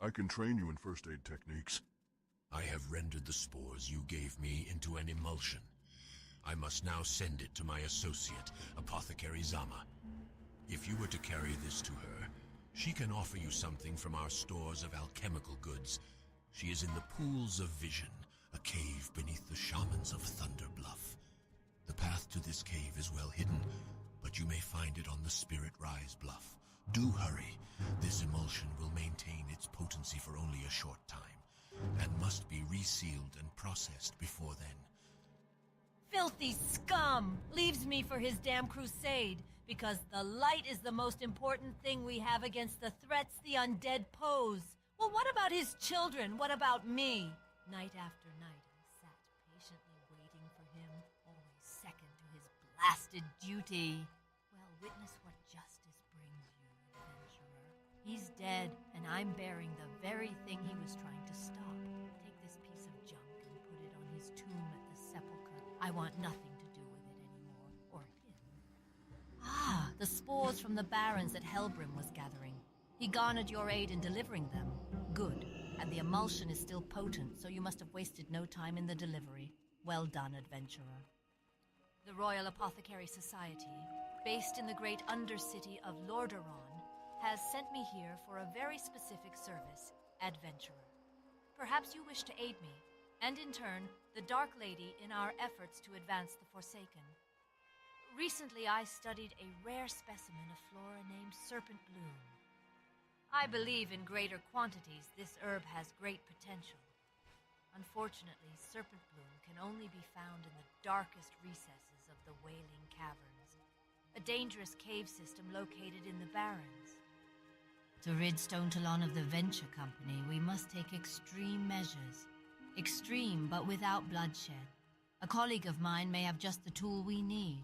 I can train you in first aid techniques. I have rendered the spores you gave me into an emulsion. I must now send it to my associate, Apothecary Zama. If you were to carry this to her, she can offer you something from our stores of alchemical goods. She is in the Pools of Vision, a cave beneath the Shamans of Thunder Bluff. The path to this cave is well hidden, but you may find it on the Spirit Rise Bluff. Do hurry. This emulsion will maintain its potency for only a short time, and must be resealed and processed before then. Filthy scum! Leaves me for his damn crusade, because the light is the most important thing we have against the threats the undead pose. Well, what about his children? What about me? Night after night, I sat patiently waiting for him, always second to his blasted duty. Well, witness what justice brings you, adventurer. He's dead, and I'm bearing the very thing he was trying to stop. Take this piece of junk and put it on his tomb at the sepulchre. I want nothing to do with it anymore, or him. Ah, the spores from the barons that Helbrim was gathering. He garnered your aid in delivering them. Good. And the emulsion is still potent, so you must have wasted no time in the delivery. Well done, adventurer. The Royal Apothecary Society, based in the great undercity of Lordaeron, has sent me here for a very specific service, adventurer. Perhaps you wish to aid me, and in turn, the Dark Lady in our efforts to advance the Forsaken. Recently, I studied a rare specimen of flora named Serpent Bloom. I believe in greater quantities this herb has great potential. Unfortunately, Serpent Bloom can only be found in the darkest recesses of the Wailing Caverns, a dangerous cave system located in the Barrens. To rid Stone Talon of the Venture Company, we must take extreme measures. Extreme, but without bloodshed. A colleague of mine may have just the tool we need.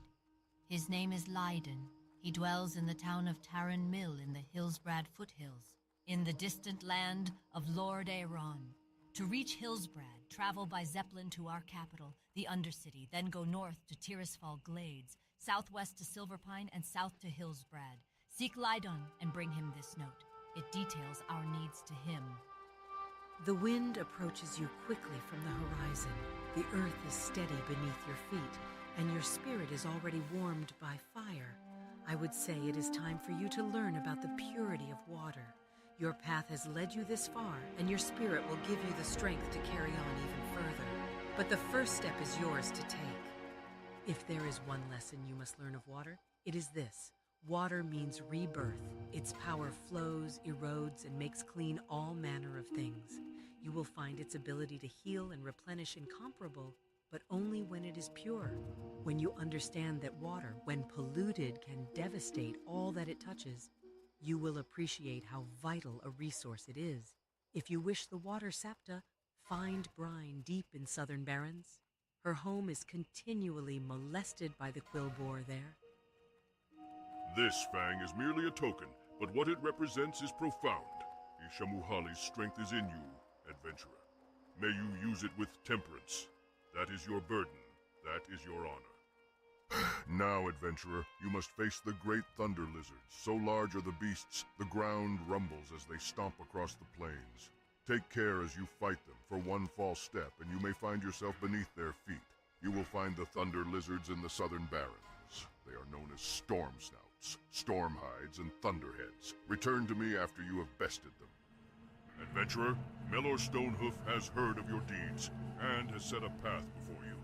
His name is Leiden. He dwells in the town of Tarren Mill in the Hillsbrad foothills, in the distant land of Lordaeron. To reach Hillsbrad, travel by Zeppelin to our capital, the Undercity, then go north to Tirisfal Glades, southwest to Silverpine, and south to Hillsbrad. Seek Leiden and bring him this note. It details our needs to him. The wind approaches you quickly from the horizon. The earth is steady beneath your feet, and your spirit is already warmed by fire. I would say it is time for you to learn about the purity of water. Your path has led you this far, and your spirit will give you the strength to carry on even further. But the first step is yours to take. If there is one lesson you must learn of water, it is this. Water means rebirth. Its power flows, erodes, and makes clean all manner of things. You will find its ability to heal and replenish incomparable, but only when it is pure. When you understand that water, when polluted, can devastate all that it touches, you will appreciate how vital a resource it is. If you wish the water Sapta, find Brine deep in southern Barrens. Her home is continually molested by the Quillboar there. This fang is merely a token, but what it represents is profound. Ishamuhali's strength is in you, adventurer. May you use it with temperance. That is your burden. That is your honor. Now, adventurer, you must face the great thunder lizards. So large are the beasts, the ground rumbles as they stomp across the plains. Take care as you fight them, for one false step, and you may find yourself beneath their feet. You will find the thunder lizards in the southern barrens. They are known as storm snouts, storm hides, and thunderheads. Return to me after you have bested them. Adventurer, Melor Stonehoof has heard of your deeds, and has set a path before you.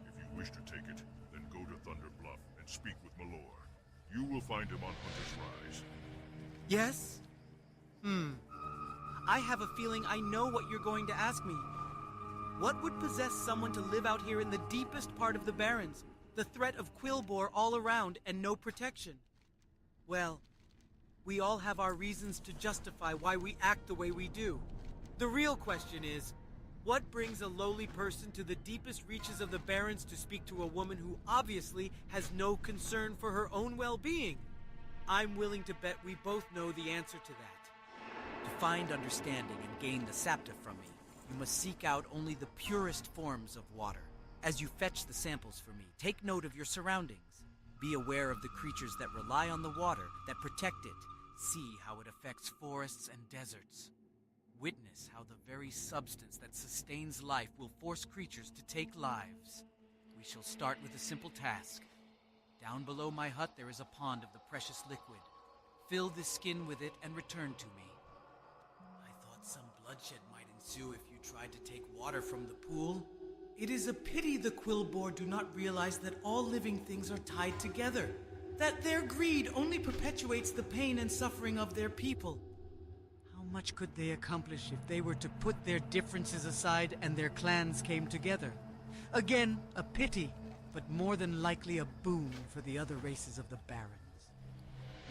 If you wish to take it, then go to Thunder Bluff and speak with Melor. You will find him on Hunter's Rise. Yes? I have a feeling I know what you're going to ask me. What would possess someone to live out here in the deepest part of the Barrens? The threat of Quillboar all around and no protection. Well, we all have our reasons to justify why we act the way we do. The real question is, what brings a lowly person to the deepest reaches of the Barrens to speak to a woman who obviously has no concern for her own well-being? I'm willing to bet we both know the answer to that. To find understanding and gain the Sapta from me, you must seek out only the purest forms of water. As you fetch the samples for me, take note of your surroundings. Be aware of the creatures that rely on the water, that protect it. See how it affects forests and deserts. Witness how the very substance that sustains life will force creatures to take lives. We shall start with a simple task. Down below my hut there is a pond of the precious liquid. Fill this skin with it and return to me. I thought some bloodshed might ensue if you tried to take water from the pool. It is a pity the Quillboar do not realize that all living things are tied together, that their greed only perpetuates the pain and suffering of their people. How much could they accomplish if they were to put their differences aside and their clans came together? Again, a pity, but more than likely a boon for the other races of the Barrens.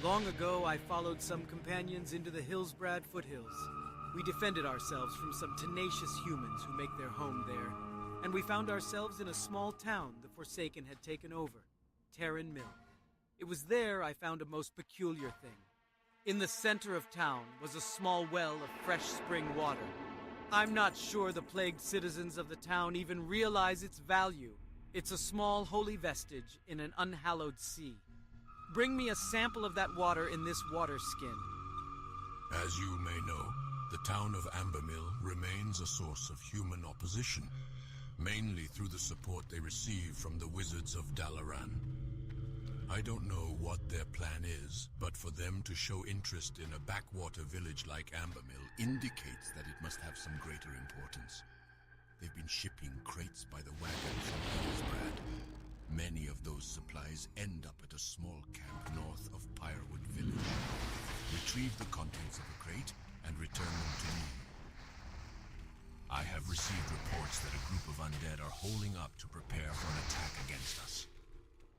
Long ago, I followed some companions into the Hillsbrad foothills. We defended ourselves from some tenacious humans who make their home there, and we found ourselves in a small town the Forsaken had taken over, Terran Mill. It was there I found a most peculiar thing. In the center of town was a small well of fresh spring water. I'm not sure the plagued citizens of the town even realize its value. It's a small holy vestige in an unhallowed sea. Bring me a sample of that water in this water skin. As you may know, the town of Ambermill remains a source of human opposition, mainly through the support they receive from the wizards of Dalaran. I don't know what their plan is, but for them to show interest in a backwater village like Ambermill indicates that it must have some greater importance. They've been shipping crates by the wagon from Hillsbrad. Many of those supplies end up at a small camp north of Pyrewood Village. Retrieve the contents of the crate and return them to me. I have received reports that a group of undead are holding up to prepare for an attack against us.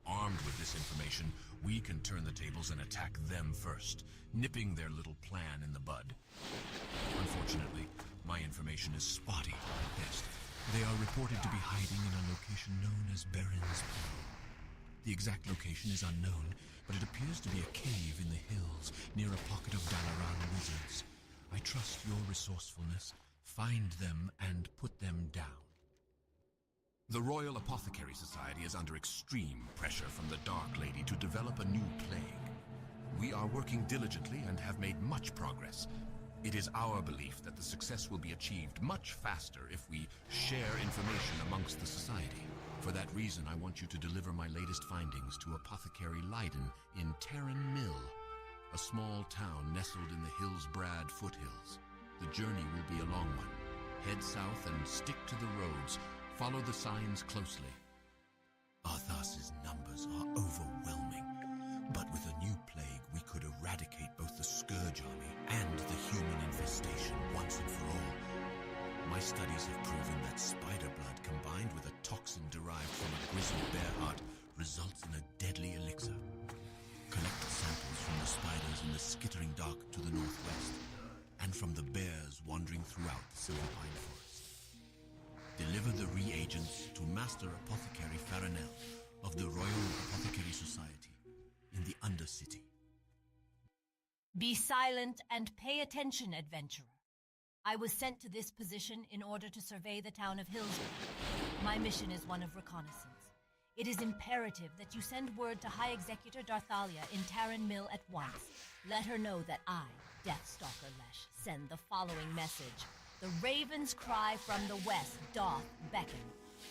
Armed with this information, we can turn the tables and attack them first, nipping their little plan in the bud. Unfortunately, my information is spotty at best. They are reported to be hiding in a location known as Baron's Pool. The exact location is unknown, but it appears to be a cave in the hills near a pocket of Dalaran wizards. I trust your resourcefulness. Find them and put them down. The Royal Apothecary Society is under extreme pressure from the Dark Lady to develop a new plague. We are working diligently and have made much progress. It is our belief that the success will be achieved much faster if we share information amongst the Society. For that reason, I want you to deliver my latest findings to Apothecary Leiden in Terran Mill, a small town nestled in the Hillsbrad foothills. The journey will be a long one. Head south and stick to the roads. Follow the signs closely. Arthas's numbers are overwhelming, but with a new plague we could eradicate both the Scourge army and the human infestation once and for all. My studies have proven that spider blood combined with a toxin derived from a grizzled bear heart results in a deadly elixir. Collect samples from the spiders in the skittering dark to the northwest, and from the bears wandering throughout the Silverpine Forest. Deliver the reagents to Master Apothecary Farinell of the Royal Apothecary Society in the Undercity. Be silent and pay attention, adventurer. I was sent to this position in order to survey the town of Hillsbrad. My mission is one of reconnaissance. It is imperative that you send word to High Executor Darthalia in Terran Mill at once. Let her know that I, Deathstalker Lesh, send the following message. The raven's cry from the west doth beckon.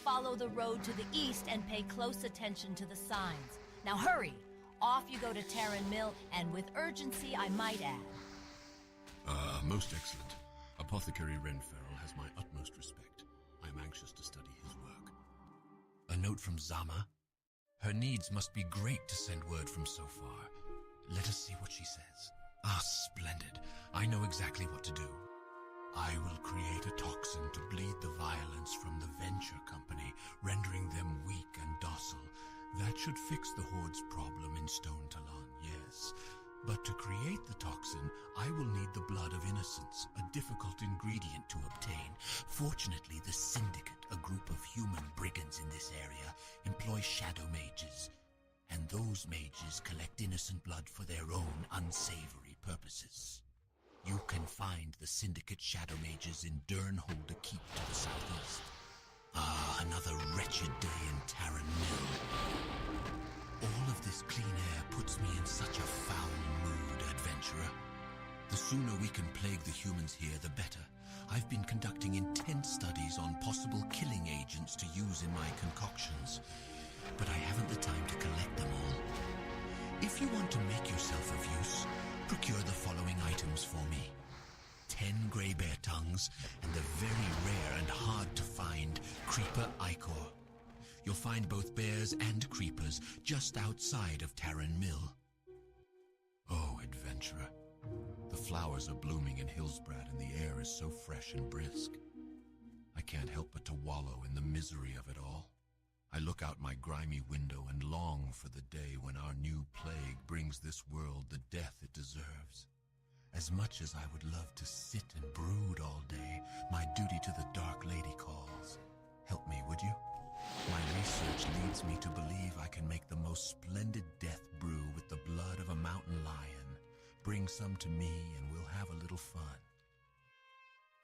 Follow the road to the east and pay close attention to the signs. Now hurry! Off you go to Terran Mill, and with urgency, I might add. Most excellent. Apothecary Renferrell has my utmost respect. I am anxious to study his work. A note from Zama? Her needs must be great to send word from so far. Let us see what she says. Ah, splendid. I know exactly what to do. I will create a toxin to bleed the violence from the Venture Company, rendering them weak and docile. That should fix the Horde's problem in Stone Talon, yes. But to create the toxin, I will need the blood of innocents, a difficult ingredient to obtain. Fortunately, the Syndicate, a group of human brigands in this area, employ shadow mages. And those mages collect innocent blood for their own unsavory purposes. You can find the Syndicate shadow mages in Durnholder Keep to the southeast. Ah, another wretched day in Terran Mill. All of this clean air puts me in such a foul mood, adventurer. The sooner we can plague the humans here, the better. I've been conducting intense studies on possible killing agents to use in my concoctions, but I haven't the time to collect them all. If you want to make yourself of use, procure the following items for me. 10 gray bear tongues and the very rare and hard-to-find creeper ichor. You'll find both bears and creepers just outside of Tarren Mill. Oh, adventurer. The flowers are blooming in Hillsbrad and the air is so fresh and brisk. I can't help but to wallow in the misery of it all. I look out my grimy window and long for the day when our new plague brings this world the death it deserves. As much as I would love to sit and brood all day, my duty to the Dark Lady calls. Help me, would you? My research leads me to believe I can make the most splendid death brew with the blood of a mountain lion. Bring some to me and we'll have a little fun.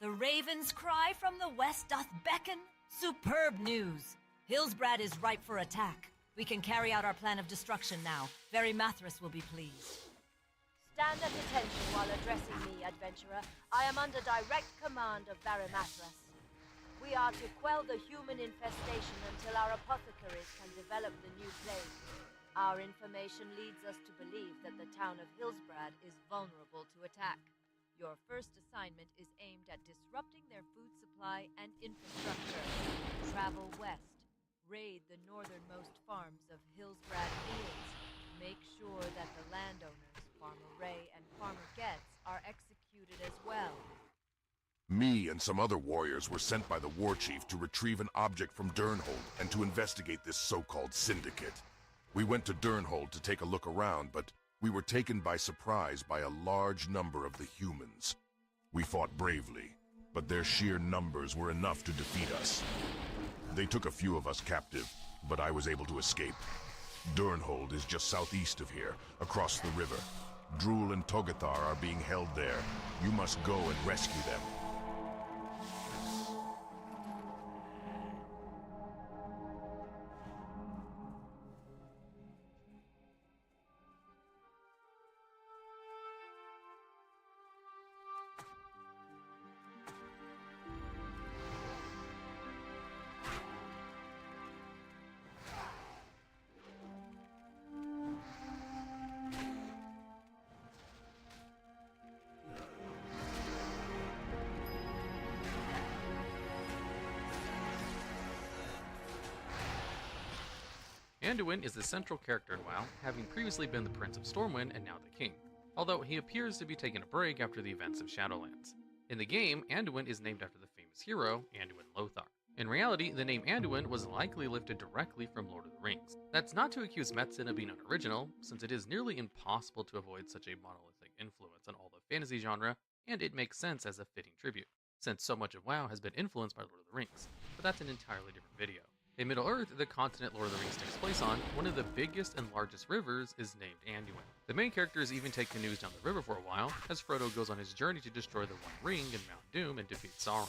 The raven's cry from the west doth beckon. Superb news. Hillsbrad is ripe for attack. We can carry out our plan of destruction now. Very Mathras will be pleased. Stand at attention while addressing me, adventurer. I am under direct command of Varimathras. We are to quell the human infestation until our apothecaries can develop the new plague. Our information leads us to believe that the town of Hillsbrad is vulnerable to attack. Your first assignment is aimed at disrupting their food supply and infrastructure. Travel west. Raid the northernmost farms of Hillsbrad Fields. Make sure that the landowners, Farmer Ray and Farmer Getz, are executed as well. Me and some other warriors were sent by the war chief to retrieve an object from Durnhold and to investigate this so-called syndicate. We went to Durnhold to take a look around, but we were taken by surprise by a large number of the humans. We fought bravely, but their sheer numbers were enough to defeat us. They took a few of us captive, but I was able to escape. Durnhold is just southeast of here, across the river. Drool and Togathar are being held there. You must go and rescue them. Anduin is the central character in WoW, having previously been the Prince of Stormwind and now the King, although he appears to be taking a break after the events of Shadowlands. In the game, Anduin is named after the famous hero, Anduin Lothar. In reality, the name Anduin was likely lifted directly from Lord of the Rings. That's not to accuse Metzen of being unoriginal, since it is nearly impossible to avoid such a monolithic influence on all the fantasy genre, and it makes sense as a fitting tribute, since so much of WoW has been influenced by Lord of the Rings, but that's an entirely different video. In Middle-earth, the continent Lord of the Rings takes place on, one of the biggest and largest rivers is named Anduin. The main characters even take canoes down the river for a while, as Frodo goes on his journey to destroy the One Ring in Mount Doom and defeat Sauron.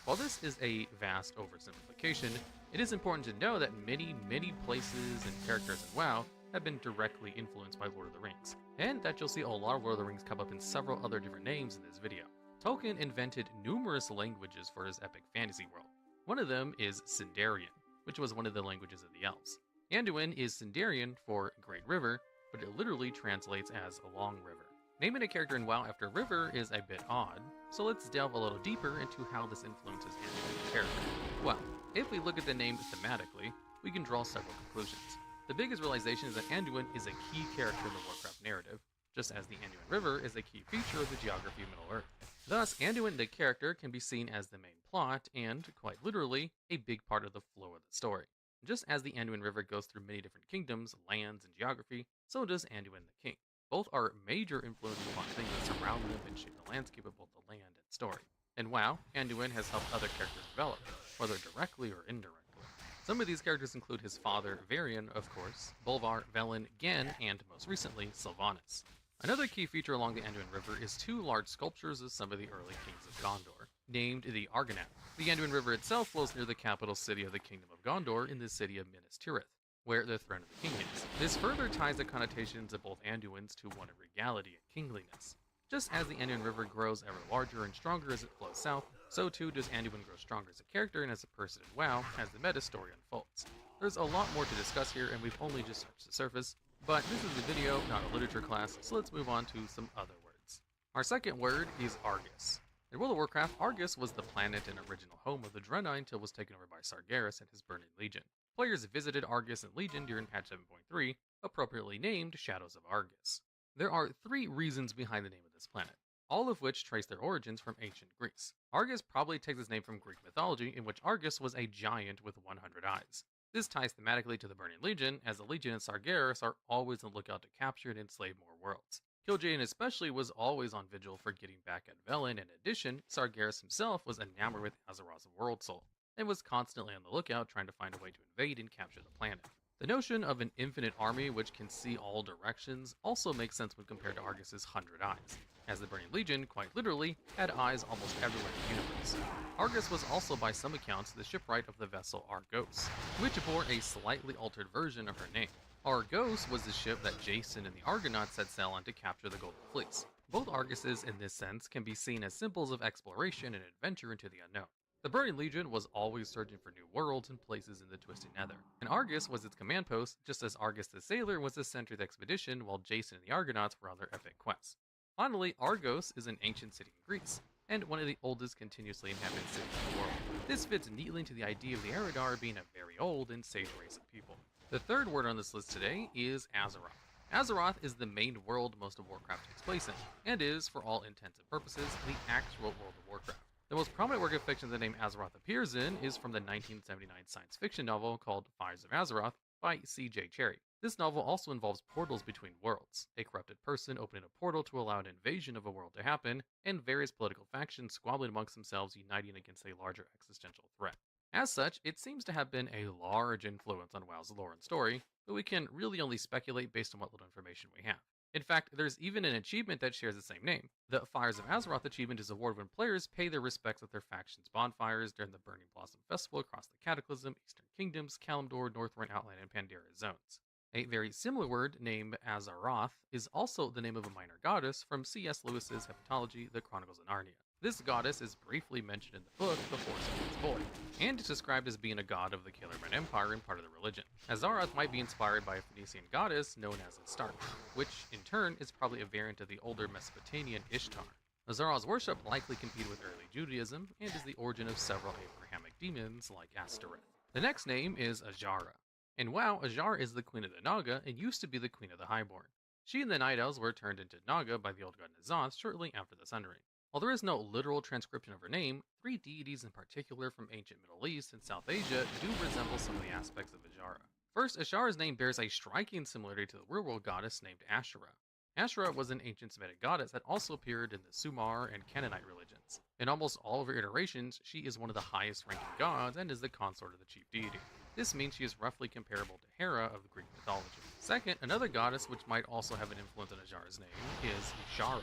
While this is a vast oversimplification, it is important to know that many places and characters in WoW have been directly influenced by Lord of the Rings, and that you'll see a lot of Lord of the Rings come up in several other different names in this video. Tolkien invented numerous languages for his epic fantasy world. One of them is Sindarian, which was one of the languages of the elves. Anduin is Sindarian for Great River, but it literally translates as a long river. Naming a character in WoW after river is a bit odd, so let's delve a little deeper into how this influences Anduin's character. Well, if we look at the name thematically, we can draw several conclusions. The biggest realization is that Anduin is a key character in the Warcraft narrative, just as the Anduin River is a key feature of the geography of Middle-earth. Thus, Anduin the character can be seen as the main plot and, quite literally, a big part of the flow of the story. Just as the Anduin River goes through many different kingdoms, lands, and geography, so does Anduin the King. Both are major influences upon things that surround them and shape the landscape of both the land and story. In WoW, Anduin has helped other characters develop, whether directly or indirectly. Some of these characters include his father, Varian, of course, Bolvar, Velen, Gen, and most recently, Sylvanas. Another key feature along the Anduin River is two large sculptures of some of the early kings of Gondor, named the Argonath. The Anduin River itself flows near the capital city of the Kingdom of Gondor in the city of Minas Tirith, where the throne of the king is. This further ties the connotations of both Anduins to one of regality and kingliness. Just as the Anduin River grows ever larger and stronger as it flows south, so too does Anduin grow stronger as a character and as a person in WoW as the meta story unfolds. There's a lot more to discuss here, and we've only just scratched the surface, but this is a video, not a literature class, so let's move on to some other words. Our second word is Argus. In World of Warcraft, Argus was the planet and original home of the Draenei until it was taken over by Sargeras and his Burning Legion. Players visited Argus and Legion during patch 7.3, appropriately named Shadows of Argus. There are 3 reasons behind the name of this planet, all of which trace their origins from ancient Greece. Argus probably takes its name from Greek mythology, in which Argus was a giant with 100 eyes. This ties thematically to the Burning Legion, as the Legion and Sargeras are always on the lookout to capture and enslave more worlds. Kil'jaeden especially was always on vigil for getting back at Velen. In addition, Sargeras himself was enamored with Azeroth's world soul, and was constantly on the lookout trying to find a way to invade and capture the planet. The notion of an infinite army which can see all directions also makes sense when compared to Argus's 100 eyes, as the Burning Legion, quite literally, had eyes almost everywhere in the universe. Argus was also by some accounts the shipwright of the vessel Argos, which bore a slightly altered version of her name. Argos was the ship that Jason and the Argonauts set sail on to capture the Golden Fleece. Both Arguses in this sense can be seen as symbols of exploration and adventure into the unknown. The Burning Legion was always searching for new worlds and places in the Twisted Nether, and Argus was its command post, just as Argus the Sailor was the center of the expedition while Jason and the Argonauts were on their epic quests. Finally, Argos is an ancient city in Greece, and one of the oldest continuously inhabited cities in the world. This fits neatly into the idea of the Eridar being a very old and sage race of people. The third word on this list today is Azeroth. Azeroth is the main world most of Warcraft takes place in, and is, for all intents and purposes, the actual world of Warcraft. The most prominent work of fiction the name Azeroth appears in is from the 1979 science fiction novel called Fires of Azeroth by C.J. Cherryh. This novel also involves portals between worlds, a corrupted person opening a portal to allow an invasion of a world to happen, and various political factions squabbling amongst themselves uniting against a larger existential threat. As such, it seems to have been a large influence on WoW's lore and story, but we can really only speculate based on what little information we have. In fact, there's even an achievement that shares the same name. The Fires of Azeroth achievement is awarded when players pay their respects at their faction's bonfires during the Burning Blossom Festival across the Cataclysm, Eastern Kingdoms, Kalimdor, Northrend Outland, and Pandaria zones. A very similar word named Azeroth is also the name of a minor goddess from C.S. Lewis's hepatology, The Chronicles of Narnia. This goddess is briefly mentioned in the book Before Someone's Boy, and is described as being a god of the Kalerman Empire and part of the religion. Azeroth might be inspired by a Phoenician goddess known as Astarte, which in turn is probably a variant of the older Mesopotamian Ishtar. Azeroth's worship likely competed with early Judaism, and is the origin of several Abrahamic demons like Astareth. The next name is Azshara. In WoW, Azshara is the queen of the Naga, and used to be the queen of the Highborn. She and the Night Elves were turned into Naga by the old god N'Zoth shortly after the Sundering. While there is no literal transcription of her name, 3 deities in particular from ancient Middle East and South Asia do resemble some of the aspects of Azshara. First, Azshara's name bears a striking similarity to the real-world goddess named Ashura. Ashura was an ancient Semitic goddess that also appeared in the Sumar and Canaanite religions. In almost all of her iterations, she is one of the highest ranking gods and is the consort of the chief deity. This means she is roughly comparable to Hera of the Greek mythology. Second, another goddess which might also have an influence on Azshara's name is Ishara.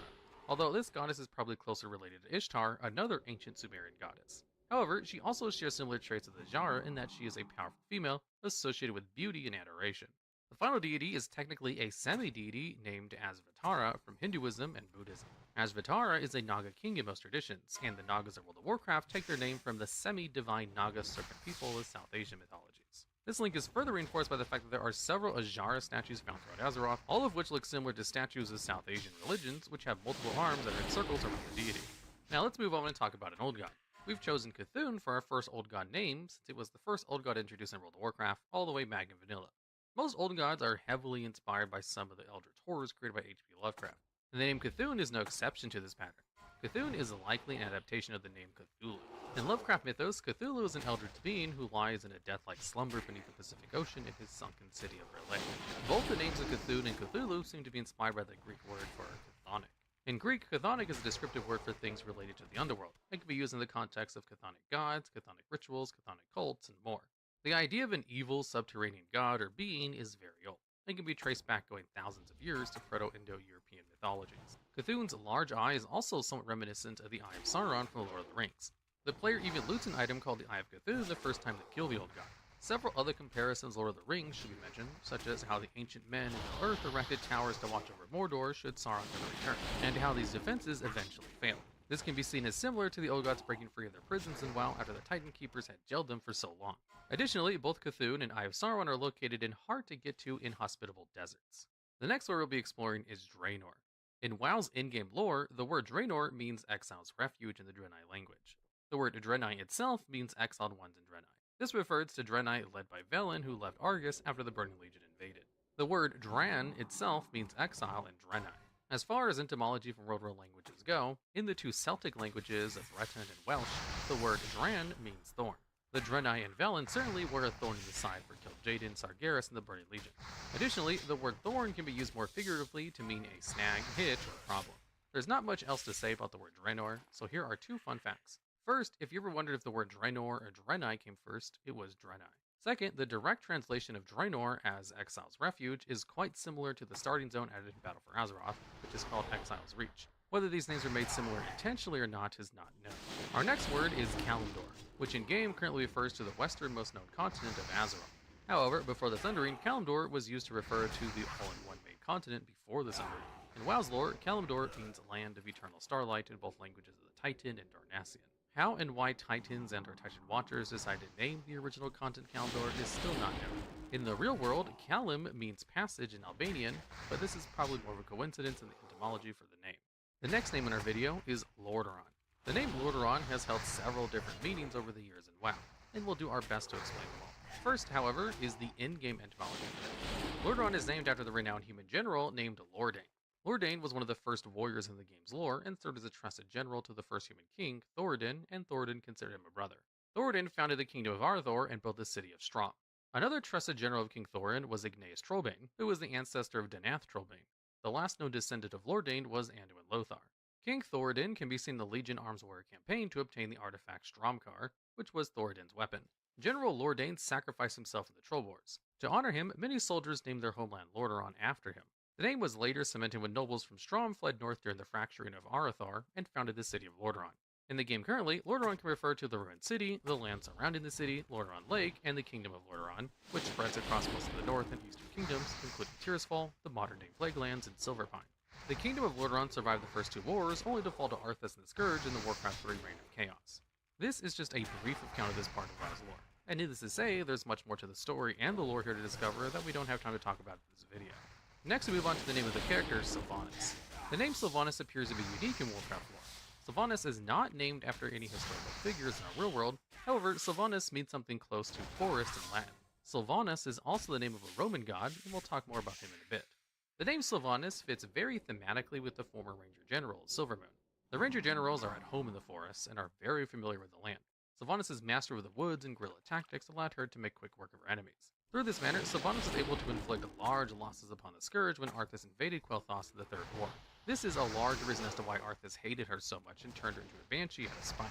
Although this goddess is probably closer related to Ishtar, another ancient Sumerian goddess. However, she also shares similar traits with Azshara in that she is a powerful female associated with beauty and adoration. The final deity is technically a semi-deity named Asvatara from Hinduism and Buddhism. Asvatara is a Naga king in most traditions, and the Nagas of World of Warcraft take their name from the semi-divine Naga serpent people of South Asian mythologies. This link is further reinforced by the fact that there are several Azshara statues found throughout Azeroth, all of which look similar to statues of South Asian religions, which have multiple arms that are in circles around the deity. Now let's move on and talk about an old god. We've chosen Cthulhu for our first old god name, since it was the first old god introduced in World of Warcraft, all the way back in vanilla. Most old gods are heavily inspired by some of the Eldritch horrors created by H.P. Lovecraft. The name Cthulhu is no exception to this pattern. Cthulhu is likely an adaptation of the name Cthulhu. In Lovecraft mythos, Cthulhu is an eldritch being who lies in a death-like slumber beneath the Pacific Ocean in his sunken city of R'lyeh. Both the names of Cthulhu and Cthulhu seem to be inspired by the Greek word for chthonic. In Greek, chthonic is a descriptive word for things related to the underworld. It can be used in the context of chthonic gods, chthonic rituals, chthonic cults, and more. The idea of an evil subterranean god or being is very old. It can be traced back going thousands of years to Proto-Indo-European mythologies. Cthulhu's large eye is also somewhat reminiscent of the Eye of Sauron from The Lord of the Rings. The player even loots an item called the Eye of Cthulhu the first time they kill the old god. Several other comparisons Lord of the Rings should be mentioned, such as how the ancient men in Middle-earth erected towers to watch over Mordor should Sauron ever return, and how these defenses eventually failed. This can be seen as similar to the Old Gods breaking free of their prisons in WoW after the Titan Keepers had jailed them for so long. Additionally, both Cthulhu and Eye of Sauron are located in hard-to-get-to inhospitable deserts. The next word we'll be exploring is Draenor. In WoW's in-game lore, the word Draenor means exile's refuge in the Draenei language. The word Draenei itself means exiled ones in Draenei. This refers to Draenei led by Velen, who left Argus after the Burning Legion invaded. The word Dran itself means exile in Draenei. As far as etymology from World War languages go, in the two Celtic languages of Breton and Welsh, the word Dran means thorn. The Draenei and Velen certainly were a thorn in the side for Kil'jaeden, Sargeras, and the Burning Legion. Additionally, the word thorn can be used more figuratively to mean a snag, hitch, or problem. There's not much else to say about the word Draenor, so here are two fun facts. First, if you ever wondered if the word Draenor or Draenei came first, it was Draenei. Second, the direct translation of Draenor as Exile's Refuge is quite similar to the starting zone added in Battle for Azeroth, which is called Exile's Reach. Whether these names are made similar intentionally or not is not known. Our next word is Kalimdor, which in-game currently refers to the westernmost known continent of Azeroth. However, before the Sundering, Kalimdor was used to refer to the all-in-one main continent before the Sundering. In WoW's lore, Kalimdor means Land of Eternal Starlight in both languages of the Titan and Darnassian. How and why Titans and or Titan Watchers decided to name the original continent Kalimdor is still not known. In the real world, Kalim means passage in Albanian, but this is probably more of a coincidence in the etymology for the name. The next name in our video is Lordaeron. The name Lordaeron has held several different meanings over the years in WoW, and we'll do our best to explain them all. First, however, is the in-game etymology for it. Lordaeron is named after the renowned human general named Lordaein. Lordaein was one of the first warriors in the game's lore and served as a trusted general to the first human king, Thoradin, and Thoradin considered him a brother. Thoradin founded the kingdom of Arthor and built the city of Strom. Another trusted general of King Thorin was Igneous Trollbane, who was the ancestor of Danath Trollbane. The last known descendant of Lordaein was Anduin Lothar. King Thoradin can be seen in the Legion Arms Warrior campaign to obtain the artifact Stromkar, which was Thoradin's weapon. General Lordaein sacrificed himself in the Troll Wars. To honor him, many soldiers named their homeland Lordaeron after him. The name was later cemented when nobles from Strom fled north during the fracturing of Arathar and founded the city of Lordaeron. In the game currently, Lordaeron can refer to the ruined city, the land surrounding the city, Lordaeron Lake, and the kingdom of Lordaeron, which spreads across most of the north and eastern kingdoms, including Tirisfal, the modern-day Plaguelands, and Silverpine. The kingdom of Lordaeron survived the first two wars, only to fall to Arthas and the Scourge in the Warcraft 3 Reign of Chaos. This is just a brief account of this part of WoW's lore, and needless to say, there's much more to the story and the lore here to discover that we don't have time to talk about in this video. Next, we move on to the name of the character, Sylvanas. The name Sylvanas appears to be unique in Warcraft lore. Sylvanas is not named after any historical figures in our real world, however, Sylvanas means something close to forest in Latin. Sylvanas is also the name of a Roman god, and we'll talk more about him in a bit. The name Sylvanas fits very thematically with the former Ranger General, Silvermoon. The Ranger Generals are at home in the forests and are very familiar with the land. Sylvanas' master of the woods and guerrilla tactics allowed her to make quick work of her enemies. Through this manner, Sylvanas was able to inflict large losses upon the Scourge when Arthas invaded Quel'Thas in the Third War. This is a large reason as to why Arthas hated her so much and turned her into a banshee out of spite.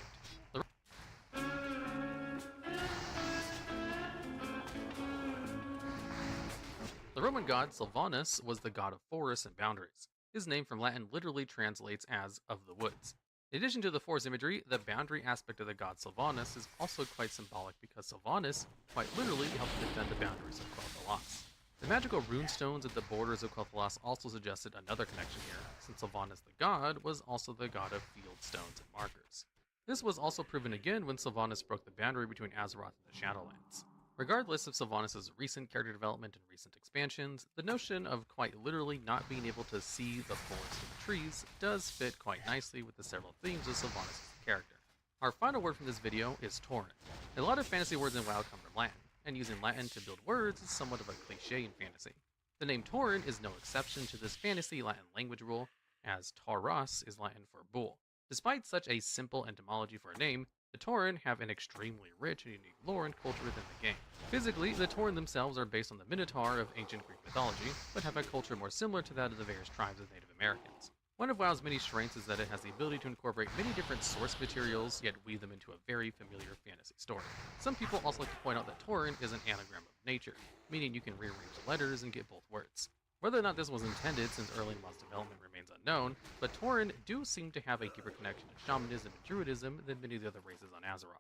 The Roman god Sylvanus was the god of forests and boundaries. His name from Latin literally translates as of the woods. In addition to the forest imagery, the boundary aspect of the god Sylvanus is also quite symbolic because Sylvanus quite literally helped defend the boundaries of Quel'Thalas. The magical runestones at the borders of Quel'Thalas also suggested another connection here, since Sylvanas the god was also the god of field stones and markers. This was also proven again when Sylvanas broke the boundary between Azeroth and the Shadowlands. Regardless of Sylvanas' recent character development and recent expansions, the notion of quite literally not being able to see the forest and the trees does fit quite nicely with the several themes of Sylvanas' character. Our final word from this video is Tauren. A lot of fantasy words in WoW come from Latin, and using Latin to build words is somewhat of a cliche in fantasy. The name Tauren is no exception to this fantasy Latin language rule, as Tauros is Latin for bull. Despite such a simple etymology for a name, the Tauren have an extremely rich and unique lore and culture within the game. Physically, the Tauren themselves are based on the Minotaur of ancient Greek mythology, but have a culture more similar to that of the various tribes of Native Americans. One of WoW's many strengths is that it has the ability to incorporate many different source materials, yet weave them into a very familiar fantasy story. Some people also like to point out that Tauren is an anagram of nature, meaning you can rearrange the letters and get both words. Whether or not this was intended, since early in WoW's development remains unknown, but Tauren do seem to have a deeper connection to shamanism and druidism than many of the other races on Azeroth.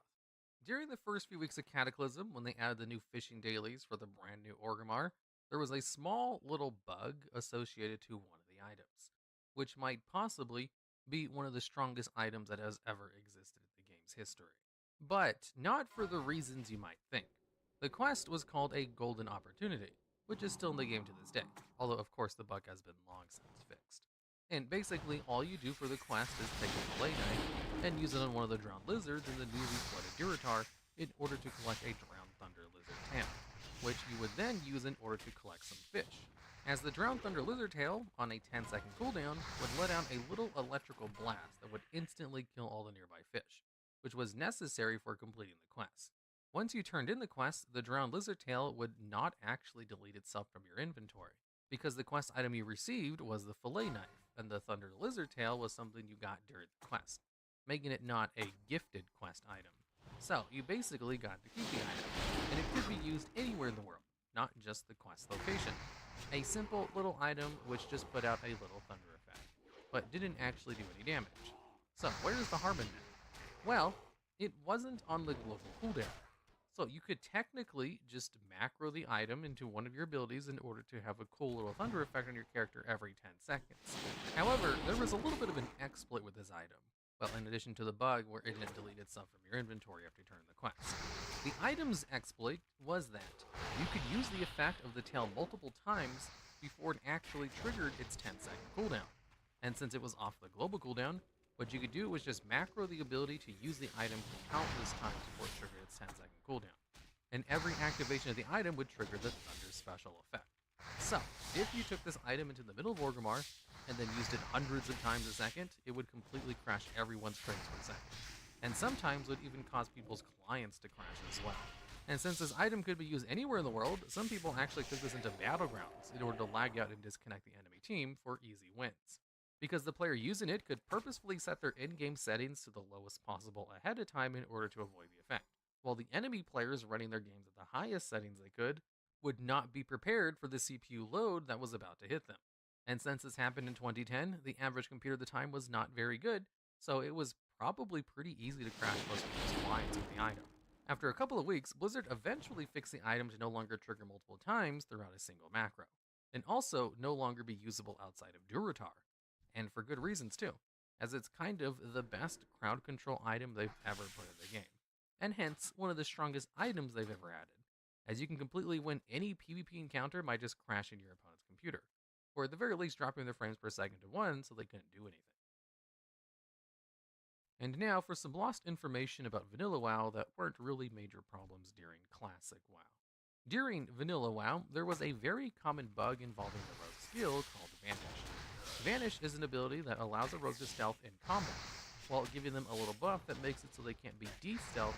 During the first few weeks of Cataclysm, when they added the new fishing dailies for the brand new Orgrimmar, there was a small little bug associated to one of the items, which might possibly be one of the strongest items that has ever existed in the game's history. But not for the reasons you might think. The quest was called a Golden Opportunity, which is still in the game to this day, although of course the bug has been long since fixed. And basically all you do for the quest is take a fillet knife and use it on one of the drowned lizards in the newly flooded Durotar in order to collect a drowned thunder lizard tail, which you would then use in order to collect some fish. As the drowned thunder lizard tail, on a 10-second cooldown, would let out a little electrical blast that would instantly kill all the nearby fish, which was necessary for completing the quest. Once you turned in the quest, the drowned lizard tail would not actually delete itself from your inventory, because the quest item you received was the fillet knife, and the thunder lizard tail was something you got during the quest, making it not a gifted quest item. So, you basically got to keep the item, and it could be used anywhere in the world, not just the quest location. A simple little item which just put out a little thunder effect, but didn't actually do any damage. So, where's the harm in that? Well, it wasn't on the global cooldown. So you could technically just macro the item into one of your abilities in order to have a cool little thunder effect on your character every 10 seconds. However, there was a little bit of an exploit with this item. Well, in addition to the bug where it didn't delete itself from your inventory after you turn in the quest. The item's exploit was that you could use the effect of the tail multiple times before it actually triggered its 10-second cooldown. And since it was off the global cooldown, what you could do was just macro the ability to use the item countless times before it triggered its 10-second cooldown. And every activation of the item would trigger the Thunder special effect. So, if you took this item into the middle of Orgrimmar and then used it hundreds of times a second, it would completely crash everyone's frames per second. And sometimes would even cause people's clients to crash as well. And since this item could be used anywhere in the world, some people actually took this into battlegrounds in order to lag out and disconnect the enemy team for easy wins, because the player using it could purposefully set their in-game settings to the lowest possible ahead of time in order to avoid the effect, while the enemy players running their games at the highest settings they could would not be prepared for the CPU load that was about to hit them. And since this happened in 2010, the average computer at the time was not very good, so it was probably pretty easy to crash most people's clients with the item. After a couple of weeks, Blizzard eventually fixed the item to no longer trigger multiple times throughout a single macro, and also no longer be usable outside of Durotar. And for good reasons too, as it's kind of the best crowd control item they've ever put in the game, and hence one of the strongest items they've ever added, as you can completely win any PvP encounter by just crashing your opponent's computer, or at the very least dropping their frames per second to 1 so they couldn't do anything. And now for some lost information about Vanilla WoW that weren't really major problems during Classic WoW. During Vanilla WoW, there was a very common bug involving the rogue skill called Vanish. Vanish is an ability that allows a rogue to stealth in combat, while giving them a little buff that makes it so they can't be de-stealth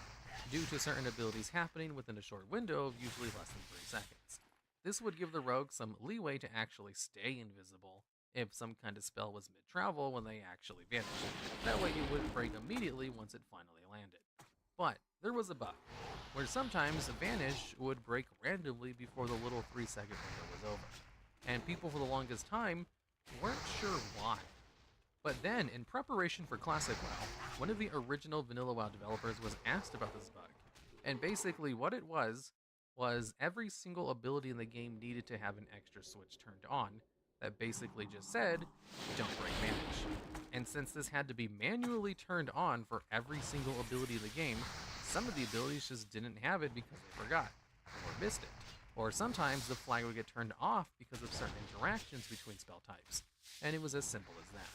due to certain abilities happening within a short window of usually less than 3 seconds. This would give the rogue some leeway to actually stay invisible if some kind of spell was mid-travel when they actually vanished. That way it wouldn't break immediately once it finally landed. But there was a bug, where sometimes a Vanish would break randomly before the little 3-second window was over, and people for the longest time weren't sure why. But then, in preparation for Classic WoW, one of the original Vanilla WoW developers was asked about this bug, and basically what it was every single ability in the game needed to have an extra switch turned on that basically just said, don't break Vanish. And since this had to be manually turned on for every single ability in the game, some of the abilities just didn't have it because they forgot, or missed it. Or sometimes the flag would get turned off because of certain interactions between spell types, and it was as simple as that.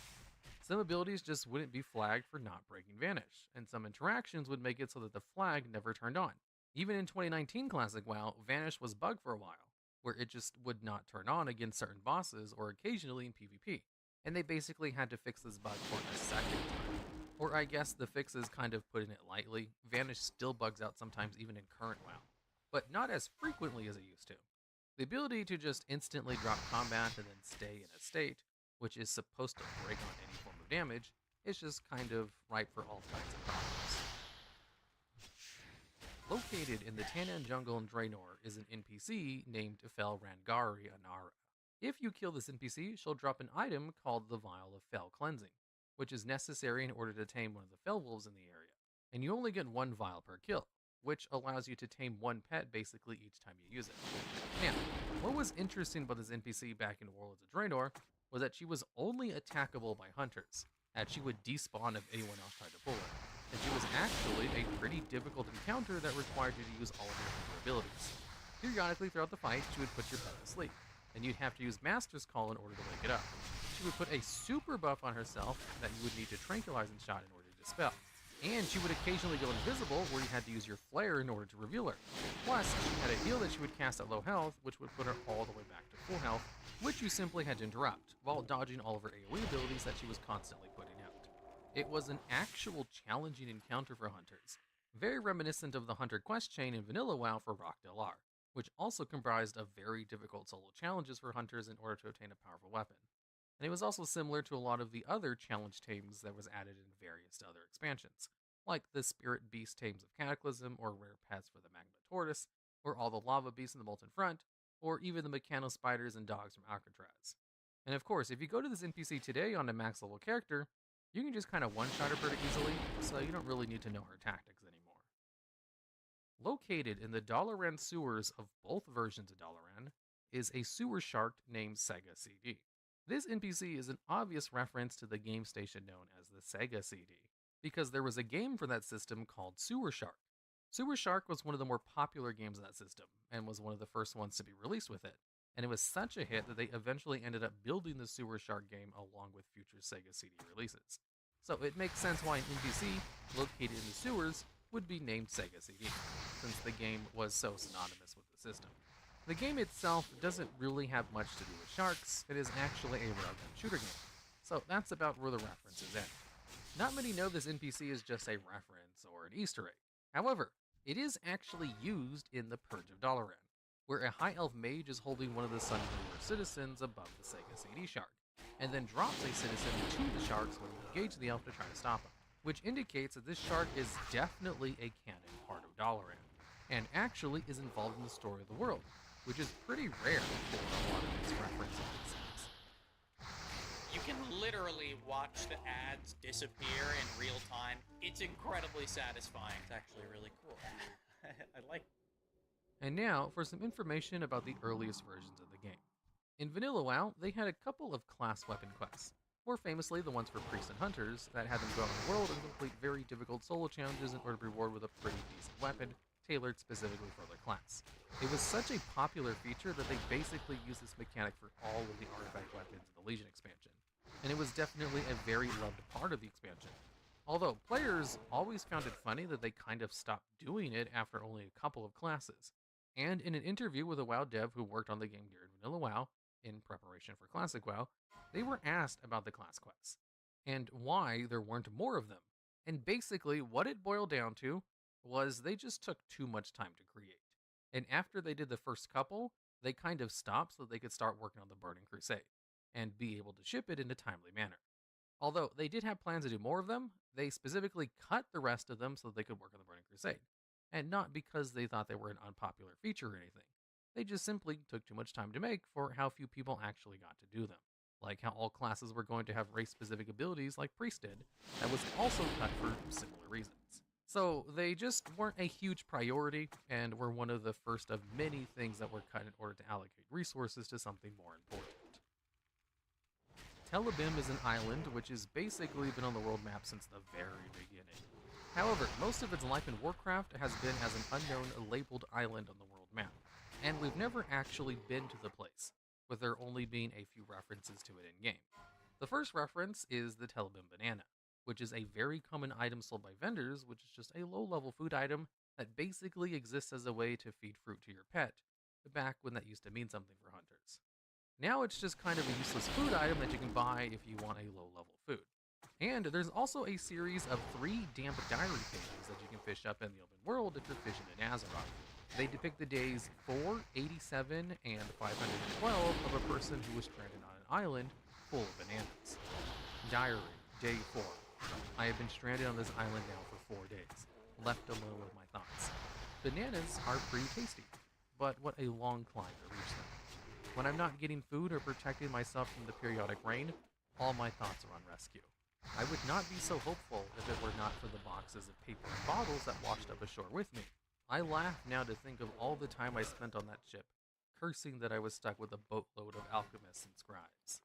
Some abilities just wouldn't be flagged for not breaking Vanish, and some interactions would make it so that the flag never turned on. Even in 2019 Classic WoW, Vanish was bugged for a while, where it just would not turn on against certain bosses or occasionally in PvP, and they basically had to fix this bug for a second time. Or I guess the fix is kind of putting it lightly. Vanish still bugs out sometimes even in current WoW, but not as frequently as it used to. The ability to just instantly drop combat and then stay in a state, which is supposed to break on any form of damage, is just kind of ripe for all kinds of problems. Located in the Tannan jungle in Draenor is an NPC named Fel Rangari Anara. If you kill this NPC, she'll drop an item called the Vial of Fel Cleansing, which is necessary in order to tame one of the Fel Wolves in the area, and you only get 1 vial per kill, which allows you to tame one pet basically each time you use it. Now, what was interesting about this NPC back in Warlords of Draenor was that she was only attackable by hunters, as she would despawn if anyone else tried to pull her. And she was actually a pretty difficult encounter that required you to use all of your hunter abilities. Periodically throughout the fight, she would put your pet to sleep, and you'd have to use Master's Call in order to wake it up. She would put a super buff on herself that you would need to tranquilize and shot in order to dispel. And she would occasionally go invisible, where you had to use your flare in order to reveal her. Plus, she had a heal that she would cast at low health, which would put her all the way back to full health, which you simply had to interrupt, while dodging all of her AoE abilities that she was constantly putting out. It was an actual challenging encounter for hunters, very reminiscent of the Hunter quest chain in Vanilla WoW for Rock Del R, which also comprised of very difficult solo challenges for hunters in order to obtain a powerful weapon. And it was also similar to a lot of the other challenge tames that was added in various other expansions, like the Spirit Beast tames of Cataclysm, or rare pets for the Magma Tortoise, or all the Lava Beasts in the Molten Front, or even the Mechano Spiders and Dogs from Alcatraz. And of course, if you go to this NPC today on a max level character, you can just kind of one-shot her pretty easily, so you don't really need to know her tactics anymore. Located in the Dalaran sewers of both versions of Dalaran is a sewer shark named Sega CD. This NPC is an obvious reference to the game station known as the Sega CD, because there was a game for that system called Sewer Shark. Sewer Shark was one of the more popular games of that system, and was one of the first ones to be released with it, and it was such a hit that they eventually ended up building the Sewer Shark game along with future Sega CD releases. So it makes sense why an NPC located in the sewers would be named Sega CD, since the game was so synonymous with the system. The game itself doesn't really have much to do with sharks. It is actually a railgun shooter game, so that's about where the references end. Not many know this NPC is just a reference or an Easter egg. However, it is actually used in the Purge of Dalaran, where a high elf mage is holding one of the Sun Ruler citizens above the Sega CD shark, and then drops a citizen to the sharks when you engage the elf to try to stop him, which indicates that this shark is definitely a canon part of Dalaran, and actually is involved in the story of the world, which is pretty rare for a lot of these references and scenes. You can literally watch the ads disappear in real time. It's incredibly satisfying. It's actually really cool. I like it. And now for some information about the earliest versions of the game. In Vanilla WoW, they had a couple of class weapon quests, more famously the ones for priests and hunters that had them go out in the world and complete very difficult solo challenges in order to be rewarded with a pretty decent weapon, tailored specifically for their class. It was such a popular feature that they basically used this mechanic for all of the artifact weapons in the Legion expansion, and it was definitely a very loved part of the expansion. Although players always found it funny that they kind of stopped doing it after only a couple of classes. And in an interview with a WoW dev who worked on the game during Vanilla WoW, in preparation for Classic WoW, they were asked about the class quests, and why there weren't more of them. And basically, what it boiled down to was they just took too much time to create. And after they did the first couple, they kind of stopped so that they could start working on the Burning Crusade, and be able to ship it in a timely manner. Although they did have plans to do more of them, they specifically cut the rest of them so that they could work on the Burning Crusade. And not because they thought they were an unpopular feature or anything. They just simply took too much time to make for how few people actually got to do them. Like how all classes were going to have race-specific abilities like Priest did, that was also cut for similar reasons. So they just weren't a huge priority, and were one of the first of many things that were cut in order to allocate resources to something more important. Telebim is an island which has basically been on the world map since the very beginning. However, most of its life in Warcraft has been as an unknown labeled island on the world map, and we've never actually been to the place, with there only being a few references to it in-game. The first reference is the Telebim banana, which is a very common item sold by vendors, which is just a low-level food item that basically exists as a way to feed fruit to your pet, back when that used to mean something for hunters. Now it's just kind of a useless food item that you can buy if you want a low-level food. And there's also a series of 3 damp diary pages that you can fish up in the open world if you're fishing in Azeroth. They depict the days 4, 87, and 512 of a person who was stranded on an island full of bananas. Diary, day 4. I have been stranded on this island now for 4 days, left alone with my thoughts. Bananas are pretty tasty, but what a long climb to reach them. When I'm not getting food or protecting myself from the periodic rain, all my thoughts are on rescue. I would not be so hopeful if it were not for the boxes of paper and bottles that washed up ashore with me, I laugh now to think of all the time I spent on that ship, cursing that I was stuck with a boatload of alchemists and scribes.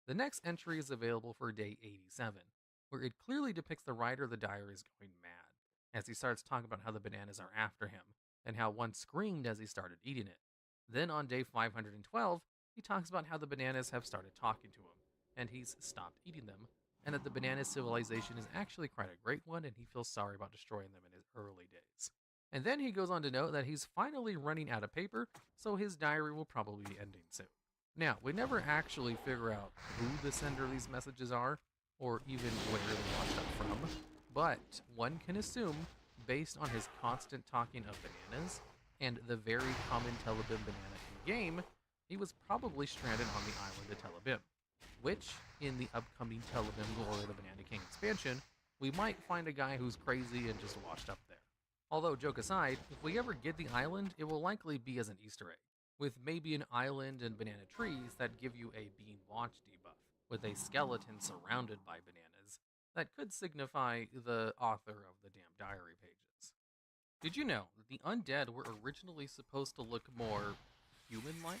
The next entry is available for day 87, where it clearly depicts the writer of the diary is going mad, as he starts talking about how the bananas are after him, and how one screamed as he started eating it. Then on day 512, he talks about how the bananas have started talking to him, and he's stopped eating them, and that the banana civilization is actually quite a great one, and he feels sorry about destroying them in his early days. And then he goes on to note that he's finally running out of paper, so his diary will probably be ending soon. Now, we never actually figure out who the sender of these messages are, or even where they washed up from, but one can assume, based on his constant talking of bananas, and the very common Telebim banana in-game, he was probably stranded on the island of Telebim, which, in the upcoming Telebim Glory of the Banana King expansion, we might find a guy who's crazy and just washed up there. Although, joke aside, if we ever get the island, it will likely be as an Easter egg, with maybe an island and banana trees that give you a being watched debuff, with a skeleton surrounded by bananas that could signify the author of the damn diary pages. Did you know that the undead were originally supposed to look more human-like?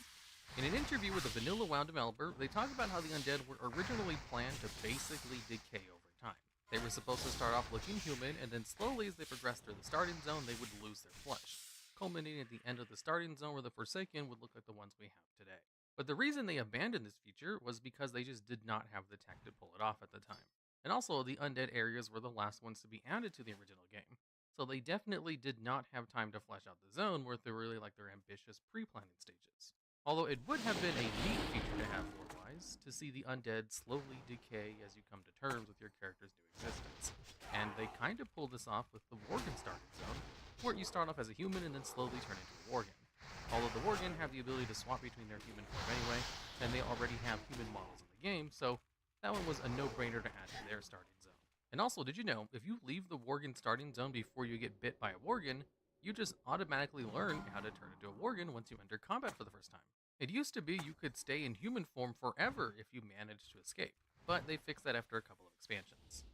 In an interview with the Vanilla WoW developer, they talk about how the undead were originally planned to basically decay over time. They were supposed to start off looking human, and then slowly as they progressed through the starting zone, they would lose their flesh, culminating at the end of the starting zone where the Forsaken would look like the ones we have today. But the reason they abandoned this feature was because they just did not have the tech to pull it off at the time. And also, the undead areas were the last ones to be added to the original game, so they definitely did not have time to flesh out the zone where they really like their ambitious pre-planning stages. Although it would have been a neat feature to have lore-wise, to see the undead slowly decay as you come to terms with your character's new existence. And they kind of pulled this off with the Worgen starting zone, where you start off as a human and then slowly turn into a Worgen. Although the Worgen have the ability to swap between their human form anyway, and they already have human models in the game, so that one was a no-brainer to add to their starting zone. And also, did you know, if you leave the Worgen starting zone before you get bit by a Worgen, you just automatically learn how to turn into a Worgen once you enter combat for the first time. It used to be you could stay in human form forever if you managed to escape, but they fixed that after a couple of expansions.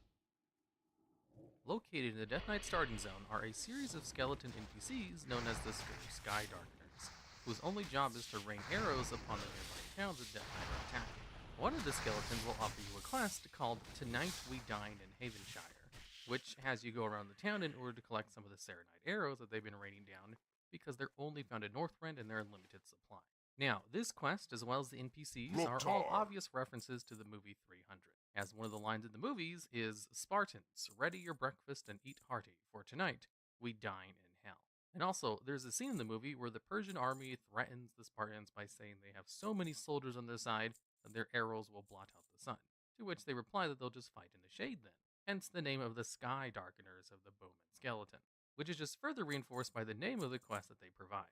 Located in the Death Knight starting zone are a series of skeleton NPCs known as the Sky Darkeners, whose only job is to rain arrows upon the nearby towns that Death Knight are attacking. One of the skeletons will offer you a quest called Tonight We Dine in Havenshire, which has you go around the town in order to collect some of the Serenite arrows that they've been raining down, because they're only found in Northrend and they're in limited supply. Now, this quest, as well as the NPCs, are all obvious references to the movie 300, as one of the lines in the movies is, "Spartans, ready your breakfast and eat hearty, for tonight we dine in hell." And also, there's a scene in the movie where the Persian army threatens the Spartans by saying they have so many soldiers on their side that their arrows will blot out the sun, to which they reply that they'll just fight in the shade then, hence the name of the Sky Darkeners of the Bowman skeleton, which is just further reinforced by the name of the quest that they provide.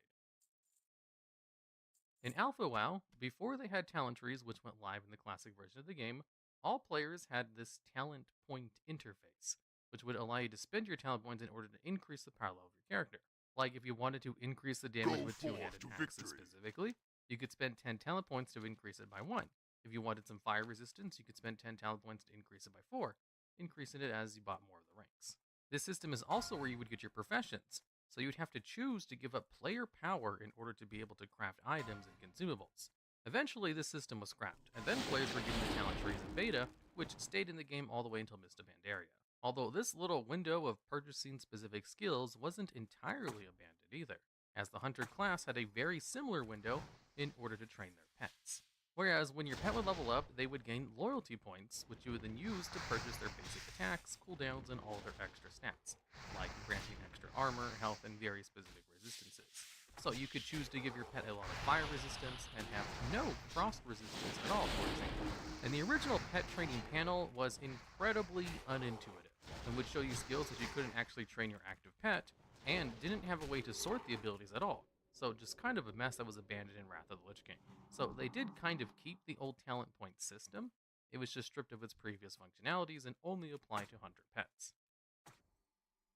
In Alpha WoW, before they had talent trees which went live in the classic version of the game, all players had this talent point interface, which would allow you to spend your talent points in order to increase the power level of your character. Like if you wanted to increase the damage with two-handed axes specifically, you could spend 10 talent points to increase it by 1. If you wanted some fire resistance, you could spend 10 talent points to increase it by 4, increasing it as you bought more of the ranks. This system is also where you would get your professions, so you'd have to choose to give up player power in order to be able to craft items and consumables. Eventually, this system was scrapped, and then players were given the talent trees in beta, which stayed in the game all the way until Mist of Pandaria. Although this little window of purchasing specific skills wasn't entirely abandoned either, as the Hunter class had a very similar window in order to train their pets. Whereas when your pet would level up, they would gain loyalty points, which you would then use to purchase their basic attacks, cooldowns, and all their extra stats, like granting extra armor, health, and very specific resistances. So you could choose to give your pet a lot of fire resistance and have no frost resistance at all, for example. And the original pet training panel was incredibly unintuitive, and would show you skills that you couldn't actually train your active pet, and didn't have a way to sort the abilities at all. So just kind of a mess that was abandoned in Wrath of the Lich King. So they did kind of keep the old talent point system, it was just stripped of its previous functionalities and only applied to hunter pets.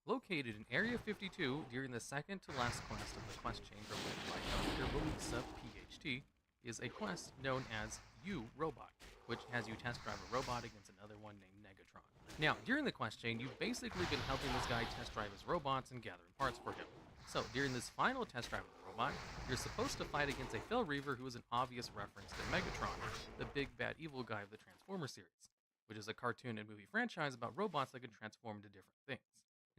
Located in Area 52 during the second to last quest of the quest chamber led by Dr. Louisa, PhD, is a quest known as You Robot, which has you test drive a robot against another one named Negatron. Now, during the quest chain, you've basically been helping this guy test drive his robots and gathering parts for him. So, during this final test drive of the robot, you're supposed to fight against a Fel Reaver who is an obvious reference to Megatron, the big bad evil guy of the Transformers series, which is a cartoon and movie franchise about robots that can transform into different things.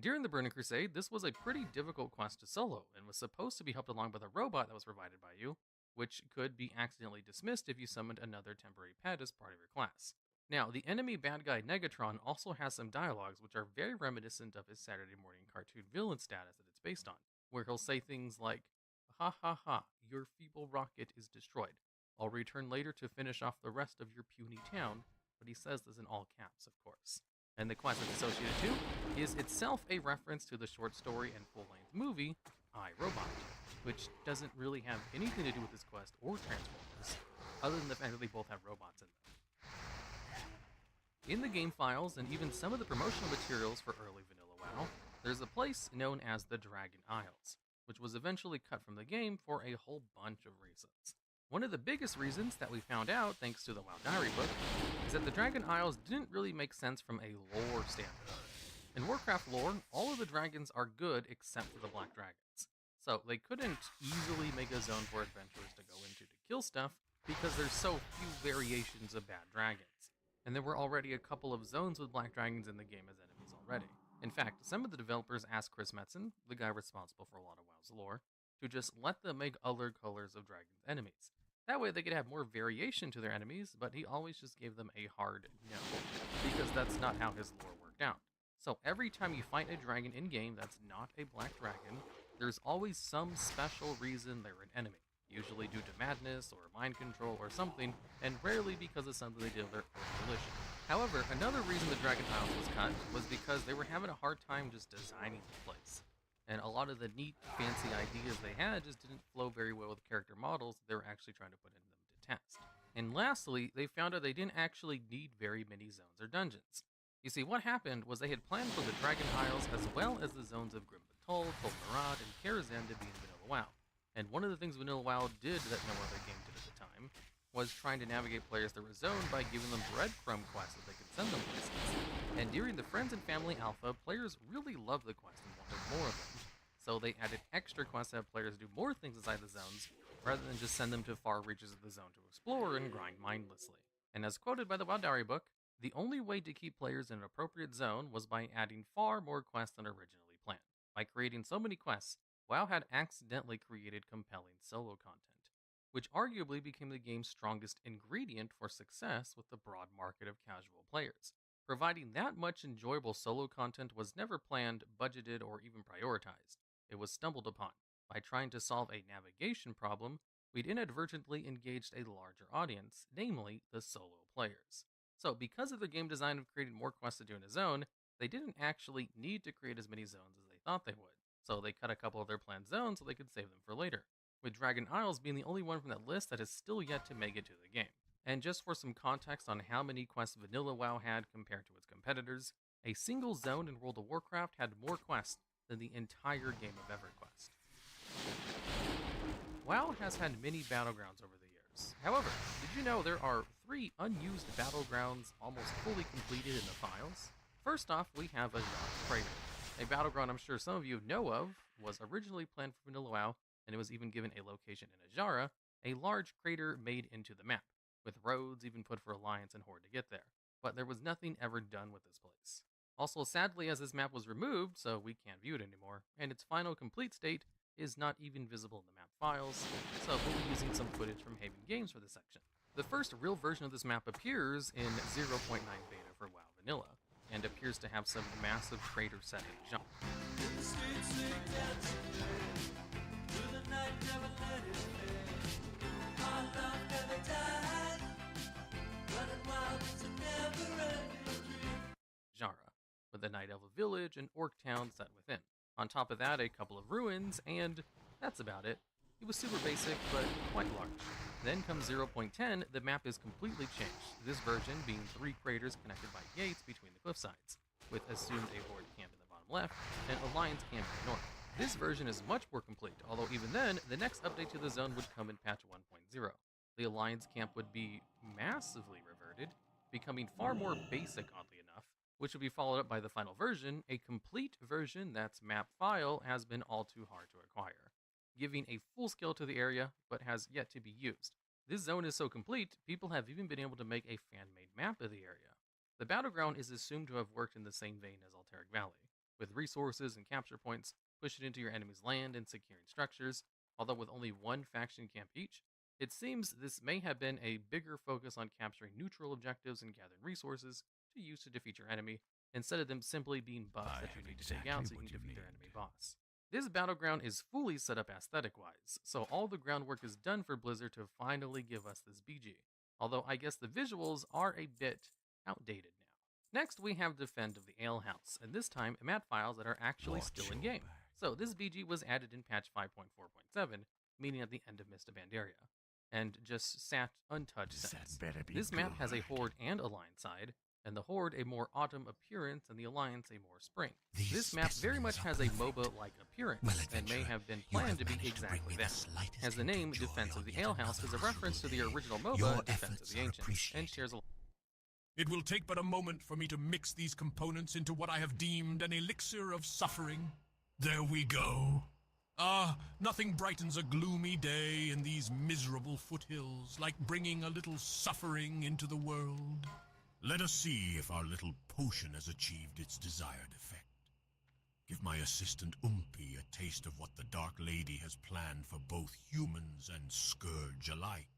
During the Burning Crusade, this was a pretty difficult quest to solo, and was supposed to be helped along by the robot that was provided by you, which could be accidentally dismissed if you summoned another temporary pet as part of your class. Now, the enemy bad guy Negatron also has some dialogues which are very reminiscent of his Saturday morning cartoon villain status that it's based on, where he'll say things like, "Ha ha ha, your feeble rocket is destroyed. I'll return later to finish off the rest of your puny town," but he says this in all caps, of course. And the quest that's associated to is itself a reference to the short story and full-length movie, I, Robot, which doesn't really have anything to do with this quest or Transformers, other than the fact that they both have robots in them. In the game files, and even some of the promotional materials for early Vanilla WoW, there's a place known as the Dragon Isles, which was eventually cut from the game for a whole bunch of reasons. One of the biggest reasons that we found out, thanks to the WoW Diary book, is that the Dragon Isles didn't really make sense from a lore standpoint. In Warcraft lore, all of the dragons are good except for the Black Dragons, so they couldn't easily make a zone for adventurers to go into to kill stuff because there's so few variations of bad dragons. And there were already a couple of zones with Black Dragons in the game as enemies already. In fact, some of the developers asked Chris Metzen, the guy responsible for a lot of WoW's lore, to just let them make other colors of dragons enemies. That way they could have more variation to their enemies, but he always just gave them a hard no, because that's not how his lore worked out. So every time you fight a dragon in-game that's not a black dragon, there's always some special reason they're an enemy, usually due to madness or mind control or something, and rarely because of something they did of their own volition. However, another reason the Dragon Isles was cut was because they were having a hard time just designing the place. And a lot of the neat, fancy ideas they had just didn't flow very well with character models they were actually trying to put in them to test. And lastly, they found out they didn't actually need very many zones or dungeons. You see, what happened was they had planned for the Dragon Isles as well as the zones of Grim Batol, Tol Narad, and Karazhan to be in Vanilla WoW. And one of the things Vanilla WoW did that no other game did at the time was trying to navigate players through a zone by giving them breadcrumb quests that they could send them places. And during the Friends and Family Alpha, players really loved the quest and wanted more of them. So they added extra quests to have players do more things inside the zones, rather than just send them to far reaches of the zone to explore and grind mindlessly. And as quoted by the WoW Diary book, the only way to keep players in an appropriate zone was by adding far more quests than originally planned. By creating so many quests, WoW had accidentally created compelling solo content, which arguably became the game's strongest ingredient for success with the broad market of casual players. Providing that much enjoyable solo content was never planned, budgeted, or even prioritized. It was stumbled upon. By trying to solve a navigation problem, we'd inadvertently engaged a larger audience, namely the solo players. So, because of their game design of creating more quests to do in a zone, they didn't actually need to create as many zones as they thought they would. So they cut a couple of their planned zones so they could save them for later, with Dragon Isles being the only one from that list that has still yet to make it to the game. And just for some context on how many quests Vanilla WoW had compared to its competitors, a single zone in World of Warcraft had more quests than the entire game of EverQuest. WoW has had many battlegrounds over the years. However, did you know there are 3 unused battlegrounds almost fully completed in the files? First off, we have Azhara Crater. A battleground I'm sure some of you know of was originally planned for Vanilla WoW, and it was even given a location in Azhara, a large crater made into the map, with roads even put for Alliance and Horde to get there. But there was nothing ever done with this place. Also, sadly, as this map was removed, so we can't view it anymore, and its final complete state is not even visible in the map files, so we'll be using some footage from Haven Games for this section. The first real version of this map appears in 0.9 beta for WoW Vanilla, and appears to have some massive crater set in jump. Jara, with a Night Elf village and Orc town set within. On top of that, a couple of ruins, and that's about it. It was super basic, but quite large. Then comes 0.10, the map is completely changed, this version being 3 craters connected by gates between the cliff sides, with assumed a Horde camp in the bottom left, and Alliance camp in the north. This version is much more complete, although even then, the next update to the zone would come in patch 1.0. The Alliance camp would be massively reverted, becoming far more basic, oddly enough, which will be followed up by the final version, a complete version that's map file has been all too hard to acquire, giving a full scale to the area, but has yet to be used. This zone is so complete, people have even been able to make a fan-made map of the area. The battleground is assumed to have worked in the same vein as Alteric Valley, with resources and capture points pushed into your enemy's land and securing structures, although with only one faction camp each. It seems this may have been a bigger focus on capturing neutral objectives and gathering resources to use to defeat your enemy, instead of them simply being buffs that you need to take out so you can defeat their enemy boss. This battleground is fully set up aesthetic-wise, so all the groundwork is done for Blizzard to finally give us this BG, although I guess the visuals are a bit outdated now. Next, we have Defend of the Ale House, and this time map files that are actually still in game. So this BG was added in patch 5.4.7, meaning at the end of Mist of Pandaria, and just sat untouched since. This map has a Horde and Alliance side, and the Horde a more autumn appearance and the Alliance a more spring. This map very much has a MOBA-like appearance, and may have been planned to be exactly that, as the name Defense of the Ale House is a reference to the original MOBA Defense of the Ancients, and shares a It will take but a moment for me to mix these components into what I have deemed an elixir of suffering. There we go. Ah, nothing brightens a gloomy day in these miserable foothills like bringing a little suffering into the world. Let us see if our little potion has achieved its desired effect. Give my assistant Umpi a taste of what the Dark Lady has planned for both humans and Scourge alike.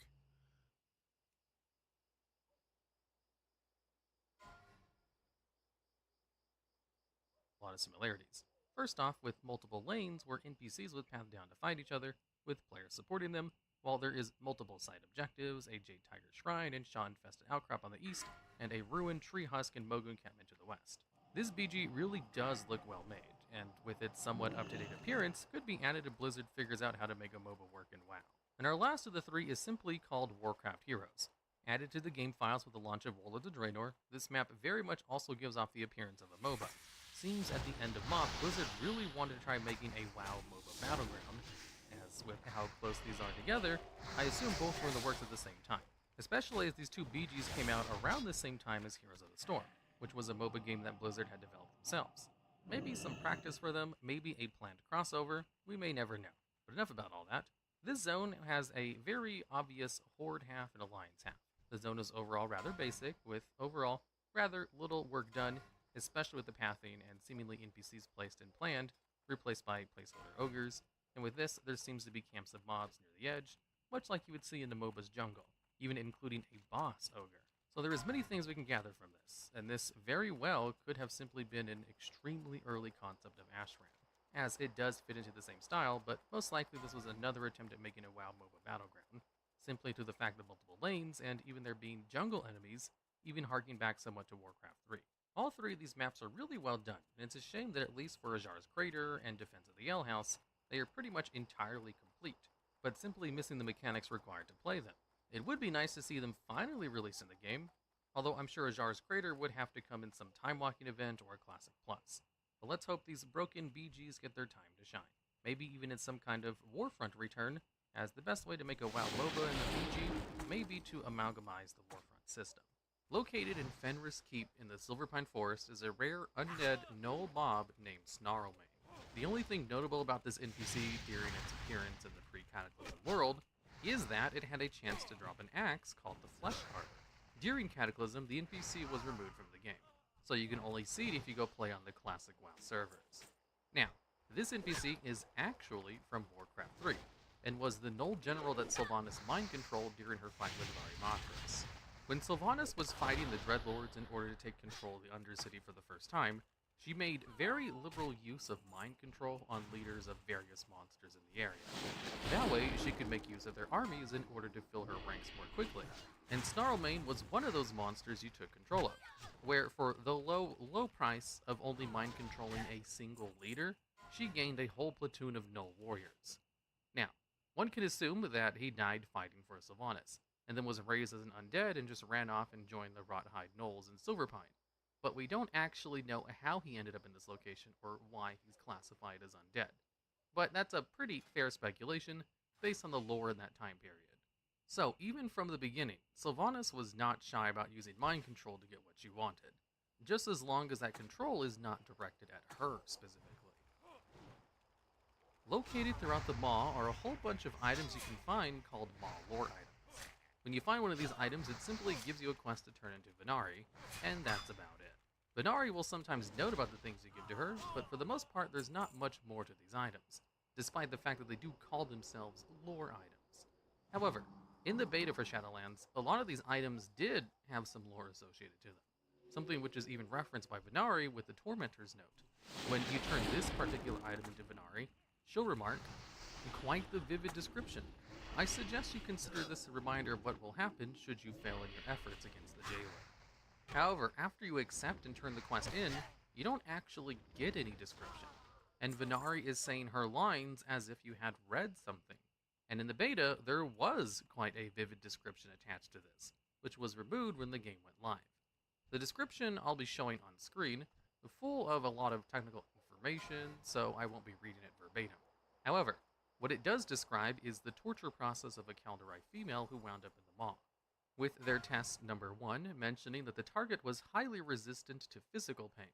a lot of similarities. First off, with multiple lanes where NPCs would path down to fight each other, with players supporting them, while there is multiple side objectives, a Jade Tiger Shrine and Shaw-infested outcrop on the east, and a ruined tree husk and Mogu encampment to the west. This BG really does look well made, and with its somewhat up-to-date appearance, could be added if Blizzard figures out how to make a MOBA work in WoW. And our last of the three is simply called Warcraft Heroes. Added to the game files with the launch of Warlords of Draenor, this map very much also gives off the appearance of a MOBA. Seems at the end of MOP, Blizzard really wanted to try making a WoW MOBA battleground, as with how close these are together, I assume both were in the works at the same time, especially as these two BGs came out around the same time as Heroes of the Storm, which was a MOBA game that Blizzard had developed themselves. Maybe some practice for them, maybe a planned crossover, we may never know. But enough about all that. This zone has a very obvious Horde half and Alliance half. The zone is overall rather basic, with overall rather little work done, especially with the pathing and seemingly NPCs placed and planned, replaced by placeholder ogres, and with this, there seems to be camps of mobs near the edge, much like you would see in the MOBA's jungle, even including a boss ogre. So there is many things we can gather from this, and this very well could have simply been an extremely early concept of Ashram, as it does fit into the same style, but most likely this was another attempt at making a WoW MOBA battleground, simply to the fact of multiple lanes, and even there being jungle enemies, even harking back somewhat to Warcraft 3. All three of these maps are really well done, and it's a shame that at least for Ajar's Crater and Defense of the Ale House, they are pretty much entirely complete, but simply missing the mechanics required to play them. It would be nice to see them finally released in the game, although I'm sure Ajar's Crater would have to come in some time-walking event or a Classic Plus. But let's hope these broken BGs get their time to shine. Maybe even in some kind of Warfront return, as the best way to make a WoW MOBA in the BG may be to amalgamize the Warfront system. Located in Fenris Keep in the Silverpine Forest is a rare undead Gnoll mob named Snarlmane. The only thing notable about this NPC during its appearance in the pre-Cataclysm world is that it had a chance to drop an axe called the Flesh Carver. During Cataclysm, the NPC was removed from the game, so you can only see it if you go play on the classic WoW servers. Now, this NPC is actually from Warcraft 3, and was the Gnoll general that Sylvanas mind-controlled during her fight with Varimatris. When Sylvanas was fighting the Dreadlords in order to take control of the Undercity for the first time, she made very liberal use of mind control on leaders of various monsters in the area. That way, she could make use of their armies in order to fill her ranks more quickly. And Snarlmane was one of those monsters you took control of, where for the low price of only mind controlling a single leader, she gained a whole platoon of Gnoll warriors. Now, one can assume that he died fighting for Sylvanas, and then was raised as an undead and just ran off and joined the Rothhide Gnolls in Silverpine. But we don't actually know how he ended up in this location or why he's classified as undead. But that's a pretty fair speculation based on the lore in that time period. So even from the beginning, Sylvanas was not shy about using mind control to get what she wanted. just as long as that control is not directed at her specifically. Located throughout the Maw are a whole bunch of items you can find called Maw lore items. When you find one of these items, it simply gives you a quest to turn into Venari, and that's about it. Venari will sometimes note about the things you give to her, but for the most part there's not much more to these items, despite the fact that they do call themselves lore items. However, in the beta for Shadowlands, a lot of these items did have some lore associated to them, something which is even referenced by Venari with the Tormentor's note. When you turn this particular item into Venari, she'll remark, "Quite the vivid description. I suggest you consider this a reminder of what will happen should you fail in your efforts against the jailer." However, after you accept and turn the quest in, you don't actually get any description, and Venari is saying her lines as if you had read something. And in the beta, there was quite a vivid description attached to this, which was removed when the game went live. The description I'll be showing on screen, full of a lot of technical information, so I won't be reading it verbatim. However, what it does describe is the torture process of a Kaldorei female who wound up in the Maw, with their test number 1 mentioning that the target was highly resistant to physical pain.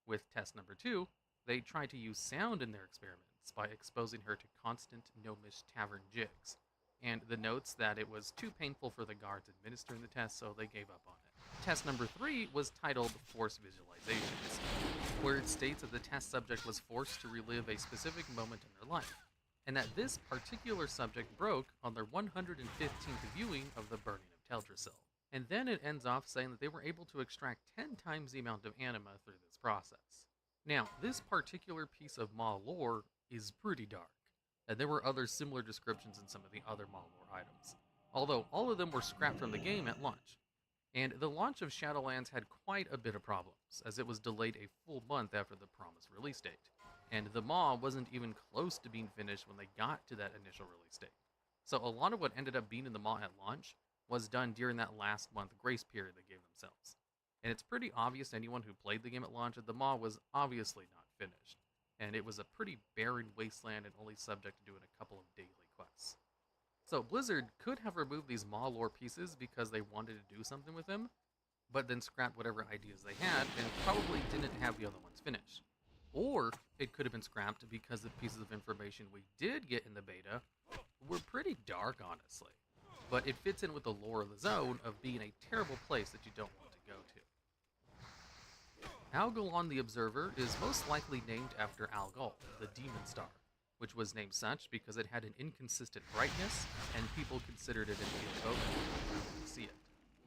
With test number 2, they tried to use sound in their experiments by exposing her to constant gnomish tavern jigs, and the notes that it was too painful for the guards administering the test, so they gave up on it. Test number 3 was titled Force Visualizations, where it states that the test subject was forced to relive a specific moment in their life, and that this particular subject broke on their 115th viewing of the burning of Teldrassil. And then it ends off saying that they were able to extract 10 times the amount of anima through this process. Now, this particular piece of Maw lore is pretty dark, and there were other similar descriptions in some of the other Maw lore items, although all of them were scrapped from the game at launch. And the launch of Shadowlands had quite a bit of problems, as it was delayed a full month after the promised release date, and the Maw wasn't even close to being finished when they got to that initial release date. So a lot of what ended up being in the Maw at launch was done during that last month grace period they gave themselves. And it's pretty obvious to anyone who played the game at launch that the Maw was obviously not finished, and it was a pretty barren wasteland and only subject to doing a couple of daily quests. So Blizzard could have removed these Maw lore pieces because they wanted to do something with them, but then scrapped whatever ideas they had and probably didn't have the other ones finished. Or it could have been scrapped because the pieces of information we did get in the beta were pretty dark, honestly. But it fits in with the lore of the zone of being a terrible place that you don't want to go to. Algalon the Observer is most likely named after Algol, the demon star, which was named such because it had an inconsistent brightness, and people considered it an ill omen when they see it.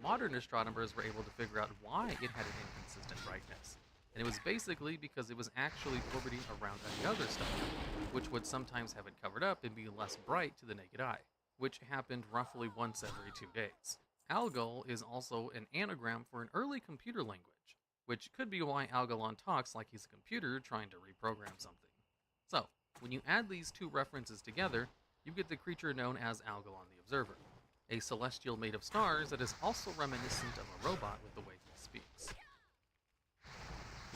Modern astronomers were able to figure out why it had an inconsistent brightness, and it was basically because it was actually orbiting around another star, which would sometimes have it covered up and be less bright to the naked eye, which happened roughly once every 2 days. Algol is also an anagram for an early computer language, which could be why Algalon talks like he's a computer trying to reprogram something. So, when you add these 2 references together, you get the creature known as Algalon the Observer, a celestial made of stars that is also reminiscent of a robot with the way he speaks.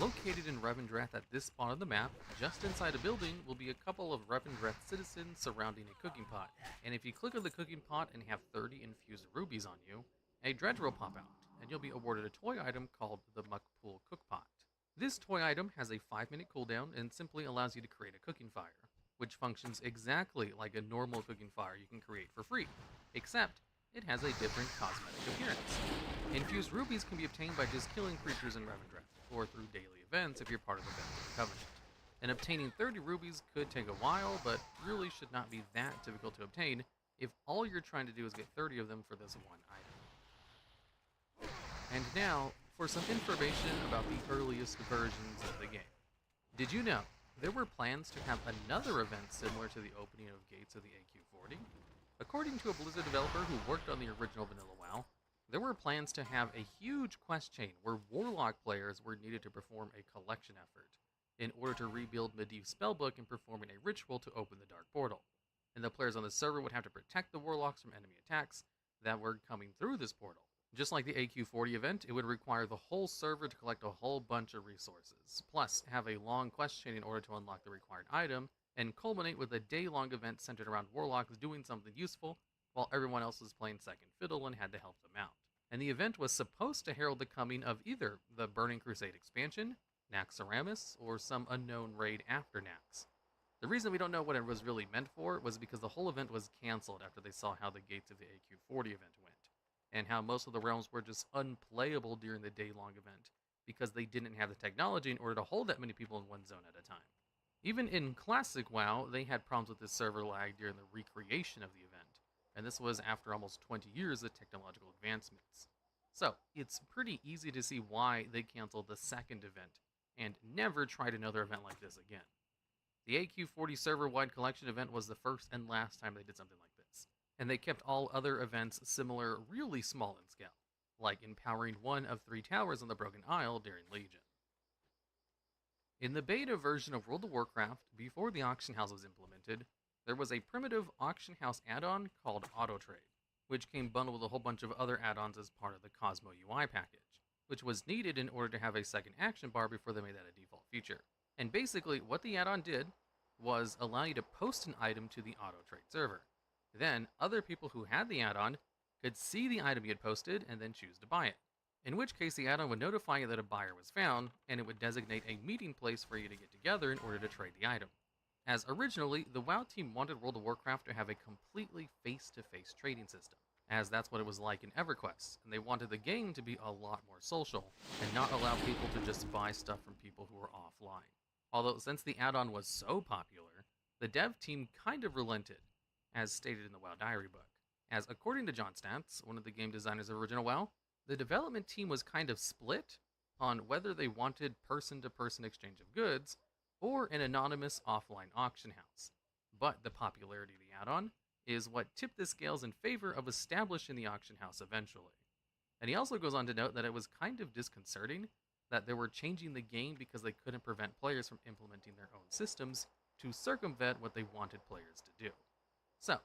Located in Revendreth at this spot on the map, just inside a building will be a couple of Revendreth citizens surrounding a cooking pot, and if you click on the cooking pot and have 30 infused rubies on you, a dredge will pop out, and you'll be awarded a toy item called the Muckpool Cookpot. This toy item has a 5-minute cooldown and simply allows you to create a cooking fire, which functions exactly like a normal cooking fire you can create for free, except it has a different cosmetic appearance. Infused rubies can be obtained by just killing creatures in Revendreth, or through daily events if you're part of the Benedict Covenant. And obtaining 30 rubies could take a while, but really should not be that difficult to obtain if all you're trying to do is get 30 of them for this one item. And now, for some information about the earliest versions of the game. Did you know there were plans to have another event similar to the opening of gates of the AQ40? According to a Blizzard developer who worked on the original Vanilla WoW, there were plans to have a huge quest chain where Warlock players were needed to perform a collection effort in order to rebuild Medivh's spellbook and performing a ritual to open the Dark Portal. And the players on the server would have to protect the Warlocks from enemy attacks that were coming through this portal. Just like the AQ40 event, it would require the whole server to collect a whole bunch of resources, plus have a long quest chain in order to unlock the required item, and culminate with a day-long event centered around Warlocks doing something useful, while everyone else was playing second fiddle and had to help them out. and the event was supposed to herald the coming of either the Burning Crusade expansion, Naxxramas, or some unknown raid after Nax. The reason we don't know what it was really meant for was because the whole event was cancelled after they saw how the gates of the AQ40 event went, and how most of the realms were just unplayable during the day-long event because they didn't have the technology in order to hold that many people in one zone at a time. Even in Classic WoW, they had problems with this server lag during the recreation of the event, and this was after almost 20 years of technological advancements. So, it's pretty easy to see why they canceled the second event and never tried another event like this again. The AQ40 server-wide collection event was the first and last time they did something like this, and they kept all other events similar, really small in scale, like empowering one of 3 towers on the Broken Isle during Legion. In the beta version of World of Warcraft, before the auction house was implemented, there was a primitive auction house add-on called Auto Trade, which came bundled with a whole bunch of other add-ons as part of the Cosmo UI package, which was needed in order to have a second action bar before they made that a default feature. And basically, what the add-on did was allow you to post an item to the Auto Trade server. Then, other people who had the add-on could see the item you had posted and then choose to buy it. In which case, the add-on would notify you that a buyer was found, and it would designate a meeting place for you to get together in order to trade the item. As originally, the WoW team wanted World of Warcraft to have a completely face-to-face trading system, as that's what it was like in EverQuest, and they wanted the game to be a lot more social, and not allow people to just buy stuff from people who were offline. Although, since the add-on was so popular, the dev team kind of relented, as stated in the WoW Diary book. As according to John Stantz, one of the game designers of original WoW, the development team was kind of split on whether they wanted person-to-person exchange of goods, or an anonymous offline auction house. But the popularity of the add-on is what tipped the scales in favor of establishing the auction house eventually. And he also goes on to note that it was kind of disconcerting that they were changing the game because they couldn't prevent players from implementing their own systems to circumvent what they wanted players to do. So,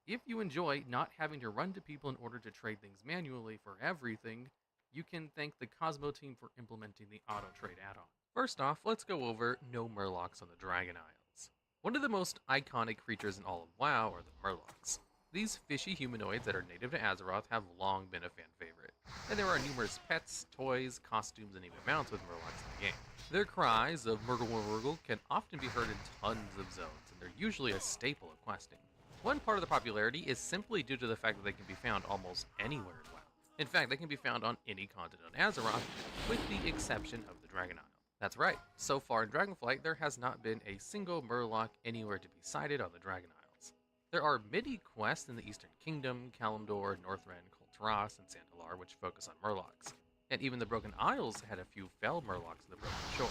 if you enjoy not having to run to people in order to trade things manually for everything, you can thank the Cosmo team for implementing the Auto Trade add-on. First off, let's go over no Murlocs on the Dragon Isles. One of the most iconic creatures in all of WoW are the Murlocs. These fishy humanoids that are native to Azeroth have long been a fan favorite, and there are numerous pets, toys, costumes, and even mounts with Murlocs in the game. Their cries of Murgle Murgle can often be heard in tons of zones, and they're usually a staple of questing. One part of the popularity is simply due to the fact that they can be found almost anywhere in WoW. In fact, they can be found on any continent on Azeroth, with the exception of the Dragon Isle. That's right, so far in Dragonflight, there has not been a single Murloc anywhere to be sighted on the Dragon Isles. There are midi-quests in the Eastern Kingdom, Kalimdor, Northrend, Kul'Tiras, and Sandalar which focus on Murlocs. And even the Broken Isles had a few felled Murlocs in the Broken Shore.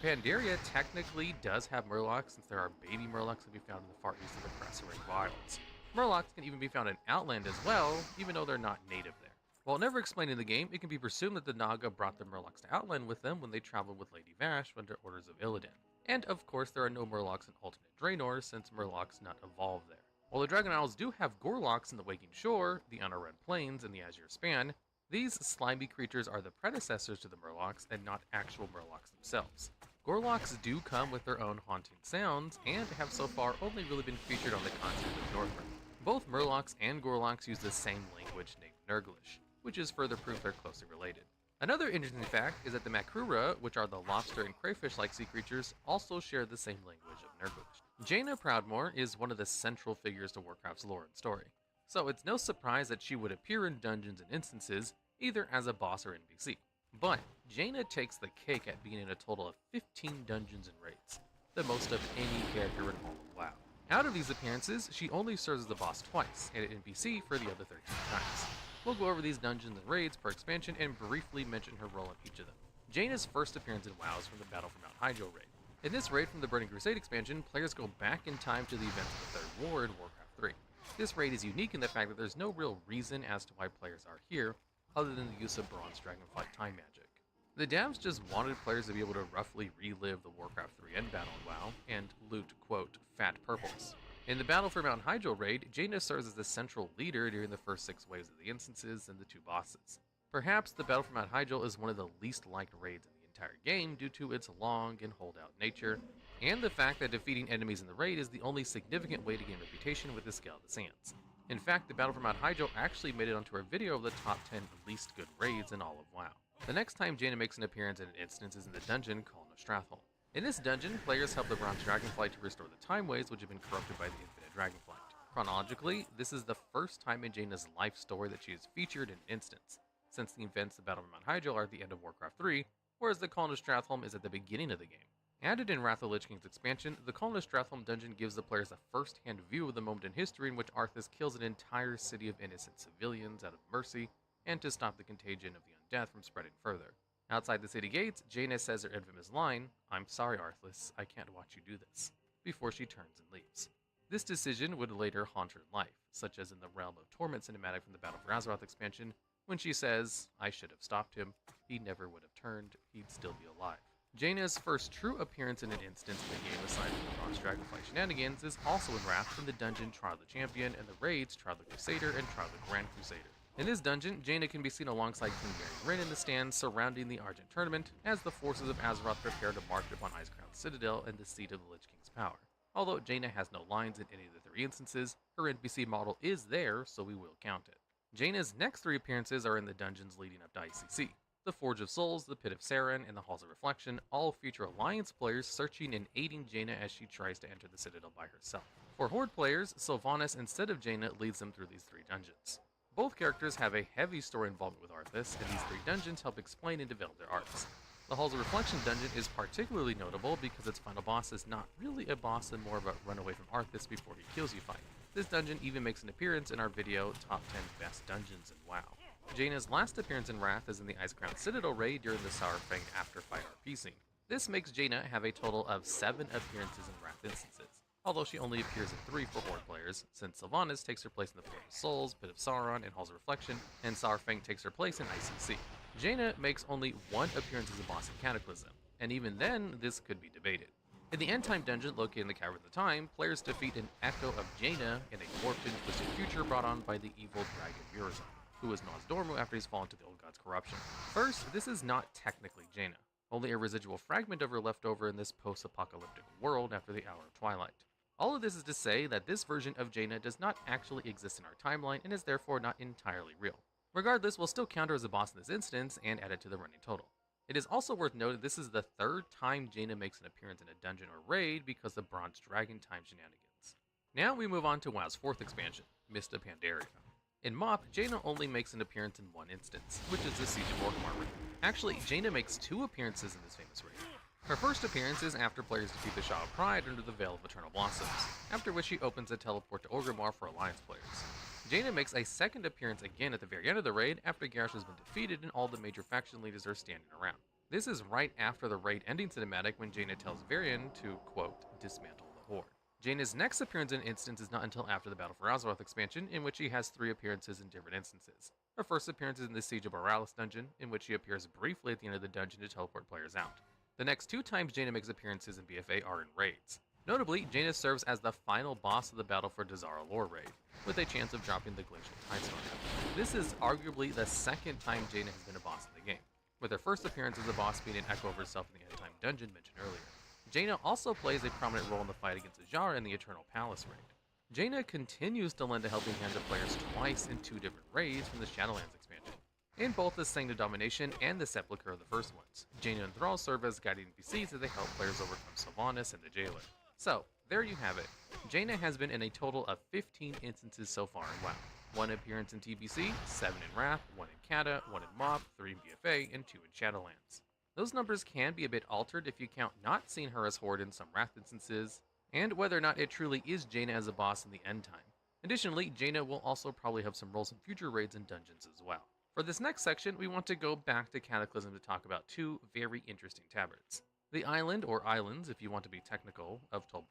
Pandaria technically does have Murlocs, since there are baby Murlocs to be found in the far east of the Cressering Wilds. Murlocs can even be found in Outland as well, even though they're not native there. While never explained in the game, it can be presumed that the Naga brought the Murlocs to Outland with them when they traveled with Lady Vash under orders of Illidan. And of course, there are no Murlocs in alternate Draenor, since Murlocs not evolved there. While the Dragon Isles do have Gorloks in the Waking Shore, the Unarun Plains, and the Azure Span, these slimy creatures are the predecessors to the Murlocs and not actual Murlocs themselves. Gorloks do come with their own haunting sounds, and have so far only really been featured on the continent of Northrend. Both Murlocs and Gorloks use the same language named Nurglish, which is further proof they're closely related. Another interesting fact is that the Makrura, which are the lobster and crayfish-like sea creatures, also share the same language of Nurglish. Jaina Proudmoore is one of the central figures to Warcraft's lore and story, so it's no surprise that she would appear in dungeons and instances, either as a boss or NPC. But Jaina takes the cake at being in a total of 15 dungeons and raids, the most of any character in all of WoW. Out of these appearances, she only serves as the boss twice, and an NPC for the other 13 times. We'll go over these dungeons and raids per expansion and briefly mention her role in each of them. Jaina's first appearance in WoW is from the Battle for Mount Hyjal raid. In this raid from the Burning Crusade expansion, players go back in time to the events of the Third War in Warcraft 3. This raid is unique in the fact that there's no real reason as to why players are here, other than the use of Bronze Dragonflight time magic. The devs just wanted players to be able to roughly relive the Warcraft 3 end battle in WoW, and loot, quote, fat purples. In the Battle for Mount Hyjal raid, Jaina serves as the central leader during the first 6 waves of the instances and the 2 bosses. Perhaps the Battle for Mount Hyjal is one of the least liked raids in the entire game due to its long and holdout nature, and the fact that defeating enemies in the raid is the only significant way to gain reputation with the Scale of the Sands. In fact, the Battle for Mount Hyjal actually made it onto our video of the top 10 least good raids in all of WoW. The next time Jaina makes an appearance in an instance is in the dungeon called Stratholm. In this dungeon, players help the Bronze Dragonflight to restore the Time Waves which have been corrupted by the Infinite Dragonflight. Chronologically, this is the first time in Jaina's life story that she is featured in an instance, since the events of Battle for Mount Hyjal are at the end of Warcraft 3, whereas the Call of Stratholm is at the beginning of the game. Added in Wrath of the Lich King's expansion, the Call of Stratholm dungeon gives the players a first-hand view of the moment in history in which Arthas kills an entire city of innocent civilians out of mercy, and to stop the contagion of the undeath from spreading further. Outside the city gates, Jaina says her infamous line, "I'm sorry, Arthas, I can't watch you do this," before she turns and leaves. This decision would later haunt her in life, such as in the Realm of Torment cinematic from the Battle for Azeroth expansion, when she says, "I should have stopped him, he never would have turned, he'd still be alive." Jaina's first true appearance in an instance in the game aside from the Bronze Dragonflight shenanigans is also in Wrath in the dungeon Trial of the Champion and the raids Trial of the Crusader and Trial of the Grand Crusader. In this dungeon, Jaina can be seen alongside King Mary Wrynn in the stands surrounding the Argent Tournament as the forces of Azeroth prepare to march upon Icecrown Citadel and the seat of the Lich King's power. Although Jaina has no lines in any of the three instances, her NPC model is there, so we will count it. Jaina's next three appearances are in the dungeons leading up to ICC. The Forge of Souls, the Pit of Saren, and the Halls of Reflection all feature Alliance players searching and aiding Jaina as she tries to enter the Citadel by herself. For Horde players, Sylvanas instead of Jaina leads them through these three dungeons. Both characters have a heavy story involvement with Arthas, and these three dungeons help explain and develop their arcs. The Halls of Reflection dungeon is particularly notable because its final boss is not really a boss and more of a run away from Arthas before he kills you fight. This dungeon even makes an appearance in our video, Top 10 Best Dungeons in WoW. Jaina's last appearance in Wrath is in the Icecrown Citadel raid during the Saurfang Afterfight RP scene. This makes Jaina have a total of 7 appearances in Wrath instances, although she only appears in 3 for Horde players, since Sylvanas takes her place in the Forge of Souls, Pit of Sauron, and Halls of Reflection, and Saurfang takes her place in ICC. Jaina makes only 1 appearance as a boss in Cataclysm, and even then, this could be debated. In the End Time dungeon located in the Cavern of the Time, players defeat an echo of Jaina in a warped and twisted future brought on by the evil dragon Murazov, who was Nosdormu after he's fallen to the old god's corruption. First, this is not technically Jaina, only a residual fragment of her left over in this post-apocalyptic world after the Hour of Twilight. All of this is to say that this version of Jaina does not actually exist in our timeline and is therefore not entirely real. Regardless, we'll still count her as a boss in this instance and add it to the running total. It is also worth noting this is the 3rd time Jaina makes an appearance in a dungeon or raid because of Bronze Dragon time shenanigans. Now we move on to WoW's 4th expansion, Mist of Pandaria. In MoP, Jaina only makes an appearance in 1 instance, which is the Siege of Orgrimmar raid. Actually, Jaina makes 2 appearances in this famous raid. Her first appearance is after players defeat the Shaw of Pride under the Veil of Eternal Blossoms, after which she opens a teleport to Orgrimmar for Alliance players. Jaina makes a second appearance again at the very end of the raid after Garrosh has been defeated and all the major faction leaders are standing around. This is right after the raid ending cinematic when Jaina tells Varian to, quote, dismantle the Horde. Jaina's next appearance in instance is not until after the Battle for Azeroth expansion, in which she has 3 appearances in different instances. Her first appearance is in the Siege of Borealis dungeon, in which she appears briefly at the end of the dungeon to teleport players out. The next 2 times Jaina makes appearances in BFA are in raids. Notably, Jaina serves as the final boss of the Battle for Dazara lore raid, with a chance of dropping the Glacial Tidestorm. This is arguably the 2nd time Jaina has been a boss in the game, with her first appearance as a boss being an echo of herself in the End Time dungeon mentioned earlier. Jaina also plays a prominent role in the fight against Azshara in the Eternal Palace raid. Jaina continues to lend a helping hand to players twice in 2 different raids from the Shadowlands expansion. In both the Sanctum Domination and the Sepulchre are the first ones, Jaina and Thrall serve as guiding NPCs as they help players overcome Sylvanas and the Jailer. So, there you have it. Jaina has been in a total of 15 instances so far in WoW. 1 appearance in TBC, 7 in Wrath, 1 in Kata, 1 in MoP, 3 in BFA, and 2 in Shadowlands. Those numbers can be a bit altered if you count not seeing her as Horde in some Wrath instances, and whether or not it truly is Jaina as a boss in the End Time. Additionally, Jaina will also probably have some roles in future raids and dungeons as well. For this next section, we want to go back to Cataclysm to talk about 2 very interesting tabards. The island, or islands if you want to be technical, of Tol.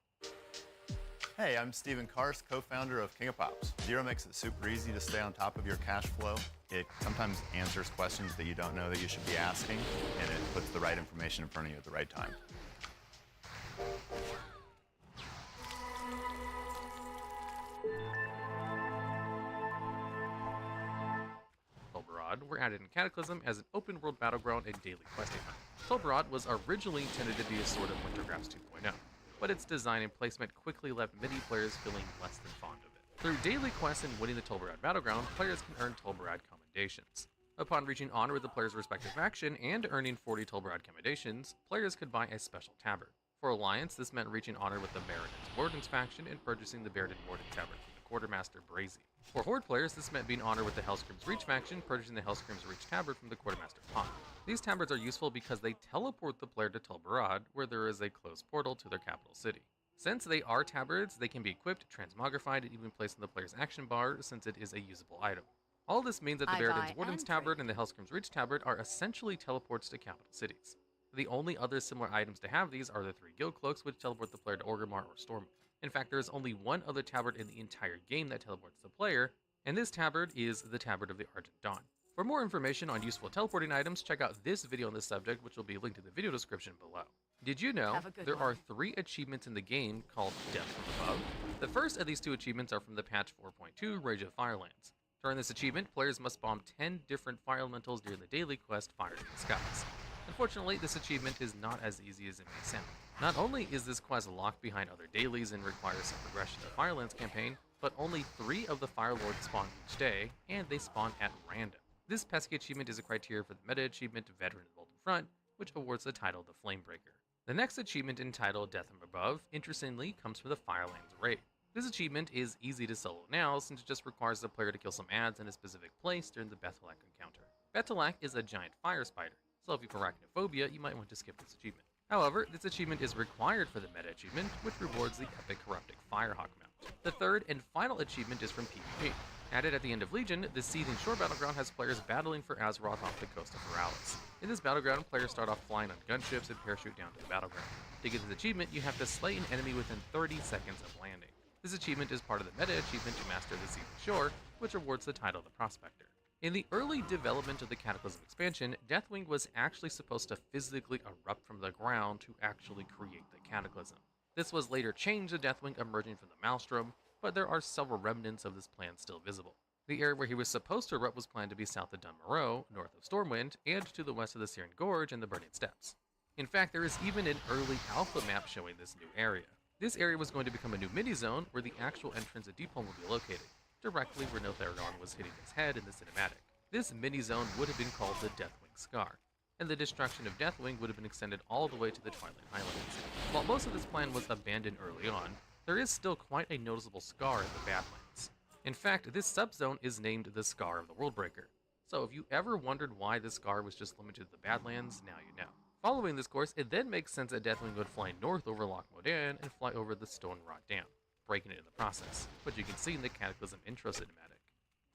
Hey, I'm Steven Karst, co-founder of King of Pops. Zero makes it super easy to stay on top of your cash flow. It sometimes answers questions that you don't know that you should be asking, and it puts the right information in front of you at the right time. Tolbarad were added in Cataclysm as an open-world battleground and daily questing hub. Tolbarad was originally intended to be a sort of Wintergrass 2.0, but its design and placement quickly left many players feeling less than fond of it. Through daily quests and winning the Tolbarad Battleground, players can earn Tolbarad commendations. Upon reaching honor with the player's respective faction and earning 40 Tolbarad commendations, players could buy a special tabard. For Alliance, this meant reaching honor with the Baronet's Wardens faction and purchasing the Baronet Warden tabard from the Quartermaster Brazy. For Horde players, this meant being honored with the Hellscream's Reach faction, purchasing the Hellscream's Reach tabard from the Quartermaster Pot. These tabards are useful because they teleport the player to Tolbarad, where there is a closed portal to their capital city. Since they are tabards, they can be equipped, transmogrified, and even placed in the player's action bar since it is a usable item. All this means that the Baronet's Warden's tabard and the Hellscream's Reach tabard are essentially teleports to capital cities. The only other similar items to have these are the 3 Guild Cloaks, which teleport the player to Orgrimmar or Stormwind. In fact, there is only one other tabard in the entire game that teleports the player, and this tabard is the Tabard of the Argent Dawn. For more information on useful teleporting items, check out this video on this subject, which will be linked in the video description below. Did you know there are 3 achievements in the game called Death from Above? The first of these 2 achievements are from the patch 4.2 Rage of Firelands. To earn this achievement, players must bomb 10 different fire elementals during the daily quest Fire in the Skies. Unfortunately, this achievement is not as easy as it may sound. Not only is this quest locked behind other dailies and requires some progression to the Firelands campaign, but only 3 of the Fire Lords spawn each day, and they spawn at random. This pesky achievement is a criteria for the meta achievement Veteran of the Golden Front, which awards the title the Flamebreaker. The next achievement, entitled Death from Above, interestingly comes from the Firelands raid. This achievement is easy to solo now, since it just requires the player to kill some adds in a specific place during the Bethelak encounter. Bethelak is a giant fire spider, so if you have arachnophobia, you might want to skip this achievement. However, this achievement is required for the meta achievement, which rewards the epic Corruptic Firehawk mount. The third and final achievement is from PvP. Added at the end of Legion, the Seething Shore Battleground has players battling for Azeroth off the coast of Moralis. In this battleground, players start off flying on gunships and parachute down to the battleground. To get this achievement, you have to slay an enemy within 30 seconds of landing. This achievement is part of the meta achievement to master the Seething Shore, which awards the title the Prospector. In the early development of the Cataclysm expansion, Deathwing was actually supposed to physically erupt from the ground to actually create the Cataclysm. This was later changed to Deathwing emerging from the Maelstrom, but there are several remnants of this plan still visible. The area where he was supposed to erupt was planned to be south of Dun Morogh, north of Stormwind, and to the west of the Searing Gorge and the Burning Steppes. In fact, there is even an early alpha map showing this new area. This area was going to become a new mini-zone where the actual entrance to Deepholm would be located, directly where Niltharagon was hitting his head in the cinematic. This mini-zone would have been called the Deathwing Scar, and the destruction of Deathwing would have been extended all the way to the Twilight Highlands. While most of this plan was abandoned early on, there is still quite a noticeable scar in the Badlands. In fact, this subzone is named the Scar of the Worldbreaker, so if you ever wondered why this scar was just limited to the Badlands, now you know. Following this course, it then makes sense that Deathwing would fly north over Loch Modan and fly over the Stone Rot Dam, breaking it in the process, which you can see in the Cataclysm intro cinematic.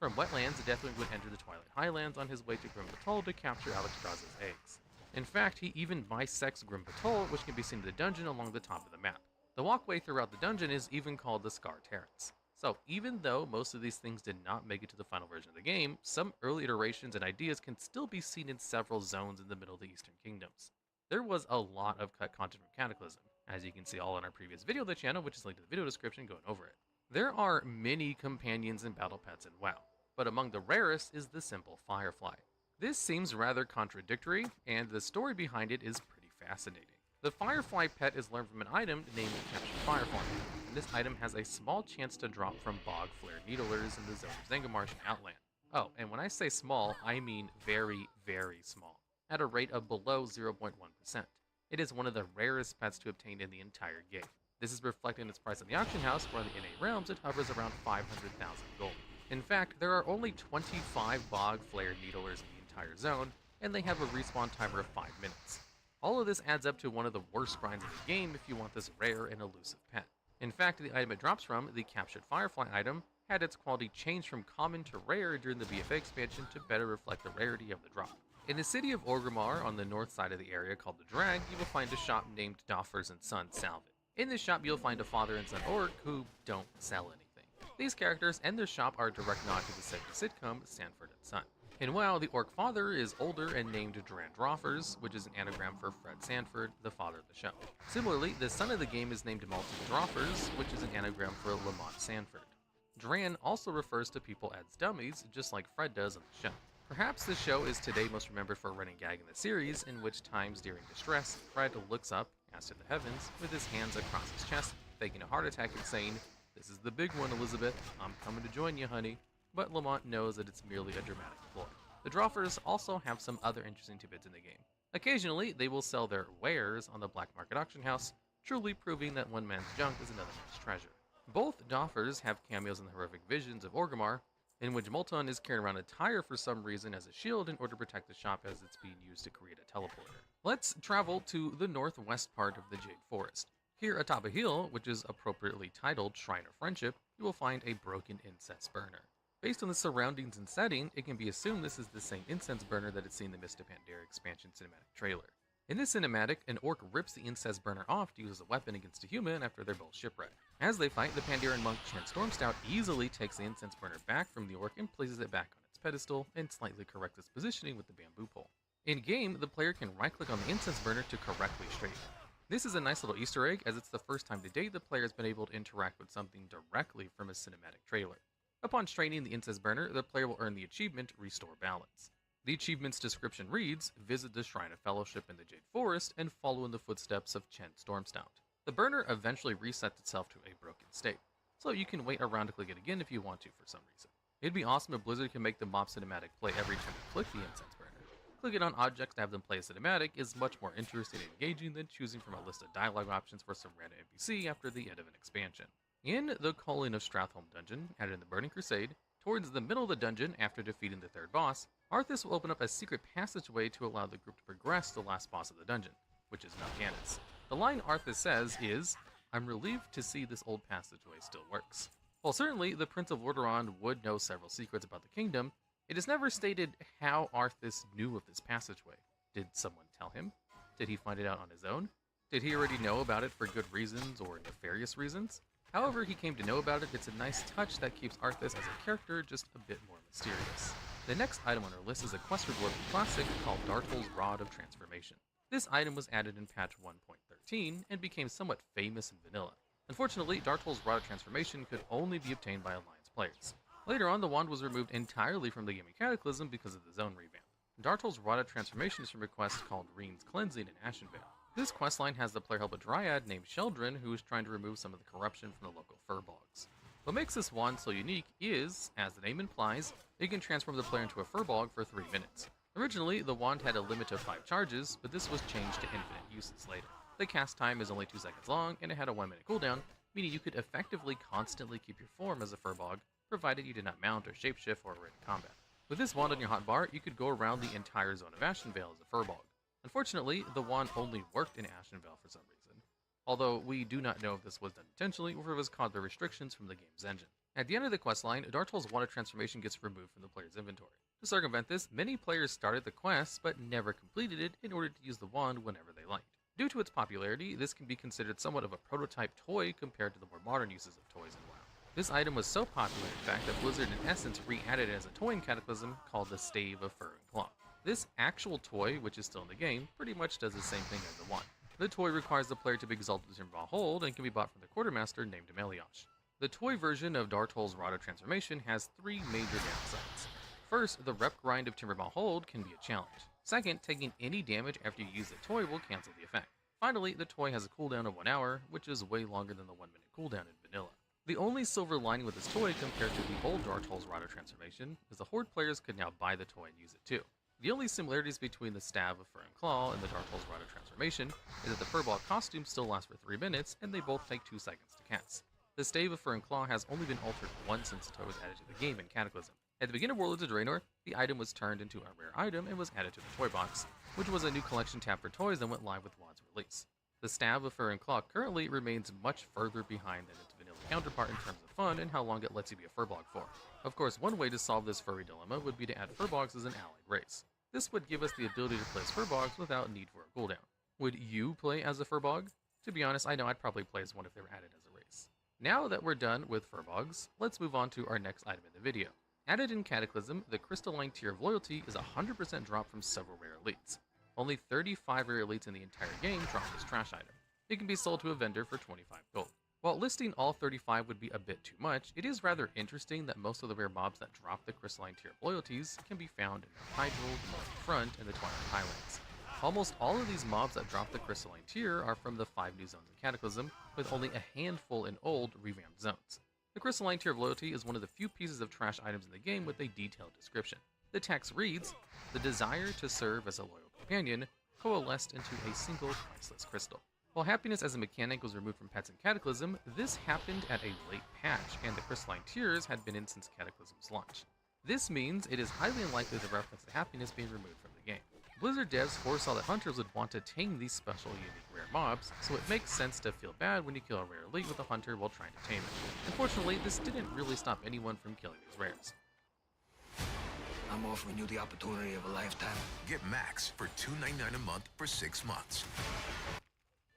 From Wetlands, Deathwing would enter the Twilight Highlands on his way to Grim Batol to capture Alexstrasza's eggs. In fact, he even bisects Grim Batol, which can be seen in the dungeon along the top of the map. The walkway throughout the dungeon is even called the Scar Terrace. So even though most of these things did not make it to the final version of the game, some early iterations and ideas can still be seen in several zones in the middle of the Eastern Kingdoms. There was a lot of cut content from Cataclysm, as you can see all in our previous video of the channel, which is linked in the video description going over it. There are many companions and battle pets in WoW, but among the rarest is the simple Firefly. This seems rather contradictory, and the story behind it is pretty fascinating. The Firefly pet is learned from an item named Captured Firefly, and this item has a small chance to drop from Bog Flare Needlers in the zone of Zangarmarsh and Outland. Oh, and when I say small, I mean very, very small, at a rate of below 0.1%. It is one of the rarest pets to obtain in the entire game. This is reflected in its price in the auction house, where in the NA realms it hovers around 500,000 gold. In fact, there are only 25 Bog Flare Needlers in the entire zone, and they have a respawn timer of 5 minutes. All of this adds up to one of the worst grinds in the game if you want this rare and elusive pet. In fact, the item it drops from, the Captured Firefly item, had its quality changed from common to rare during the BFA expansion to better reflect the rarity of the drop. In the city of Orgrimmar, on the north side of the area called the Drag, you will find a shop named Doffers and Son Salvin. In this shop, you'll find a father and son orc who don't sell anything. These characters and their shop are a direct nod to the 70s sitcom Sanford and Son. In WoW, the orc father is older and named Droffers, which is an anagram for Fred Sanford, the father of the show. Similarly, the son of the game is named Malton Droffers, which is an anagram for Lamont Sanford. Dran also refers to people as dummies, just like Fred does on the show. Perhaps the show is today most remembered for a running gag in the series, in which times during distress, Fred looks up, as to the heavens, with his hands across his chest, faking a heart attack and saying, This is the big one, Elizabeth. I'm coming to join you, honey. But Lamont knows that it's merely a dramatic ploy. The Drawfers also have some other interesting tidbits in the game. Occasionally, they will sell their wares on the black market auction house, truly proving that one man's junk is another man's treasure. Both Drawfers have cameos in the horrific visions of Orgrimmar, in which Molton is carrying around a tire for some reason as a shield in order to protect the shop as it's being used to create a teleporter. Let's travel to the northwest part of the Jade Forest. Here atop a hill, which is appropriately titled Shrine of Friendship, you will find a broken incense burner. Based on the surroundings and setting, it can be assumed this is the same incense burner that is seen in the Mist of Pandaria expansion cinematic trailer. In this cinematic, an orc rips the incense burner off to use as a weapon against a human after they're both shipwrecked. As they fight, the Pandaren monk Chen Stormstout easily takes the incense burner back from the orc and places it back on its pedestal and slightly corrects its positioning with the bamboo pole. In-game, the player can right-click on the incense burner to correctly straighten it. This is a nice little Easter egg, as it's the first time to date the player has been able to interact with something directly from a cinematic trailer. Upon straightening the incense burner, the player will earn the achievement Restore Balance. The achievement's description reads, visit the Shrine of Fellowship in the Jade Forest and follow in the footsteps of Chen Stormstout. The burner eventually resets itself to a broken state, so you can wait around to click it again if you want to for some reason. It'd be awesome if Blizzard can make the mob cinematic play every time you click the incense burner. Clicking on objects to have them play a cinematic is much more interesting and engaging than choosing from a list of dialogue options for some random NPC after the end of an expansion. In the Calling of Strathholm dungeon, added in the Burning Crusade, towards the middle of the dungeon after defeating the third boss, Arthas will open up a secret passageway to allow the group to progress to the last boss of the dungeon, which is Mal'Ganis. The line Arthas says is, I'm relieved to see this old passageway still works. While certainly the Prince of Lordaeron would know several secrets about the kingdom, it is never stated how Arthas knew of this passageway. Did someone tell him? Did he find it out on his own? Did he already know about it for good reasons or nefarious reasons? However he came to know about it, it's a nice touch that keeps Arthas as a character just a bit more mysterious. The next item on our list is a quest reward classic called Dartle's Rod of Transformation. This item was added in patch 1.13 and became somewhat famous in vanilla. Unfortunately, Dartle's Rod of Transformation could only be obtained by Alliance players. Later on, the wand was removed entirely from the gaming Cataclysm because of the zone revamp. Dartle's Rod of Transformation is from a quest called Reen's Cleansing in Ashenvale. This questline has the player help a dryad named Sheldrin who is trying to remove some of the corruption from the local furbolgs. What makes this wand so unique is, as the name implies, it can transform the player into a furbog for 3 minutes. Originally, the wand had a limit of 5 charges, but this was changed to infinite uses later. The cast time is only 2 seconds long, and it had a 1 minute cooldown, meaning you could effectively constantly keep your form as a furbog, provided you did not mount or shapeshift or were in combat. With this wand on your hotbar, you could go around the entire zone of Ashenvale as a furbog. Unfortunately, the wand only worked in Ashenvale for some reason, although we do not know if this was done intentionally or if it was caused by restrictions from the game's engine. At the end of the questline, Dartle's Wand of Transformation gets removed from the player's inventory. To circumvent this, many players started the quest but never completed it in order to use the wand whenever they liked. Due to its popularity, this can be considered somewhat of a prototype toy compared to the more modern uses of toys in WoW. This item was so popular, in fact, that Blizzard in essence re-added it as a toy in Cataclysm called the Stave of Fur and Claw. This actual toy, which is still in the game, pretty much does the same thing as the wand. The toy requires the player to be exalted to Timbermaw Hold and can be bought from the quartermaster named Ameliosh. The toy version of Dartle's Rod of Transformation has 3 major downsides. First, the rep grind of Timbermaw Hold can be a challenge. Second, taking any damage after you use the toy will cancel the effect. Finally, the toy has a cooldown of 1 hour, which is way longer than the 1 minute cooldown in vanilla. The only silver lining with this toy compared to the old Dartle's Rod of Transformation is the Horde players could now buy the toy and use it too. The only similarities between the Staff of Fur and Claw and the Dartle's Rod of Transformation is that the Furball costume still lasts for 3 minutes, and they both take 2 seconds to cast. The Stave of Fur and Claw has only been altered once since the toy was added to the game in Cataclysm. At the beginning of Warlords of Draenor, the item was turned into a rare item and was added to the toy box, which was a new collection tab for toys that went live with WoD's release. The Staff of Fur and Claw currently remains much further behind than its vanilla counterpart in terms of fun and how long it lets you be a Furbog for. Of course, one way to solve this furry dilemma would be to add Furbogs as an allied race. This would give us the ability to play as Furbogs without need for a cooldown. Would you play as a Furbog? To be honest, I know I'd probably play as one if they were added as a race. Now that we're done with Furbogs, let's move on to our next item in the video. Added in Cataclysm, the Crystalline Tier of Loyalty is a 100% drop from several rare elites. Only 35 rare elites in the entire game drop this trash item. It can be sold to a vendor for 25 gold. While listing all 35 would be a bit too much, it is rather interesting that most of the rare mobs that drop the Crystalline Tier of Loyalties can be found in the Hydral, the Northern Front, and the Twilight Highlands. Almost all of these mobs that drop the Crystalline Tier are from the 5 new zones in Cataclysm, with only a handful in old, revamped zones. The Crystalline Tier of Loyalty is one of the few pieces of trash items in the game with a detailed description. The text reads, "The desire to serve as a loyal companion coalesced into a single priceless crystal." While happiness as a mechanic was removed from Pets and Cataclysm, this happened at a late patch, and the Crystalline Tiers had been in since Cataclysm's launch. This means it is highly unlikely to reference the happiness being removed from the game. Blizzard devs foresaw that hunters would want to tame these special, unique, rare mobs, so it makes sense to feel bad when you kill a rare elite with a hunter while trying to tame it. Unfortunately, this didn't really stop anyone from killing these rares. I'm offering you the opportunity of a lifetime. Get Max for $2.99 a month for 6 months.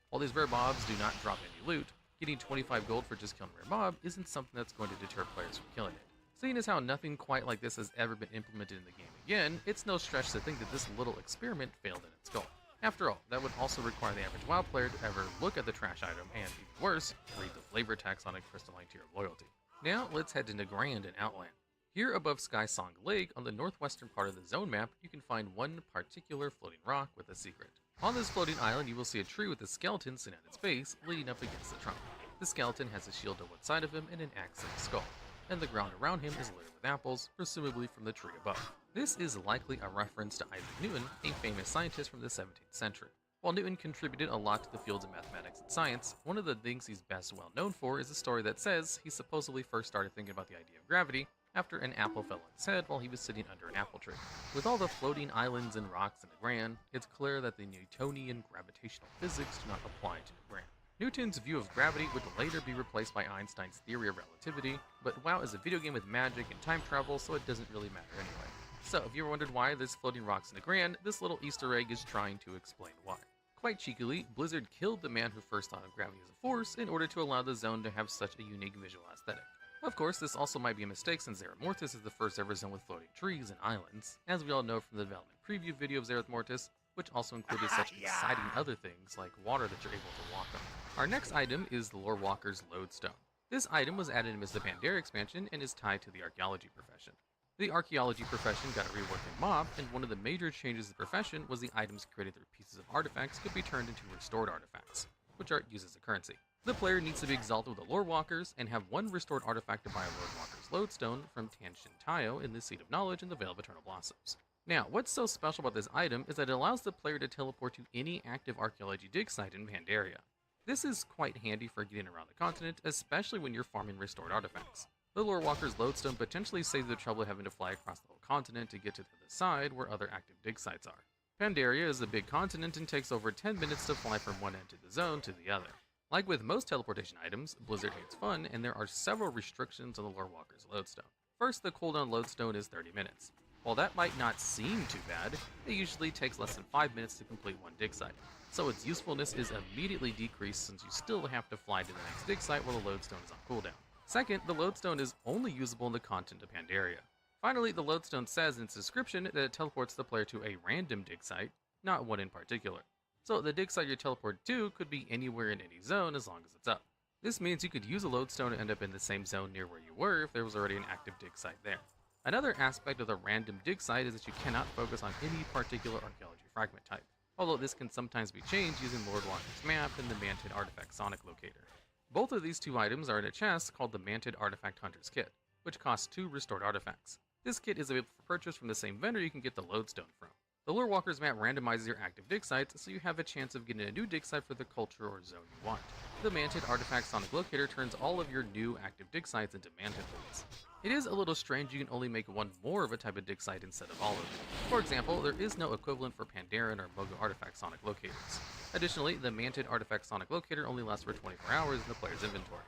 While these rare mobs do not drop any loot, getting 25 gold for just killing a rare mob isn't something that's going to deter players from killing it. Seeing as how nothing quite like this has ever been implemented in the game again, it's no stretch to think that this little experiment failed in its goal. After all, that would also require the average WoW player to ever look at the trash item and, even worse, read the flavor text on a Crystalline Tier of Loyalty. Now let's head into Grand and Outland. Here above Sky Song Lake, on the northwestern part of the zone map, you can find one particular floating rock with a secret. On this floating island, you will see a tree with a skeleton sitting at its base, leaning up against the trunk. The skeleton has a shield on one side of him and an axe in his skull, and the ground around him is littered with apples, presumably from the tree above. This is likely a reference to Isaac Newton, a famous scientist from the 17th century. While Newton contributed a lot to the fields of mathematics and science, one of the things he's best well known for is a story that says he supposedly first started thinking about the idea of gravity after an apple fell on his head while he was sitting under an apple tree. With all the floating islands and rocks in the Grand, it's clear that the Newtonian gravitational physics do not apply to the Grand. Newton's view of gravity would later be replaced by Einstein's theory of relativity, but WoW is a video game with magic and time travel, so it doesn't really matter anyway. So, if you ever wondered why there's floating rocks in the Grand, this little Easter egg is trying to explain why. Quite cheekily, Blizzard killed the man who first thought of gravity as a force in order to allow the zone to have such a unique visual aesthetic. Of course, this also might be a mistake since Zereth Mortis is the first ever zone with floating trees and islands, as we all know from the development preview video of Zereth Mortis, which also included such exciting other things like water that you're able to walk on. Our next item is the Lore Walker's Lodestone. This item was added in the Pandaria expansion and is tied to the archaeology profession. The archaeology profession got a rework in MoB, and one of the major changes to the profession was the items created through pieces of artifacts could be turned into restored artifacts, which are used as a currency. The player needs to be exalted with the Lore Walkers and have one restored artifact to buy a Lore Walker's Lodestone from Tanshin Tayo in the Seat of Knowledge in the Veil of Eternal Blossoms. Now, what's so special about this item is that it allows the player to teleport to any active archaeology dig site in Pandaria. This is quite handy for getting around the continent, especially when you're farming restored artifacts. The Lore Walker's Lodestone potentially saves the trouble of having to fly across the whole continent to get to the other side where other active dig sites are. Pandaria is a big continent and takes over 10 minutes to fly from one end of the zone to the other. Like with most teleportation items, Blizzard hates fun, and there are several restrictions on the Lore Walker's Lodestone. First, the cooldown Lodestone is 30 minutes. While that might not seem too bad, it usually takes less than 5 minutes to complete one dig site, so its usefulness is immediately decreased since you still have to fly to the next dig site while the Lodestone is on cooldown. Second, the Lodestone is only usable in the continent of Pandaria. Finally, the Lodestone says in its description that it teleports the player to a random dig site, not one in particular. So the dig site you're teleported to could be anywhere in any zone as long as it's up. This means you could use a Lodestone to end up in the same zone near where you were if there was already an active dig site there. Another aspect of the random dig site is that you cannot focus on any particular archaeology fragment type, although this can sometimes be changed using Lord Walker's map and the Manted Artifact Sonic Locator. Both of these two items are in a chest called the Manted Artifact Hunter's Kit, which costs 2 restored artifacts. This kit is available for purchase from the same vendor you can get the Lodestone from. The Lore Walker's map randomizes your active dig sites, so you have a chance of getting a new dig site for the culture or zone you want. The Manted Artifact Sonic Locator turns all of your new active dig sites into manted ones. It is a little strange you can only make one more of a type of dig site instead of all of them. For example, there is no equivalent for Pandaren or Mogo Artifact Sonic Locators. Additionally, the Manted Artifact Sonic Locator only lasts for 24 hours in the player's inventory.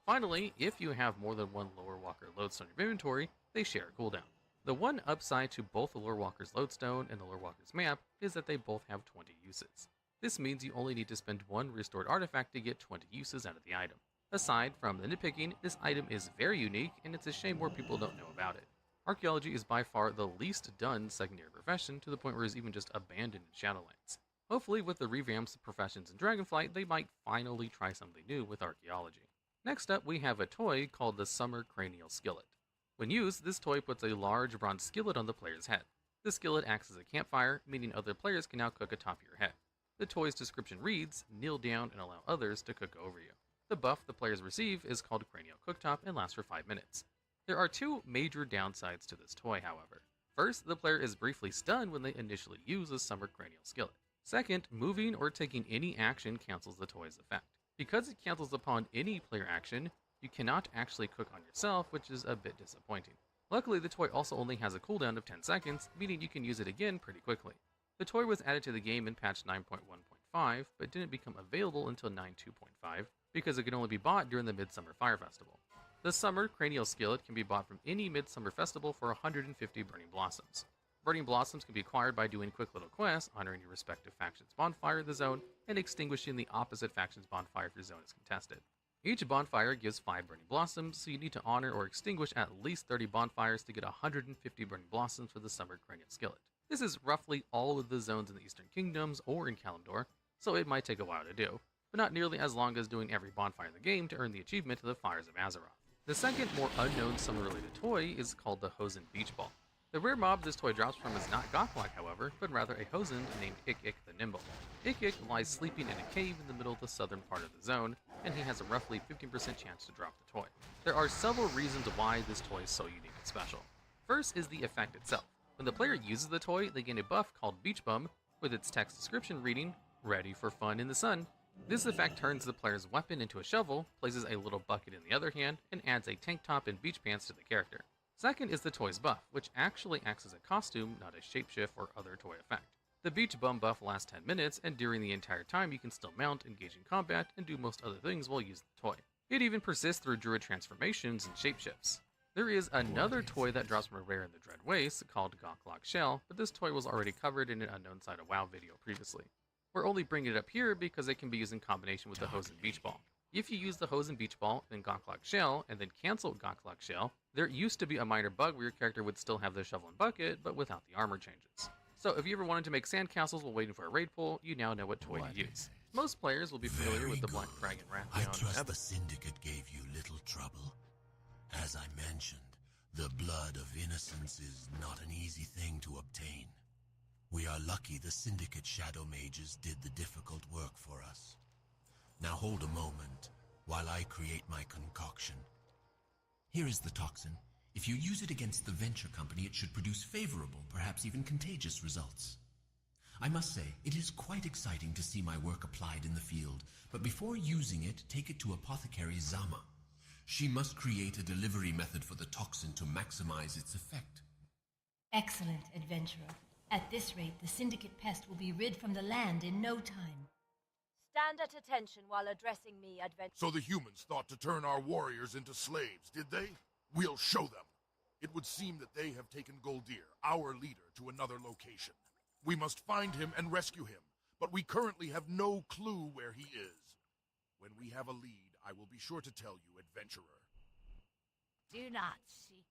Finally, if you have more than one Lore Walker Lodestone in your inventory, they share a cooldown. The one upside to both the Lore Walker's Lodestone and the Lore Walker's map is that they both have 20 uses. This means you only need to spend one restored artifact to get 20 uses out of the item. Aside from the nitpicking, this item is very unique, and it's a shame more people don't know about it. Archaeology is by far the least done secondary profession, to the point where it's even just abandoned in Shadowlands. Hopefully with the revamps of professions in Dragonflight, they might finally try something new with archaeology. Next up, we have a toy called the Summer Cranial Skillet. When used, this toy puts a large bronze skillet on the player's head. The skillet acts as a campfire, meaning other players can now cook atop your head. The toy's description reads, "Kneel down and allow others to cook over you." The buff the players receive is called Cranial Cooktop and lasts for 5 minutes. There are two major downsides to this toy, however. First, the player is briefly stunned when they initially use a Summer Cranial Skillet. Second, moving or taking any action cancels the toy's effect. Because it cancels upon any player action, you cannot actually cook on yourself, which is a bit disappointing. Luckily, the toy also only has a cooldown of 10 seconds, meaning you can use it again pretty quickly. The toy was added to the game in patch 9.1.5, but didn't become available until 9.2.5 because it could only be bought during the Midsummer Fire Festival. The Summer Cranial Skillet can be bought from any Midsummer Festival for 150 Burning Blossoms. Burning Blossoms can be acquired by doing quick little quests, honoring your respective faction's bonfire in the zone, and extinguishing the opposite faction's bonfire if your zone is contested. Each bonfire gives 5 Burning Blossoms, so you need to honor or extinguish at least 30 bonfires to get 150 Burning Blossoms for the Summer Cranial Skillet. This is roughly all of the zones in the Eastern Kingdoms or in Kalimdor, so it might take a while to do, but not nearly as long as doing every bonfire in the game to earn the achievement of the Fires of Azeroth. The second, more unknown summer-related toy is called the Hosen Beach Ball. The rare mob this toy drops from is not Goklock, however, but rather a Hosen named Ik the Nimble. Ik lies sleeping in a cave in the middle of the southern part of the zone, and he has a roughly 15% chance to drop the toy. There are several reasons why this toy is so unique and special. First is the effect itself. When the player uses the toy, they gain a buff called Beach Bum, with its text description reading, "Ready for fun in the sun." This effect turns the player's weapon into a shovel, places a little bucket in the other hand, and adds a tank top and beach pants to the character. Second is the toy's buff, which actually acts as a costume, not a shapeshift or other toy effect. The Beach Bum buff lasts 10 minutes, and during the entire time you can still mount, engage in combat, and do most other things while using the toy. It even persists through druid transformations and shapeshifts. There is another toy that drops from a rare in the Dread Waste, called Goklock Shell, but this toy was already covered in an Unknown Side of WoW video previously. We're only bringing it up here because it can be used in combination with the Hosen Beach Ball. If you use the Hosen Beach Ball, then Goklock Shell, and then cancel Goklock Shell, there used to be a minor bug where your character would still have the shovel and bucket, but without the armor changes. So if you ever wanted to make sandcastles while waiting for a raid pull, you now know what toy to use. Most players will be familiar with the Black Dragon I Rathion. trust the Syndicate gave you little trouble. As I mentioned, the blood of innocence is not an easy thing to obtain. We are lucky the Syndicate Shadow Mages did the difficult work for us. Now hold a moment while I create my concoction. Here is the toxin. If you use it against the Venture Company, it should produce favorable, perhaps even contagious results. I must say, it is quite exciting to see my work applied in the field, but before using it, take it to Apothecary Zama. She must create a delivery method for the toxin to maximize its effect. Excellent, adventurer. At this rate, the Syndicate pest will be rid from the land in no time. Stand at attention while addressing me, adventurer. So the humans thought to turn our warriors into slaves, did they? We'll show them. It would seem that they have taken Goldir, our leader, to another location. We must find him and rescue him, but we currently have no clue where he is. When we have a lead, I will be sure to tell you, adventurer. Do not seek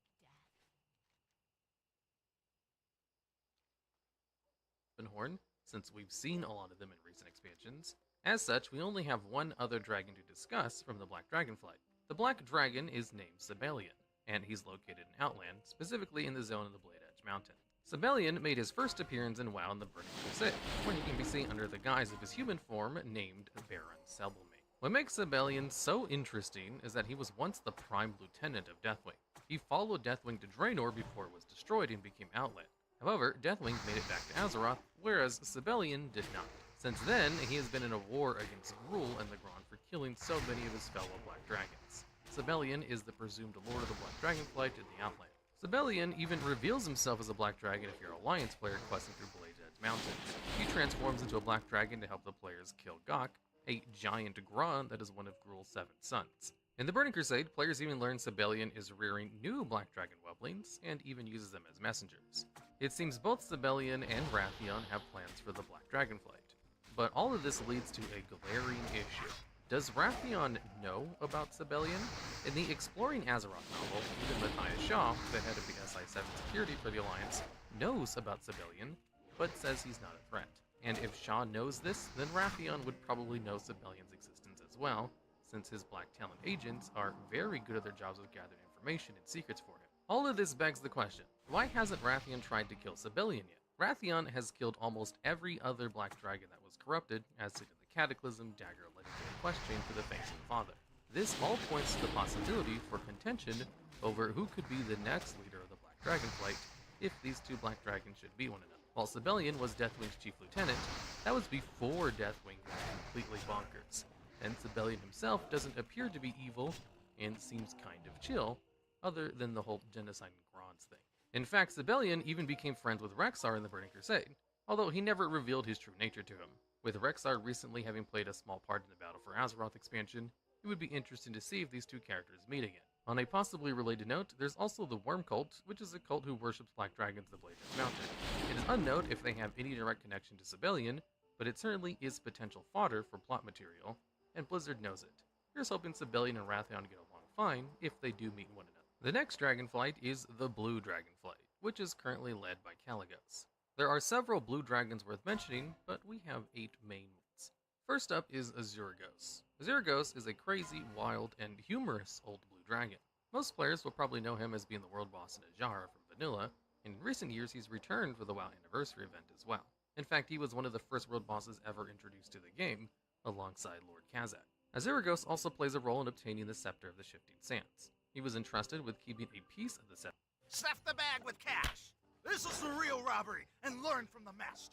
death. Horn, since we've seen a lot of them in recent expansions. As such, we only have one other dragon to discuss from the Black Dragonflight. The Black Dragon is named Sibelian, and he's located in Outland, specifically in the zone of the Blade Edge Mountain. Sibelian made his first appearance in WoW in the Burning Crusade, where he can be seen under the guise of his human form named Baron Sebelmane. What makes Sibelian so interesting is that he was once the prime lieutenant of Deathwing. He followed Deathwing to Draenor before it was destroyed and became Outland. However, Deathwing made it back to Azeroth, whereas Sibelian did not. Since then, he has been in a war against Gruul and the Grond for killing so many of his fellow Black Dragons. Sibelian is the presumed lord of the Black Dragonflight in the Outland. Sibelian even reveals himself as a Black Dragon if you're an Alliance player questing through Blade Edge Mountains. He transforms into a Black Dragon to help the players kill Gok, a giant Grond that is one of Gruul's 7 sons. In the Burning Crusade, players even learn Sibelian is rearing new Black Dragon whelplings, and even uses them as messengers. It seems both Sibelian and Rathion have plans for the Black Dragonflight. But all of this leads to a glaring issue. Does Rathion know about Sibelian? In the Exploring Azeroth novel, even Matthias Shaw, the head of the SI-7 security for the Alliance, knows about Sibelian, but says he's not a threat. And if Shaw knows this, then Rathion would probably know Sibelian's existence as well, since his Black Talon agents are very good at their jobs of gathering information and secrets for him. All of this begs the question, why hasn't Rathion tried to kill Sibelian yet? Rathion has killed almost every other Black Dragon that was corrupted, as seen in the Cataclysm, Dagger, Legendary Quest Chain for the Face of the Father. This all points to the possibility for contention over who could be the next leader of the Black Dragon Flight, if these two Black Dragons should be one another. While Sibelian was Deathwing's chief lieutenant, that was before Deathwing went completely bonkers, and Sibelian himself doesn't appear to be evil and seems kind of chill, other than the whole genocide and Grons thing. In fact, Sibelian even became friends with Rexxar in the Burning Crusade, although he never revealed his true nature to him. With Rexxar recently having played a small part in the Battle for Azeroth expansion, it would be interesting to see if these two characters meet again. On a possibly related note, there's also the Worm Cult, which is a cult who worships black dragons the Blade Mountain. It is unknown if they have any direct connection to Sibelian, but it certainly is potential fodder for plot material, and Blizzard knows it. Here's hoping Sibelian and Wrathion get along fine if they do meet one another. The next dragonflight is the Blue Dragonflight, which is currently led by Kalecgos. There are several blue dragons worth mentioning, but we have 8 main ones. First up is Azuragos. Azuragos is a crazy, wild, and humorous old blue dragon. Most players will probably know him as being the world boss in Ajara from Vanilla, and in recent years he's returned for the WoW Anniversary event as well. In fact, he was one of the first world bosses ever introduced to the game, alongside Lord Kazak. Azuragos also plays a role in obtaining the Scepter of the Shifting Sands. He was entrusted with keeping a piece of the scepter. Stuff the bag with cash! This is a real robbery, and learn from the master.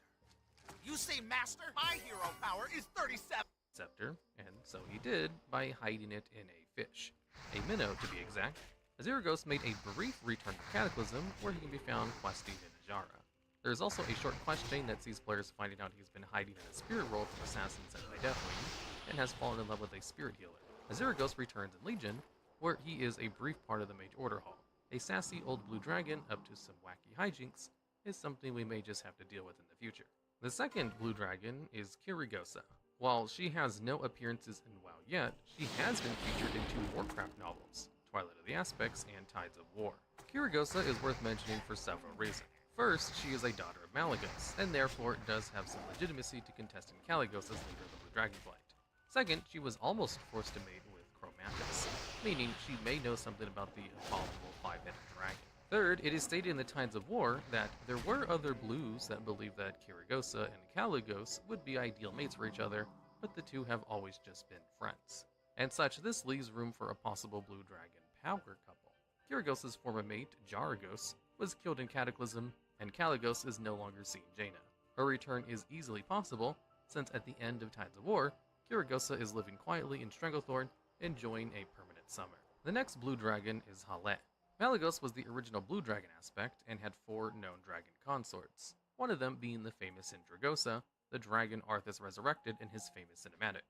You say master? My hero power is 37. Scepter, and so he did by hiding it in a fish. A minnow, to be exact. Azuragos made a brief return to Cataclysm, where he can be found questing in Ajara. There is also a short quest chain that sees players finding out he's been hiding in a spirit world from assassins sent by Deathwing, and has fallen in love with a spirit healer. Azuragos returns in Legion, where he is a brief part of the Mage Order Hall. A sassy old blue dragon up to some wacky hijinks is something we may just have to deal with in the future. The second blue dragon is Kirigosa. While she has no appearances in WoW yet, she has been featured in 2 Warcraft novels, Twilight of the Aspects and Tides of War. Kirigosa is worth mentioning for several reasons. First, she is a daughter of Malygos, and therefore does have some legitimacy to contesting Kalecgos as leader of the Blue Dragonflight. Second, she was almost forced to mate with Chromatus, meaning she may know something about the abominable 5-headed dragon. Third, it is stated in the Tides of War that there were other blues that believed that Kirigosa and Kalecgos would be ideal mates for each other, but the two have always just been friends. And such, this leaves room for a possible blue dragon power couple. Kirigos's former mate, Jaragos, was killed in Cataclysm, and Kalecgos is no longer seeing Jaina. Her return is easily possible, since at the end of Tides of War, Kirigosa is living quietly in Stranglethorn, enjoying a permanent summer. The next blue dragon is Hale. Malygos was the original blue dragon aspect and had 4 known dragon consorts, one of them being the famous Sindragosa, the dragon Arthas resurrected in his famous cinematic.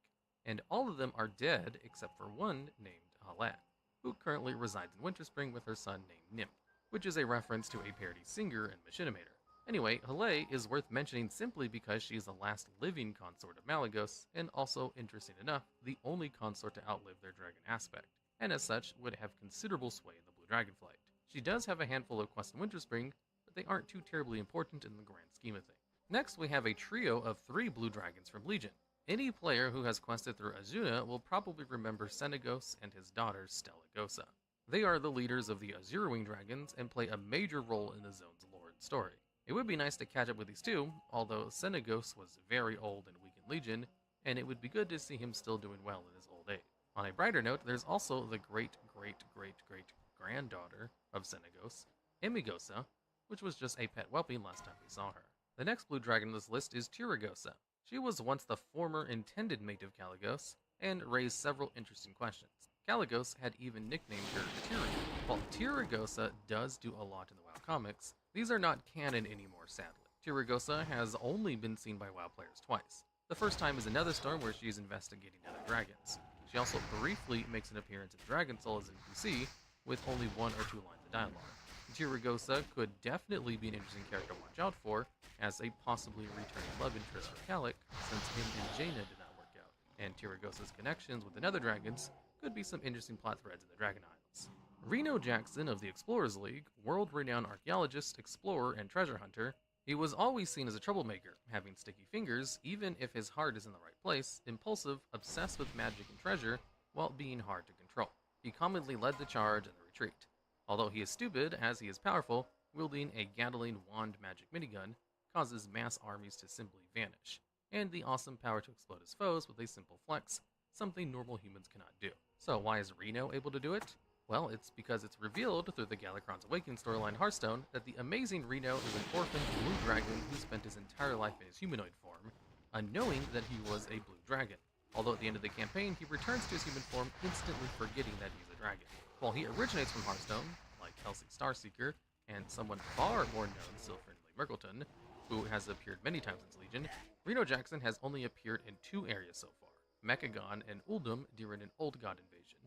And all of them are dead except for one named Hale, who currently resides in Winterspring with her son named Nymph, which is a reference to a parody singer and machinimator. Anyway, Hale is worth mentioning simply because she is the last living consort of Malygos, and also, interesting enough, the only consort to outlive their dragon aspect, and as such would have considerable sway in the Blue Dragonflight. She does have a handful of quests in Winterspring, but they aren't too terribly important in the grand scheme of things. Next, we have a trio of 3 blue dragons from Legion. Any player who has quested through Azuna will probably remember Senegos and his daughter Stellagosa. They are the leaders of the Azure Wing Dragons and play a major role in the zone's lore and story. It would be nice to catch up with these two, although Senegos was very old and weak in Legion, and it would be good to see him still doing well in his old age. On a brighter note, there's also the great-great-great-great-granddaughter of Senegos, Emigosa, which was just a pet whelping last time we saw her. The next blue dragon on this list is Tiragosa. She was once the former intended mate of Kalecgos, and raised several interesting questions. Kalecgos had even nicknamed her Tyrion. While Tiragosa does do a lot in the WoW comics, these are not canon anymore, sadly. Tiragosa has only been seen by WoW players twice. The first time is in Netherstorm, where she is investigating other dragons. She also briefly makes an appearance in Dragon Soul as an NPC, with only 1 or 2 lines of dialogue. Tiragosa could definitely be an interesting character to watch out for, as a possibly returning love interest for Kalek, since him and Jaina did not work out. And Tiragosa's connections with the Nether Dragons could be some interesting plot threads in the Dragon Isles. Reno Jackson of the Explorers League, world-renowned archaeologist, explorer, and treasure hunter, he was always seen as a troublemaker, having sticky fingers even if his heart is in the right place, impulsive, obsessed with magic and treasure, while being hard to control. He commonly led the charge and the retreat. Although he is stupid, as he is powerful, wielding a Gatling wand magic minigun causes mass armies to simply vanish, and the awesome power to explode his foes with a simple flex, something normal humans cannot do. So why is Reno able to do it? Well, it's because it's revealed through the Galakrond's Awakening storyline Hearthstone that the amazing Reno is an orphaned blue dragon who spent his entire life in his humanoid form, unknowing that he was a blue dragon. Although at the end of the campaign, he returns to his human form, instantly forgetting that he's a dragon. While he originates from Hearthstone, like Kelsey Starseeker, and someone far more known, Sylphrenly Merkleton, who has appeared many times in Legion, Reno Jackson has only appeared in 2 areas so far, Mechagon and Uldum during an Old God invasion,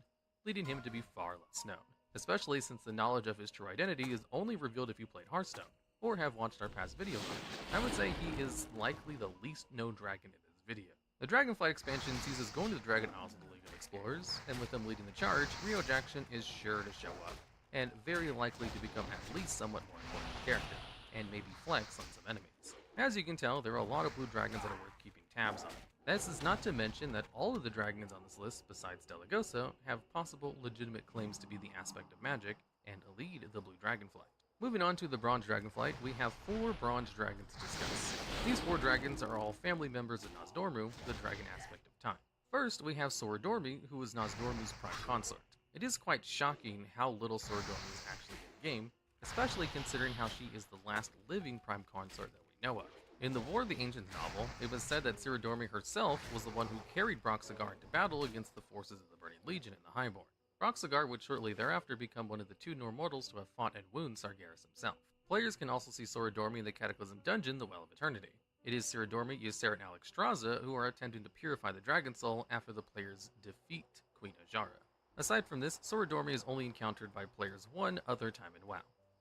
leading him to be far less known, especially since the knowledge of his true identity is only revealed if you played Hearthstone, or have watched our past video on it. I would say he is likely the least known dragon in this video. The Dragonflight expansion sees us going to the Dragon Isles of the League of Explorers, and with them leading the charge, Reno Jackson is sure to show up, and very likely to become at least somewhat more important character, and maybe flex on some enemies. As you can tell, there are a lot of blue dragons that are worth keeping tabs on. This is not to mention that all of the dragons on this list, besides Delagoso, have possible legitimate claims to be the aspect of magic, and lead the blue dragonflight. Moving on to the Bronze Dragonflight, we have 4 bronze dragons to discuss. These 4 dragons are all family members of Nozdormu, the dragon aspect of time. First, we have Sorodormi, who is Nozdormu's prime consort. It is quite shocking how little Sorodormi is actually in the game, especially considering how she is the last living prime consort that we know of. In the War of the Ancients novel, it was said that Sorodormi herself was the one who carried Broxagar into battle against the forces of the Burning Legion in the Highborn. Broxagar would shortly thereafter become one of the 2 mortals to have fought and wound Sargeras himself. Players can also see Sorodormi in the Cataclysm dungeon, the Well of Eternity. It is Sorodormi, Ysera, and Alexstrasza who are attempting to purify the Dragon Soul after the players defeat Queen Ajara. Aside from this, Sorodormi is only encountered by players one other time in WoW.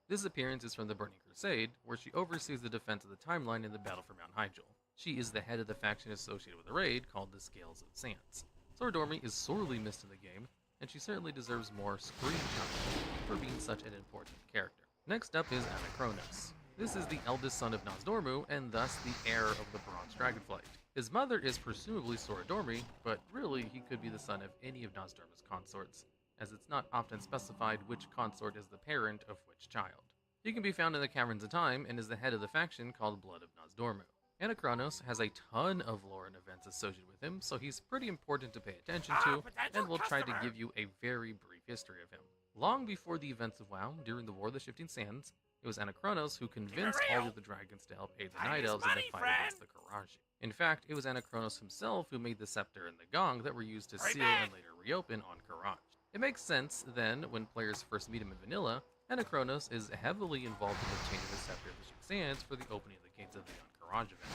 This appearance is from the Burning Crusade, where she oversees the defense of the timeline in the battle for Mount Hyjal. She is the head of the faction associated with the raid, called the Scales of Sands. Sorodormi is sorely missed in the game, and she certainly deserves more screen time for being such an important character. Next up is Anachronos. This is the eldest son of Nozdormu, and thus the heir of the Bronze Dragonflight. His mother is presumably Sorodormi, but really he could be the son of any of Nozdormu's consorts, as it's not often specified which consort is the parent of which child. He can be found in the Caverns of Time and is the head of the faction called Blood of Nozdormu. Anachronos has a ton of lore and events associated with him, so he's pretty important to pay attention to, and we'll try to give you a very brief history of him. Long before the events of WoW, during the War of the Shifting Sands, it was Anachronos who convinced all of the dragons to help aid the Night Elves in the fight against the Karaji. In fact, it was Anachronos himself who made the scepter and the gong that were used to seal and later reopen on Karaj. It makes sense, then, when players first meet him in Vanilla, Anachronos is heavily involved in obtaining the Scepter of the Shifting Sands for the opening of the Gates of the Karaj event,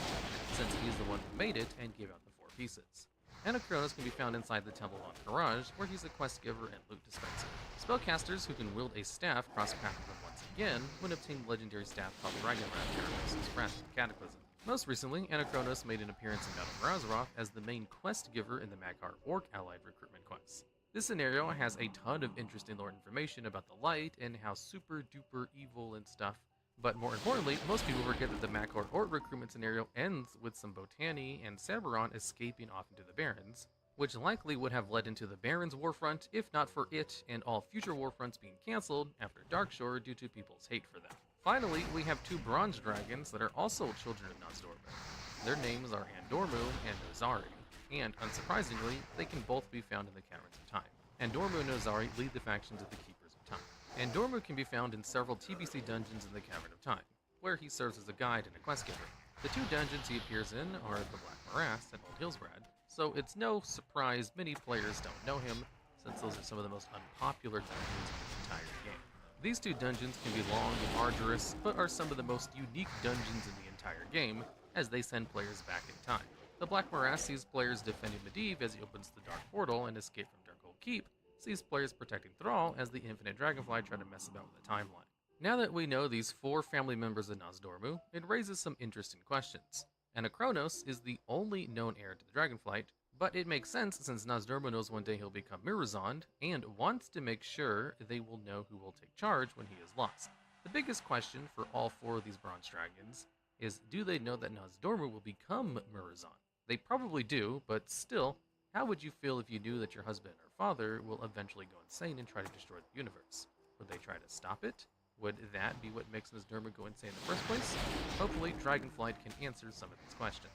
since he's the one who made it and gave out the 4 pieces. Anachronos can be found inside the Temple on Karaj, where he's a quest giver and loot dispenser. Spellcasters who can wield a staff cross paths with him once again when obtaining the legendary staff called Dragonwrath Theranos' Friend in Cataclysm. Most recently, Anachronos made an appearance in Battle for Azeroth as the main quest giver in the Maghar Orc Allied recruitment quest. This scenario has a ton of interesting lore information about the Light and how super duper evil and stuff, but more importantly, most people forget that the Maghar Orc recruitment scenario ends with some Botani and Sabaron escaping off into the Barrens, which likely would have led into the Barrens Warfront if not for it and all future Warfronts being cancelled after Darkshore due to people's hate for them. Finally, we have 2 bronze dragons that are also children of Nozdormu. Their names are Andormu and Nozari, and unsurprisingly, they can both be found in the Caverns of Time. Andormu and Nozari lead the factions of the Keepers of Time. Andormu can be found in several TBC dungeons in the Cavern of Time, where he serves as a guide and a quest giver. The 2 dungeons he appears in are the Black Morass and Old Hillsbrad, so it's no surprise many players don't know him, since those are some of the most unpopular dungeons in the entire game. These 2 dungeons can be long and arduous, but are some of the most unique dungeons in the entire game, as they send players back in time. The Black Morass sees players defending Medivh as he opens the Dark Portal and escape from Darkhold Keep, sees players protecting Thrall as the Infinite Dragonfly try to mess about with the timeline. Now that we know these 4 family members of Nozdormu, it raises some interesting questions. Anachronos is the only known heir to the Dragonflight, but it makes sense since Nozdormu knows one day he'll become Mirazond, and wants to make sure they will know who will take charge when he is lost. The biggest question for all 4 of these bronze dragons is, do they know that Nozdormu will become Mirazond? They probably do, but still, how would you feel if you knew that your husband or father will eventually go insane and try to destroy the universe? Would they try to stop it? Would that be what makes Ms. Derma go insane in the first place? Hopefully, Dragonflight can answer some of these questions.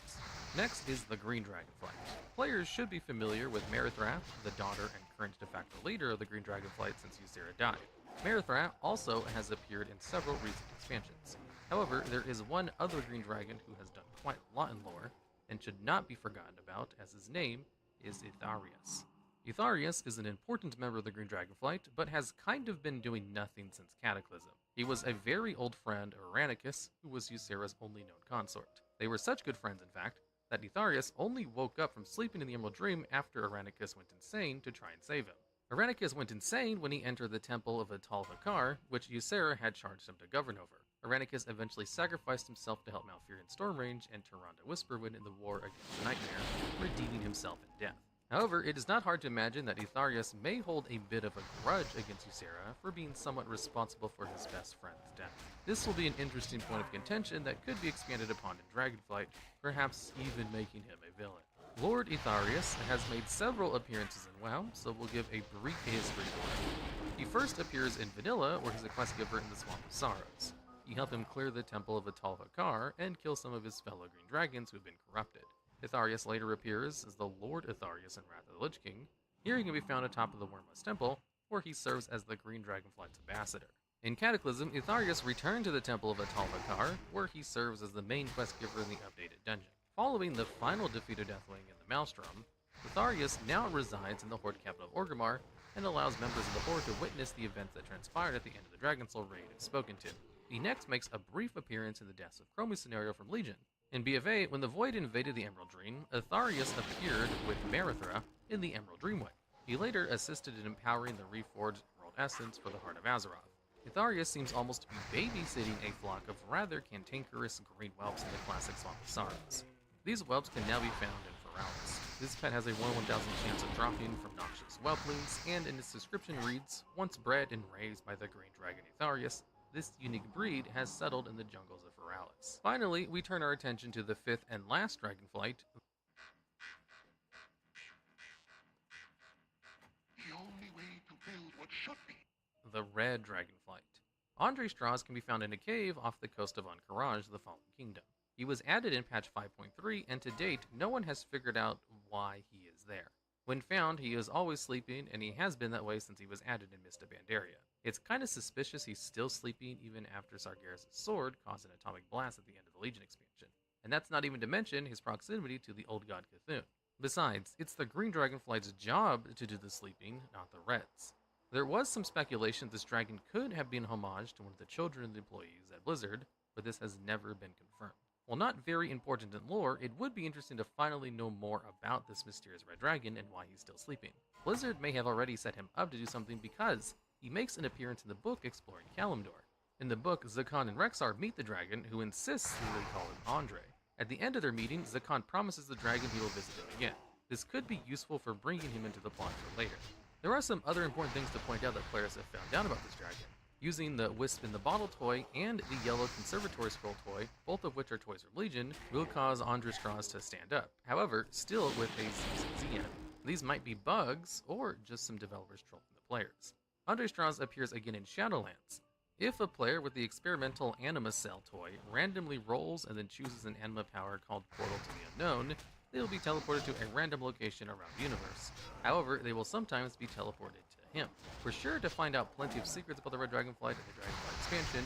Next is the Green Dragonflight. Players should be familiar with Merithra, the daughter and current de facto leader of the Green Dragonflight since Ysera died. Merithra also has appeared in several recent expansions. However, there is one other Green Dragon who has done quite a lot in lore, and should not be forgotten about, as his name is Itharius. Itharius is an important member of the Green Dragonflight, but has kind of been doing nothing since Cataclysm. He was a very old friend of Aranicus, who was Ysera's only known consort. They were such good friends, in fact, that Itharius only woke up from sleeping in the Emerald Dream after Aranicus went insane to try and save him. Aranicus went insane when he entered the Temple of Atal Vakar, which Ysera had charged him to govern over. Aranicus eventually sacrificed himself to help Malfurion Stormrange and Tyrande Whisperwind in the war against the Nightmare, redeeming himself in death. However, it is not hard to imagine that Itharius may hold a bit of a grudge against Ysera for being somewhat responsible for his best friend's death. This will be an interesting point of contention that could be expanded upon in Dragonflight, perhaps even making him a villain. Lord Itharius has made several appearances in WoW, so we'll give a brief history for him. He first appears in Vanilla, where he's a quest giver in the Swamp of Sorrows. You help him clear the Temple of Atal Vakar and kill some of his fellow Green Dragons who have been corrupted. Itharius later appears as the Lord Itharius in Wrath of the Lich King. Here he can be found atop of the Wormless Temple, where he serves as the Green Dragonflight's ambassador. In Cataclysm, Itharius returned to the Temple of Atal Vakar, where he serves as the main quest giver in the updated dungeon. Following the final defeat of Deathwing in the Maelstrom, Itharius now resides in the Horde capital of Orgrimmar and allows members of the Horde to witness the events that transpired at the end of the Dragonsoul raid if spoken to. He next makes a brief appearance in the Deaths of Chromie scenario from Legion. In BFA, when the Void invaded the Emerald Dream, Itharius appeared with Merithra in the Emerald Dreamway. He later assisted in empowering the reforged Emerald Essence for the Heart of Azeroth. Itharius seems almost to be babysitting a flock of rather cantankerous green whelps in the classic Swamp of Sorrows. These whelps can now be found in Feralis. This pet has a 1 in 1,000 chance of dropping from noxious whelplings, and in its description reads, once bred and raised by the Green Dragon Itharius, this unique breed has settled in the jungles of Feralis. Finally, we turn our attention to the 5th and last Dragonflight. The only way to build what should be. The Red Dragonflight. Andre Strauss can be found in a cave off the coast of Ahn'Qiraj, the Fallen Kingdom. He was added in patch 5.3, and to date, no one has figured out why he is there. When found, he is always sleeping, and he has been that way since he was added in Mist of Pandaria. It's kind of suspicious he's still sleeping even after Sargeras' sword caused an atomic blast at the end of the Legion expansion. And that's not even to mention his proximity to the old god Cthulhu. Besides, it's the Green Dragonflight's job to do the sleeping, not the Red's. There was some speculation this dragon could have been homage to one of the children of the employees at Blizzard, but this has never been confirmed. While not very important in lore, it would be interesting to finally know more about this mysterious red dragon and why he's still sleeping. Blizzard may have already set him up to do something because he makes an appearance in the book exploring Kalimdor. In the book, Zakhan and Rexar meet the dragon, who insists that they call him Andre. At the end of their meeting, Zakhan promises the dragon he will visit him again. This could be useful for bringing him into the plot for later. There are some other important things to point out that players have found out about this dragon. Using the Wisp in the Bottle toy and the Yellow Conservatory Scroll toy, both of which are toys from Legion, will cause Andre Strauss to stand up. However, still with a ZZ end. These might be bugs, or just some developers trolling the players. Andre Strauss appears again in Shadowlands. If a player with the experimental Anima Cell toy randomly rolls and then chooses an anima power called Portal to the Unknown, they will be teleported to a random location around the universe. However, they will sometimes be teleported to him. We're sure to find out plenty of secrets about the Red Dragonflight in the Dragonflight expansion,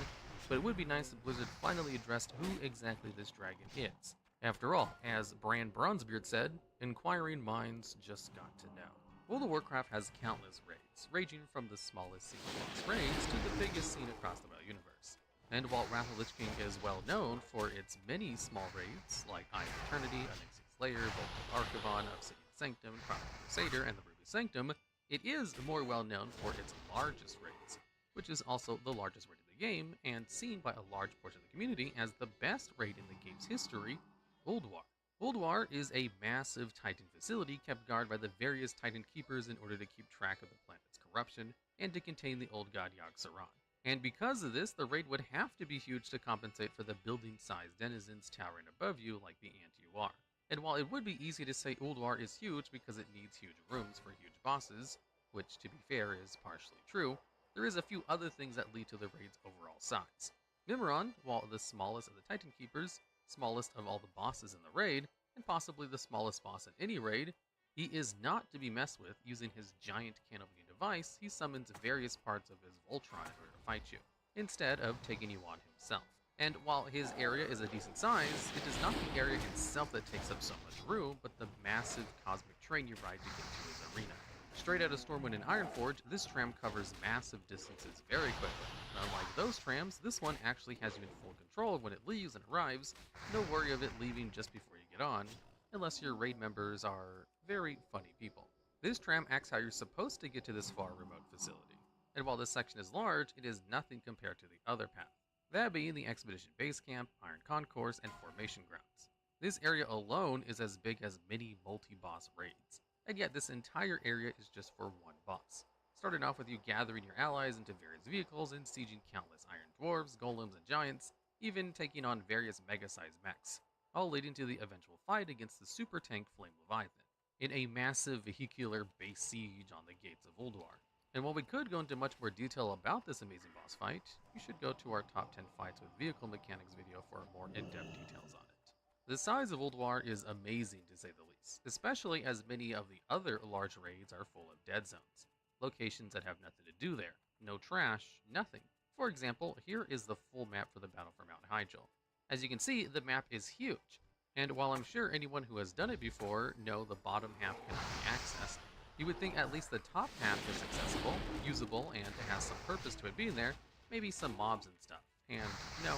but it would be nice if Blizzard finally addressed who exactly this dragon is. After all, as Bran Bronzebeard said, inquiring minds just got to know. World of Warcraft has countless raids, ranging from the smallest single-boss raids to the biggest scene across the WoW universe. And while Wrath of the Lich King is well known for its many small raids, like Eye of Eternity, Onyxian Slayer, Vault of Archivon, Obsidian Sanctum, Chronicle Crusader, and the Ruby Sanctum, it is more well known for its largest raids, which is also the largest raid in the game, and seen by a large portion of the community as the best raid in the game's history, Ulduar. Ulduar is a massive Titan facility kept guard by the various Titan Keepers in order to keep track of the planet's corruption and to contain the old god Yogg-Saron. And because of this, the raid would have to be huge to compensate for the building-sized denizens towering above you like the ant you are. And while it would be easy to say Ulduar is huge because it needs huge rooms for huge bosses, which to be fair is partially true, there is a few other things that lead to the raid's overall size. Mimiron, while the smallest of the Titan Keepers, smallest of all the bosses in the raid, and possibly the smallest boss in any raid, he is not to be messed with. Using his giant canopy device, he summons various parts of his Voltron in order to fight you, instead of taking you on himself. And while his area is a decent size, it is not the area itself that takes up so much room, but the massive cosmic train you ride to get to his arena. Straight out of Stormwind and Ironforge, this tram covers massive distances very quickly. Unlike those trams, this one actually has you in full control of when it leaves and arrives. No worry of it leaving just before you get on, unless your raid members are very funny people. This tram acts how you're supposed to get to this far remote facility. And while this section is large, it is nothing compared to the other path. That being the Expedition Base Camp, Iron Concourse, and Formation Grounds. This area alone is as big as many multi-boss raids, and yet this entire area is just for one boss. Starting off with you gathering your allies into various vehicles and sieging countless iron dwarves, golems, and giants, even taking on various mega-sized mechs, all leading to the eventual fight against the super tank Flame Leviathan, in a massive vehicular base siege on the gates of Ulduar. And while we could go into much more detail about this amazing boss fight, you should go to our top 10 fights with vehicle mechanics video for more in-depth details on it. The size of Ulduar is amazing to say the least, especially as many of the other large raids are full of dead zones, locations that have nothing to do there, no trash, nothing. For example, here is the full map for the battle for Mount Hyjal. As you can see, the map is huge, and while I'm sure anyone who has done it before know the bottom half cannot be accessed, you would think at least the top half is accessible, usable, and has some purpose to it being there, maybe some mobs and stuff. And no,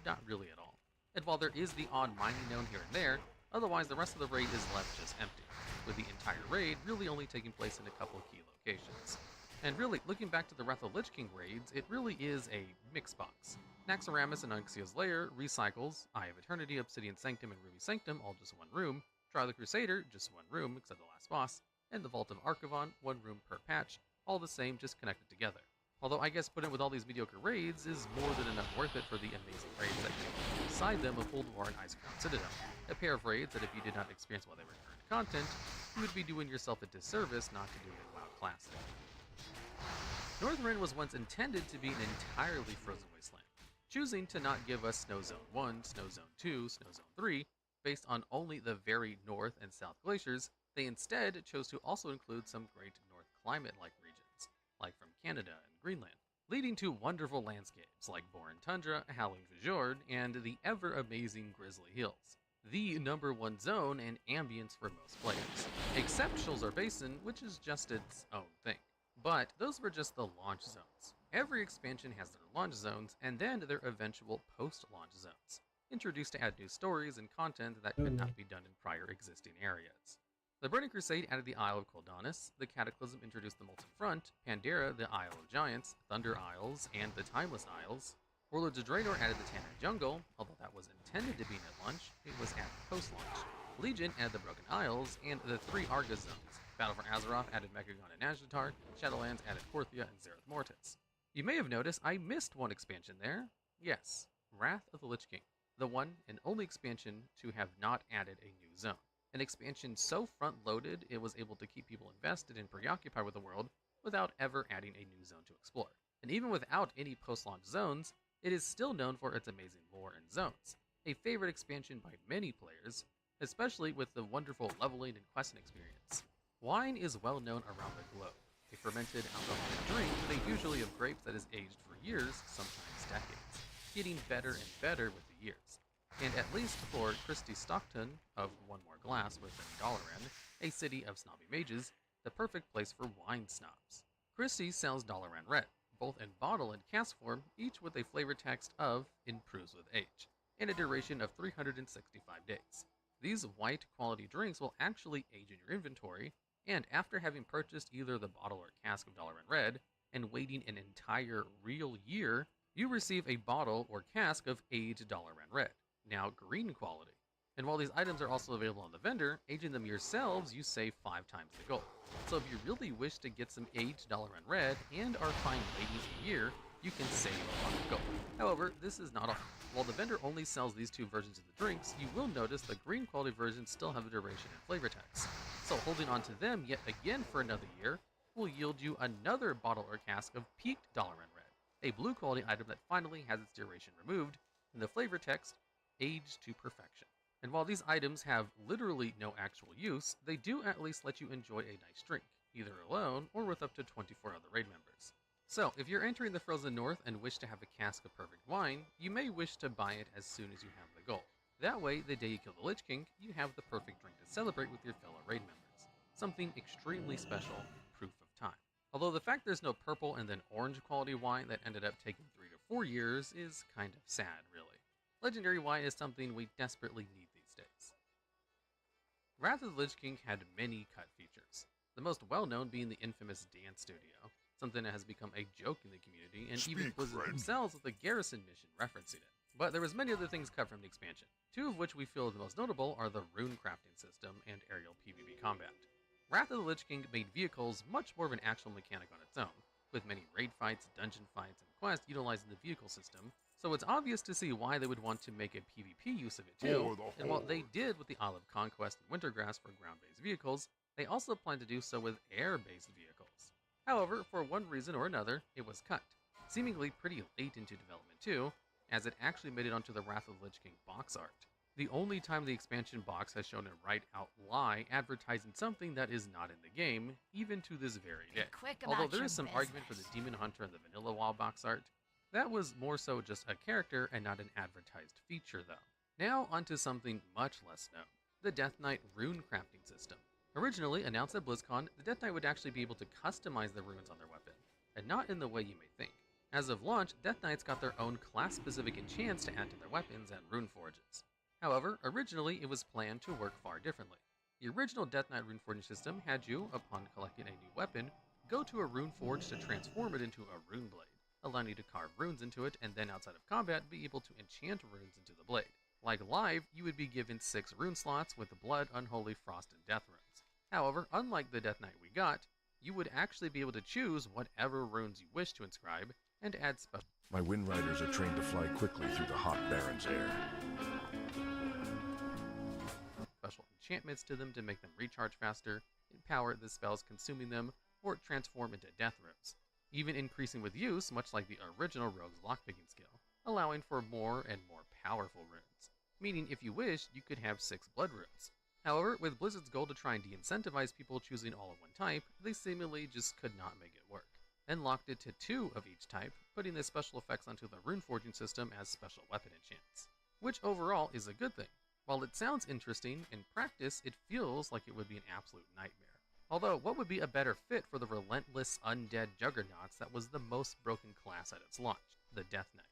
not really at all. And while there is the odd mining known here and there, otherwise the rest of the raid is left just empty, with the entire raid really only taking place in a couple key locations. And really, looking back to the Wrath of Lich King raids, it really is a mix box. Naxxramas and Uxia's Lair, Recycles, Eye of Eternity, Obsidian Sanctum, and Ruby Sanctum, all just one room, Trial of the Crusader, just one room, except the last boss, and the Vault of Archivon, one room per patch, all the same, just connected together. Although I guess putting with all these mediocre raids is more than enough worth it for the amazing raids that came beside them of Ulduar and Icecrown Citadel, a pair of raids that if you did not experience while they were current content, you would be doing yourself a disservice not to do in WoW Classic. Northrend was once intended to be an entirely frozen wasteland, choosing to not give us Snow Zone 1, Snow Zone 2, Snow Zone 3, based on only the very north and south glaciers. They instead chose to also include some great north climate-like regions, like from Canada and Greenland, leading to wonderful landscapes like Boran Tundra, Howling Fjord, and the ever-amazing Grizzly Hills, the #1 zone and ambience for most players, except Shulzar Basin, which is just its own thing. But those were just the launch zones. Every expansion has their launch zones, and then their eventual post-launch zones, introduced to add new stories and content that could not be done in prior existing areas. The Burning Crusade added the Isle of Koldanis, the Cataclysm introduced the Molten Front, Pandera the Isle of Giants, Thunder Isles, and the Timeless Isles. Warlords of Draenor added the Tannin Jungle, although that was intended to be at launch, it was added post-launch. Legion added the Broken Isles, and the 3 Arga zones. Battle for Azeroth added Mechagon and Nazjatar, Shadowlands added Porthia and Zereth Mortis. You may have noticed I missed one expansion there. Yes, Wrath of the Lich King, the one and only expansion to have not added a new zone. An expansion so front-loaded it was able to keep people invested and preoccupied with the world without ever adding a new zone to explore. And even without any post-launch zones, it is still known for its amazing lore and zones, a favorite expansion by many players, especially with the wonderful leveling and questing experience. Wine is well known around the globe, a fermented alcoholic drink made usually of grapes that is aged for years, sometimes decades, getting better and better with the years. And at least for Christy Stockton of One More Glass within Dalaran, a city of snobby mages, the perfect place for wine snobs. Christy sells Dalaran Red, both in bottle and cask form, each with a flavor text of improves with age, and a duration of 365 days. These white quality drinks will actually age in your inventory, and after having purchased either the bottle or cask of Dalaran Red, and waiting an entire real year, you receive a bottle or cask of aged Dalaran Red, now green quality. And while these items are also available on the vendor, aging them yourselves you save 5 times the gold. So if you really wish to get some aged Dalaran Red and are fine waiting a year, you can save a lot of gold. However, this is not all. While the vendor only sells these 2 versions of the drinks, you will notice the green quality versions still have a duration and flavor text. So holding on to them yet again for another year will yield you another bottle or cask of peaked Dalaran Red, a blue quality item that finally has its duration removed, and the flavor text, aged to perfection. And while these items have literally no actual use, they do at least let you enjoy a nice drink, either alone or with up to 24 other raid members. So, if you're entering the Frozen North and wish to have a cask of perfect wine, you may wish to buy it as soon as you have the goal. That way, the day you kill the Lich King, you have the perfect drink to celebrate with your fellow raid members. Something extremely special, proof of time. Although the fact there's no purple and then orange quality wine that ended up taking 3 to 4 years is kind of sad, really. Legendary wine is something we desperately need these days. Wrath of the Lich King had many cut features, the most well-known being the infamous dance studio, something that has become a joke in the community, and even Blizzard themselves with the Garrison mission referencing it. But there was many other things cut from the expansion, 2 of which we feel the most notable are the rune crafting system and aerial PvP combat. Wrath of the Lich King made vehicles much more of an actual mechanic on its own, with many raid fights, dungeon fights, and quests utilizing the vehicle system, so it's obvious to see why they would want to make a PvP use of it too, and what they did with the Isle of Conquest and Wintergrass for ground-based vehicles, they also plan to do so with air-based vehicles. However, for one reason or another, it was cut, seemingly pretty late into development too, as it actually made it onto the Wrath of the Lich King box art. The only time the expansion box has shown a right-out lie advertising something that is not in the game, even to this very day. Although there is some argument for the Demon Hunter and the Vanilla Wall box art, that was more so just a character and not an advertised feature though. Now onto something much less known, the Death Knight rune crafting system. Originally announced at BlizzCon, the Death Knight would actually be able to customize the runes on their weapon, and not in the way you may think. As of launch, Death Knights got their own class-specific enchants to add to their weapons and rune forges. However, originally it was planned to work far differently. The original Death Knight rune forging system had you, upon collecting a new weapon, go to a rune forge to transform it into a rune blade, allowing you to carve runes into it and then outside of combat be able to enchant runes into the blade. Like live, you would be given 6 rune slots with Blood, Unholy, Frost, and Death runes. However, unlike the Death Knight we got, you would actually be able to choose whatever runes you wish to inscribe and add special. My Wind Riders are trained to fly quickly through the hot Baron's air. Special enchantments to them to make them recharge faster, empower the spells consuming them, or transform into death runes, even increasing with use, much like the original Rogue's lockpicking skill, allowing for more and more powerful runes, meaning if you wished, you could have 6 blood runes. However, with Blizzard's goal to try and de-incentivize people choosing all of one type, they seemingly just could not make it work, and locked it to 2 of each type, putting the special effects onto the rune forging system as special weapon enchants, which overall is a good thing. While it sounds interesting, in practice it feels like it would be an absolute nightmare. Although, what would be a better fit for the relentless undead juggernauts that was the most broken class at its launch, the Death Knight?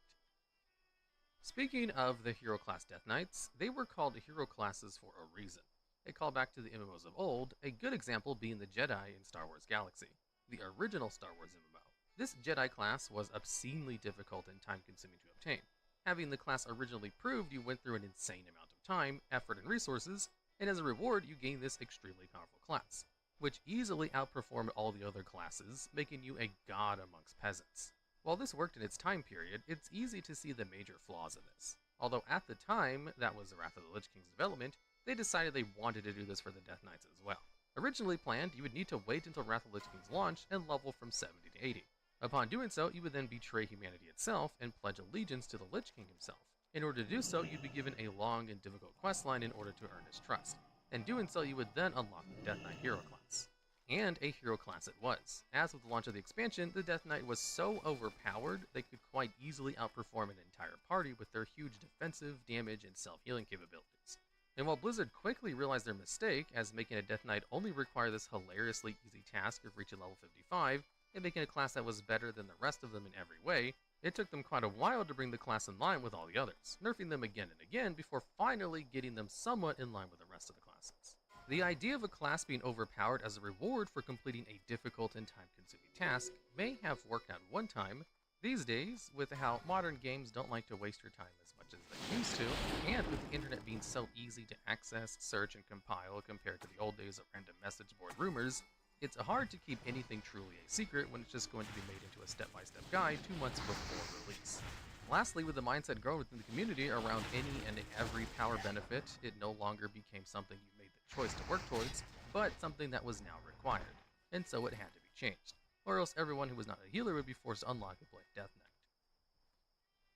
Speaking of the hero class Death Knights, they were called hero classes for a reason. A callback to the MMOs of old, a good example being the Jedi in Star Wars Galaxy, the original Star Wars MMO. This Jedi class was obscenely difficult and time-consuming to obtain. Having the class originally proved you went through an insane amount of time, effort, and resources, and as a reward you gained this extremely powerful class, which easily outperformed all the other classes, making you a god amongst peasants. While this worked in its time period, it's easy to see the major flaws in this. Although at the time, that was the Wrath of the Lich King's development, they decided they wanted to do this for the Death Knights as well. Originally planned, you would need to wait until Wrath of the Lich King's launch and level from 70 to 80. Upon doing so, you would then betray humanity itself and pledge allegiance to the Lich King himself. In order to do so, you'd be given a long and difficult questline in order to earn his trust. And doing so, you would then unlock the Death Knight hero class. And a hero class it was. As with the launch of the expansion, the Death Knight was so overpowered, they could quite easily outperform an entire party with their huge defensive, damage, and self-healing capabilities. And while Blizzard quickly realized their mistake, as making a Death Knight only required this hilariously easy task of reaching level 55, and making a class that was better than the rest of them in every way, it took them quite a while to bring the class in line with all the others, nerfing them again and again before finally getting them somewhat in line with the rest of the classes. The idea of a class being overpowered as a reward for completing a difficult and time-consuming task may have worked out one time. These days, with how modern games don't like to waste your time as much as they used to, and with the internet being so easy to access, search, and compile compared to the old days of random message board rumors, it's hard to keep anything truly a secret when it's just going to be made into a step-by-step guide 2 months before release. Lastly, with the mindset grown within the community around any and every power benefit, it no longer became something you made the choice to work towards, but something that was now required, and so it had to be changed, or else everyone who was not a healer would be forced to unlock the Blade Death Knight.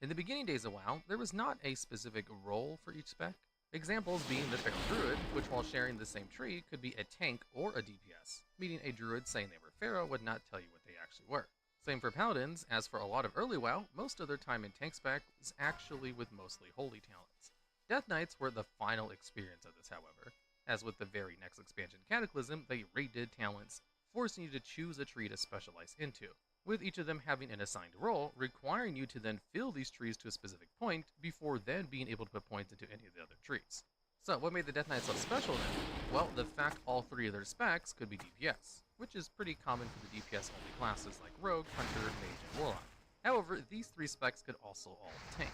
In the beginning days of WoW, there was not a specific role for each spec, examples being the Feral Druid, which while sharing the same tree could be a tank or a DPS, meaning a druid saying they were Pharaoh would not tell you what they actually were. Same for Paladins, as for a lot of early WoW, most of their time in tank spec was actually with mostly holy talents. Death Knights were the final experience of this, however, as with the very next expansion Cataclysm, they redid talents, forcing you to choose a tree to specialize into, with each of them having an assigned role, requiring you to then fill these trees to a specific point before then being able to put points into any of the other trees. So what made the Death Knights so special then? Well, the fact all three of their specs could be DPS, which is pretty common for the DPS-only classes like Rogue, Hunter, Mage, and Warlock. However, these three specs could also all tank,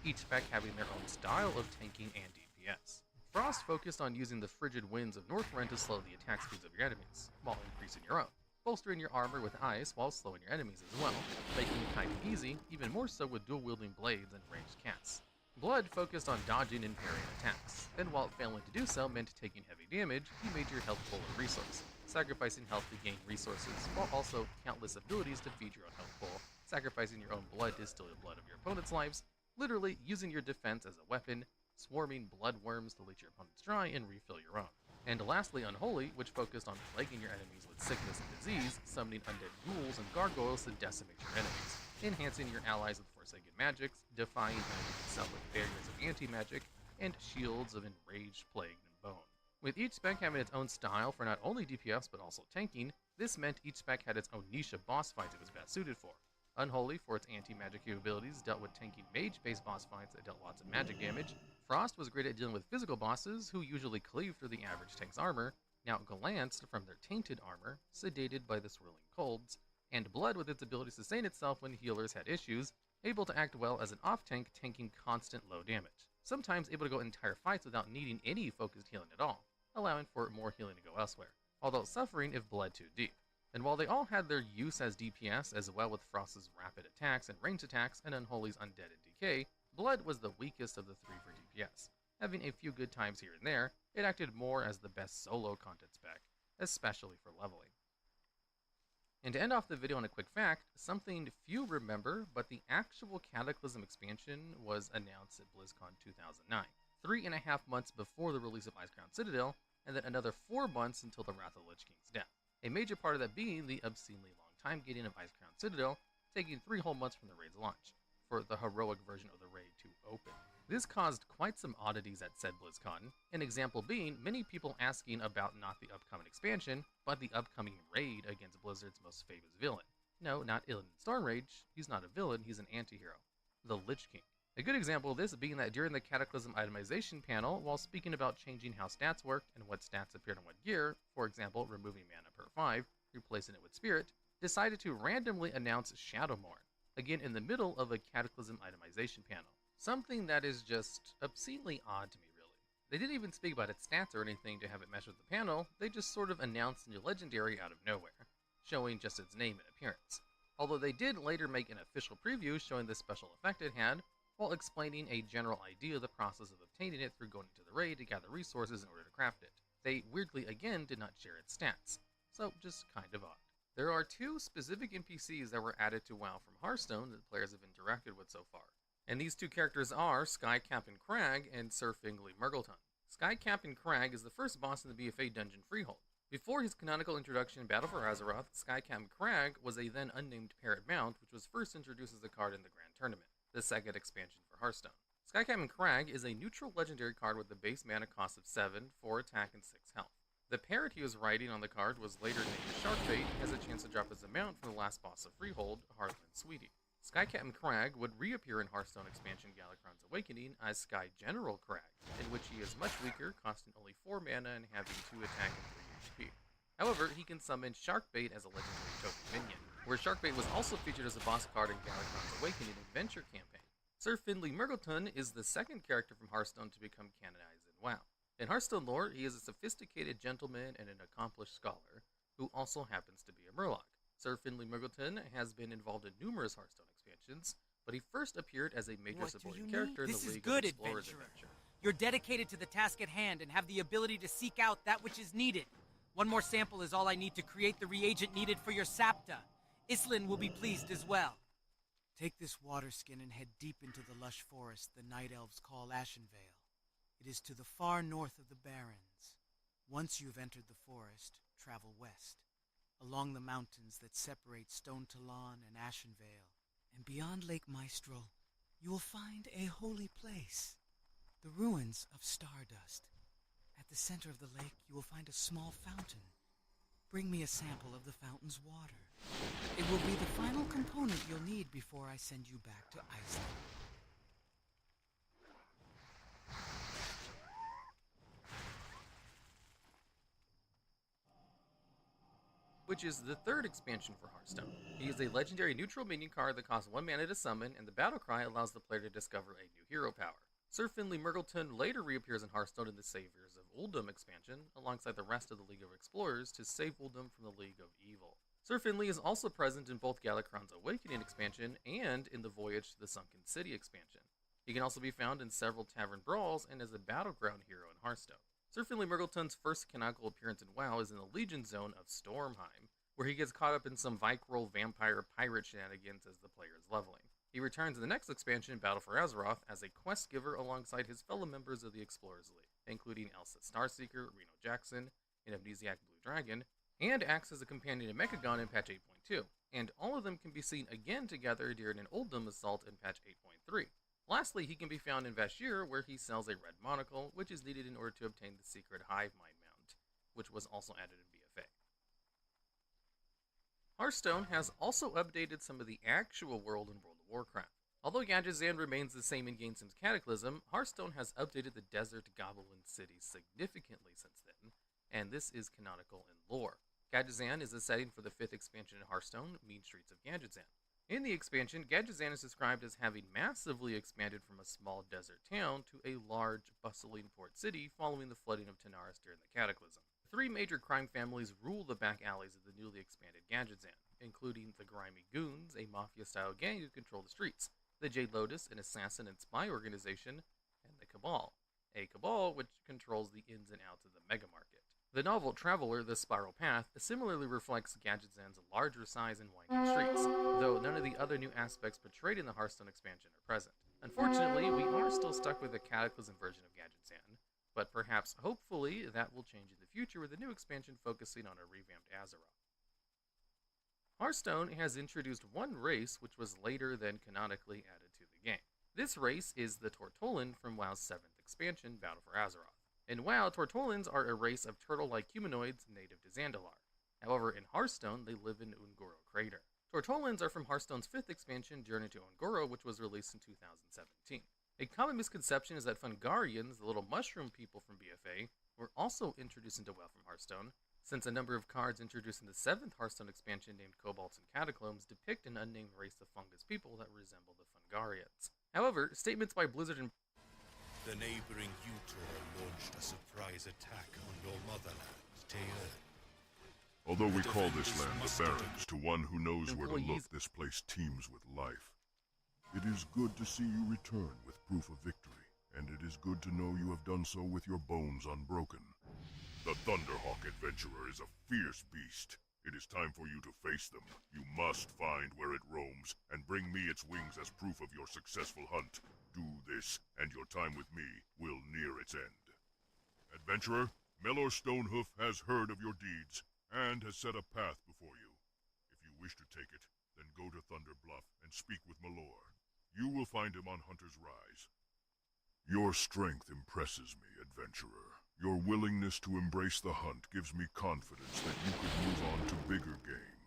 each spec having their own style of tanking and DPS. Frost focused on using the frigid winds of Northrend to slow the attack speeds of your enemies, while increasing your own, bolstering your armor with ice while slowing your enemies as well, making it kind of easy, even more so with dual-wielding blades and ranged casts. Blood focused on dodging and parrying attacks, and while failing to do so meant taking heavy damage, he made your health pool a resource, sacrificing health to gain resources, while also countless abilities to feed your own health pool, sacrificing your own blood to steal the blood of your opponent's lives, literally using your defense as a weapon, swarming blood worms to leech your opponents dry and refill your own. And lastly, Unholy, which focused on plaguing your enemies with sickness and disease, summoning undead ghouls and gargoyles to decimate your enemies, enhancing your allies with Forsaken magics, defying enemies itself with barriers of anti-magic, and shields of Enraged, Plagued, and Bone. With each spec having its own style for not only DPS but also tanking, this meant each spec had its own niche of boss fights it was best suited for. Unholy, for its anti-magic capabilities, dealt with tanking mage-based boss fights that dealt lots of magic damage. Frost was great at dealing with physical bosses, who usually cleave through the average tank's armor, now glanced from their tainted armor, sedated by the swirling colds, and Blood with its ability to sustain itself when healers had issues, able to act well as an off-tank, tanking constant low damage, sometimes able to go entire fights without needing any focused healing at all, allowing for more healing to go elsewhere, although suffering if bled too deep. And while they all had their use as DPS, as well with Frost's rapid attacks and ranged attacks, and Unholy's undead and decay, Blood was the weakest of the three for DPS. Having a few good times here and there, it acted more as the best solo content spec, especially for leveling. And to end off the video on a quick fact, something few remember, but the actual Cataclysm expansion was announced at BlizzCon 2009, 3.5 months before the release of Icecrown Citadel, and then another 4 months until the Wrath of the Lich King's death. A major part of that being the obscenely long time gating of Icecrown Citadel, taking 3 whole months from the raid's launch, for the heroic version of the raid to open. This caused quite some oddities at said BlizzCon, an example being many people asking about not the upcoming expansion, but the upcoming raid against Blizzard's most famous villain. No, not Illidan Stormrage, he's not a villain, he's an anti-hero. The Lich King. A good example of this being that during the Cataclysm itemization panel, while speaking about changing how stats worked and what stats appeared on what gear, for example removing mana per 5, replacing it with Spirit, decided to randomly announce Shadowmourne, again in the middle of a Cataclysm itemization panel. Something that is just obscenely odd to me, really. They didn't even speak about its stats or anything to have it mesh with the panel, they just sort of announced a new legendary out of nowhere, showing just its name and appearance. Although they did later make an official preview showing the special effect it had, while explaining a general idea of the process of obtaining it through going into the raid to gather resources in order to craft it. They weirdly again did not share its stats, so just kind of odd. There are 2 specific NPCs that were added to WoW from Hearthstone that players have interacted with so far. And these 2 characters are Sky Captain Crag and Sir Fingley Murgleton. Sky Captain Crag is the first boss in the BFA dungeon Freehold. Before his canonical introduction in Battle for Azeroth, Sky Captain Crag was a then unnamed parrot mount which was first introduced as a card in the Grand Tournament, the second expansion for Hearthstone. Sky Captain Crag is a neutral legendary card with a base mana cost of 7, 4 attack, and 6 health. The parrot he was riding on the card was later named Sharkbait and has a chance to drop as a mount from the last boss of Freehold, Hearthland Sweetie. Sky Captain Crag would reappear in Hearthstone expansion Galakrond's Awakening as Sky General Crag, in which he is much weaker, costing only 4 mana and having 2 attack and 3 HP. However, he can summon Sharkbait as a legendary token minion, where Sharkbait was also featured as a boss card in Galakrond's Awakening Adventure campaign. Sir Finley Murgleton is the second character from Hearthstone to become canonized in WoW. In Hearthstone lore, he is a sophisticated gentleman and an accomplished scholar, who also happens to be a Murloc. Sir Finley Murgleton has been involved in numerous Hearthstone expansions, but he first appeared as a major supporting character in the League of Explorers adventure. You're dedicated to the task at hand and have the ability to seek out that which is needed. One more sample is all I need to create the reagent needed for your sapta. Islin will be pleased as well. Take this water skin and head deep into the lush forest the Night Elves call Ashenvale. It is to the far north of the Barrens. Once you've entered the forest, travel west, along the mountains that separate Stone Talon and Ashenvale. And beyond Lake Maestral, you will find a holy place, the ruins of Stardust. At the center of the lake, you will find a small fountain. Bring me a sample of the fountain's water. It will be the final component you'll need before I send you back to Iceland. Which is the third expansion for Hearthstone. He is a legendary neutral minion card that costs 1 mana to summon, and the battle cry allows the player to discover a new hero power. Sir Finley Murgleton later reappears in Hearthstone in the Saviors of Uldum expansion, alongside the rest of the League of Explorers to save Uldum from the League of Evil. Sir Finley is also present in both Galakrond's Awakening expansion and in the Voyage to the Sunken City expansion. He can also be found in several tavern brawls and as a battleground hero in Hearthstone. Sir Finley Murgleton's first canonical appearance in WoW is in the Legion Zone of Stormheim, where he gets caught up in some Vikroll vampire pirate shenanigans as the player is leveling. He returns in the next expansion, Battle for Azeroth, as a quest giver alongside his fellow members of the Explorers League, including Elsa Starseeker, Reno Jackson, and Amnesiac Blue Dragon, and acts as a companion to Mechagon in patch 8.2, and all of them can be seen again together during an Uldum assault in patch 8.3. Lastly, he can be found in Vashj'ir, where he sells a red monocle, which is needed in order to obtain the secret Hive Mind mount, which was also added in BFA. Hearthstone has also updated some of the actual world in World of Warcraft. Although Gadgetzan remains the same in Gainsom's Cataclysm, Hearthstone has updated the Desert Goblin City significantly since then, and this is canonical in lore. Gadgetzan is the setting for the 5th expansion in Hearthstone, Mean Streets of Gadgetzan. In the expansion, Gadgetzan is described as having massively expanded from a small desert town to a large, bustling port city following the flooding of Tanaris during the Cataclysm. 3 major crime families rule the back alleys of the newly expanded Gadgetzan, including the Grimy Goons, a mafia-style gang who control the streets, the Jade Lotus, an assassin and spy organization, and the Cabal, a cabal which controls the ins and outs of the megamarket. The novel Traveler, The Spiral Path similarly reflects Gadgetzan's larger size and winding streets, though none of the other new aspects portrayed in the Hearthstone expansion are present. Unfortunately, we are still stuck with the Cataclysm version of Gadgetzan, but perhaps, hopefully, that will change in the future with a new expansion focusing on a revamped Azeroth. Hearthstone has introduced one race which was later than canonically added to the game. This race is the Tortollan from WoW's 7th expansion, Battle for Azeroth. In WoW, Tortollans are a race of turtle-like humanoids native to Zandalar. However, in Hearthstone, they live in Ungoro Crater. Tortollans are from Hearthstone's 5th expansion, Journey to Ungoro, which was released in 2017. A common misconception is that Fungarians, the little mushroom people from BFA, were also introduced into WoW from Hearthstone, since a number of cards introduced in the 7th Hearthstone expansion named Kobolds and Catacombs depict an unnamed race of fungus people that resemble the Fungarians. However, statements by Blizzard and The neighboring Utor launched a surprise attack on your motherland, Teir. Although we call this land the Barrens, to one who knows where to look, this place teems with life. It is good to see you return with proof of victory, and it is good to know you have done so with your bones unbroken. The Thunderhawk Adventurer is a fierce beast. It is time for you to face them. You must find where it roams, and bring me its wings as proof of your successful hunt. Do this, and your time with me will near its end. Adventurer, Melor Stonehoof has heard of your deeds, and has set a path before you. If you wish to take it, then go to Thunder Bluff and speak with Melor. You will find him on Hunter's Rise. Your strength impresses me, Adventurer. Your willingness to embrace the hunt gives me confidence that you could move on to bigger game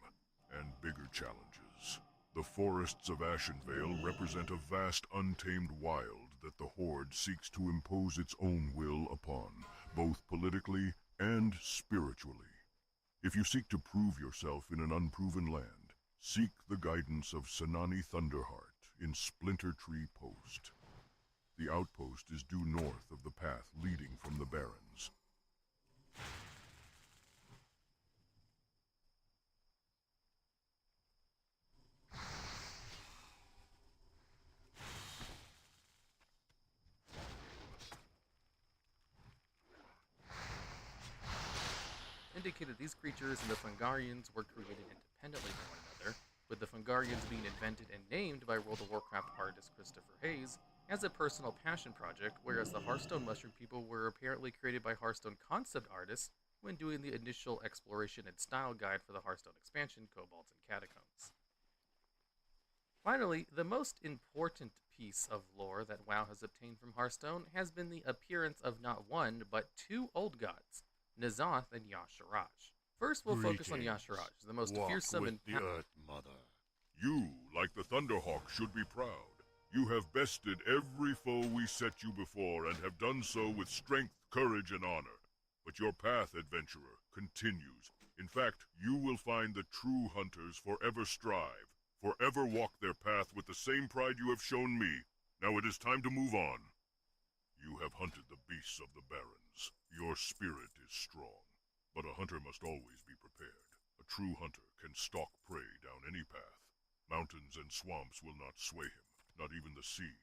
and bigger challenges. The forests of Ashenvale represent a vast untamed wild that the Horde seeks to impose its own will upon, both politically and spiritually. If you seek to prove yourself in an unproven land, seek the guidance of Sanani Thunderheart in Splinter Tree Post. The outpost is due north of the path leading from the Barrens. indicate that these creatures and the Fungarians were created independently from one another, with the Fungarians being invented and named by World of Warcraft artist Christopher Hayes as a personal passion project, whereas the Hearthstone Mushroom People were apparently created by Hearthstone concept artists when doing the initial exploration and style guide for the Hearthstone expansion, Kobolds and Catacombs. Finally, the most important piece of lore that WoW has obtained from Hearthstone has been the appearance of not one, but two old gods, N'Zoth and Yasharaj. First, we'll focus on Yasharaj, the most fearsome and the Earth Mother. You, like the Thunderhawk, should be proud. You have bested every foe we set you before and have done so with strength, courage, and honor. But your path, adventurer, continues. In fact, you will find the true hunters forever strive, forever walk their path with the same pride you have shown me. Now it is time to move on. You have hunted the beasts of the barrens. Your spirit is strong. But a hunter must always be prepared. A true hunter can stalk prey down any path. Mountains and swamps will not sway him, not even the sea.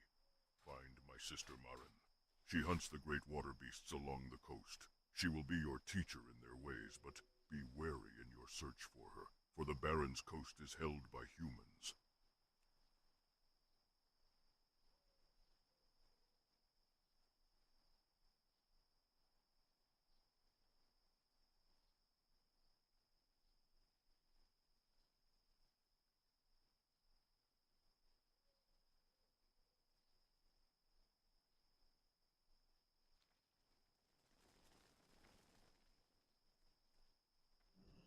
Find my sister Marin. She hunts the great water beasts along the coast. She will be your teacher in their ways, but be wary in your search for her, for the Baron's coast is held by humans.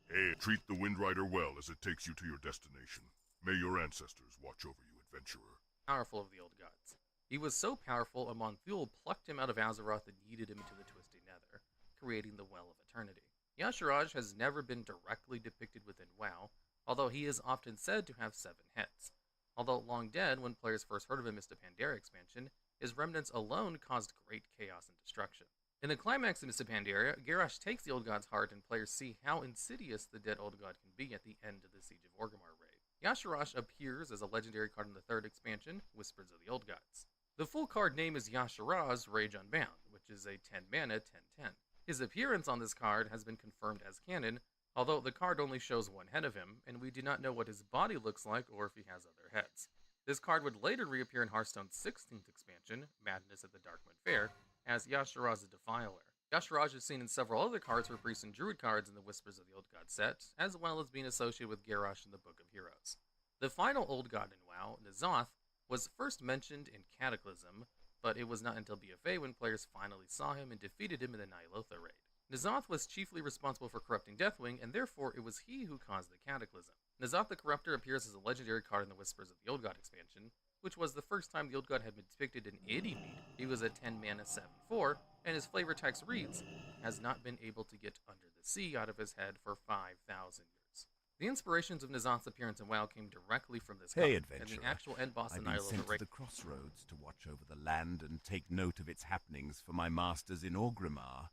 Hey, treat the Wind Rider well as it takes you to your destination. May your ancestors watch over you, adventurer. Powerful of the old gods. He was so powerful, a Monthul plucked him out of Azeroth and yeeted him into the Twisting Nether, creating the Well of Eternity. Yasharaj has never been directly depicted within WoW, although he is often said to have 7 heads. Although long dead when players first heard of him as the Pandaria expansion, his remnants alone caused great chaos and destruction. In the climax of Mr. Pandaria, Garrosh takes the Old God's heart and players see how insidious the dead Old God can be at the end of the Siege of Orgrimmar raid. Yasharaj appears as a legendary card in the 3rd expansion, Whispers of the Old Gods. The full card name is Yasharaj Rage Unbound, which is a 10 mana 10/10. His appearance on this card has been confirmed as canon, although the card only shows one head of him, and we do not know what his body looks like or if he has other heads. This card would later reappear in Hearthstone's 16th expansion, Madness at the Darkmoon Fair, as Yasharaj the Defiler. Yasharaj is seen in several other cards for Priest and Druid cards in the Whispers of the Old God set, as well as being associated with Garrosh in the Book of Heroes. The final Old God in WoW, N'Zoth, was first mentioned in Cataclysm, but it was not until BFA when players finally saw him and defeated him in the Ny'alotha raid. N'Zoth was chiefly responsible for corrupting Deathwing, and therefore it was he who caused the Cataclysm. N'Zoth the Corruptor appears as a legendary card in the Whispers of the Old God expansion, which was the first time the Old God had been depicted in any mead. He was a 10 mana 7/4, and his flavor text reads, has not been able to get under the sea out of his head for 5,000 years. The inspirations of N'Zoth's appearance in WoW came directly from this card, and the actual end boss in I've been Ny'alotha sent to raid. the crossroads to watch over the land and take note of its happenings for my masters in Orgrimmar.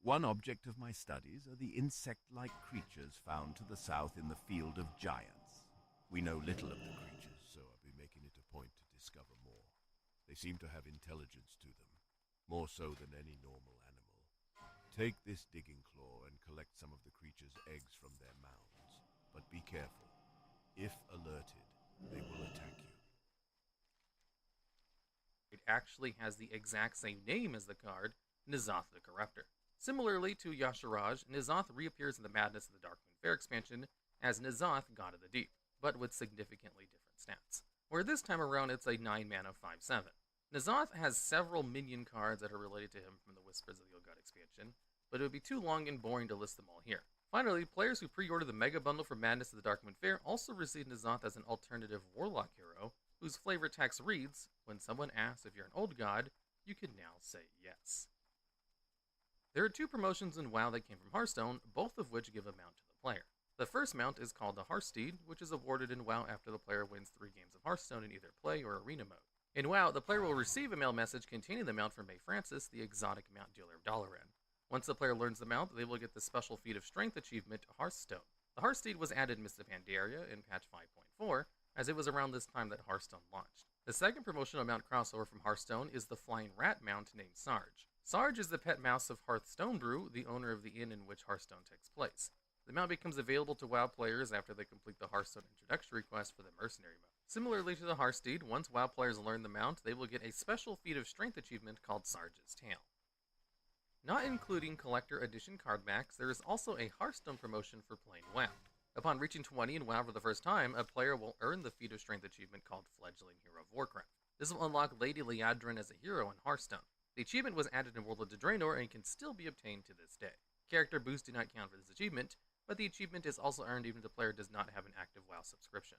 One object of my studies are the insect-like creatures found to the south in the Field of Giants. We know little of the creatures, so I'll be making it a point to discover more. They seem to have intelligence to them, more so than any normal animal. Take this digging claw and collect some of the creatures' eggs from their mounds, but be careful. If alerted, they will attack you. It actually has the exact same name as the card, N'Zoth the Corruptor. Similarly to Yasharaj, N'Zoth reappears in the Madness of the Darkmoon Fair expansion as N'Zoth, God of the Deep, but with significantly different stats, where this time around it's a 9 mana 5/7. N'Zoth has several minion cards that are related to him from the Whispers of the Old God expansion, but it would be too long and boring to list them all here. Finally, players who pre-order the Mega Bundle for Madness of the Darkmoon Fair also receive N'Zoth as an alternative Warlock hero, whose flavor text reads, when someone asks if you're an old god, you can now say yes. There are 2 promotions in WoW that came from Hearthstone, both of which give a mount to the player. The first mount is called the Hearthsteed, which is awarded in WoW after the player wins 3 games of Hearthstone in either play or arena mode. In WoW, the player will receive a mail message containing the mount from May Francis, the exotic mount dealer of Dalaran. Once the player learns the mount, they will get the special Feat of Strength achievement, Hearthstone. The Hearthsteed was added in Mists of Pandaria in patch 5.4, as it was around this time that Hearthstone launched. The second promotional mount crossover from Hearthstone is the Flying Rat mount named Sarge. Sarge is the pet mouse of Hearthstone Brew, the owner of the inn in which Hearthstone takes place. The mount becomes available to WoW players after they complete the Hearthstone introductory quest for the Mercenary mode. Similarly to the Hearthsteed, once WoW players learn the mount, they will get a special feat of strength achievement called Sarge's Tail. Not including Collector Edition card backs, there is also a Hearthstone promotion for playing WoW. Upon reaching 20 in WoW for the first time, a player will earn the feat of strength achievement called Fledgling Hero of Warcraft. This will unlock Lady Liadrin as a hero in Hearthstone. The achievement was added in World of Draenor and can still be obtained to this day. Character boosts do not count for this achievement, but the achievement is also earned even if the player does not have an active WoW subscription.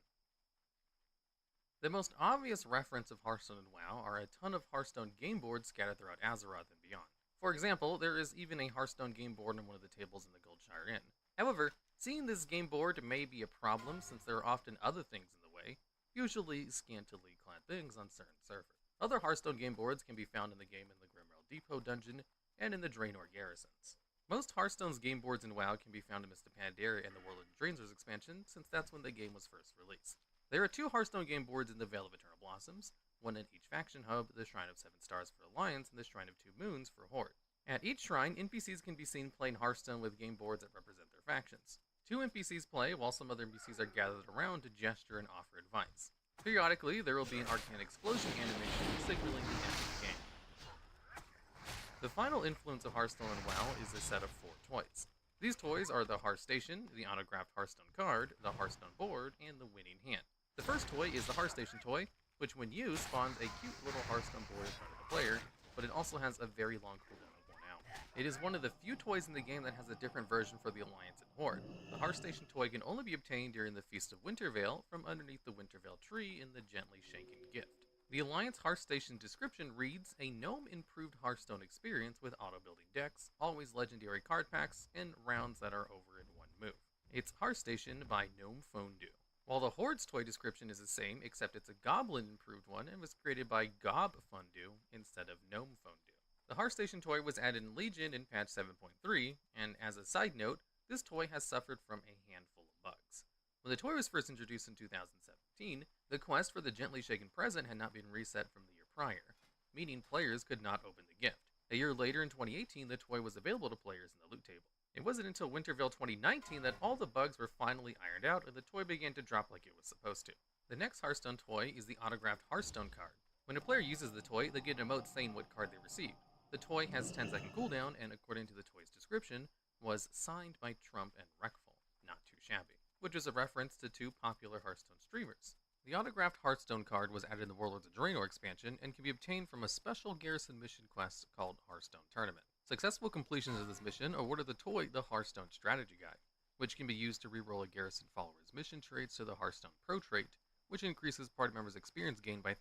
The most obvious reference of Hearthstone and WoW are a ton of Hearthstone game boards scattered throughout Azeroth and beyond. For example, there is even a Hearthstone game board on one of the tables in the Goldshire Inn. However, seeing this game board may be a problem since there are often other things in the way, usually scantily clad things on certain servers. Other Hearthstone game boards can be found in the game in the Grimrel Depot dungeon and in the Draenor garrisons. Most Hearthstone's game boards in WoW can be found in Mr. Pandaria and the World of Draenors expansion, since that's when the game was first released. There are 2 Hearthstone game boards in the Vale of Eternal Blossoms, one in each faction hub, the Shrine of 7 Stars for Alliance and the Shrine of 2 Moons for Horde. At each shrine, NPCs can be seen playing Hearthstone with game boards that represent their factions. 2 NPCs play, while some other NPCs are gathered around to gesture and offer advice. Periodically, there will be an arcane explosion animation signaling the end of the game. The final influence of Hearthstone and WoW is a set of 4 toys. These toys are the Hearth Station, the autographed Hearthstone card, the Hearthstone board, and the winning hand. The first toy is the Hearth Station toy, which when used spawns a cute little Hearthstone board in front of the player, but it also has a very long cooldown of 1 hour. It is one of the few toys in the game that has a different version for the Alliance and Horde. The Hearth Station toy can only be obtained during the Feast of Wintervale from underneath the Wintervale tree in the Gently Shaken Gift. The Alliance Hearth Station description reads, a gnome-improved Hearthstone experience with auto-building decks, always legendary card packs, and rounds that are over in 1 move. It's Hearth Station by Gnome Fondue. While the Horde's toy description is the same, except it's a goblin-improved one and was created by Gob Fondue instead of Gnome Fondue. The Hearth Station toy was added in Legion in patch 7.3, and as a side note, this toy has suffered from a handful of bugs. When the toy was first introduced in 2017, the quest for the Gently Shaken Present had not been reset from the year prior, meaning players could not open the gift. A year later in 2018, the toy was available to players in the loot table. It wasn't until Wintervale 2019 that all the bugs were finally ironed out and the toy began to drop like it was supposed to. The next Hearthstone toy is the autographed Hearthstone card. When a player uses the toy, they get an emote saying what card they received. The toy has 10-second cooldown and, according to the toy's description, was signed by Trump and Wreckful, not too shabby, which is a reference to 2 popular Hearthstone streamers. The autographed Hearthstone card was added in the Warlords of Draenor expansion and can be obtained from a special garrison mission quest called Hearthstone Tournament. Successful completions of this mission awarded the toy the Hearthstone Strategy Guide, which can be used to reroll a garrison follower's mission traits to the Hearthstone Pro trait, which increases party members' experience gain by 35%.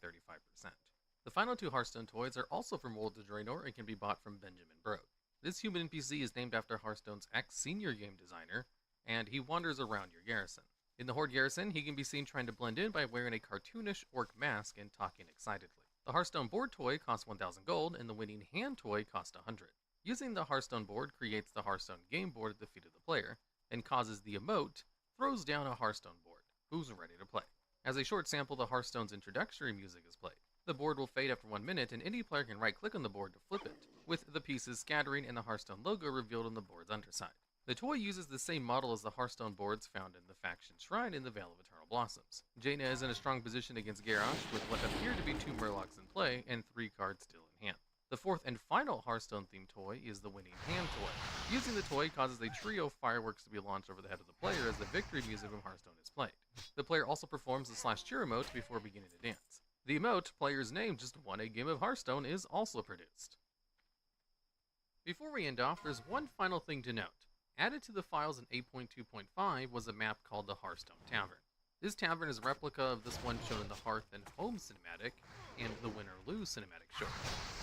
The final 2 Hearthstone toys are also from World of Draenor and can be bought from Benjamin Brode. This human NPC is named after Hearthstone's ex-senior game designer, and he wanders around your garrison. In the Horde garrison, he can be seen trying to blend in by wearing a cartoonish orc mask and talking excitedly. The Hearthstone board toy costs 1,000 gold, and the winning hand toy costs 100. Using the Hearthstone board creates the Hearthstone game board at the feet of the player, and causes the emote, throws down a Hearthstone board. Who's ready to play? As a short sample, the Hearthstone's introductory music is played. The board will fade after 1 minute, and any player can right-click on the board to flip it, with the pieces scattering and the Hearthstone logo revealed on the board's underside. The toy uses the same model as the Hearthstone boards found in the faction shrine in the Vale of Eternal Blossoms. Jaina is in a strong position against Garrosh, with what appear to be 2 Murlocs in play and 3 cards still in hand. The 4th and final Hearthstone-themed toy is the Winning Hand toy. Using the toy causes a trio of fireworks to be launched over the head of the player as the victory music of Hearthstone is played. The player also performs the /cheer emote before beginning to dance. The emote, player's name just won a game of Hearthstone, is also produced. Before we end off, there's one final thing to note. Added to the files in 8.2.5 was a map called the Hearthstone Tavern. This tavern is a replica of this one shown in the Hearth and Home cinematic and the Win or Lose cinematic short.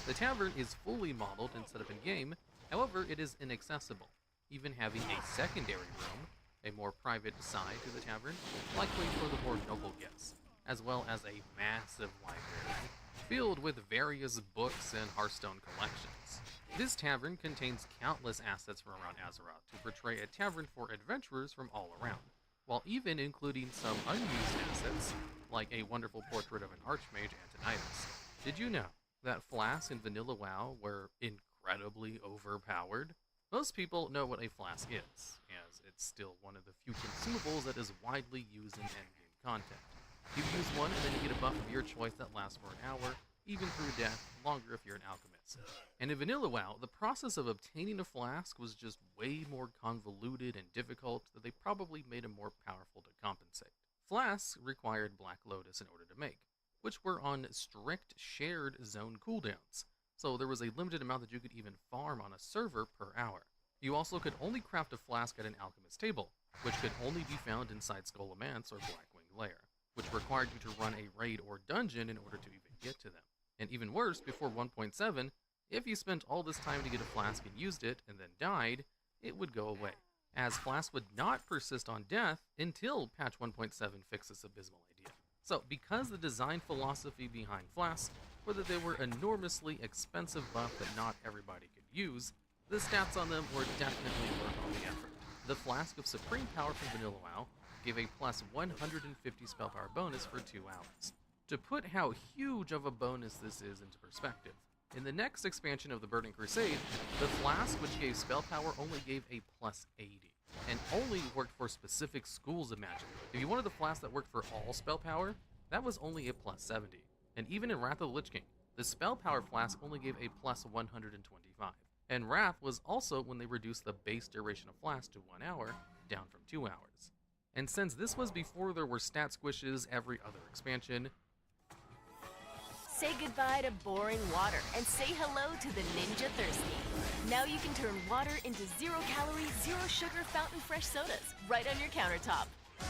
The tavern is fully modeled and set up in-game, however it is inaccessible, even having a secondary room, a more private side to the tavern, likely for the more noble guests, as well as a massive library filled with various books and Hearthstone collections. This tavern contains countless assets from around Azeroth to portray a tavern for adventurers from all around, while even including some unused assets, like a wonderful portrait of an Archmage Antonidas. Did you know that flasks in vanilla WoW were incredibly incredibly overpowered? Most people know what a flask is, as it's still one of the few consumables that is widely used in endgame content. You use one and then you get a buff of your choice that lasts for an hour, even through death, longer if you're an alchemist. And in Vanilla WoW, the process of obtaining a flask was just way more convoluted and difficult that they probably made it more powerful to compensate. Flasks required Black Lotus in order to make, which were on strict shared zone cooldowns, so there was a limited amount that you could even farm on a server per hour. You also could only craft a flask at an alchemist table, which could only be found inside Scholomance or Blackwing Lair, which required you to run a raid or dungeon in order to even get to them. And even worse, before 1.7, if you spent all this time to get a flask and used it, and then died, it would go away, as flasks would not persist on death until patch 1.7 fixed this abysmal idea. So, because the design philosophy behind flasks were that they were enormously expensive buff that not everybody could use, the stats on them were definitely worth all the effort. The Flask of Supreme Power from Vanilla WoW gave a plus 150 spell power bonus for 2 hours. To put how huge of a bonus this is into perspective, in the next expansion of the Burning Crusade, the Flask, which gave spell power, only gave a plus 80, and only worked for specific schools of magic. If you wanted the Flask that worked for all spell power, that was only a plus 70. And even in Wrath of the Lich King, the spell power flask only gave a plus 125. And Wrath was also when they reduced the base duration of flask to 1 hour, down from 2 hours. And since this was before there were stat squishes every other expansion, say goodbye to boring water and say hello to the Ninja Thirsty. Now you can turn water into 0-calorie, 0-sugar fountain fresh sodas right on your countertop.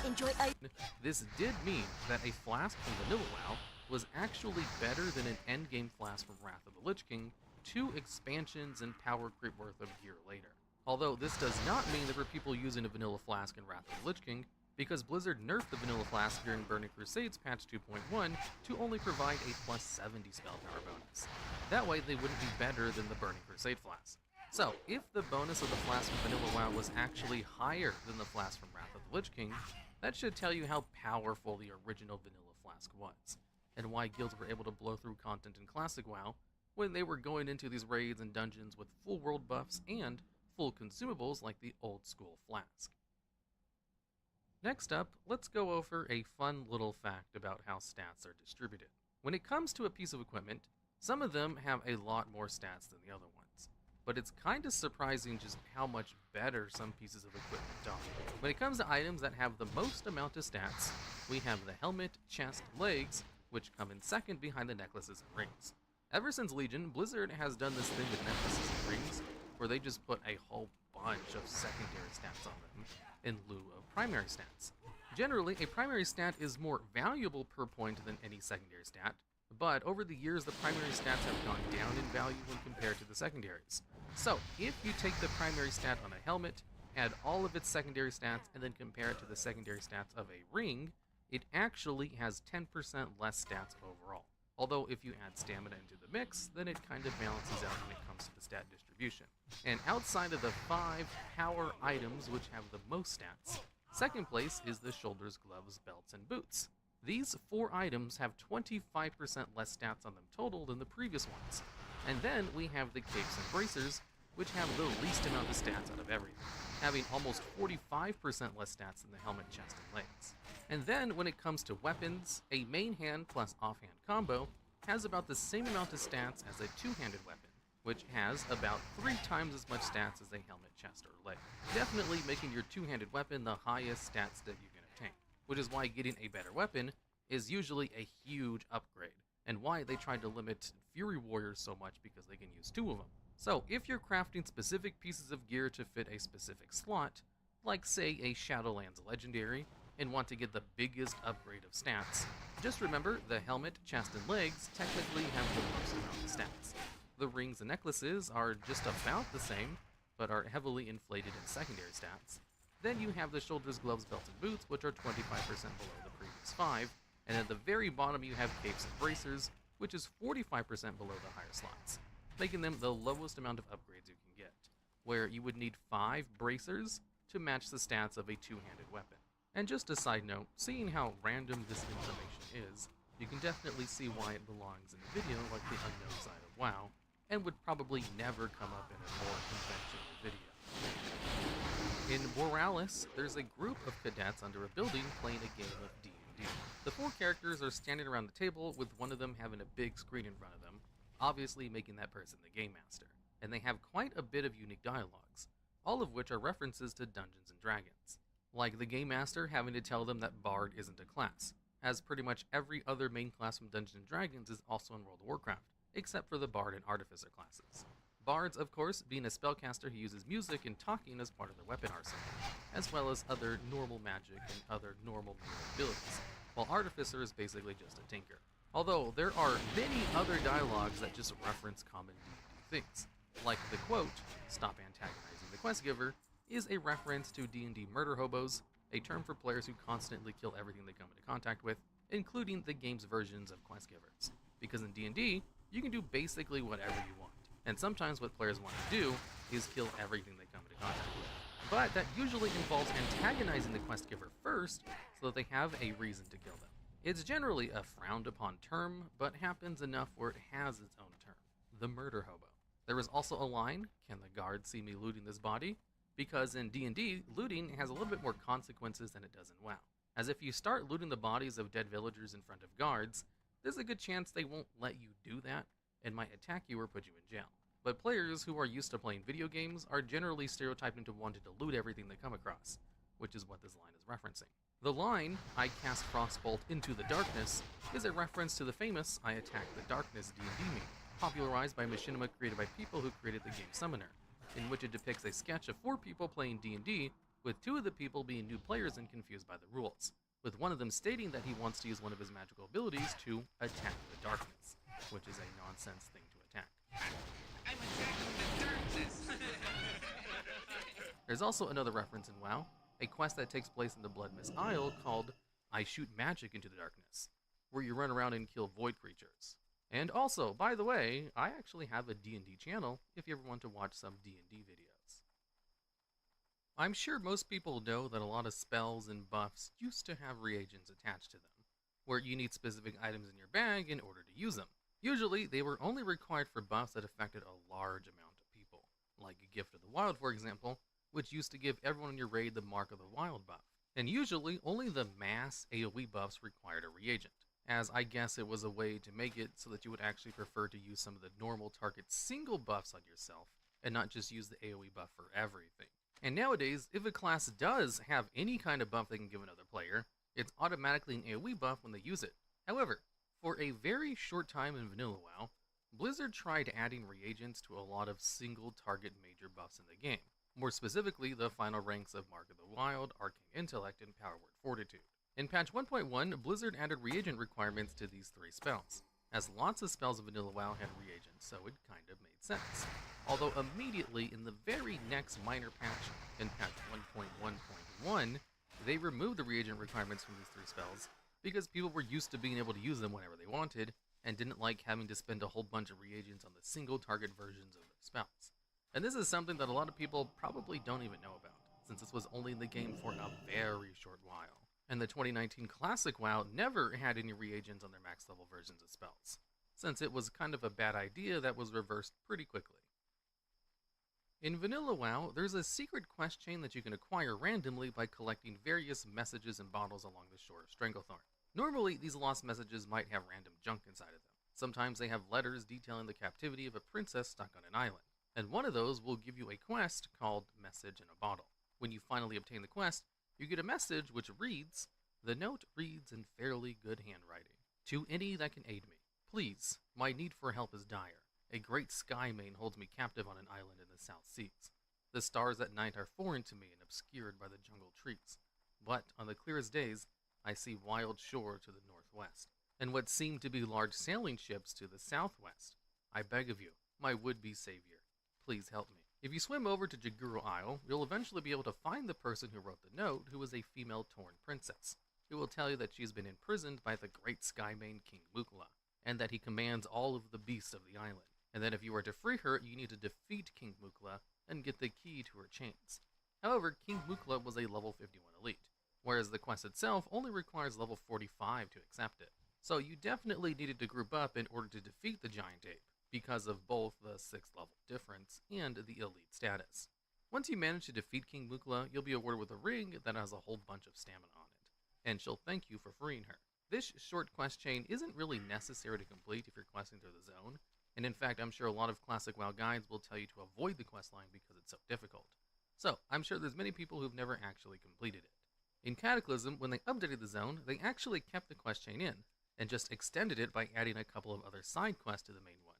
Enjoy ice. This did mean that a flask from Vanilla WoW was actually better than an endgame flask from Wrath of the Lich King 2 expansions and power creep worth of gear later. Although this does not mean there were people using a vanilla flask in Wrath of the Lich King, because Blizzard nerfed the vanilla flask during Burning Crusades patch 2.1 to only provide a plus 70 spell power bonus. That way they wouldn't be better than the Burning Crusade flask. So, if the bonus of the flask from Vanilla WoW was actually higher than the flask from Wrath of the Lich King, that should tell you how powerful the original vanilla flask was, and why guilds were able to blow through content in Classic WoW when they were going into these raids and dungeons with full world buffs and full consumables like the old school flask. Next up, let's go over a fun little fact about how stats are distributed. When it comes to a piece of equipment, some of them have a lot more stats than the other ones, but it's kind of surprising just how much better some pieces of equipment are. When it comes to items that have the most amount of stats, we have the helmet, chest, legs, which come in second behind the necklaces and rings. Ever since Legion, Blizzard has done this thing with necklaces and rings, where they just put a whole bunch of secondary stats on them in lieu of primary stats. Generally, a primary stat is more valuable per point than any secondary stat, but over the years the primary stats have gone down in value when compared to the secondaries. So, if you take the primary stat on a helmet, add all of its secondary stats, and then compare it to the secondary stats of a ring, it actually has 10% less stats overall. Although if you add stamina into the mix, then it kind of balances out when it comes to the stat distribution. And outside of the 5 power items which have the most stats, second place is the shoulders, gloves, belts, and boots. These 4 items have 25% less stats on them total than the previous ones. And then we have the capes and bracers, which have the least amount of stats out of everything, having almost 45% less stats than the helmet, chest, and legs. And then when it comes to weapons, a main hand plus offhand combo has about the same amount of stats as a two-handed weapon, which has about 3 times as much stats as a helmet, chest, or leg. Definitely making your two-handed weapon the highest stats that you can obtain, which is why getting a better weapon is usually a huge upgrade, and why they tried to limit Fury Warriors so much because they can use 2 of them. So if you're crafting specific pieces of gear to fit a specific slot, like say a Shadowlands Legendary, and want to get the biggest upgrade of stats, just remember the helmet, chest, and legs technically have the most amount of stats. The rings and necklaces are just about the same, but are heavily inflated in secondary stats. Then you have the shoulders, gloves, belts, and boots, which are 25% below the previous 5, and at the very bottom you have capes and bracers, which is 45% below the higher slots, making them the lowest amount of upgrades you can get, where you would need 5 bracers to match the stats of a two-handed weapon. And just a side note, seeing how random this information is, you can definitely see why it belongs in a video like the Unknown Side of WoW, and would probably never come up in a more conventional video. In Borealis, there's a group of cadets under a building playing a game of D&D. The 4 characters are standing around the table with one of them having a big screen in front of them, obviously making that person the game master. And they have quite a bit of unique dialogues, all of which are references to Dungeons & Dragons. Like the game master having to tell them that Bard isn't a class, as pretty much every other main class from Dungeons & Dragons is also in World of Warcraft, except for the Bard and Artificer classes. Bards, of course, being a spellcaster who uses music and talking as part of their weapon arsenal, as well as other normal magic and other normal melee abilities, while Artificer is basically just a tinker. Although, there are many other dialogues that just reference common D&D things, like the quote, "Stop antagonizing the quest giver," is a reference to D&D murder hobos, a term for players who constantly kill everything they come into contact with, including the game's versions of quest givers. Because in D&D, you can do basically whatever you want. And sometimes what players want to do is kill everything they come into contact with. But that usually involves antagonizing the quest giver first, so that they have a reason to kill them. It's generally a frowned upon term, but happens enough where it has its own term, the murder hobo. There is also a line, "Can the guard see me looting this body?" Because in D&D, looting has a little bit more consequences than it does in WoW. As if you start looting the bodies of dead villagers in front of guards, there's a good chance they won't let you do that, and might attack you or put you in jail. But players who are used to playing video games are generally stereotyped into wanting to loot everything they come across, which is what this line is referencing. The line, "I cast Frostbolt into the darkness," is a reference to the famous "I attack the darkness" D&D meme, popularized by machinima created by people who created the game Summoner, in which it depicts a sketch of 4 people playing D&D, with 2 of the people being new players and confused by the rules, with one of them stating that he wants to use one of his magical abilities to attack the darkness, which is a nonsense thing to attack. I'm attacking the darkness! There's also another reference in WoW, a quest that takes place in the Blood Mist Isle called "I Shoot Magic into the Darkness," where you run around and kill void creatures. And also, by the way, I actually have a D&D channel if you ever want to watch some D&D videos. I'm sure most people know that a lot of spells and buffs used to have reagents attached to them, where you need specific items in your bag in order to use them. Usually, they were only required for buffs that affected a large amount of people, like a Gift of the Wild, for example, which used to give everyone in your raid the Mark of the Wild buff. And usually, only the mass AoE buffs required a reagent, as I guess it was a way to make it so that you would actually prefer to use some of the normal target single buffs on yourself, and not just use the AoE buff for everything. And nowadays, if a class does have any kind of buff they can give another player, it's automatically an AoE buff when they use it. However, for a very short time in Vanilla WoW, Blizzard tried adding reagents to a lot of single target major buffs in the game. More specifically, the final ranks of Mark of the Wild, Arcane Intellect, and Power Word Fortitude. In patch 1.1, Blizzard added reagent requirements to these 3 spells, as lots of spells in Vanilla WoW had reagents, so it kind of made sense. Although immediately in the very next minor patch, in patch 1.1.1, they removed the reagent requirements from these 3 spells, because people were used to being able to use them whenever they wanted, and didn't like having to spend a whole bunch of reagents on the single target versions of their spells. And this is something that a lot of people probably don't even know about, since this was only in the game for a very short while. And the 2019 Classic WoW never had any reagents on their max level versions of spells, since it was kind of a bad idea that was reversed pretty quickly. In Vanilla WoW, there's a secret quest chain that you can acquire randomly by collecting various messages and bottles along the shore of Stranglethorn. Normally, these lost messages might have random junk inside of them. Sometimes they have letters detailing the captivity of a princess stuck on an island, and one of those will give you a quest called Message in a Bottle. When you finally obtain the quest, you get a message which reads, "The note reads in fairly good handwriting. To any that can aid me. Please, my need for help is dire. A great sky mane holds me captive on an island in the South Seas. The stars at night are foreign to me and obscured by the jungle trees. But on the clearest days, I see wild shore to the northwest, and what seem to be large sailing ships to the southwest. I beg of you, my would-be savior, please help me." If you swim over to Jaguro Isle, you'll eventually be able to find the person who wrote the note, who is a female Tauren princess, who will tell you that she's been imprisoned by the great Skymane King Mukla, and that he commands all of the beasts of the island, and that if you are to free her, you need to defeat King Mukla and get the key to her chains. However, King Mukla was a level 51 elite, whereas the quest itself only requires level 45 to accept it. So you definitely needed to group up in order to defeat the giant ape, because of both the 6th level difference and the elite status. Once you manage to defeat King Mukla, you'll be awarded with a ring that has a whole bunch of stamina on it, and she'll thank you for freeing her. This short quest chain isn't really necessary to complete if you're questing through the zone, and in fact I'm sure a lot of classic WoW guides will tell you to avoid the questline because it's so difficult. So, I'm sure there's many people who've never actually completed it. In Cataclysm, when they updated the zone, they actually kept the quest chain in, and just extended it by adding a couple of other side quests to the main one,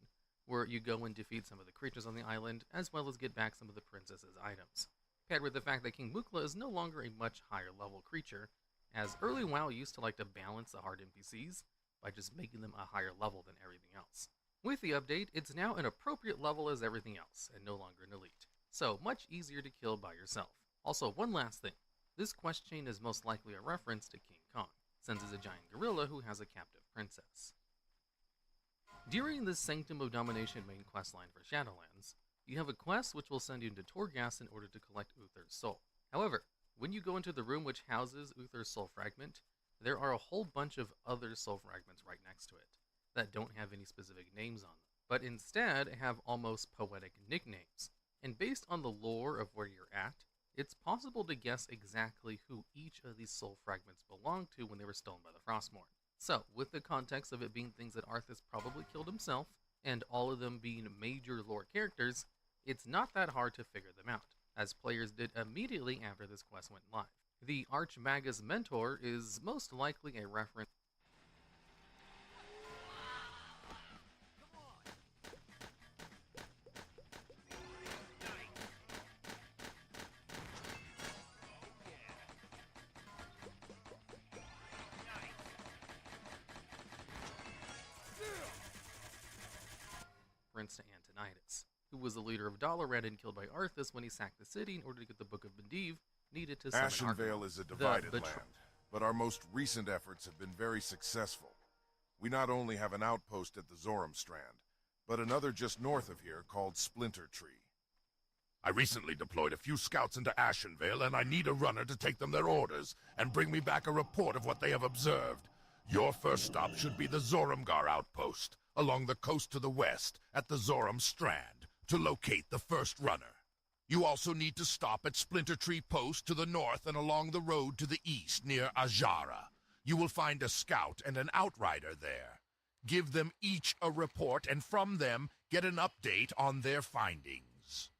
where you go and defeat some of the creatures on the island, as well as get back some of the princess's items. Paired with the fact that King Mukla is no longer a much higher level creature, as early WoW used to like to balance the hard NPCs by just making them a higher level than everything else. With the update, it's now an appropriate level as everything else, and no longer an elite. So, much easier to kill by yourself. Also, one last thing. This quest chain is most likely a reference to King Kong, since he's a giant gorilla who has a captive princess. During the Sanctum of Domination main questline for Shadowlands, you have a quest which will send you into Torghast in order to collect Uther's soul. However, when you go into the room which houses Uther's soul fragment, there are a whole bunch of other soul fragments right next to it that don't have any specific names on them, but instead have almost poetic nicknames. And based on the lore of where you're at, it's possible to guess exactly who each of these soul fragments belonged to when they were stolen by the Frostmourne. So, with the context of it being things that Arthas probably killed himself, and all of them being major lore characters, it's not that hard to figure them out, as players did immediately after this quest went live. The Archmagus Mentor is most likely a reference to Antonidas, who was the leader of Dalaran and killed by Arthas when he sacked the city in order to get the Book of Bendiv needed to summon Ashenvale is a divided land, but our most recent efforts have been very successful. We not only have an outpost at the Zoram Strand, but another just north of here called Splinter Tree. I recently deployed a few scouts into Ashenvale, and I need a runner to take them their orders and bring me back a report of what they have observed. Your first stop should be the Zoramgar outpost, along the coast to the west, at the Zoram Strand, to locate the first runner. You also need to stop at Splinter Tree Post to the north and along the road to the east near Ajara. You will find a scout and an outrider there. Give them each a report, and from them, get an update on their findings.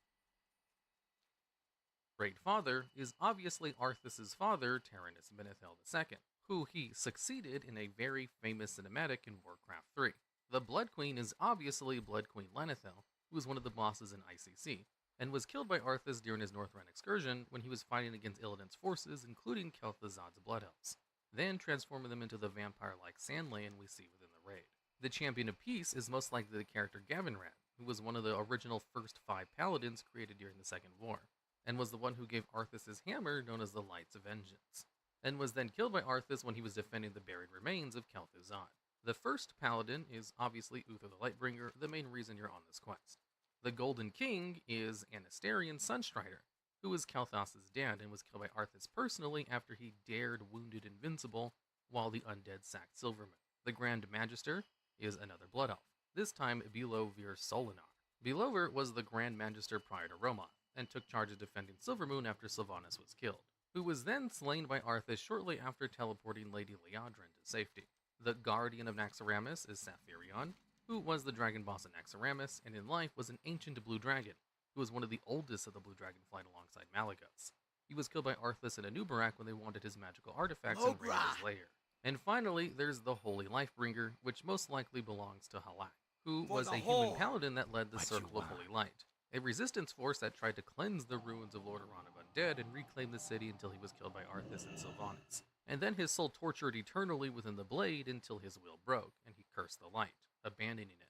Great Father is obviously Arthas' father, Tyrannus Menethil II, who he succeeded in a very famous cinematic in Warcraft 3. The Blood Queen is obviously Blood Queen Lenethil, who was one of the bosses in ICC, and was killed by Arthas during his Northrend excursion when he was fighting against Illidan's forces, including Kel'Thuzad's Blood Elves, then transforming them into the vampire-like Sandland we see within the raid. The Champion of Peace is most likely the character Gavinrad, who was one of the original first 5 paladins created during the Second War, and was the one who gave Arthas his hammer known as the Lights of Vengeance, and was then killed by Arthas when he was defending the buried remains of Kel'Thuzad. The first paladin is obviously Uther the Lightbringer, the main reason you're on this quest. The Golden King is Anastarian Sunstrider, who was Kel'Thas's dad and was killed by Arthas personally after he dared wounded Invincible while the undead sacked Silvermoon. The Grand Magister is another Blood Elf, this time Belovir Solinar. Belovir was the Grand Magister prior to Romoth, and took charge of defending Silvermoon after Sylvanas was killed, who was then slain by Arthas shortly after teleporting Lady Liadrin to safety. The Guardian of Naxxramas is Sathirion, who was the dragon boss in Naxxramas, and in life was an ancient blue dragon, who was one of the oldest of the blue dragon flight alongside Malygos. He was killed by Arthas and Anubarak when they wanted his magical artifacts and raided his lair. And finally, there's the Holy Lifebringer, which most likely belongs to Halak, who was a human paladin that led the Circle of Holy Light, a resistance force that tried to cleanse the ruins of Lordaeron of Undead and reclaim the city until he was killed by Arthas and Sylvanas. And then his soul tortured eternally within the blade until his will broke, and he cursed the light, abandoning it.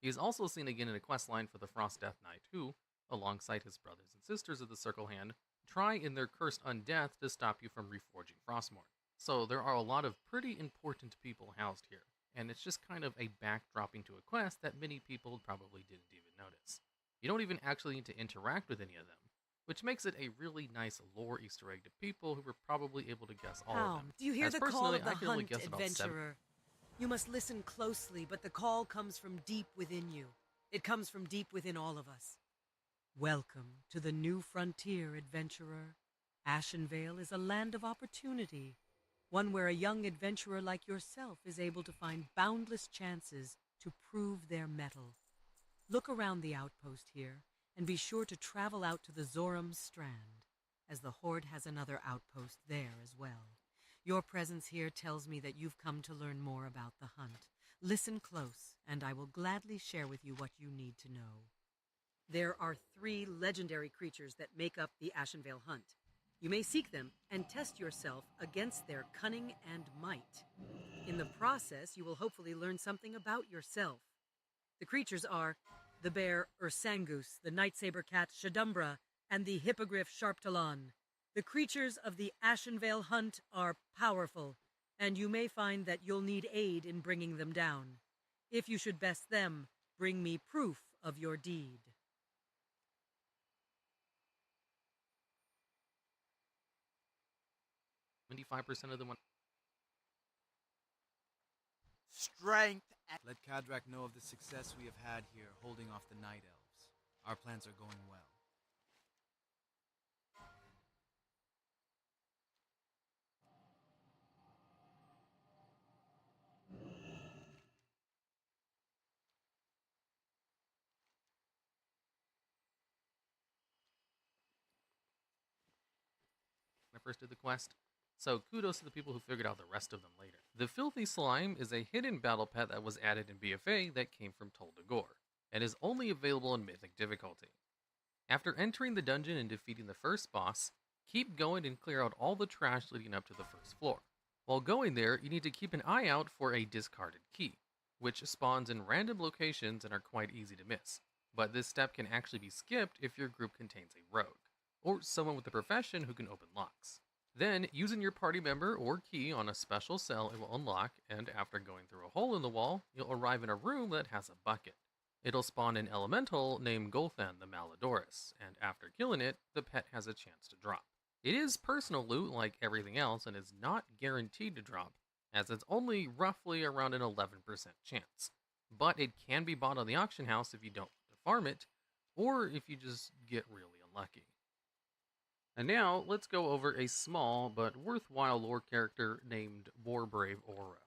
He is also seen again in a questline for the Frost Death Knight who, alongside his brothers and sisters of the Circle Hand, try in their cursed undeath to stop you from reforging Frostmourne. So there are a lot of pretty important people housed here, and it's just kind of a backdropping to a quest that many people probably didn't even notice. You don't even actually need to interact with any of them, which makes it a really nice lore Easter egg to people who were probably able to guess all of them. Do you hear As the call of the I can only hunt, guess about 7. adventurer? You must listen closely, but the call comes from deep within you. It comes from deep within all of us. Welcome to the new frontier, adventurer. Ashenvale is a land of opportunity, one where a young adventurer like yourself is able to find boundless chances to prove their mettle. Look around the outpost here, and be sure to travel out to the Zoram Strand, as the Horde has another outpost there as well. Your presence here tells me that you've come to learn more about the hunt. Listen close, and I will gladly share with you what you need to know. There are 3 legendary creatures that make up the Ashenvale hunt. You may seek them and test yourself against their cunning and might. In the process, you will hopefully learn something about yourself. The creatures are the bear Ursangus, the nightsaber cat Shadumbra, and the hippogriff Sharptalon. The creatures of the Ashenvale hunt are powerful, and you may find that you'll need aid in bringing them down. If you should best them, bring me proof of your deed. $25% of them went. Strength. Let Kadrak know of the success we have had here holding off the Night Elves. Our plans are going well. When I first did the quest. So kudos to the people who figured out the rest of them later. The Filthy Slime is a hidden battle pet that was added in BFA that came from Tol Dagor, and is only available in Mythic difficulty. After entering the dungeon and defeating the first boss, keep going and clear out all the trash leading up to the first floor. While going there, you need to keep an eye out for a discarded key, which spawns in random locations and are quite easy to miss. But this step can actually be skipped if your group contains a rogue, or someone with a profession who can open locks. Then, using your party member or key on a special cell, it will unlock, and after going through a hole in the wall, you'll arrive in a room that has a bucket. It'll spawn an elemental named Golthan the Malodorus, and after killing it, the pet has a chance to drop. It is personal loot like everything else and is not guaranteed to drop, as it's only roughly around an 11% chance. But it can be bought on the auction house if you don't want to farm it, or if you just get really unlucky. And now, let's go over a small but worthwhile lore character named Warbrave Oro.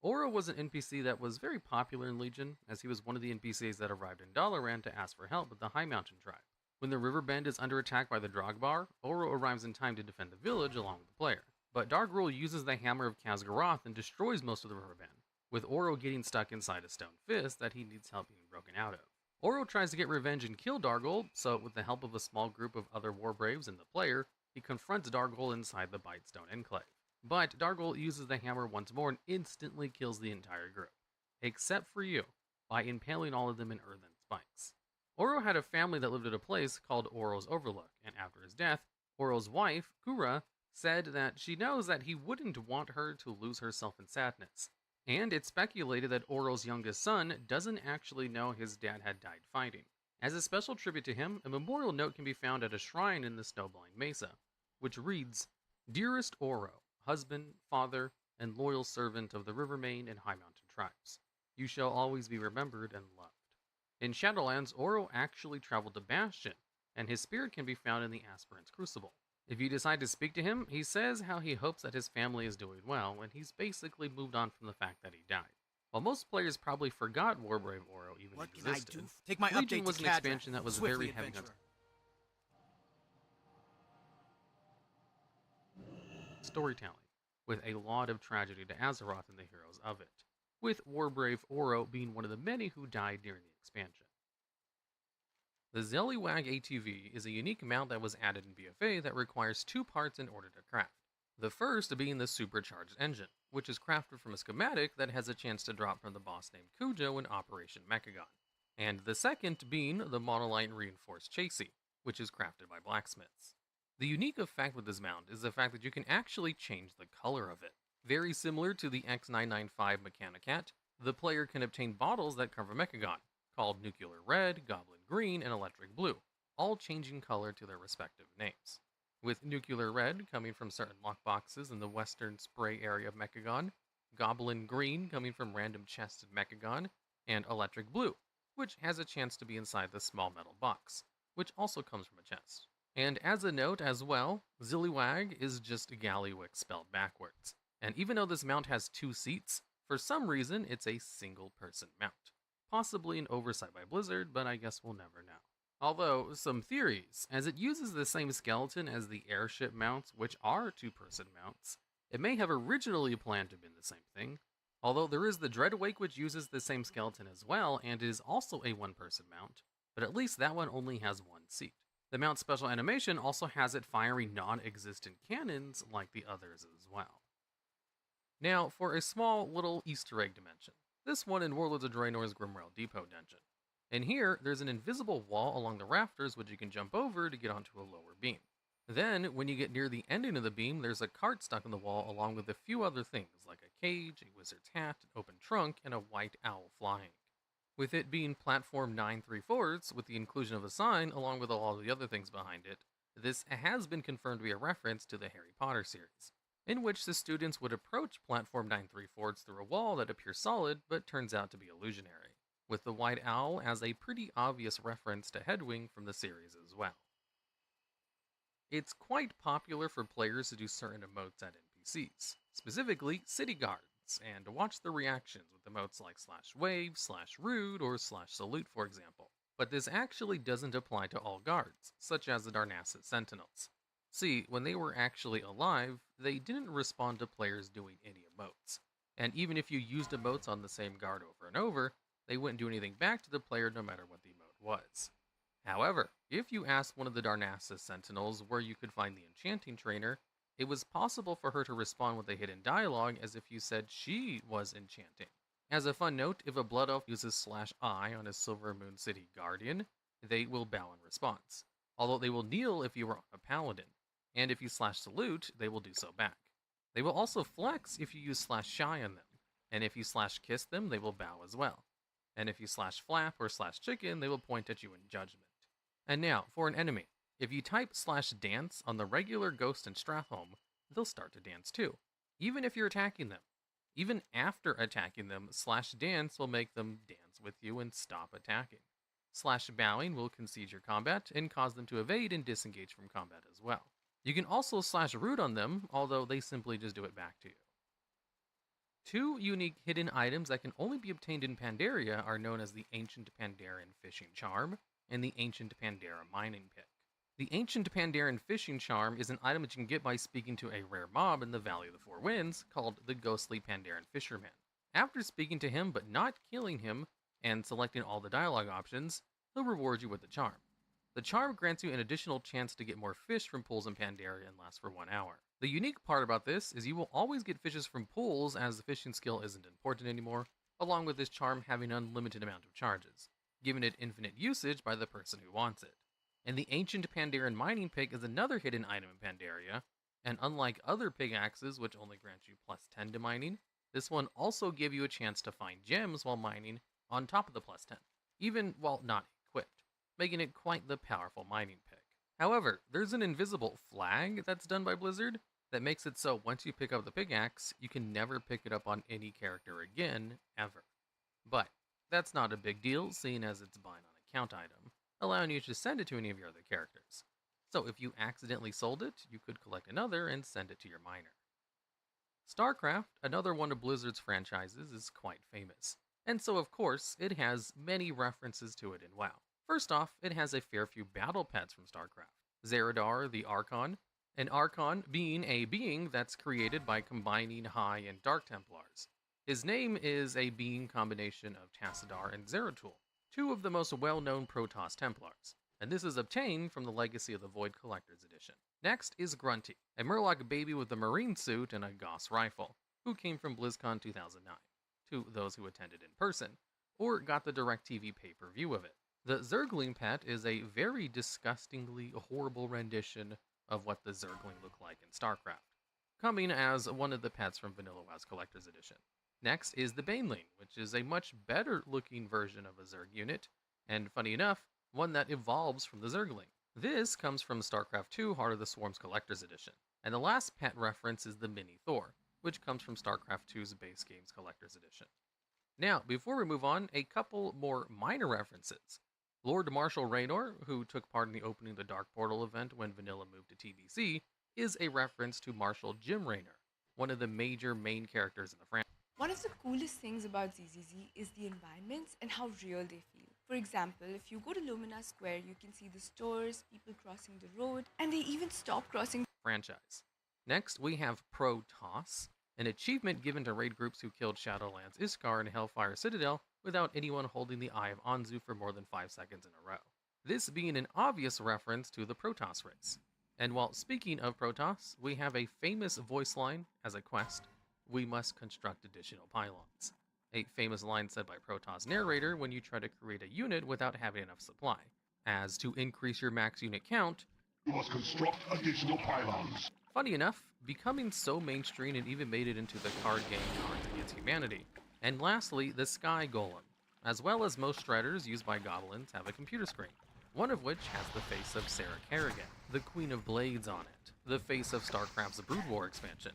Oro was an NPC that was very popular in Legion, as he was one of the NPCs that arrived in Dalaran to ask for help with the High Mountain tribe. When the river bend is under attack by the Drogbar, Oro arrives in time to defend the village along with the player. But Dargrul uses the Hammer of Khaz'garath and destroys most of the river bend, with Oro getting stuck inside a stone fist that he needs help being broken out of. Oro tries to get revenge and kill Dargul, so with the help of a small group of other Warbraves and the player, he confronts Dargul inside the Bitestone Enclave. But Dargul uses the hammer once more and instantly kills the entire group, except for you, by impaling all of them in earthen spikes. Oro had a family that lived at a place called Oro's Overlook, and after his death, Oro's wife, Kura, said that she knows that he wouldn't want her to lose herself in sadness. And it's speculated that Oro's youngest son doesn't actually know his dad had died fighting. As a special tribute to him, a memorial note can be found at a shrine in the Snowblind Mesa, which reads, "Dearest Oro, husband, father, and loyal servant of the Rivermane and High Mountain tribes, you shall always be remembered and loved." In Shadowlands, Oro actually traveled to Bastion, and his spirit can be found in the Aspirant's Crucible. If you decide to speak to him, he says how he hopes that his family is doing well, and he's basically moved on from the fact that he died. While most players probably forgot Warbrave Oro even existed, Take my Legion update was to an Kadrak. expansion that was Swiftly, very heavy on adventurer. storytelling, with a lot of tragedy to Azeroth and the heroes of it, with Warbrave Oro being one of the many who died during the expansion. The Zellywag ATV is a unique mount that was added in BFA that requires 2 parts in order to craft. The first being the supercharged engine, which is crafted from a schematic that has a chance to drop from the boss named Kujo in Operation Mechagon, and the second being the monolite reinforced chassis, which is crafted by blacksmiths. The unique effect with this mount is the fact that you can actually change the color of it. Very similar to the X995 Mechanicat, the player can obtain bottles that cover Mechagon, called Nuclear Red, Goblin Green, and Electric Blue, all changing color to their respective names. With Nuclear Red coming from certain lockboxes in the western spray area of Mechagon, Goblin Green coming from random chests in Mechagon, and Electric Blue, which has a chance to be inside the small metal box, which also comes from a chest. And as a note as well, Zilliwag is just Galliwick spelled backwards. And even though this mount has 2 seats, for some reason it's a single person mount. Possibly an oversight by Blizzard, but I guess we'll never know. Although, some theories, as it uses the same skeleton as the airship mounts, which are 2-person mounts, it may have originally planned to have been the same thing. Although there is the Dreadwake, which uses the same skeleton as well, and is also a 1-person mount, but at least that one only has 1 seat. The mount's special animation also has it firing non-existent cannons like the others as well. Now, for a small little Easter egg dimension. This one in Warlords of Draenor's Grimrail Depot dungeon. And here, there's an invisible wall along the rafters which you can jump over to get onto a lower beam. Then, when you get near the ending of the beam, there's a cart stuck in the wall along with a few other things, like a cage, a wizard's hat, an open trunk, and a white owl flying. With it being platform 9 3/4, with the inclusion of a sign, along with all the other things behind it, this has been confirmed to be a reference to the Harry Potter series, in which the students would approach platform 9 3/4 through a wall that appears solid, but turns out to be illusionary, with the white owl as a pretty obvious reference to Hedwig from the series as well. It's quite popular for players to do certain emotes at NPCs, specifically city guards, and to watch their reactions with emotes like /wave, /rude, or /salute for example. But this actually doesn't apply to all guards, such as the Darnassus Sentinels. See, when they were actually alive, they didn't respond to players doing any emotes. And even if you used emotes on the same guard over and over, they wouldn't do anything back to the player no matter what the emote was. However, if you asked one of the Darnassus Sentinels where you could find the enchanting trainer, it was possible for her to respond with a hidden dialogue as if you said she was enchanting. As a fun note, if a Blood Elf uses /I on a Silver Moon City Guardian, they will bow in response, although they will kneel if you are on a Paladin, and if you /salute, they will do so back. They will also flex if you use /shy on them, and if you /kiss them, they will bow as well. And if you /flap or /chicken, they will point at you in judgment. And now, for an enemy. If you type /dance on the regular Ghost in Stratholme, they'll start to dance too, even if you're attacking them. Even after attacking them, /dance will make them dance with you and stop attacking. /bowing will concede your combat and cause them to evade and disengage from combat as well. You can also /root on them, although they simply just do it back to you. 2 unique hidden items that can only be obtained in Pandaria are known as the Ancient Pandaren Fishing Charm and the Ancient Pandara Mining Pick. The Ancient Pandaren Fishing Charm is an item that you can get by speaking to a rare mob in the Valley of the Four Winds called the Ghostly Pandaren Fisherman. After speaking to him but not killing him and selecting all the dialogue options, he'll reward you with the charm. The charm grants you an additional chance to get more fish from pools in Pandaria and lasts for 1 hour. The unique part about this is you will always get fishes from pools as the fishing skill isn't important anymore, along with this charm having an unlimited amount of charges, giving it infinite usage by the person who wants it. And the Ancient Pandaren Mining Pick is another hidden item in Pandaria, and unlike other pickaxes which only grant you +10 to mining, this one also gives you a chance to find gems while mining on top of the +10, even while not equipped, making it quite the powerful mining pick. However, there's an invisible flag that's done by Blizzard that makes it so once you pick up the pickaxe, you can never pick it up on any character again, ever. But that's not a big deal, seeing as it's buying on account item, allowing you to send it to any of your other characters. So if you accidentally sold it, you could collect another and send it to your miner. StarCraft, another one of Blizzard's franchises, is quite famous, and so of course, it has many references to it in WoW. First off, it has a fair few battle pets from StarCraft. Zeradar the Archon, an Archon being a being that's created by combining High and Dark Templars. His name is a being combination of Tassadar and Zeratul, 2 of the most well-known Protoss Templars, and this is obtained from the Legacy of the Void Collector's Edition. Next is Grunty, a Murloc baby with a marine suit and a Gauss rifle, who came from BlizzCon 2009, to those who attended in person, or got the DirecTV pay-per-view of it. The Zergling pet is a very disgustingly horrible rendition of what the Zergling look like in StarCraft, coming as one of the pets from Vanilla WoW's Collector's Edition. Next is the Baneling, which is a much better looking version of a Zerg unit, and funny enough, one that evolves from the Zergling. This comes from StarCraft II Heart of the Swarm's Collector's Edition, and the last pet reference is the Mini Thor, which comes from StarCraft II's base game's Collector's Edition. Now, before we move on, a couple more minor references. Lord Marshal Raynor, who took part in the opening of the Dark Portal event when Vanilla moved to TBC, is a reference to Marshal Jim Raynor, one of the major main characters in the franchise. One of the coolest things about ZZZ is the environments and how real they feel. For example, if you go to Lumina Square, you can see the stores, people crossing the road, and they even stop crossing franchise. Next, we have Protoss, an achievement given to raid groups who killed Shadowlands Iskar and Hellfire Citadel without anyone holding the Eye of Anzu for more than 5 seconds in a row. This being an obvious reference to the Protoss race. And while speaking of Protoss, we have a famous voice line as a quest: we must construct additional pylons. A famous line said by Protoss narrator when you try to create a unit without having enough supply. As to increase your max unit count, You must construct additional pylons. Funny enough, becoming so mainstream and even made it into the card game Cards Against Humanity. And lastly, the Sky Golem. As well as most Shredders used by goblins have a computer screen, one of which has the face of Sarah Kerrigan, the Queen of Blades on it, the face of StarCraft's Brood War expansion.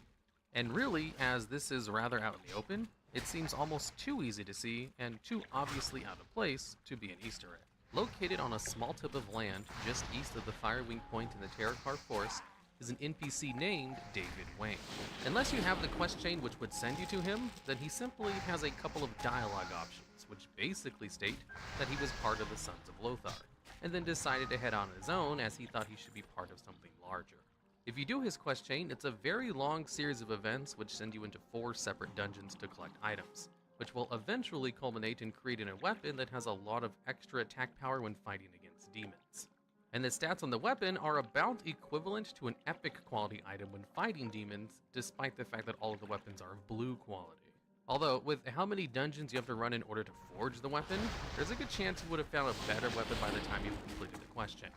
And really, as this is rather out in the open, it seems almost too easy to see and too obviously out of place to be an Easter egg. Located on a small tip of land just east of the Firewing Point in the Terracar Forest is an NPC named David Wayne. Unless you have the quest chain which would send you to him, then he simply has a couple of dialogue options, which basically state that he was part of the Sons of Lothar, and then decided to head on his own as he thought he should be part of something larger. If you do his quest chain, it's a very long series of events which send you into 4 separate dungeons to collect items, which will eventually culminate in creating a weapon that has a lot of extra attack power when fighting against demons. And the stats on the weapon are about equivalent to an epic quality item when fighting demons, despite the fact that all of the weapons are of blue quality. Although, with how many dungeons you have to run in order to forge the weapon, there's a good chance you would have found a better weapon by the time you've completed the quest chain.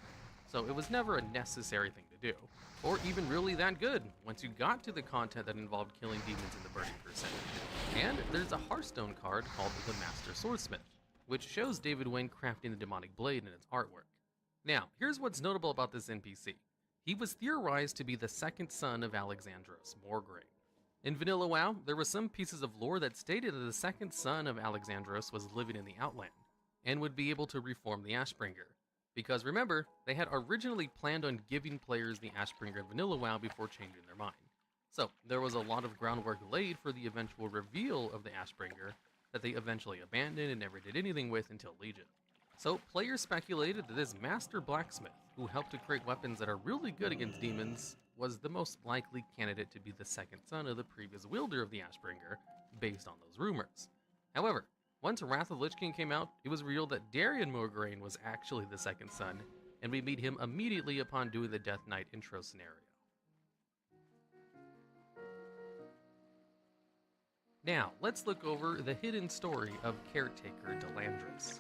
So it was never a necessary thing to do, or even really that good once you got to the content that involved killing demons in the Burning Crusade. And there's a Hearthstone card called the Master Swordsmith, which shows David Wayne crafting the demonic blade in its artwork. Now, here's what's notable about this NPC. He was theorized to be the second son of Alexandros Morgrave. In Vanilla WoW, there were some pieces of lore that stated that the second son of Alexandros was living in the Outland, and would be able to reform the Ashbringer. Because remember, they had originally planned on giving players the Ashbringer in Vanilla WoW before changing their mind. So, there was a lot of groundwork laid for the eventual reveal of the Ashbringer that they eventually abandoned and never did anything with until Legion. So, players speculated that this master blacksmith, who helped to create weapons that are really good against demons, was the most likely candidate to be the second son of the previous wielder of the Ashbringer, based on those rumors. However, once Wrath of the Lich King came out, it was revealed that Darian Morgraine was actually the second son, and we meet him immediately upon doing the Death Knight intro scenario. Now, let's look over the hidden story of Caretaker Delandris.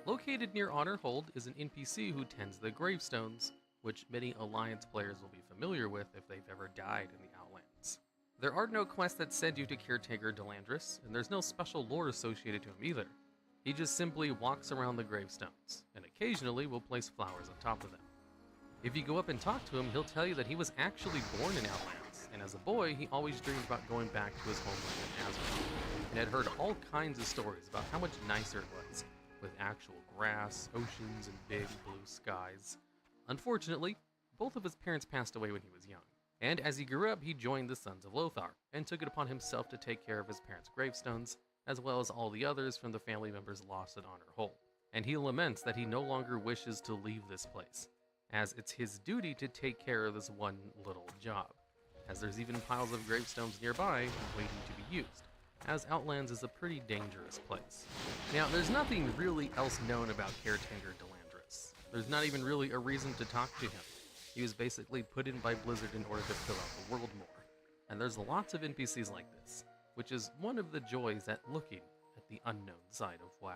Located near Honor-Hold is an NPC who tends the gravestones, which many Alliance players will be familiar with if they've ever died in the Outlands. There are no quests that send you to Caretaker Delandris, and there's no special lore associated to him either. He just simply walks around the gravestones, and occasionally will place flowers on top of them. If you go up and talk to him, he'll tell you that he was actually born in Outlands, and as a boy, he always dreamed about going back to his homeland in Azeroth, and had heard all kinds of stories about how much nicer it was, with actual grass, oceans, and big blue skies. Unfortunately, both of his parents passed away when he was young, and as he grew up, he joined the Sons of Lothar, and took it upon himself to take care of his parents' gravestones, as well as all the others from the family members lost at Honor-Hold. And he laments that he no longer wishes to leave this place, as it's his duty to take care of this one little job, as there's even piles of gravestones nearby waiting to be used, as Outlands is a pretty dangerous place. Now, there's nothing really else known about Caretaker Delandris. There's not even really a reason to talk to him. He was basically put in by Blizzard in order to fill out the world more. And there's lots of NPCs like this, which is one of the joys at looking at the unknown side of WoW.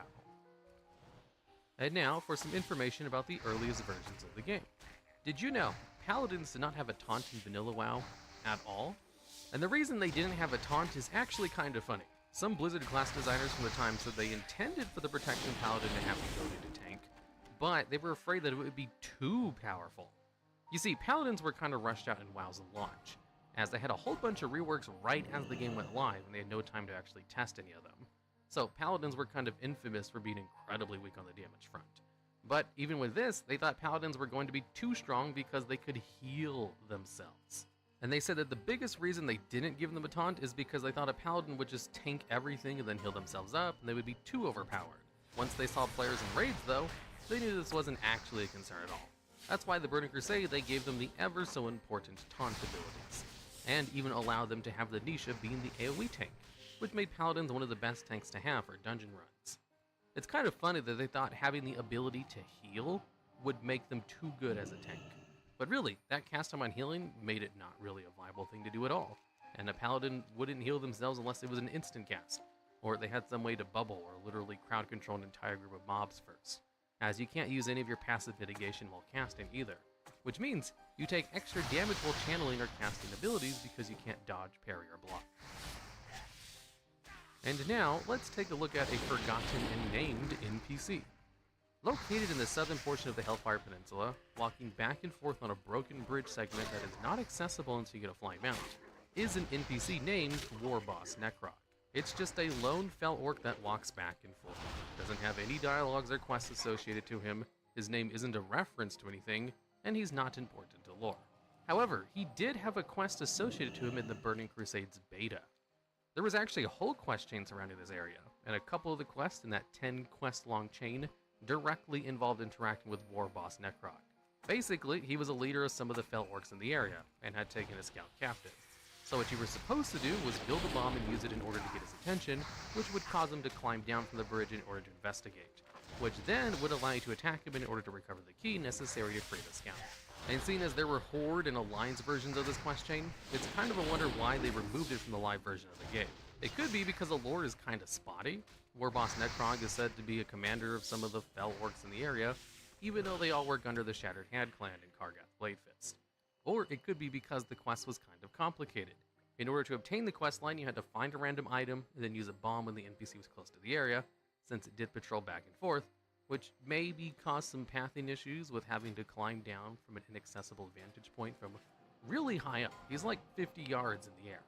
And now for some information about the earliest versions of the game. Did you know Paladins did not have a taunt in Vanilla WoW at all? And the reason they didn't have a taunt is actually kind of funny. Some Blizzard class designers from the time said they intended for the Protection Paladin to have the ability to tank, but they were afraid that it would be too powerful. You see, Paladins were kind of rushed out in WoW's launch, as they had a whole bunch of reworks right as the game went live and they had no time to actually test any of them. so Paladins were kind of infamous for being incredibly weak on the damage front. But even with this, they thought Paladins were going to be too strong because they could heal themselves. And they said that the biggest reason they didn't give them a taunt is because they thought a Paladin would just tank everything and then heal themselves up, and they would be too overpowered. Once they saw players in raids though, they knew this wasn't actually a concern at all. That's why the Burning Crusade, they gave them the ever so important taunt abilities, and even allowed them to have the niche of being the AoE tank, which made Paladins one of the best tanks to have for dungeon runs. It's kind of funny that they thought having the ability to heal would make them too good as a tank. But really, that cast time on healing made it not really a viable thing to do at all, and a Paladin wouldn't heal themselves unless it was an instant cast, or they had some way to bubble or literally crowd control an entire group of mobs first, as you can't use any of your passive mitigation while casting either, which means you take extra damage while channeling or casting abilities because you can't dodge, parry, or block. And now, let's take a look at a forgotten and named NPC. Located in the southern portion of the Hellfire Peninsula, walking back and forth on a broken bridge segment that is not accessible until you get a flying mount, is an NPC named War Boss Necrog. It's just a lone fell orc that walks back and forth. Doesn't have any dialogues or quests associated to him, his name isn't a reference to anything, and he's not important to lore. However, he did have a quest associated to him in the Burning Crusades beta. There was actually a whole quest chain surrounding this area, and a couple of the quests in that 10 quest long chain directly involved interacting with War Boss Necrog. Basically, he was a leader of some of the fell orcs in the area, and had taken a scout captive. So what you were supposed to do was build a bomb and use it in order to get his attention, which would cause him to climb down from the bridge in order to investigate, which then would allow you to attack him in order to recover the key necessary to free the scout. And seeing as there were Horde and Alliance versions of this quest chain, it's kind of a wonder why they removed it from the live version of the game. It could be because the lore is kind of spotty. War Boss Necrog is said to be a commander of some of the fell orcs in the area, even though they all work under the Shattered Hand clan in Kargath Bladefist. Or it could be because the quest was kind of complicated. In order to obtain the quest line, you had to find a random item and then use a bomb when the NPC was close to the area, since it did patrol back and forth, which maybe caused some pathing issues with having to climb down from an inaccessible vantage point from really high up. He's like 50 yards in the air.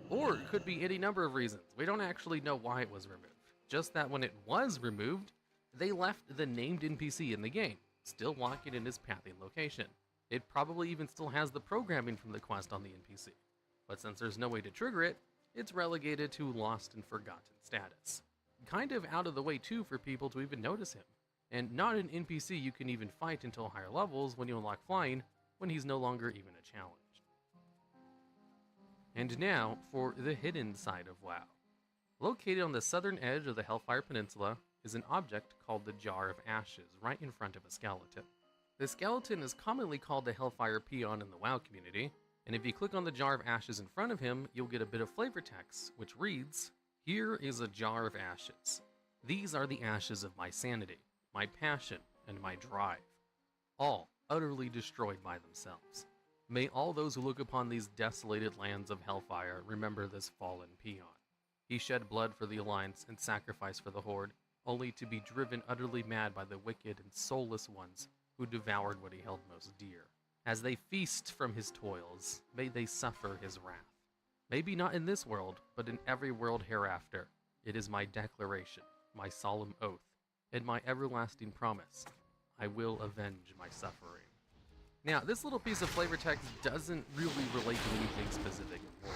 Or it could be any number of reasons. We don't actually know why it was removed. Just that when it was removed, they left the named NPC in the game, still walking in his pathing location. It probably even still has the programming from the quest on the NPC. But since there's no way to trigger it, it's relegated to lost and forgotten status. Kind of out of the way too for people to even notice him. And not an NPC you can even fight until higher levels when you unlock flying, when he's no longer even a challenge. And now for the hidden side of WoW. Located on the southern edge of the Hellfire Peninsula is an object called the Jar of Ashes, right in front of a skeleton. The skeleton is commonly called the Hellfire Peon in the WoW community, and if you click on the Jar of Ashes in front of him, you'll get a bit of flavor text, which reads, "Here is a jar of ashes. These are the ashes of my sanity, my passion, and my drive, all utterly destroyed by themselves. May all those who look upon these desolated lands of Hellfire remember this fallen peon. He shed blood for the Alliance and sacrificed for the Horde, only to be driven utterly mad by the wicked and soulless ones who devoured what he held most dear. As they feast from his toils, may they suffer his wrath. Maybe not in this world, but in every world hereafter. It is my declaration, my solemn oath, and my everlasting promise. I will avenge my suffering." Now, this little piece of flavor text doesn't really relate to anything specific in lore,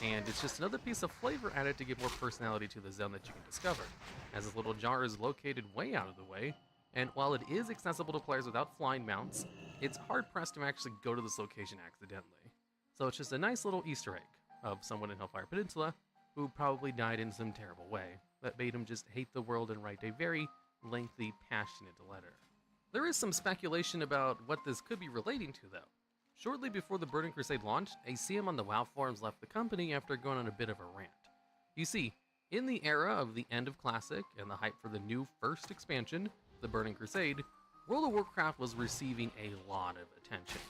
and it's just another piece of flavor added to give more personality to the zone that you can discover, as this little jar is located way out of the way, and while it is accessible to players without flying mounts, it's hard-pressed to actually go to this location accidentally. So it's just a nice little Easter egg of someone in Hellfire Peninsula who probably died in some terrible way that made him just hate the world and write a very lengthy, passionate letter. There is some speculation about what this could be relating to, though. Shortly before the Burning Crusade launched, a CM on the WoW forums left the company after going on a bit of a rant. You see, in the era of the end of Classic and the hype for the new first expansion, the Burning Crusade, World of Warcraft was receiving a lot of attention.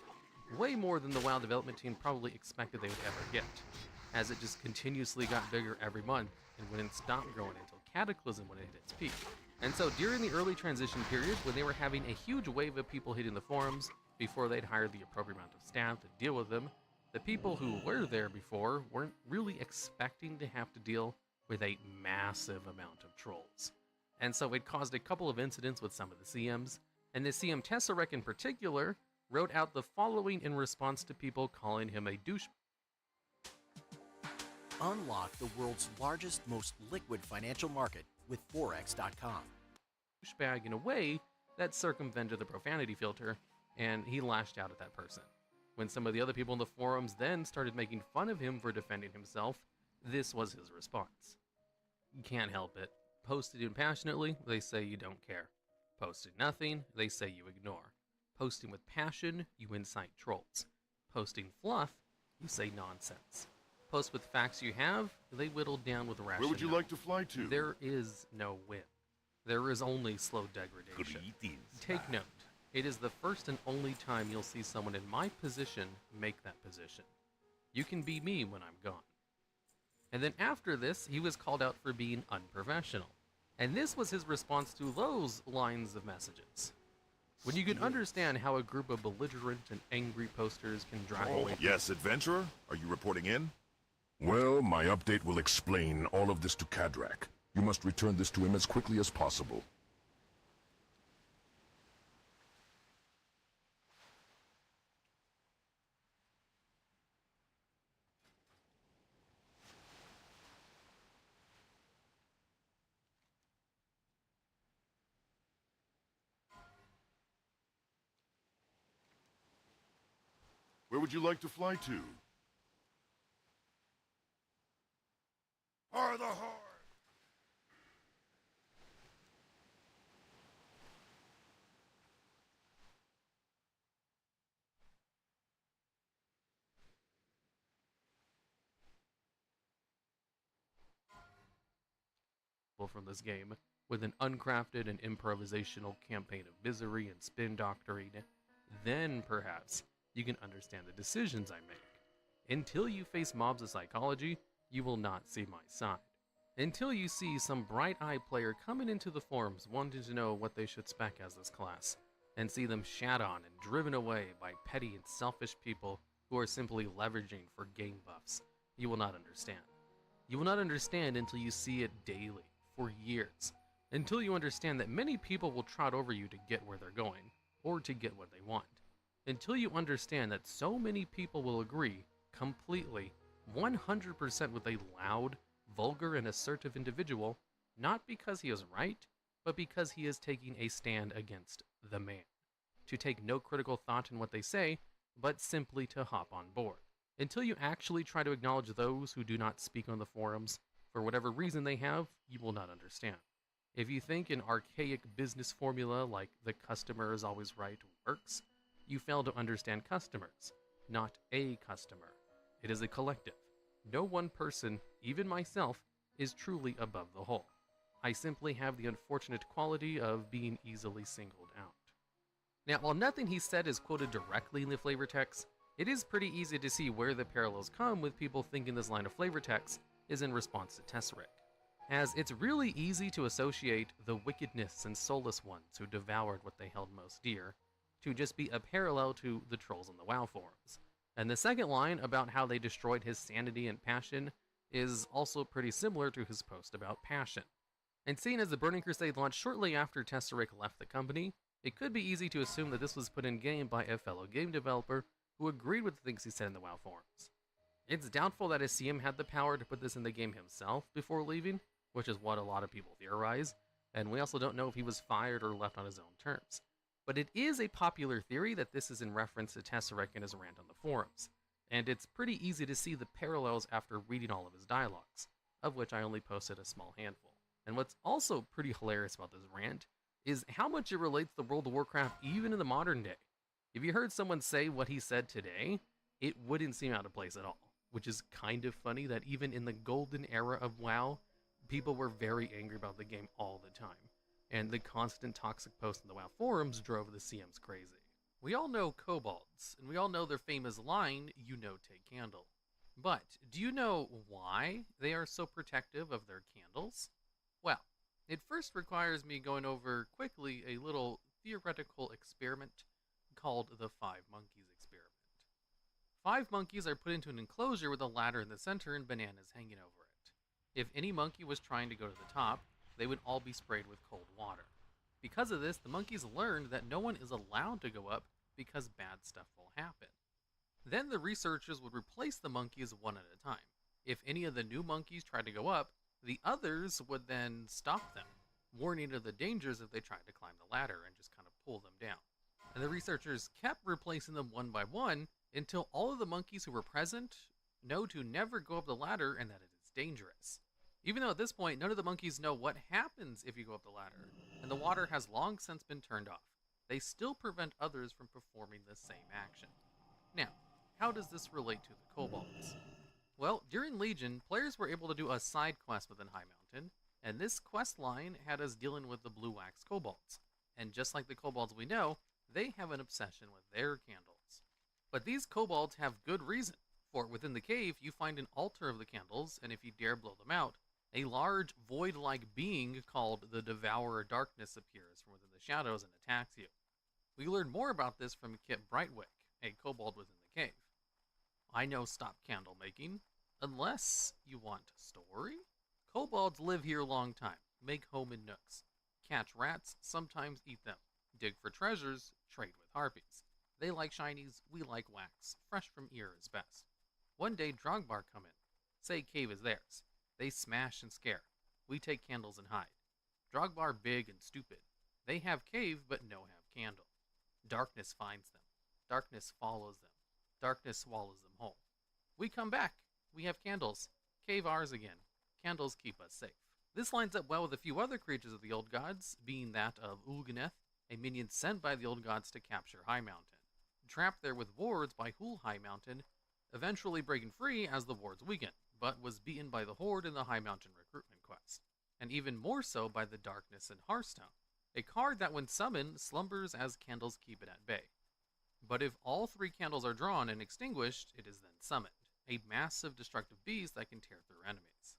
Way more than the WoW development team probably expected they would ever get, as it just continuously got bigger every month and wouldn't stop growing until Cataclysm when it hit its peak. And so during the early transition period, when they were having a huge wave of people hitting the forums before they'd hired the appropriate amount of staff to deal with them, the people who were there before weren't really expecting to have to deal with a massive amount of trolls. And so it caused a couple of incidents with some of the CMs, and the CM Tesseract in particular wrote out the following in response to people calling him a douche. Unlock the world's largest, most liquid financial market with Forex.com. Douchebag in a way that circumvented the profanity filter, and he lashed out at that person. When some of the other people in the forums then started making fun of him for defending himself, this was his response. You can't help it. Posted impassionately, they say you don't care. Posted nothing, they say you ignore. Posting with passion, you incite trolls. Posting fluff, you say nonsense. Post with facts you have, they whittle down with rationale. Where would you like to fly to? There is no win. There is only slow degradation. Take note, it is the first and only time you'll see someone in my position make that position. You can be me when I'm gone. And then after this, he was called out for being unprofessional. And this was his response to those lines of messages. When you can understand how a group of belligerent and angry posters can drive away... Yes, adventurer? Are you reporting in? Well, my update will explain all of this to Cadrak. You must return this to him as quickly as possible. Where would you like to fly to? Are the Horde! From this game, with an uncrafted and improvisational campaign of misery and spin doctoring, then perhaps you can understand the decisions I make. Until you face mobs of psychology, you will not see my side. Until you see some bright-eyed player coming into the forums wanting to know what they should spec as this class, and see them shat on and driven away by petty and selfish people who are simply leveraging for game buffs, you will not understand. You will not understand until you see it daily, for years, until you understand that many people will trot over you to get where they're going, or to get what they want. Until you understand that so many people will agree, completely, 100% with a loud, vulgar, and assertive individual, not because he is right, but because he is taking a stand against the man. To take no critical thought in what they say, but simply to hop on board. Until you actually try to acknowledge those who do not speak on the forums, for whatever reason they have, you will not understand. If you think an archaic business formula like the customer is always right works, you fail to understand customers, not a customer. It is a collective. No one person, even myself, is truly above the whole. I simply have the unfortunate quality of being easily singled out. Now, while nothing he said is quoted directly in the flavor text, it is pretty easy to see where the parallels come with people thinking this line of flavor text is in response to Tesseract, as it's really easy to associate the wickedness and soulless ones who devoured what they held most dear to just be a parallel to the trolls on the WoW forums. And the second line about how they destroyed his sanity and passion is also pretty similar to his post about passion. And seeing as the Burning Crusade launched shortly after Tesseract left the company, it could be easy to assume that this was put in game by a fellow game developer who agreed with the things he said in the WoW forums. It's doubtful that a CM had the power to put this in the game himself before leaving, which is what a lot of people theorize, and we also don't know if he was fired or left on his own terms. But it is a popular theory that this is in reference to Tesseract and his rant on the forums, and it's pretty easy to see the parallels after reading all of his dialogues, of which I only posted a small handful. And what's also pretty hilarious about this rant is how much it relates to World of Warcraft even in the modern day. If you heard someone say what he said today, it wouldn't seem out of place at all, which is kind of funny that even in the golden era of WoW, people were very angry about the game all the time, and the constant toxic posts in the WoW forums drove the CMs crazy. We all know kobolds, and we all know their famous line, "You know, take candle." But do you know why they are so protective of their candles? Well, it first requires me going over quickly a little theoretical experiment called the 5 monkeys experiment. 5 monkeys are put into an enclosure with a ladder in the center and bananas hanging over it. If any monkey was trying to go to the top, they would all be sprayed with cold water. Because of this, the monkeys learned that no one is allowed to go up because bad stuff will happen. Then the researchers would replace the monkeys one at a time. If any of the new monkeys tried to go up, the others would then stop them, warning of the dangers if they tried to climb the ladder and just kind of pull them down. And the researchers kept replacing them one by one until all of the monkeys who were present know to never go up the ladder and that it is dangerous. Even though at this point, none of the monkeys know what happens if you go up the ladder, and the water has long since been turned off. They still prevent others from performing the same action. Now, how does this relate to the kobolds? Well, during Legion, players were able to do a side quest within High Mountain, and this quest line had us dealing with the blue wax kobolds. And just like the kobolds we know, they have an obsession with their candles. But these kobolds have good reason, for within the cave you find an altar of the candles, and if you dare blow them out, a large void-like being called the Devourer Darkness appears from within the shadows and attacks you. We learn more about this from Kit Brightwick, a kobold within the cave. I know stop candle making, unless you want story? Kobolds live here a long time, make home in nooks, catch rats, sometimes eat them, dig for treasures, trade with harpies. They like shinies, we like wax, fresh from ear is best. One day Drogbar come in, say cave is theirs. They smash and scare. We take candles and hide. Drogbar big and stupid. They have cave, but no have candle. Darkness finds them. Darkness follows them. Darkness swallows them whole. We come back. We have candles. Cave ours again. Candles keep us safe. This lines up well with a few other creatures of the Old Gods, being that of Ulganeth, a minion sent by the Old Gods to capture High Mountain. Trapped there with wards by Hul High Mountain, eventually breaking free as the wards weaken, but was beaten by the Horde in the High Mountain recruitment quest, and even more so by the Darkness in Hearthstone, a card that when summoned slumbers as candles keep it at bay. But if all three candles are drawn and extinguished, it is then summoned, a massive destructive beast that can tear through enemies.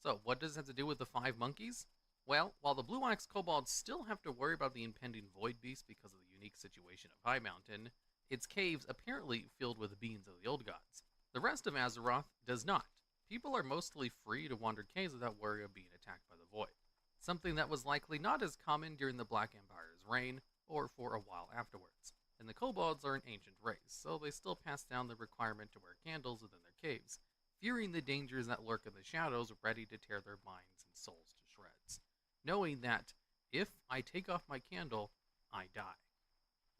So what does this have to do with the 5 monkeys? Well, while the Blue Wax Kobolds still have to worry about the impending Void Beast because of the unique situation of High Mountain, its caves apparently filled with beings of the Old Gods. The rest of Azeroth does not. People are mostly free to wander caves without worry of being attacked by the Void, something that was likely not as common during the Black Empire's reign, or for a while afterwards. And the kobolds are an ancient race, so they still pass down the requirement to wear candles within their caves, fearing the dangers that lurk in the shadows, ready to tear their minds and souls to shreds, knowing that if I take off my candle, I die.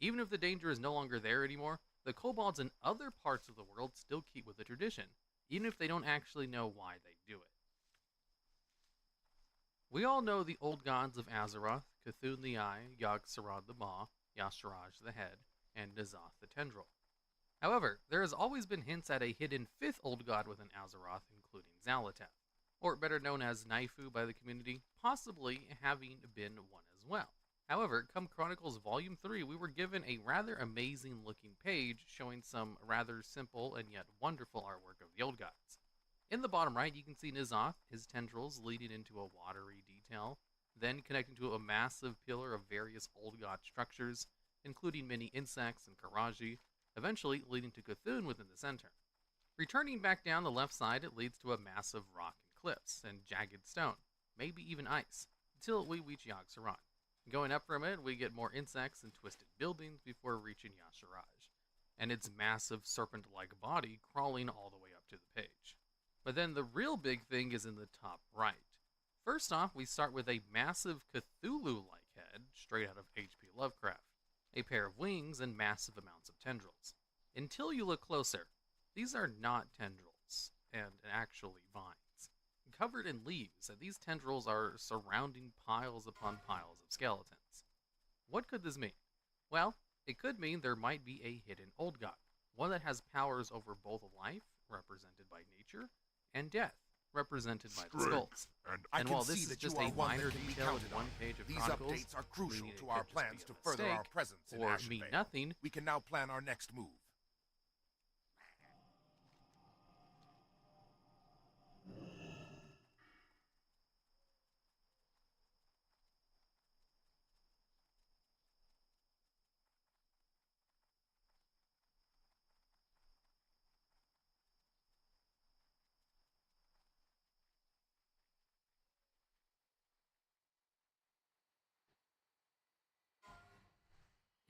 Even if the danger is no longer there anymore, the kobolds in other parts of the world still keep with the tradition, even if they don't actually know why they do it. We all know the old gods of Azeroth, Cthulhu the Eye, Yogg-Saron the Maw, Y'Shaarj the Head, and N'Zoth the Tendril. However, there has always been hints at a hidden 5th old god within Azeroth, including Xal'atath, or better known as Naifu by the community, possibly having been one as well. However, come Chronicles Volume 3, we were given a rather amazing looking page showing some rather simple and yet wonderful artwork of the old gods. In the bottom right, you can see N'Zoth, his tendrils leading into a watery detail, then connecting to a massive pillar of various old god structures, including many insects and Karaji, eventually leading to Cthulhu within the center. Returning back down the left side, it leads to a massive rock and cliffs and jagged stone, maybe even ice, until we reach Yogg-Saron. Going up from it, we get more insects and twisted buildings before reaching Y'Shaarj, and its massive serpent-like body crawling all the way up to the page. But then the real big thing is in the top right. First off, we start with a massive Cthulhu-like head, straight out of H.P. Lovecraft, a pair of wings, and massive amounts of tendrils. Until you look closer, these are not tendrils, and actually vines. Covered in leaves, and these tendrils are surrounding piles upon piles of skeletons. What could this mean? Well, it could mean there might be a hidden old god, one that has powers over both life, represented by nature, and death, represented by the skulls. And while this is just a minor detail in one page of Chronicles, these updates are crucial to our could just plans be to a further our mistake, presence in or Ashenvale. mean nothing. We can now plan our next move.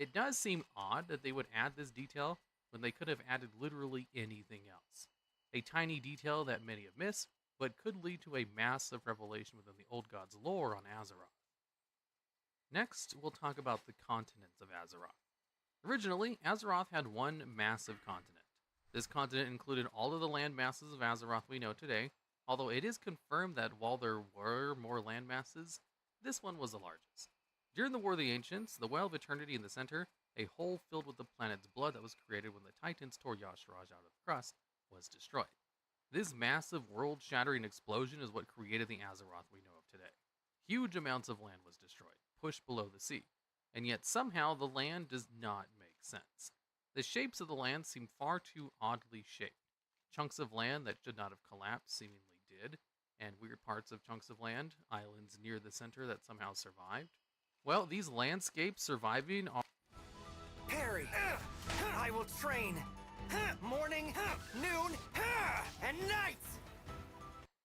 It does seem odd that they would add this detail when they could have added literally anything else. A tiny detail that many have missed, but could lead to a massive revelation within the Old Gods lore on Azeroth. Next, we'll talk about the continents of Azeroth. Originally, Azeroth had one massive continent. This continent included all of the land masses of Azeroth we know today, although it is confirmed that while there were more land masses, this one was the largest. During the War of the Ancients, the Well of Eternity in the center, a hole filled with the planet's blood that was created when the Titans tore Y'Shaarj out of the crust, was destroyed. This massive world-shattering explosion is what created the Azeroth we know of today. Huge amounts of land was destroyed, pushed below the sea, and yet somehow the land does not make sense. The shapes of the land seem far too oddly shaped. Chunks of land that should not have collapsed seemingly did, and weird parts of chunks of land, islands near the center that somehow survived. Well, these landscapes surviving are... Harry, I will train morning, noon, and night!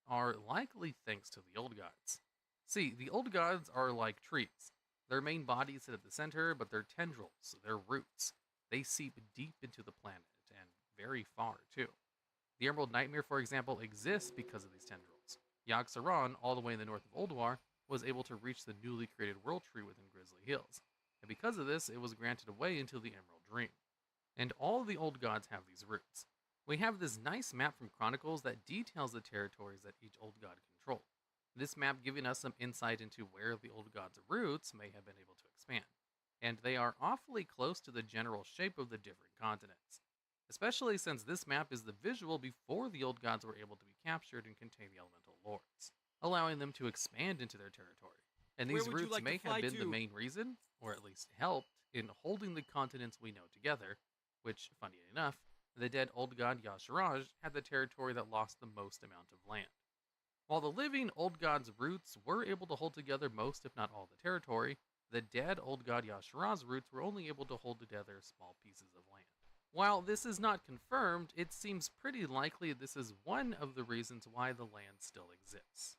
Are likely thanks to the Old Gods. See, the Old Gods are like trees. Their main bodies sit at the center, but their tendrils, their roots, they seep deep into the planet, and very far, too. The Emerald Nightmare, for example, exists because of these tendrils. Yogg-Saron, all the way in the north of Ulduar, was able to reach the newly created World Tree within Grizzly Hills, and because of this, it was granted a way into the Emerald Dream. And all of the Old Gods have these roots. We have this nice map from Chronicles that details the territories that each Old God controlled. This map giving us some insight into where the Old Gods' roots may have been able to expand. And they are awfully close to the general shape of the different continents. Especially since this map is the visual before the Old Gods were able to be captured and contain the Elemental Lords, allowing them to expand into their territory. And these roots may have been the main reason, or at least helped, in holding the continents we know together, which, funny enough, the dead Old God Y'Shaarj had the territory that lost the most amount of land. While the living Old God's roots were able to hold together most, if not all, the territory, the dead Old God Y'Shaarj's roots were only able to hold together small pieces of land. While this is not confirmed, it seems pretty likely this is one of the reasons why the land still exists.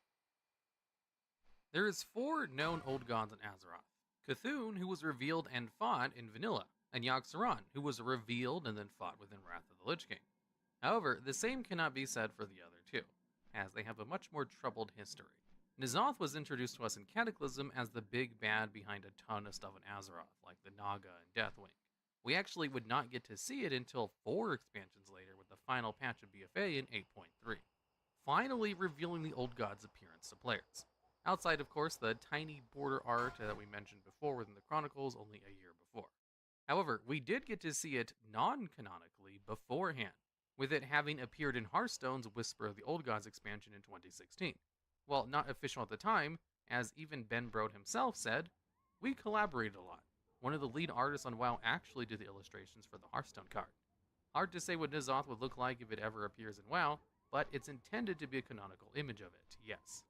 There is 4 known Old Gods in Azeroth. Cthulhu, who was revealed and fought in Vanilla, and Yogg-Saron, who was revealed and then fought within Wrath of the Lich King. However, the same cannot be said for the other 2, as they have a much more troubled history. N'Zoth was introduced to us in Cataclysm as the big bad behind a ton of stuff in Azeroth, like the Naga and Deathwing. We actually would not get to see it until 4 expansions later with the final patch of BFA in 8.3, finally revealing the Old God's appearance to players. Outside, of course, the tiny border art that we mentioned before within the Chronicles only a year before. However, we did get to see it non-canonically beforehand, with it having appeared in Hearthstone's Whisper of the Old Gods expansion in 2016. While not official at the time, as even Ben Brode himself said, we collaborated a lot. One of the lead artists on WoW actually did the illustrations for the Hearthstone card. Hard to say what N'Zoth would look like if it ever appears in WoW, but it's intended to be a canonical image of it, yes.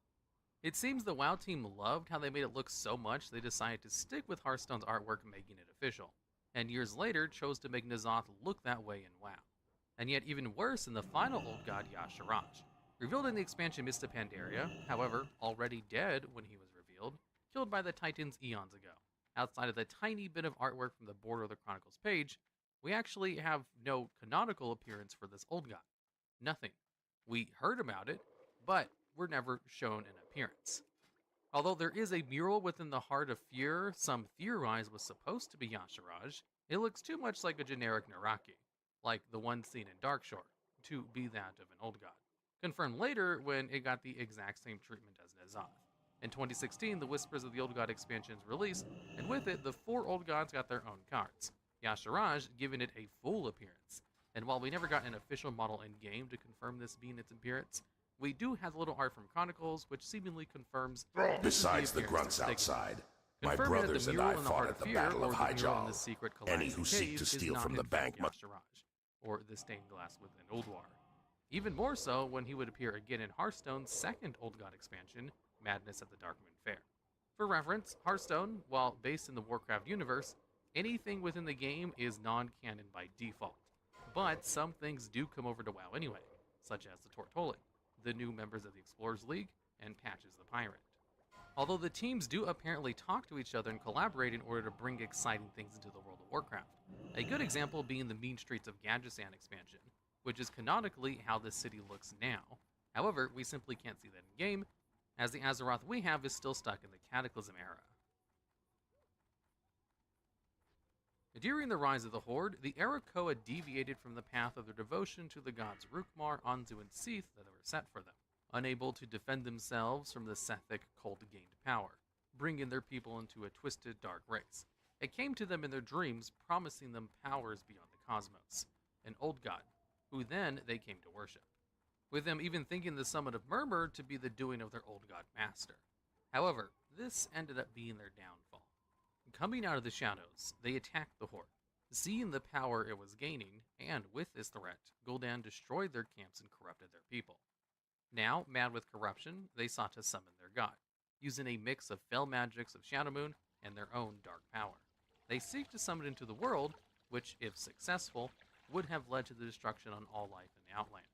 It seems the WoW team loved how they made it look so much they decided to stick with Hearthstone's artwork making it official, and years later chose to make N'Zoth look that way in WoW. And yet even worse in the final Old God Y'Shaarj. Revealed in the expansion Mists of Pandaria, however, already dead when he was revealed, killed by the Titans eons ago. Outside of the tiny bit of artwork from the border of the Chronicles page, we actually have no canonical appearance for this Old God. Nothing. We heard about it, but were never shown an appearance. Although there is a mural within the Heart of Fear some theorize was supposed to be Y'Shaarj, it looks too much like a generic Naraki, like the one seen in Darkshore, to be that of an Old God. Confirmed later when it got the exact same treatment as N'Zoth. In 2016, the Whispers of the Old God expansions released, and with it, the 4 Old Gods got their own cards, Y'Shaarj giving it a full appearance. And while we never got an official model in-game to confirm this being its appearance, we do have a little art from Chronicles, which seemingly confirms... Besides the grunts outside, my brothers and I fought at the Battle of Highjaw. Any who seek to steal from the bank must... or the stained glass within Ulduar. Even more so when he would appear again in Hearthstone's second Old God expansion, Madness at the Darkmoon Fair. For reference, Hearthstone, while based in the Warcraft universe, anything within the game is non-canon by default. But some things do come over to WoW anyway, such as the Tortolling, the new members of the Explorers League, and Patches the Pirate. Although the teams do apparently talk to each other and collaborate in order to bring exciting things into the World of Warcraft. A good example being the Mean Streets of Gadgesan expansion, which is canonically how the city looks now. However, we simply can't see that in-game, as the Azeroth we have is still stuck in the Cataclysm era. During the rise of the Horde, the Arakoa deviated from the path of their devotion to the gods Rukmar, Anzu, and Seath that were set for them. Unable to defend themselves from the Sethic cult gained power, bringing their people into a twisted, dark race. It came to them in their dreams, promising them powers beyond the cosmos, an old god, who then they came to worship, with them even thinking the Summit of Murmur to be the doing of their old god master. However, this ended up being their downfall. Coming out of the shadows, they attacked the Horde, seeing the power it was gaining, and with this threat, Gul'dan destroyed their camps and corrupted their people. Now, mad with corruption, they sought to summon their god, using a mix of fell magics of Shadowmoon and their own dark power. They seek to summon into the world, which, if successful, would have led to the destruction on all life in the Outland.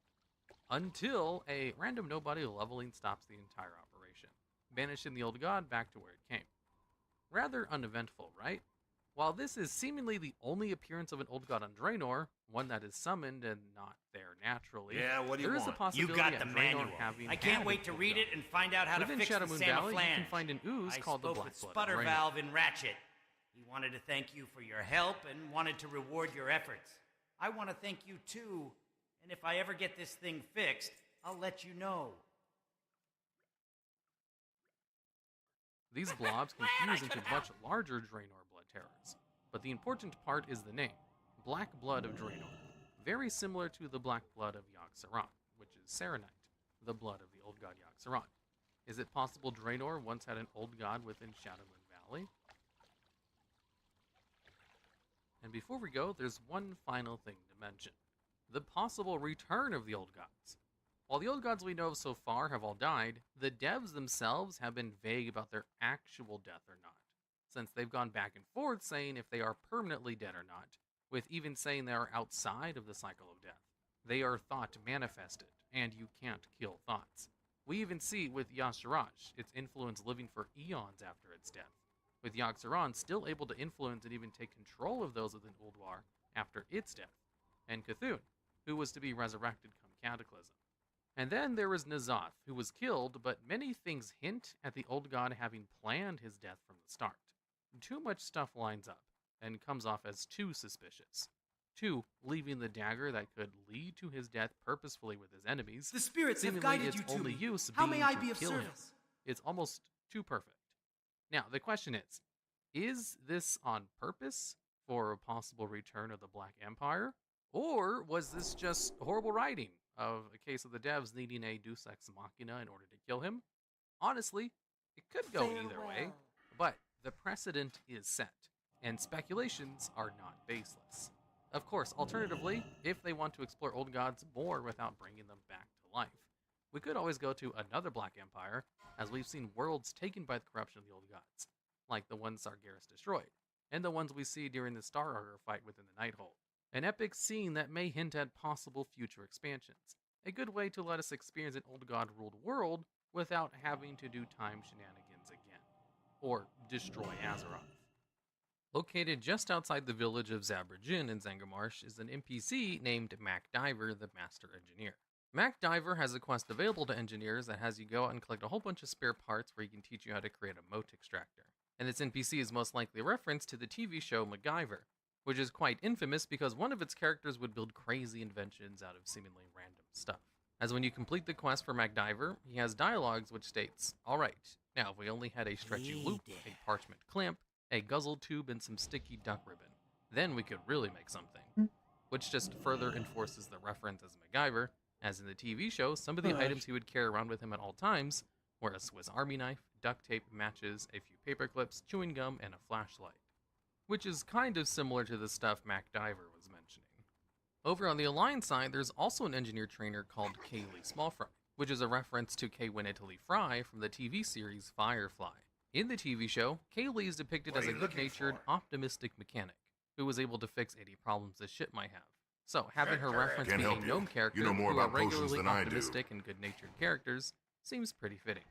Until a random nobody leveling stops the entire operation, banishing the old god back to where it came. Rather uneventful, right? While this is seemingly the only appearance of an old god on Draenor, one that is summoned and not there naturally, Yeah, what do you there is want? a possibility You got of the Draenor manual. having I can't had wait an to old read god. it and find out how Within to fix Shadowmoon the Sam Valley, you can flange. find an ooze I called the spoke Black with Blood of Sputter Draenor. Valve in Ratchet. He wanted to thank you for your help and wanted to reward your efforts. I want to thank you too, and if I ever get this thing fixed, I'll let you know. These blobs can fuse into much larger Draenor blood terrors, but the important part is the name, Black Blood of Draenor, very similar to the Black Blood of Yogg-Saron, which is Serenite, the blood of the old god Yogg-Saron. Is it possible Draenor once had an old god within Shadowmoon Valley? And before we go, there's one final thing to mention. The possible return of the old gods. While the old gods we know of so far have all died, the devs themselves have been vague about their actual death or not, since they've gone back and forth saying if they are permanently dead or not, with even saying they are outside of the cycle of death. They are thought manifested, and you can't kill thoughts. We even see with Y'Shaarj, its influence living for eons after its death, with Yogg-Saron still able to influence and even take control of those within Ulduar after its death, and Cthulhu, who was to be resurrected come Cataclysm. And then there was N'Zoth, who was killed, but many things hint at the old god having planned his death from the start. Too much stuff lines up, and comes off as too suspicious. 2, leaving the dagger that could lead to his death purposefully with his enemies. The spirits have seemingly guided its you to only me. use How being may I to be of kill him. service? It's almost too perfect. Now, the question is this on purpose for a possible return of the Black Empire? Or was this just horrible writing of a case of the devs needing a Deus Ex Machina in order to kill him? Honestly, it could go either way, but the precedent is set, and speculations are not baseless. Of course, alternatively, if they want to explore old gods more without bringing them back to life, we could always go to another Black Empire, as we've seen worlds taken by the corruption of the old gods, like the ones Sargeras destroyed, and the ones we see during the Staraugur fight within the Nighthold. An epic scene that may hint at possible future expansions. A good way to let us experience an old god-ruled world without having to do time shenanigans again, or destroy Azeroth. Located just outside the village of Zabrajin in Zangarmarsh is an NPC named Mac Diver, the Master Engineer. Mac Diver has a quest available to engineers that has you go out and collect a whole bunch of spare parts where he can teach you how to create a moat extractor. And this NPC is most likely a reference to the TV show MacGyver, which is quite infamous because one of its characters would build crazy inventions out of seemingly random stuff. As when you complete the quest for Mac Diver, he has dialogues which states, "Alright, now if we only had a stretchy loop, a parchment clamp, a guzzle tube, and some sticky duck ribbon, then we could really make something." Which just further enforces the reference as MacGyver, as in the TV show, some of the items he would carry around with him at all times were a Swiss Army knife, duct tape, matches, a few paper clips, chewing gum, and a flashlight. Which is kind of similar to the stuff Mac Diver was mentioning. Over on the Alliance side, there's also an engineer trainer called Kaylee Smallfry, which is a reference to Kay Winnetley Fry from the TV series Firefly. In the TV show, Kaylee is depicted as a good-natured, optimistic mechanic who was able to fix any problems the ship might have. So, having her reference being a gnome character You know more who are about potions regularly than I do. optimistic and good-natured characters seems pretty fitting.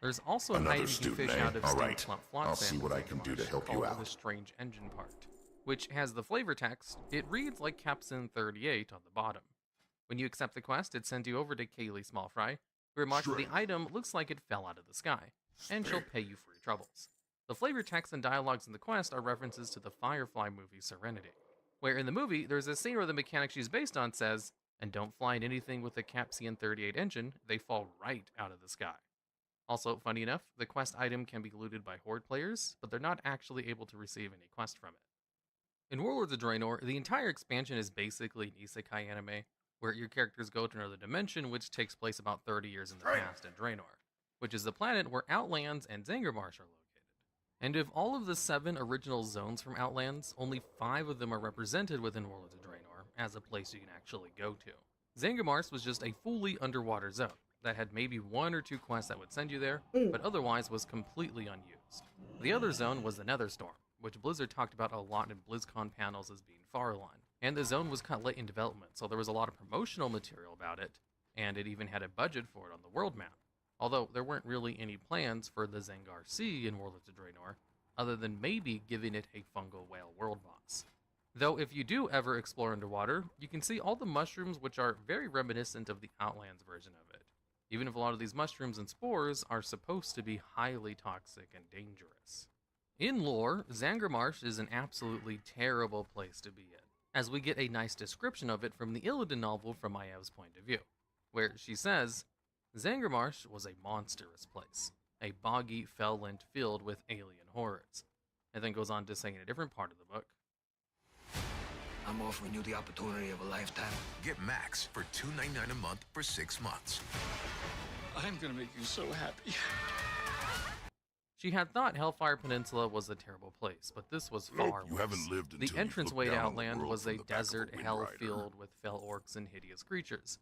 There's also an Another item you can student, fish eh? out of All steamed right. plump flotsam I'll see what I can do to help you called out. the Strange Engine part, which has the flavor text. It reads like Captain 38 on the bottom. When you accept the quest, it sends you over to Kaylee Smallfry, who remarks that the item looks like it fell out of the sky, and she'll pay you for your troubles. The flavor text and dialogues in the quest are references to the Firefly movie Serenity, where in the movie there's a scene where the mechanic she's based on says, "And don't fly in anything with a Capsian 38 engine, they fall right out of the sky." Also, funny enough, the quest item can be looted by Horde players, but they're not actually able to receive any quest from it. In Warlords of Draenor, the entire expansion is basically an isekai anime, where your characters go to another dimension which takes place about 30 years in the past in Draenor, which is the planet where Outlands and Zangarmarsh are located. And of all of the 7 original zones from Outlands, only 5 of them are represented within Warlords of Draenor as a place you can actually go to. Zangarmarsh was just a fully underwater zone that had maybe 1 or 2 quests that would send you there, but otherwise was completely unused. The other zone was the Netherstorm, which Blizzard talked about a lot in BlizzCon panels as being Farline, and the zone was cut late in development, so there was a lot of promotional material about it, and it even had a budget for it on the world map, although there weren't really any plans for the Zangar Sea in Warlords of Draenor, other than maybe giving it a fungal whale world boss. Though if you do ever explore underwater, you can see all the mushrooms which are very reminiscent of the Outlands version of it, even if a lot of these mushrooms and spores are supposed to be highly toxic and dangerous. In lore, Zangarmarsh is an absolutely terrible place to be in, as we get a nice description of it from the Illidan novel from Maev's point of view, where she says, "Zangarmarsh was a monstrous place, a boggy fell-land filled with alien horrors," and then goes on to say in a different part of the book, I'm offering you the opportunity of a lifetime. Get Max for $2.99 a month for 6 months. I'm gonna make you so happy. She had thought Hellfire Peninsula was a terrible place, but this was far You worse. haven't lived until The you've entranceway looked to down on the Outland world was from a the back of a desert Wind hell Rider. filled with fell orcs and hideous creatures.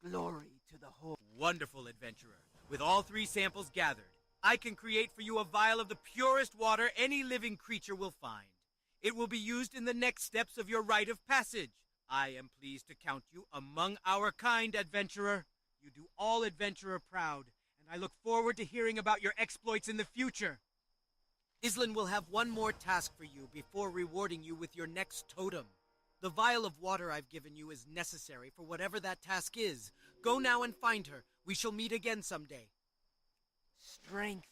Glory to the whole. Wonderful, adventurer. With all 3 samples gathered, I can create for you a vial of the purest water any living creature will find. It will be used in the next steps of your rite of passage. I am pleased to count you among our kind, adventurer. You do all adventurer proud, and I look forward to hearing about your exploits in the future. Islan will have one more task for you before rewarding you with your next totem. The vial of water I've given you is necessary for whatever that task is. Go now and find her. We shall meet again someday. Strength.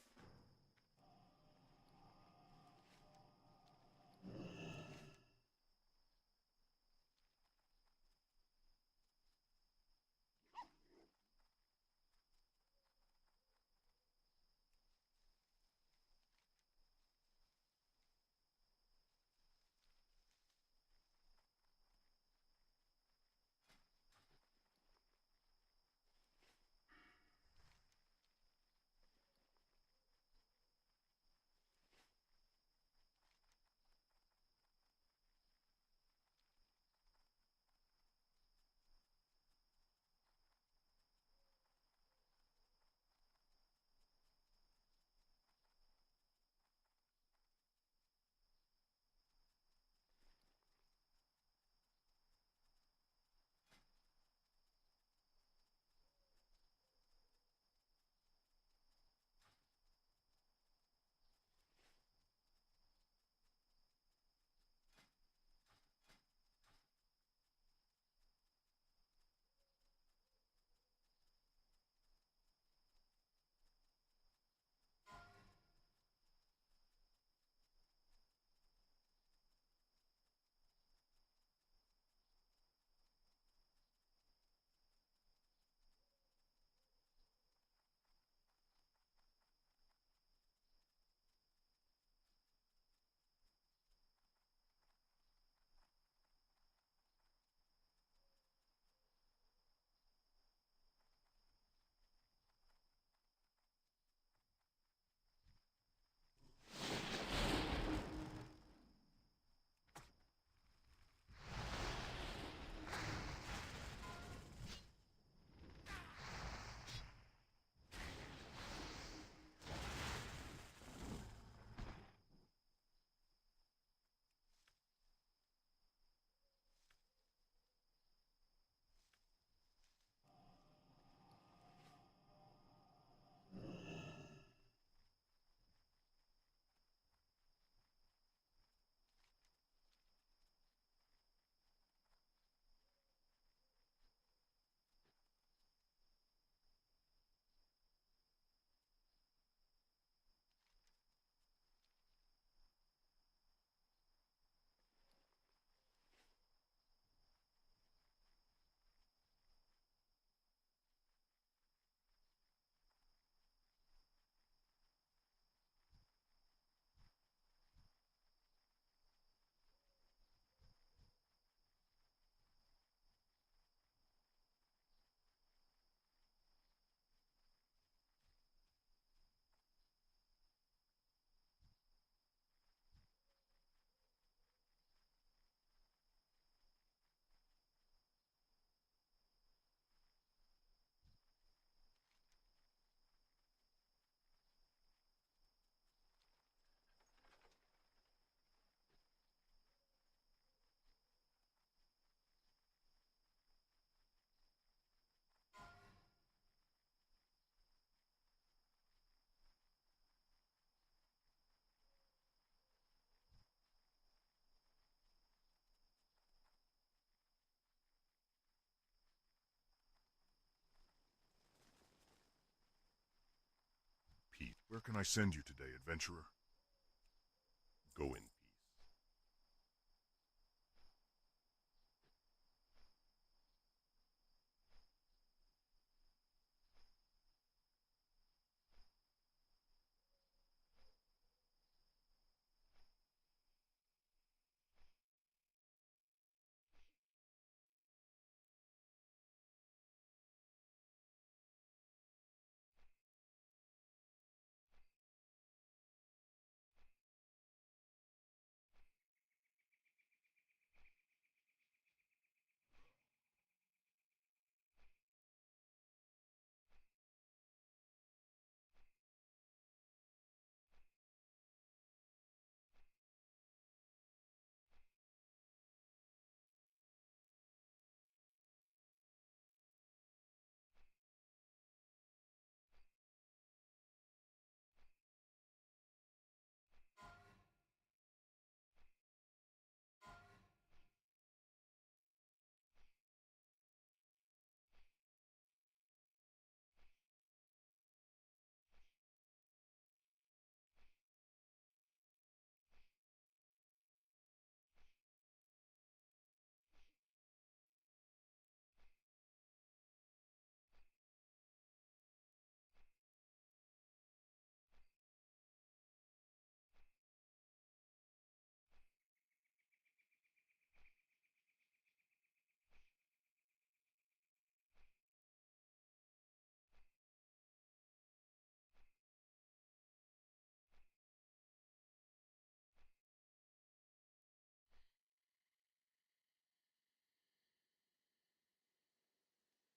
Pete, where can I send you today, adventurer? Go in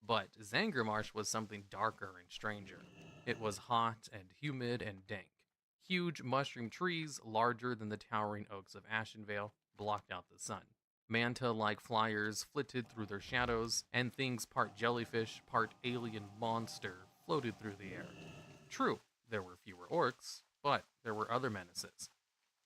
But Zangarmarsh was something darker and stranger. It was hot and humid and dank. Huge mushroom trees, larger than the towering oaks of Ashenvale, blocked out the sun. Manta-like flyers flitted through their shadows, and things part jellyfish, part alien monster floated through the air. True, there were fewer orcs, but there were other menaces.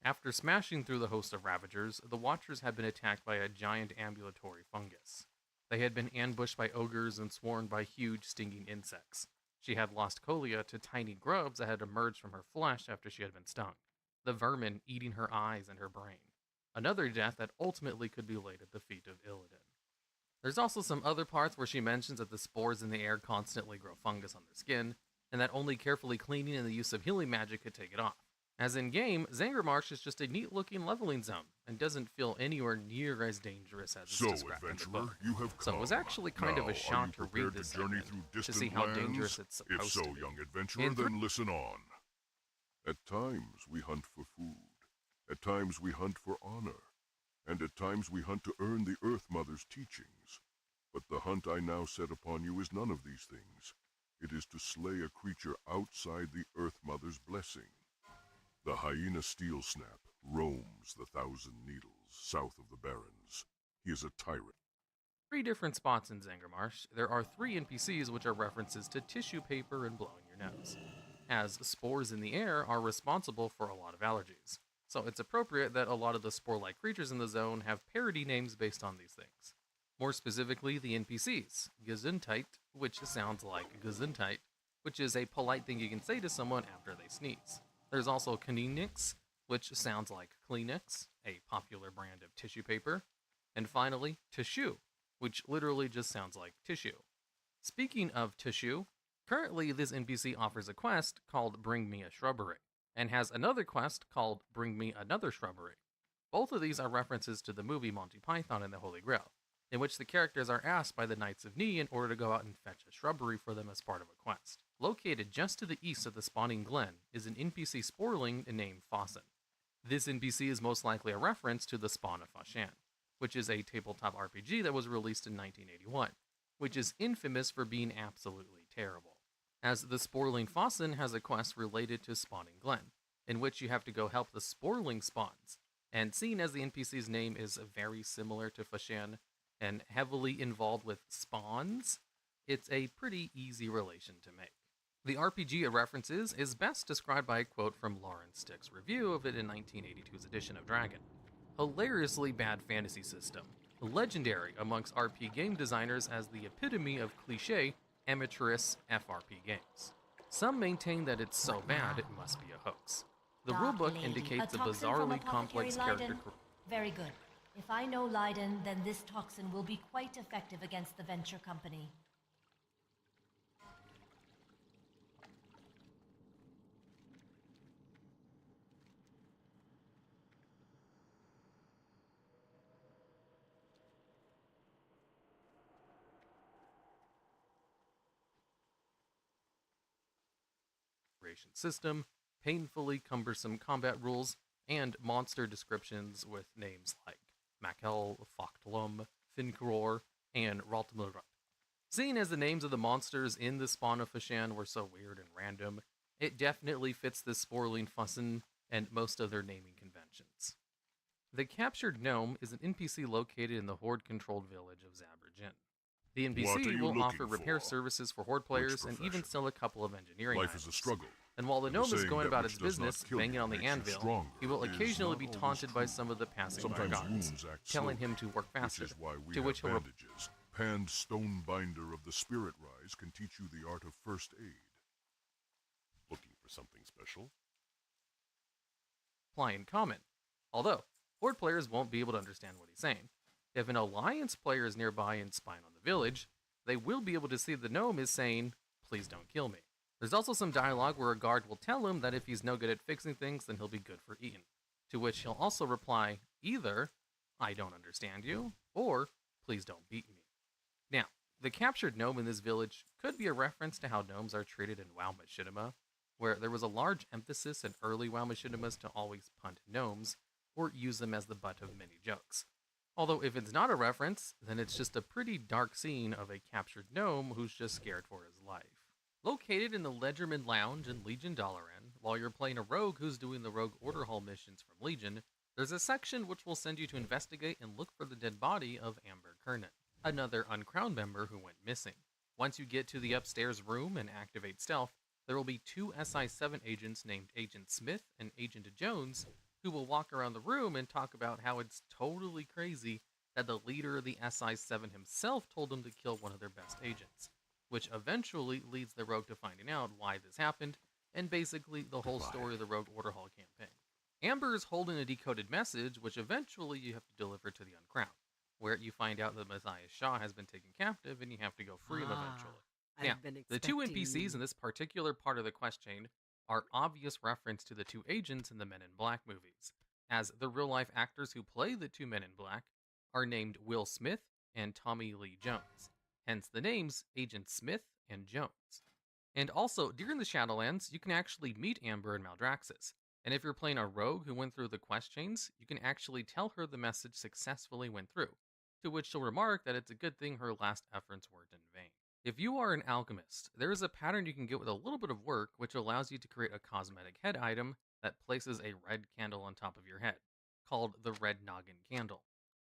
After smashing through the host of Ravagers, the Watchers had been attacked by a giant ambulatory fungus. They had been ambushed by ogres and swarmed by huge stinging insects. She had lost Colia to tiny grubs that had emerged from her flesh after she had been stung, the vermin eating her eyes and her brain. Another death that ultimately could be laid at the feet of Illidan. There's also some other parts where she mentions that the spores in the air constantly grow fungus on their skin, and that only carefully cleaning and the use of healing magic could take it off. As in-game, Zangarmarsh is just a neat-looking leveling zone, and doesn't feel anywhere near as dangerous as it's described in the book. You have come. So it was actually kind of a shock to read this journey segment, through distant to see how lands? dangerous it's supposed If so, to be. young adventurer, then listen on. At times we hunt for food. At times we hunt for honor. And at times we hunt to earn the Earth Mother's teachings. But the hunt I now set upon you is none of these things. It is to slay a creature outside the Earth Mother's blessing. The hyena Steel Snap roams the Thousand Needles south of the Barrens. He is a tyrant. 3 different spots in Zangarmarsh. There are 3 NPCs which are references to tissue paper and blowing your nose, as spores in the air are responsible for a lot of allergies. So it's appropriate that a lot of the spore-like creatures in the zone have parody names based on these things. More specifically, the NPCs. Gesundheit, which sounds like Gesundheit, which is a polite thing you can say to someone after they sneeze. There's also Kleenex, which sounds like Kleenex, a popular brand of tissue paper. And finally, Tissue, which literally just sounds like tissue. Speaking of tissue, currently this NPC offers a quest called Bring Me a Shrubbery, and has another quest called Bring Me Another Shrubbery. Both of these are references to the movie Monty Python and the Holy Grail, in which the characters are asked by the Knights of Ni in order to go out and fetch a shrubbery for them as part of a quest. Located just to the east of the spawning glen is an NPC sporling named Fossin. This NPC is most likely a reference to the Spawn of Fashan, which is a tabletop RPG that was released in 1981, which is infamous for being absolutely terrible, as the Sporling Fossin has a quest related to Spawning Glen, in which you have to go help the Sporling spawns, and seeing as the NPC's name is very similar to Fashan, and heavily involved with spawns, it's a pretty easy relation to make. The RPG it references is best described by a quote from Lauren Stick's review of it in 1982's edition of Dragon. Hilariously bad fantasy system, legendary amongst RP game designers as the epitome of cliché, amateurish FRP games. Some maintain that it's so bad it must be a hoax. The rulebook indicates a bizarrely complex character. Very good. If I know Leiden, then this toxin will be quite effective against the Venture Company. System, painfully cumbersome combat rules, and monster descriptions with names like Makel, Foktlum, Finkror, and Raltmurut. Seeing as the names of the monsters in the Spawn of Fashan were so weird and random, it definitely fits the Sporling Fussin and most of their naming conventions. The captured gnome is an NPC located in the Horde-controlled village of Zaberjin. The NPC will offer repair services for Horde players and even sell a couple of engineering Life items. is a struggle. And while the And the gnome is saying going that about which its does not business, kill you banging on the makes you anvil, stronger he will is occasionally not be always taunted by true. some of the passing by Sometimes guards, wounds act telling slowly, him to work faster, which is why we to have which he'll bandages. Panned Stonebinder of the Spirit Rise can teach you the art of first aid. Looking for something special? reply in common. Although, Horde players won't be able to understand what he's saying. If an Alliance player is nearby and spying on the village, they will be able to see the gnome is saying, "Please don't kill me." There's also some dialogue where a guard will tell him that if he's no good at fixing things, then he'll be good for eating. To which he'll also reply, either, "I don't understand you," or, "Please don't beat me." Now, the captured gnome in this village could be a reference to how gnomes are treated in WoW Machinima, where there was a large emphasis in early WoW Machinimas to always punt gnomes, or use them as the butt of many jokes. Although if it's not a reference, then it's just a pretty dark scene of a captured gnome who's just scared for his life. Located in the Ledgerman Lounge in Legion Dalaran, while you're playing a rogue who's doing the Rogue Order Hall missions from Legion, there's a section which will send you to investigate and look for the dead body of Amber Kernan, another uncrowned member who went missing. Once you get to the upstairs room and activate stealth, there will be two SI-7 agents named Agent Smith and Agent Jones who will walk around the room and talk about how it's totally crazy that the leader of the SI-7 himself told him to kill one of their best agents, which eventually leads the rogue to finding out why this happened, and basically the whole story of the Rogue Order Hall campaign. Amber is holding a decoded message, which eventually you have to deliver to the Uncrowned, where you find out that Matthias Shaw has been taken captive and you have to go free him eventually. Now, the two NPCs in this particular part of the quest chain are obvious reference to the two agents in the Men in Black movies, as the real-life actors who play the two Men in Black are named Will Smith and Tommy Lee Jones, hence the names Agent Smith and Jones. And also, during the Shadowlands, you can actually meet Amber and Maldraxxus, and if you're playing a rogue who went through the quest chains, you can actually tell her the message successfully went through, to which she'll remark that it's a good thing her last efforts weren't in vain. If you are an alchemist, there is a pattern you can get with a little bit of work which allows you to create a cosmetic head item that places a red candle on top of your head, called the Red Noggin Candle.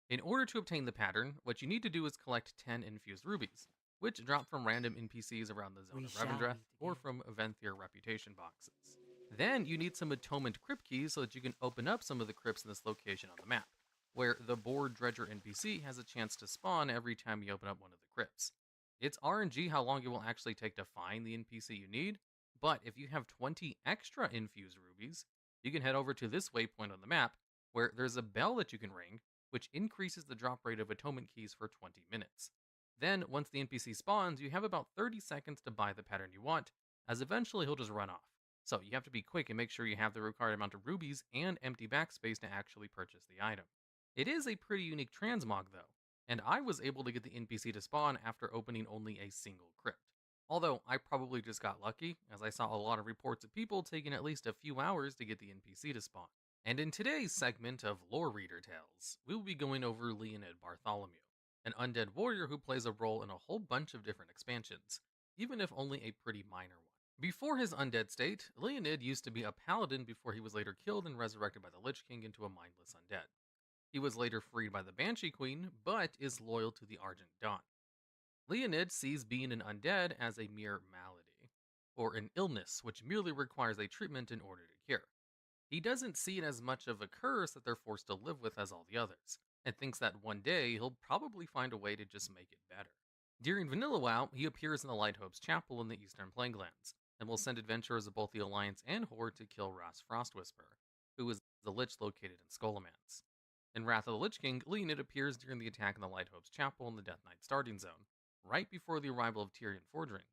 In order to obtain the pattern, what you need to do is collect 10 infused rubies, which drop from random NPCs around the zone of Revendreth or from Venthyr reputation boxes. Then you need some atonement crypt keys so that you can open up some of the crypts in this location on the map, where the Board Dredger NPC has a chance to spawn every time you open up one of the crypts. It's RNG how long it will actually take to find the NPC you need, but if you have 20 extra infused rubies, you can head over to this waypoint on the map, where there's a bell that you can ring, which increases the drop rate of atonement keys for 20 minutes. Then, once the NPC spawns, you have about 30 seconds to buy the pattern you want, as eventually he'll just run off. So you have to be quick and make sure you have the required amount of rubies and empty backspace to actually purchase the item. It is a pretty unique transmog though, and I was able to get the NPC to spawn after opening only a single crypt. Although I probably just got lucky, as I saw a lot of reports of people taking at least a few hours to get the NPC to spawn. And in today's segment of Lore Reader Tales, we will be going over Leonid Bartholomew, an undead warrior who plays a role in a whole bunch of different expansions, even if only a pretty minor one. Before his undead state, Leonid used to be a paladin before he was later killed and resurrected by the Lich King into a mindless undead. He was later freed by the Banshee Queen, but is loyal to the Argent Dawn. Leonid sees being an undead as a mere malady, or an illness which merely requires a treatment in order to cure. He doesn't see it as much of a curse that they're forced to live with as all the others, and thinks that one day he'll probably find a way to just make it better. During Vanilla WoW, he appears in the Lighthopes Chapel in the Eastern Plaguelands, and will send adventurers of both the Alliance and Horde to kill Ras Frostwhisper, who is the Lich located in Scholomance. In Wrath of the Lich King, Leonid appears during the attack in the Lighthopes Chapel in the Death Knight starting zone, right before the arrival of Tyrion Fordring.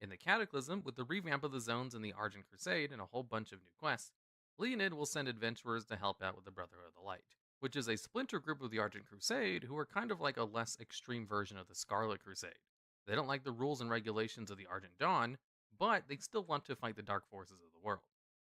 In the Cataclysm, with the revamp of the zones in the Argent Crusade and a whole bunch of new quests, Leonid will send adventurers to help out with the Brotherhood of the Light, which is a splinter group of the Argent Crusade who are kind of like a less extreme version of the Scarlet Crusade. They don't like the rules and regulations of the Argent Dawn, but they still want to fight the dark forces of the world.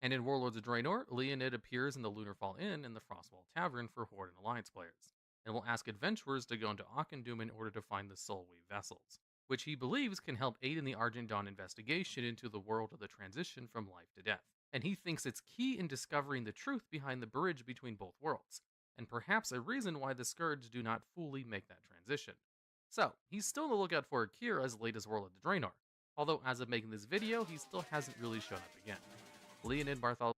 And in Warlords of Draenor, Leonid appears in the Lunarfall Inn and the Frostwall Tavern for Horde and Alliance players, and will ask adventurers to go into Auchindoom in order to find the Soulweave vessels, which he believes can help aid in the Argent Dawn investigation into the world of the transition from life to death. And he thinks it's key in discovering the truth behind the bridge between both worlds, and perhaps a reason why the Scourge do not fully make that transition. So, he's still on the lookout for a cure as late as Warlords of Draenor, although as of making this video, he still hasn't really shown up again. Leonid Bartholomew.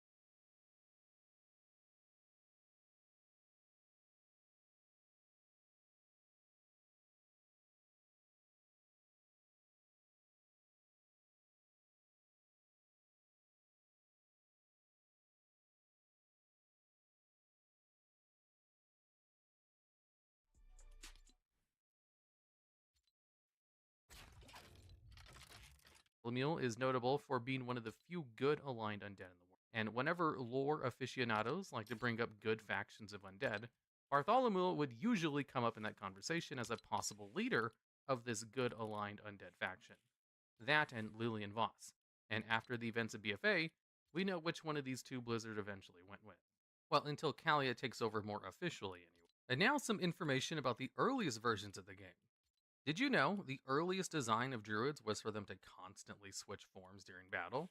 Bartholomew is notable for being one of the few good aligned undead in the world. And whenever lore aficionados like to bring up good factions of undead, Bartholomew would usually come up in that conversation as a possible leader of this good aligned undead faction. That and Lillian Voss. And after the events of BFA, we know which one of these two Blizzard eventually went with. Well, until Kalia takes over more officially anyway. And now some information about the earliest versions of the game. Did you know the earliest design of druids was for them to constantly switch forms during battle?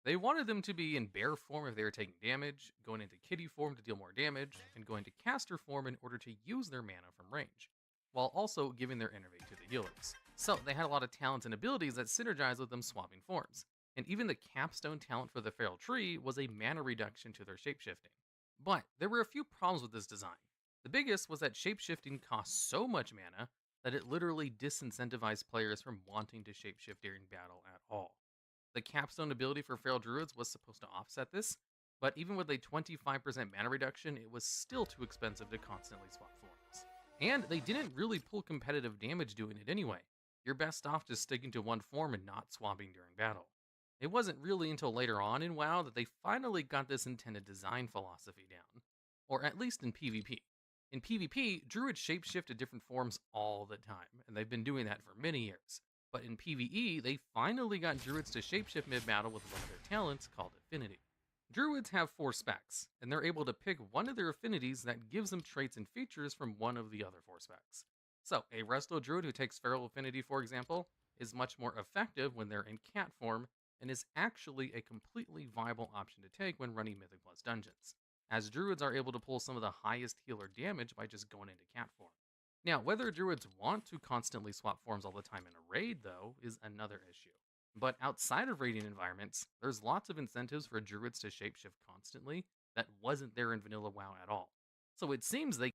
They wanted them to be in bear form if they were taking damage, going into kitty form to deal more damage, and going to caster form in order to use their mana from range, while also giving their innervate to the healers. So they had a lot of talents and abilities that synergized with them swapping forms. And even the capstone talent for the Feral Tree was a mana reduction to their shapeshifting. But there were a few problems with this design. The biggest was that shapeshifting costs so much mana that it literally disincentivized players from wanting to shapeshift during battle at all. The capstone ability for Feral Druids was supposed to offset this, but even with a 25% mana reduction, it was still too expensive to constantly swap forms. And they didn't really pull competitive damage doing it anyway. You're best off just sticking to one form and not swapping during battle. It wasn't really until later on in WoW that they finally got this intended design philosophy down, or at least in PvP. In PvP, druids shapeshift to different forms all the time, and they've been doing that for many years. But in PvE, they finally got druids to shapeshift mid-battle with one of their talents called Affinity. Druids have 4 specs, and they're able to pick one of their affinities that gives them traits and features from one of the other 4 specs. So, a Resto Druid who takes Feral Affinity, for example, is much more effective when they're in cat form, and is actually a completely viable option to take when running Mythic Plus dungeons, as druids are able to pull some of the highest healer damage by just going into cat form. Now, whether druids want to constantly swap forms all the time in a raid, though, is another issue. But outside of raiding environments, there's lots of incentives for druids to shapeshift constantly that wasn't there in vanilla WoW at all. So it seems they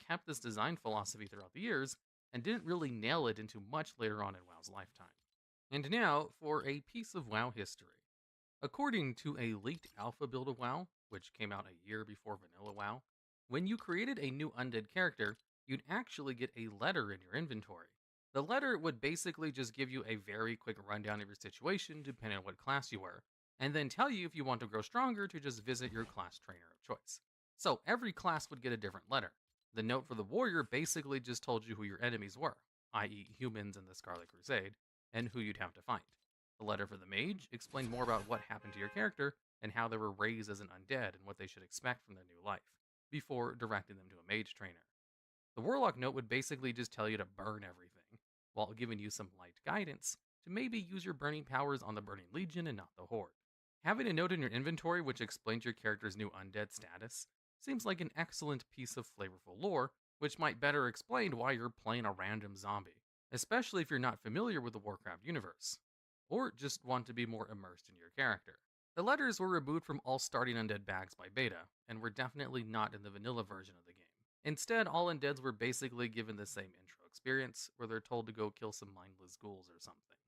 kept this design philosophy throughout the years and didn't really nail it into much later on in WoW's lifetime. And now for a piece of WoW history. According to a leaked alpha build of WoW, which came out a year before vanilla WoW, when you created a new undead character, you'd actually get a letter in your inventory. The letter would basically just give you a very quick rundown of your situation depending on what class you were, and then tell you if you want to grow stronger to just visit your class trainer of choice. So every class would get a different letter. The note for the warrior basically just told you who your enemies were, i.e. humans in the Scarlet Crusade, and who you'd have to fight. The letter for the mage explained more about what happened to your character and how they were raised as an undead and what they should expect from their new life, before directing them to a mage trainer. The warlock note would basically just tell you to burn everything, while giving you some light guidance to maybe use your burning powers on the Burning Legion and not the Horde. Having a note in your inventory which explains your character's new undead status seems like an excellent piece of flavorful lore, which might better explain why you're playing a random zombie, especially if you're not familiar with the Warcraft universe, or just want to be more immersed in your character. The letters were removed from all starting undead bags by beta, and were definitely not in the vanilla version of the game. Instead, all undeads were basically given the same intro experience, where they're told to go kill some mindless ghouls or something.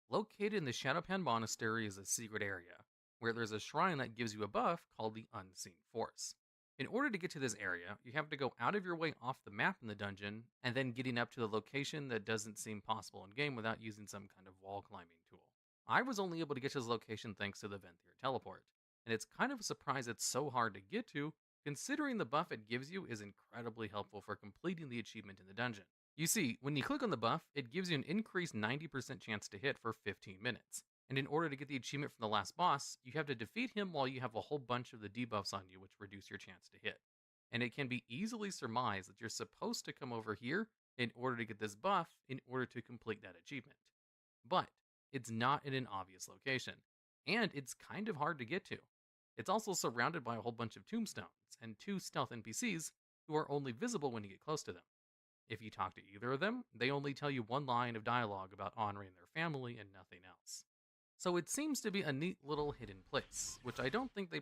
Located in the Shadowpan Monastery is a secret area, where there's a shrine that gives you a buff called the Unseen Force. In order to get to this area, you have to go out of your way off the map in the dungeon, and then getting up to the location that doesn't seem possible in-game without using some kind of wall climbing tool. I was only able to get to this location thanks to the Venthyr teleport, and it's kind of a surprise it's so hard to get to, considering the buff it gives you is incredibly helpful for completing the achievement in the dungeon. You see, when you click on the buff, it gives you an increased 90% chance to hit for 15 minutes. And in order to get the achievement from the last boss, you have to defeat him while you have a whole bunch of the debuffs on you which reduce your chance to hit. And it can be easily surmised that you're supposed to come over here in order to get this buff in order to complete that achievement. But it's not in an obvious location, and it's kind of hard to get to. It's also surrounded by a whole bunch of tombstones and 2 stealth NPCs who are only visible when you get close to them. If you talk to either of them, they only tell you one line of dialogue about honoring their family and nothing else. So it seems to be a neat little hidden place, which I don't think they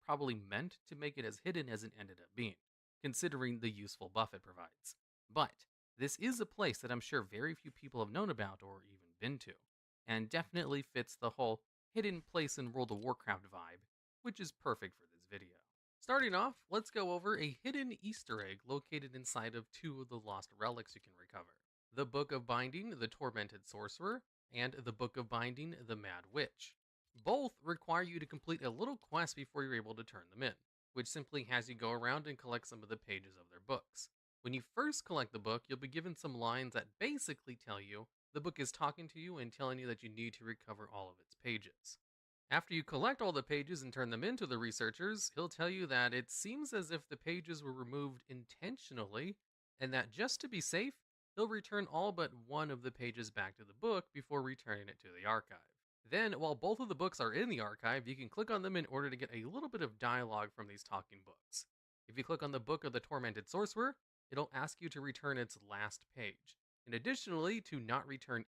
probably meant to make it as hidden as it ended up being, considering the useful buff it provides. But this is a place that I'm sure very few people have known about or even been to, and definitely fits the whole hidden place in World of Warcraft vibe, which is perfect for this video. Starting off, let's go over a hidden Easter egg located inside of 2 of the lost relics you can recover. The Book of Binding, the Tormented Sorcerer, and the Book of Binding, the Mad Witch. Both require you to complete a little quest before you're able to turn them in, which simply has you go around and collect some of the pages of their books. When you first collect the book, you'll be given some lines that basically tell you the book is talking to you and telling you that you need to recover all of its pages. After you collect all the pages and turn them into the researchers, he'll tell you that it seems as if the pages were removed intentionally, and that just to be safe, he'll return all but one of the pages back to the book before returning it to the archive. Then, while both of the books are in the archive, you can click on them in order to get a little bit of dialogue from these talking books. If you click on the Book of the Tormented Sorcerer, it'll ask you to return its last page, and additionally to not return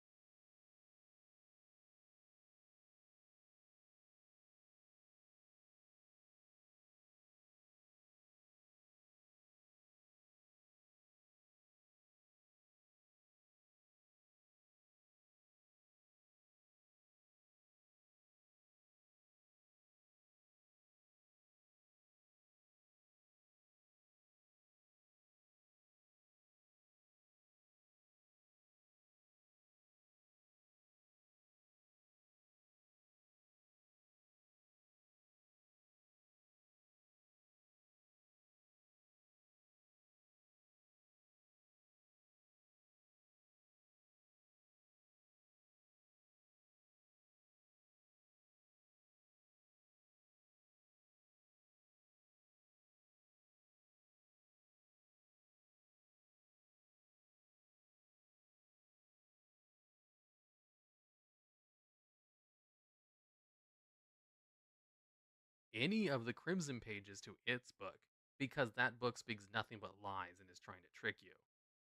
any of the Crimson pages to its book, because that book speaks nothing but lies and is trying to trick you.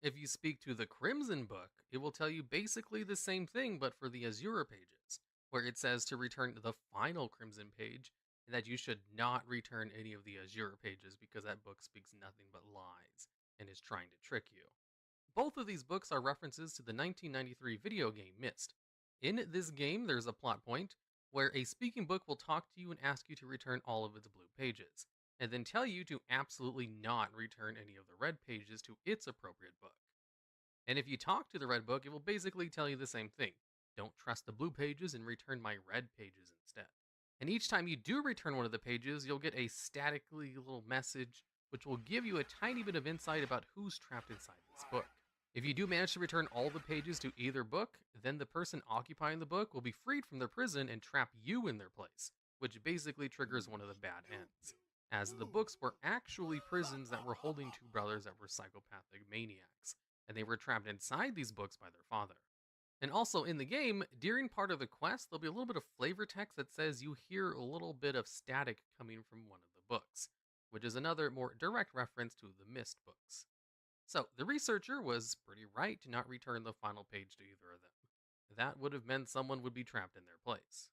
If you speak to the Crimson book, it will tell you basically the same thing but for the Azura pages, where it says to return the final Crimson page, and that you should not return any of the Azura pages because that book speaks nothing but lies and is trying to trick you. Both of these books are references to the 1993 video game Myst. In this game, there's a plot point where a speaking book will talk to you and ask you to return all of its blue pages, and then tell you to absolutely not return any of the red pages to its appropriate book. And if you talk to the red book, it will basically tell you the same thing. Don't trust the blue pages and return my red pages instead. And each time you do return one of the pages, you'll get a statically little message which will give you a tiny bit of insight about who's trapped inside this book. If you do manage to return all the pages to either book, then the person occupying the book will be freed from their prison and trap you in their place, which basically triggers one of the bad ends, as the books were actually prisons that were holding 2 brothers that were psychopathic maniacs, and they were trapped inside these books by their father. And also in the game, during part of the quest, there'll be a little bit of flavor text that says you hear a little bit of static coming from one of the books, which is another more direct reference to the Myst books. So, the researcher was pretty right to not return the final page to either of them. That would have meant someone would be trapped in their place.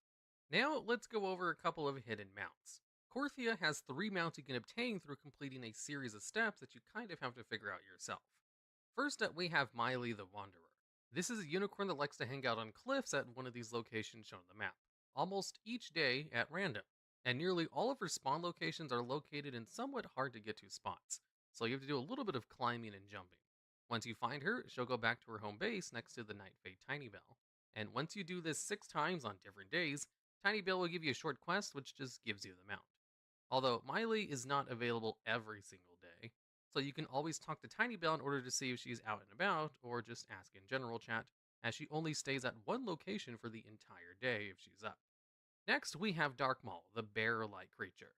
Now, let's go over a couple of hidden mounts. Korthia has 3 mounts you can obtain through completing a series of steps that you kind of have to figure out yourself. First up, we have Miley the Wanderer. This is a unicorn that likes to hang out on cliffs at one of these locations shown on the map, almost each day at random, and nearly all of her spawn locations are located in somewhat hard to get to spots, so you have to do a little bit of climbing and jumping. Once you find her, she'll go back to her home base next to the Night Fae Tiny Bell, and once you do this 6 times on different days, Tiny Bell will give you a short quest which just gives you the mount. Although Miley is not available every single day, so you can always talk to Tiny Bell in order to see if she's out and about, or just ask in general chat, as she only stays at one location for the entire day if she's up. Next, we have Dark Maul, the bear-like creature.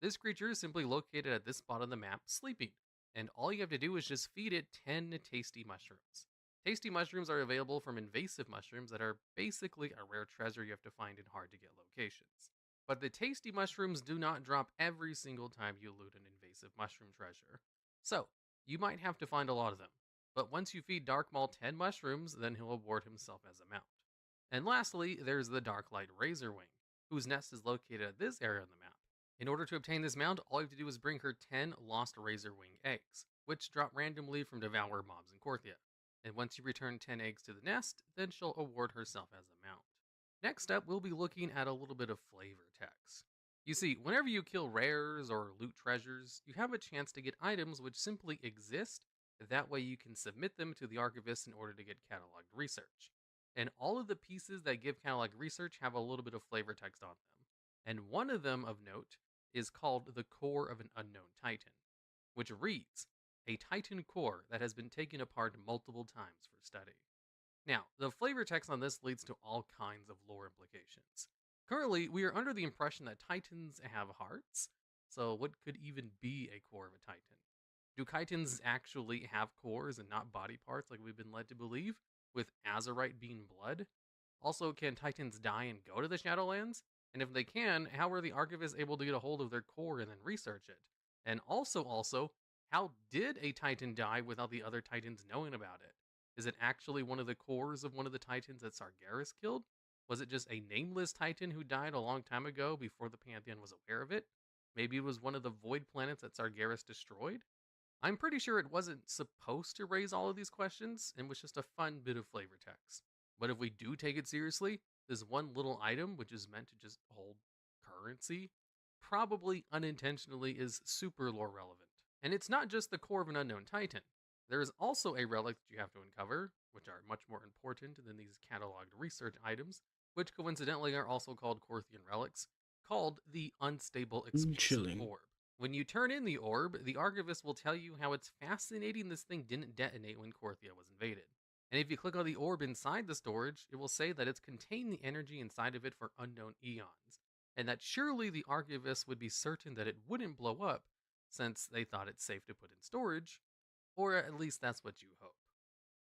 This creature is simply located at this spot on the map, sleeping, and all you have to do is just feed it 10 tasty mushrooms. Tasty mushrooms are available from invasive mushrooms that are basically a rare treasure you have to find in hard-to-get locations. But the tasty mushrooms do not drop every single time you loot an invasive mushroom treasure. So, you might have to find a lot of them. But once you feed Dark Maul 10 mushrooms, then he'll award himself as a mount. And lastly, there's the Darklight Razorwing, whose nest is located at this area on the map. In order to obtain this mount, all you have to do is bring her 10 lost razor wing eggs, which drop randomly from devour mobs in Korthia. And once you return 10 eggs to the nest, then she'll award herself as a mount. Next up, we'll be looking at a little bit of flavor text. You see, whenever you kill rares or loot treasures, you have a chance to get items which simply exist. That way you can submit them to the archivist in order to get cataloged research. And all of the pieces that give cataloged research have a little bit of flavor text on them. And one of them of note is called the Core of an Unknown Titan, which reads, a Titan core that has been taken apart multiple times for study. Now, the flavor text on this leads to all kinds of lore implications. Currently, we are under the impression that Titans have hearts, so what could even be a core of a Titan? Do Titans actually have cores and not body parts like we've been led to believe, with Azerite being blood? Also, can Titans die and go to the Shadowlands? And if they can, how are the Archivists able to get a hold of their core and then research it? And also, how did a Titan die without the other Titans knowing about it? Is it actually one of the cores of one of the Titans that Sargeras killed? Was it just a nameless Titan who died a long time ago before the Pantheon was aware of it? Maybe it was one of the void planets that Sargeras destroyed? I'm pretty sure it wasn't supposed to raise all of these questions and was just a fun bit of flavor text. But if we do take it seriously, this one little item, which is meant to just hold currency, probably unintentionally is super lore relevant. And it's not just the core of an unknown Titan. There is also a relic that you have to uncover, which are much more important than these cataloged research items, which coincidentally are also called Korthian relics, called the Unstable Explosive Orb. When you turn in the orb, the Archivist will tell you how it's fascinating this thing didn't detonate when Korthia was invaded. And if you click on the orb inside the storage, it will say that it's contained the energy inside of it for unknown eons, and that surely the Archivist would be certain that it wouldn't blow up, since they thought it's safe to put in storage, or at least that's what you hope.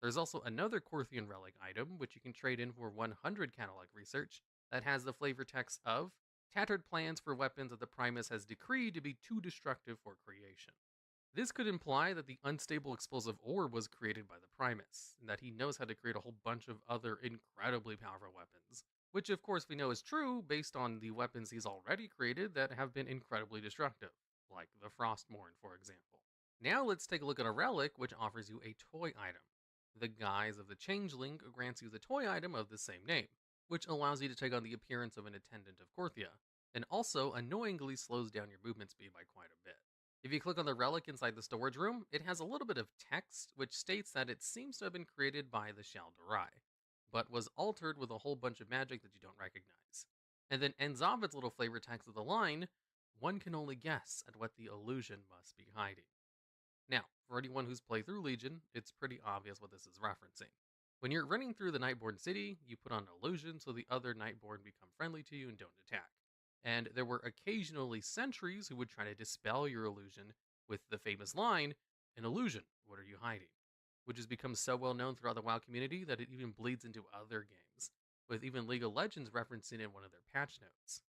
There's also another Korthian relic item, which you can trade in for 100 catalog research, that has the flavor text of tattered plans for weapons that the Primus has decreed to be too destructive for creation. This could imply that the Unstable Explosive Orb was created by the Primus, and that he knows how to create a whole bunch of other incredibly powerful weapons, which of course we know is true based on the weapons he's already created that have been incredibly destructive, like the Frostmourne, for example. Now let's take a look at a relic which offers you a toy item. The Guise of the Changeling grants you the toy item of the same name, which allows you to take on the appearance of an attendant of Korthia, and also annoyingly slows down your movement speed by quite a bit. If you click on the relic inside the storage room, it has a little bit of text which states that it seems to have been created by the Shal'Darai, but was altered with a whole bunch of magic that you don't recognize. And then ends off its little flavor text with the line, one can only guess at what the illusion must be hiding. Now, for anyone who's played through Legion, it's pretty obvious what this is referencing. When you're running through the Nightborn city, you put on illusion so the other Nightborn become friendly to you and don't attack. And there were occasionally sentries who would try to dispel your illusion with the famous line, an illusion, what are you hiding? Which has become so well known throughout the WoW community that it even bleeds into other games, with even League of Legends referencing it in one of their patch notes.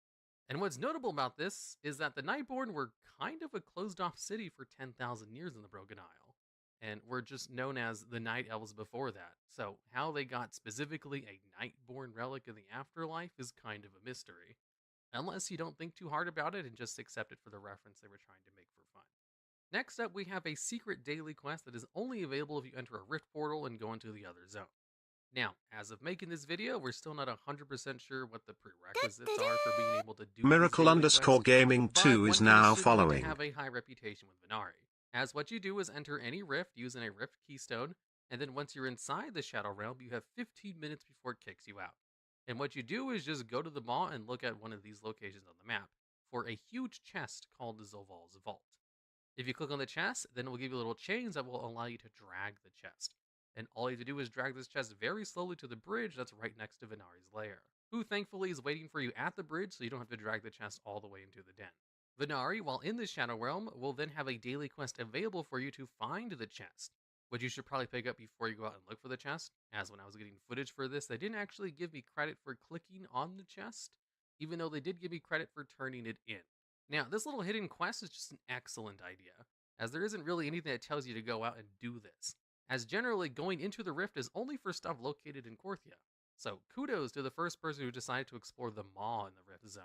And what's notable about this is that the Nightborn were kind of a closed-off city for 10,000 years in the Broken Isle, and were just known as the Night Elves before that, so how they got specifically a Nightborn relic in the afterlife is kind of a mystery. Unless you don't think too hard about it and just accept it for the reference they were trying to make for fun. Next up, we have a secret daily quest that is only available if you enter a rift portal and go into the other zone. Now, as of making this video, we're still not 100% sure what the prerequisites are for being able to do Miracle_Gaming 2 is now following. Have a high reputation with Venari, as what you do is enter any rift using a rift keystone, and then once you're inside the Shadow Realm, you have 15 minutes before it kicks you out. And what you do is just go to the mall and look at one of these locations on the map for a huge chest called the Zoval's Vault. If you click on the chest, then it will give you little chains that will allow you to drag the chest. And all you have to do is drag this chest very slowly to the bridge that's right next to Venari's lair, who thankfully is waiting for you at the bridge so you don't have to drag the chest all the way into the den. Venari, while in the Shadow Realm, will then have a daily quest available for you to find the chest, which you should probably pick up before you go out and look for the chest, as when I was getting footage for this, they didn't actually give me credit for clicking on the chest, even though they did give me credit for turning it in. Now, this little hidden quest is just an excellent idea, as there isn't really anything that tells you to go out and do this, as generally going into the rift is only for stuff located in Korthia. So kudos to the first person who decided to explore the maw in the rift zone,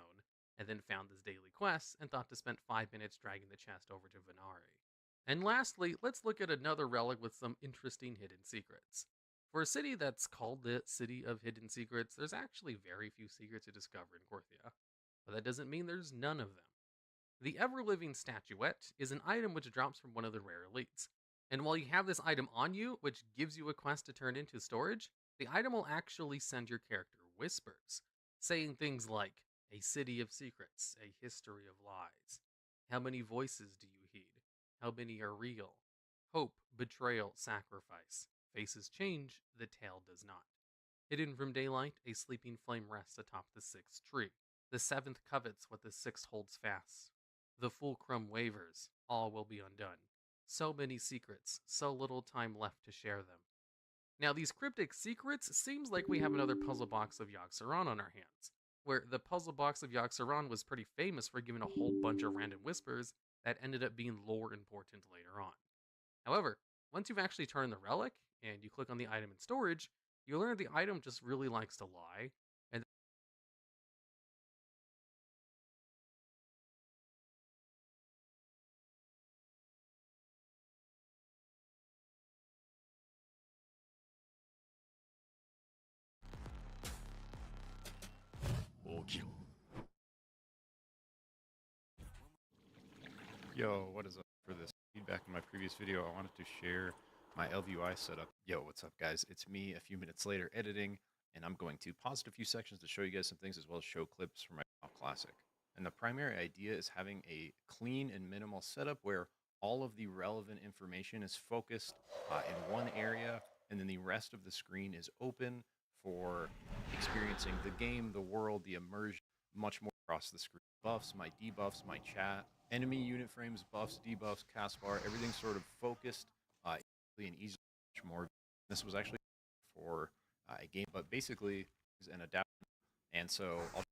and then found this daily quest and thought to spend 5 minutes dragging the chest over to Venari. And lastly, let's look at another relic with some interesting hidden secrets. For a city that's called the City of Hidden Secrets, there's actually very few secrets to discover in Korthia, but that doesn't mean there's none of them. The ever-living statuette is an item which drops from one of the rare elites. And while you have this item on you, which gives you a quest to turn into storage, the item will actually send your character whispers, saying things like, a city of secrets, a history of lies. How many voices do you heed? How many are real? Hope, betrayal, sacrifice. Faces change, the tale does not. Hidden from daylight, a sleeping flame rests atop the sixth tree. The seventh covets what the sixth holds fast. The fulcrum wavers, all will be undone. So many secrets, so little time left to share them. Now these cryptic secrets seems like we have another puzzle box of Yogg-Saron on our hands, where the puzzle box of Yogg-Saron was pretty famous for giving a whole bunch of random whispers that ended up being lore important later on. However, once you've actually turned the relic, and you click on the item in storage, you learn the item just really likes to lie, and Yo, what is up? For this feedback in my previous video, I wanted to share my LVUI setup. Yo, what's up guys? It's me a few minutes later editing, and I'm going to pause it a few sections to show you guys some things as well as show clips from my Classic. And the primary idea is having a clean and minimal setup where all of the relevant information is focused in one area, and then the rest of the screen is open for experiencing the game, the world, the immersion, much more across the screen. Buffs, my debuffs, my chat, enemy unit frames, buffs, debuffs, cast bar, everything sort of focused and easily much more. This was actually for a game, but basically is an adapt. And so I'll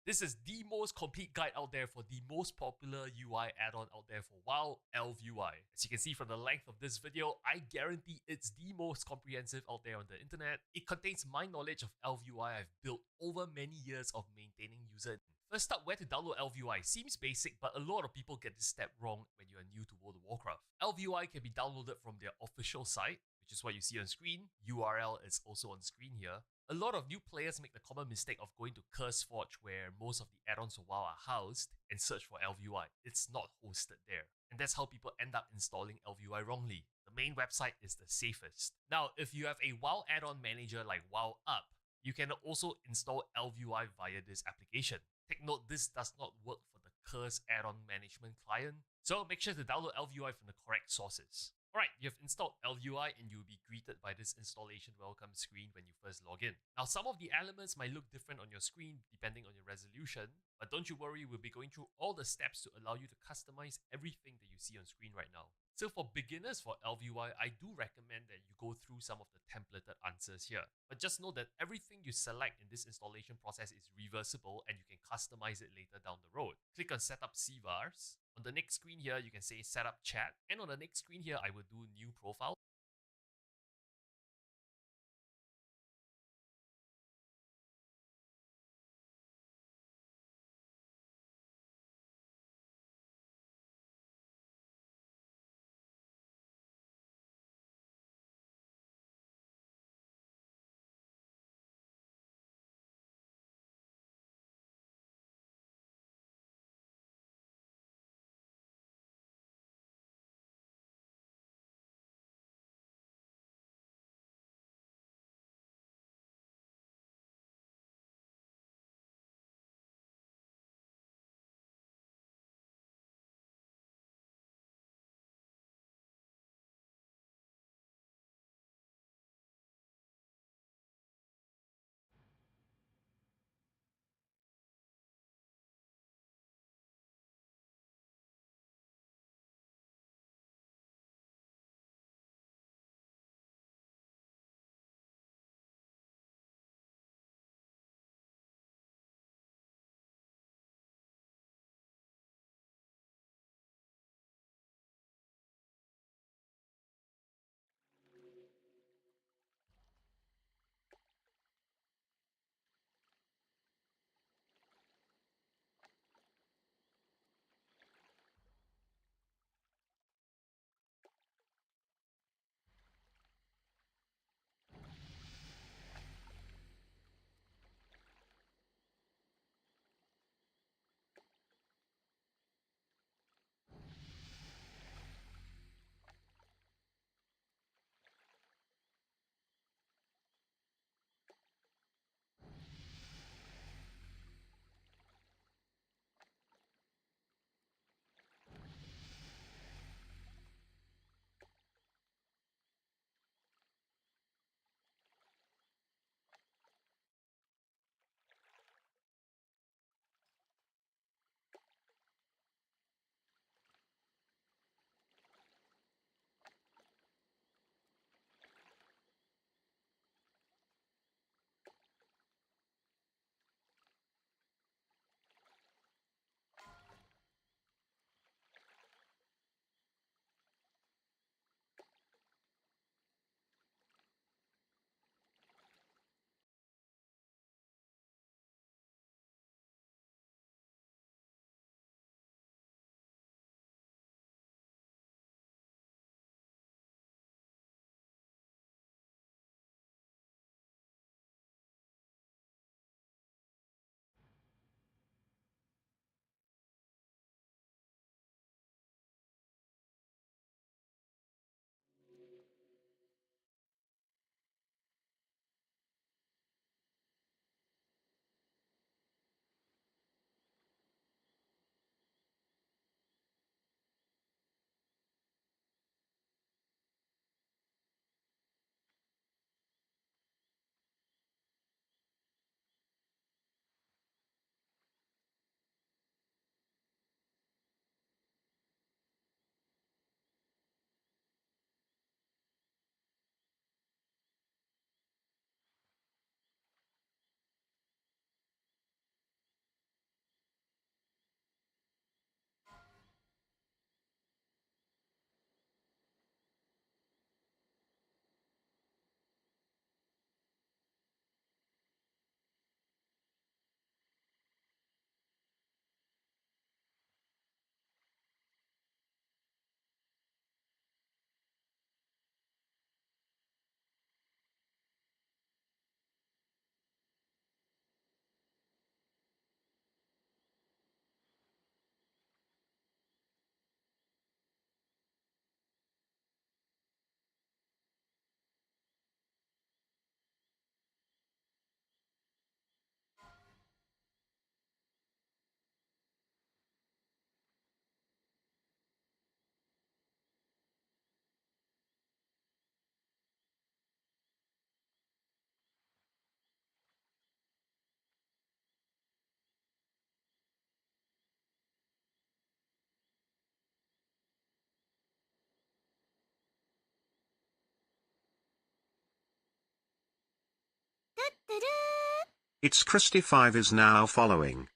This is the most complete guide out there for the most popular UI add-on out there for WoW, ElvUI. As you can see from the length of this video, I guarantee it's the most comprehensive out there on the internet. It contains my knowledge of ElvUI I've built over many years of maintaining user. First up, where to download ElvUI seems basic, but a lot of people get this step wrong when you are new to World of Warcraft. ElvUI can be downloaded from their official site, which is what you see on screen. URL is also on screen here. A lot of new players make the common mistake of going to CurseForge, where most of the add-ons for WoW are housed, and search for ElvUI. It's not hosted there. And that's how people end up installing ElvUI wrongly. The main website is the safest. Now, if you have a WoW add-on manager like WoW Up, you can also install ElvUI via this application. Take note, this does not work for the Curse add-on management client, so make sure to download ElvUI from the correct sources. Alright, you've installed ElvUI and you'll be greeted by this installation welcome screen when you first log in. Now, some of the elements might look different on your screen depending on your resolution, but don't you worry, we'll be going through all the steps to allow you to customize everything that you see on screen right now. So for beginners for ElvUI, I do recommend that you go through some of the templated answers here. But just know that everything you select in this installation process is reversible and you can customize it later down the road. Click on Setup CVARs. On the next screen here, you can say Setup Chat. And on the next screen here, I will do New Profile. It's Christy 5 is now following.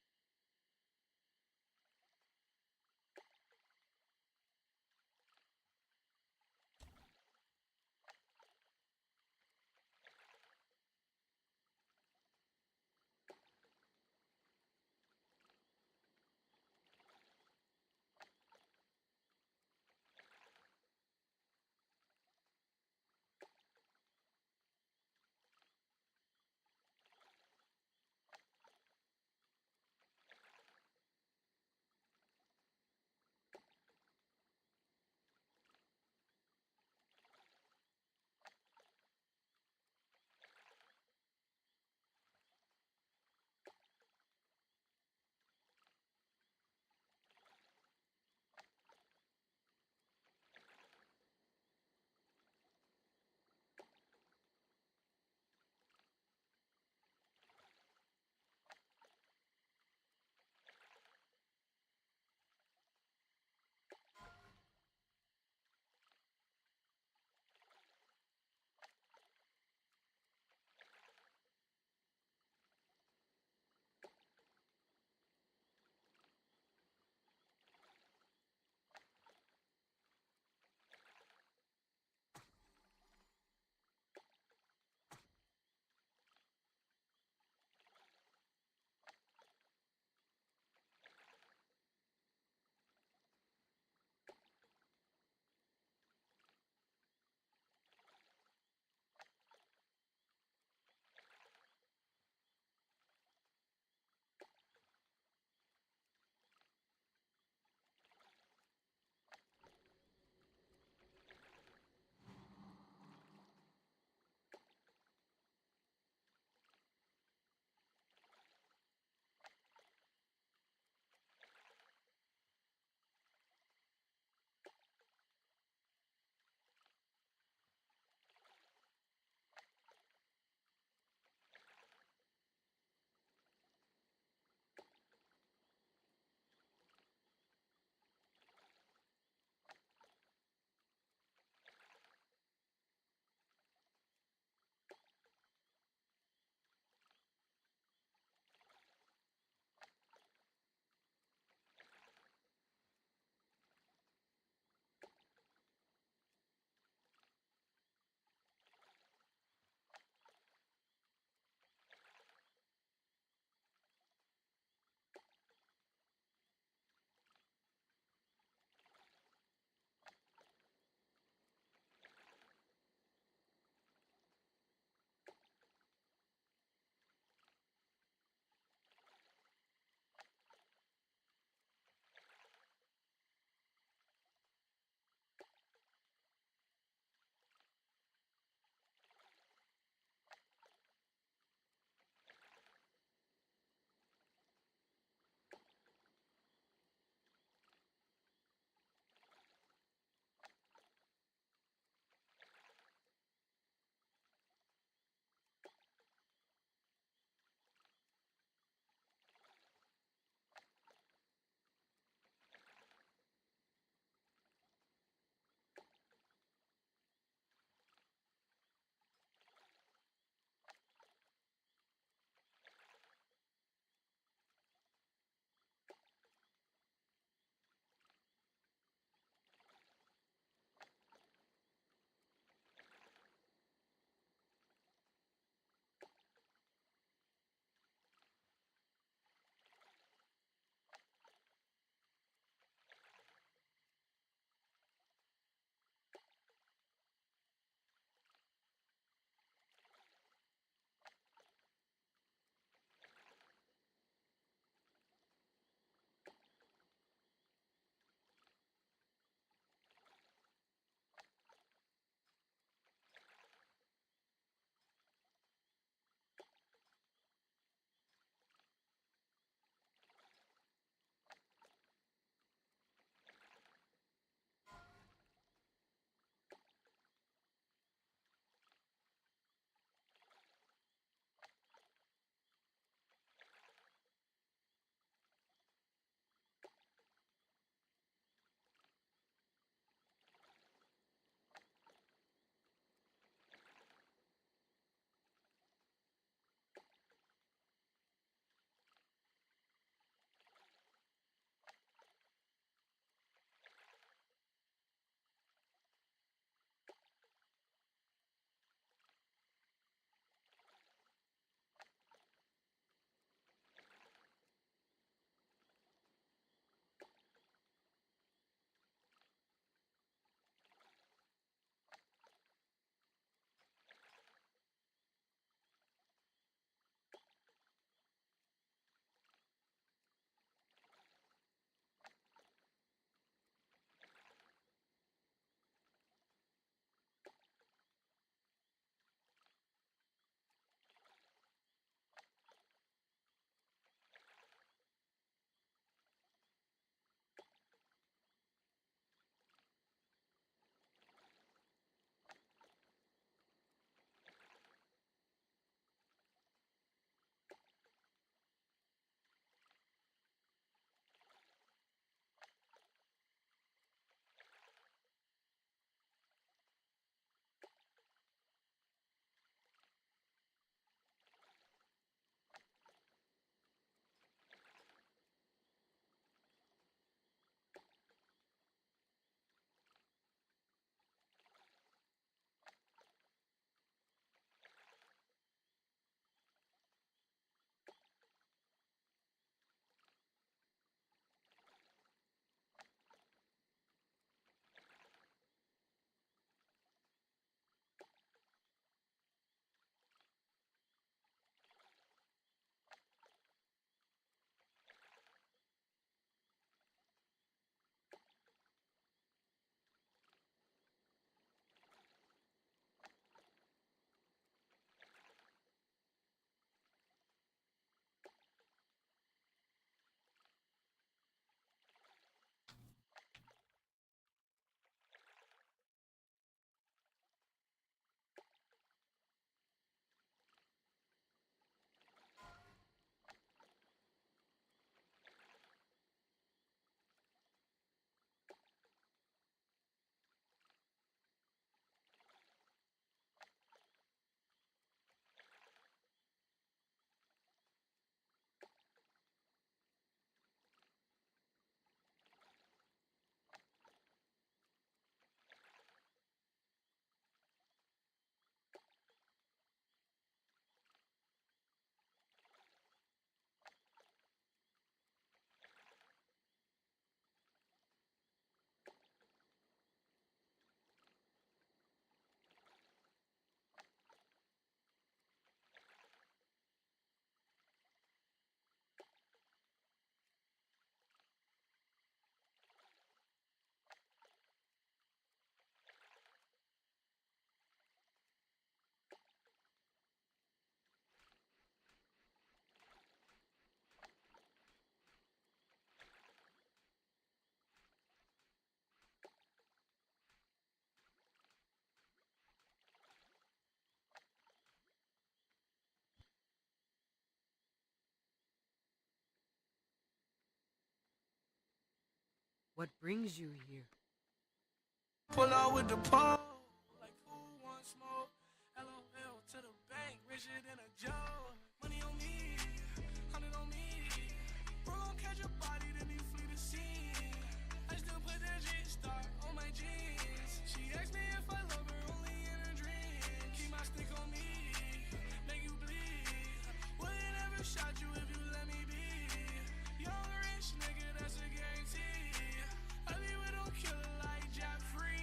What brings you here? Pull out with the pole, like who wants smoke? LOL to the bank, richer than a Joe. Money on me, 100 on me. Bro gon' catch a body, then he flee the scene. I still put that G-Star on my jeans. She asked me if I love her only in her dreams. Keep my stick on me, make you bleed. Wouldn't ever shot you if you let me be. Young rich nigga, that's a guarantee. I be with no killer like Jeffrey.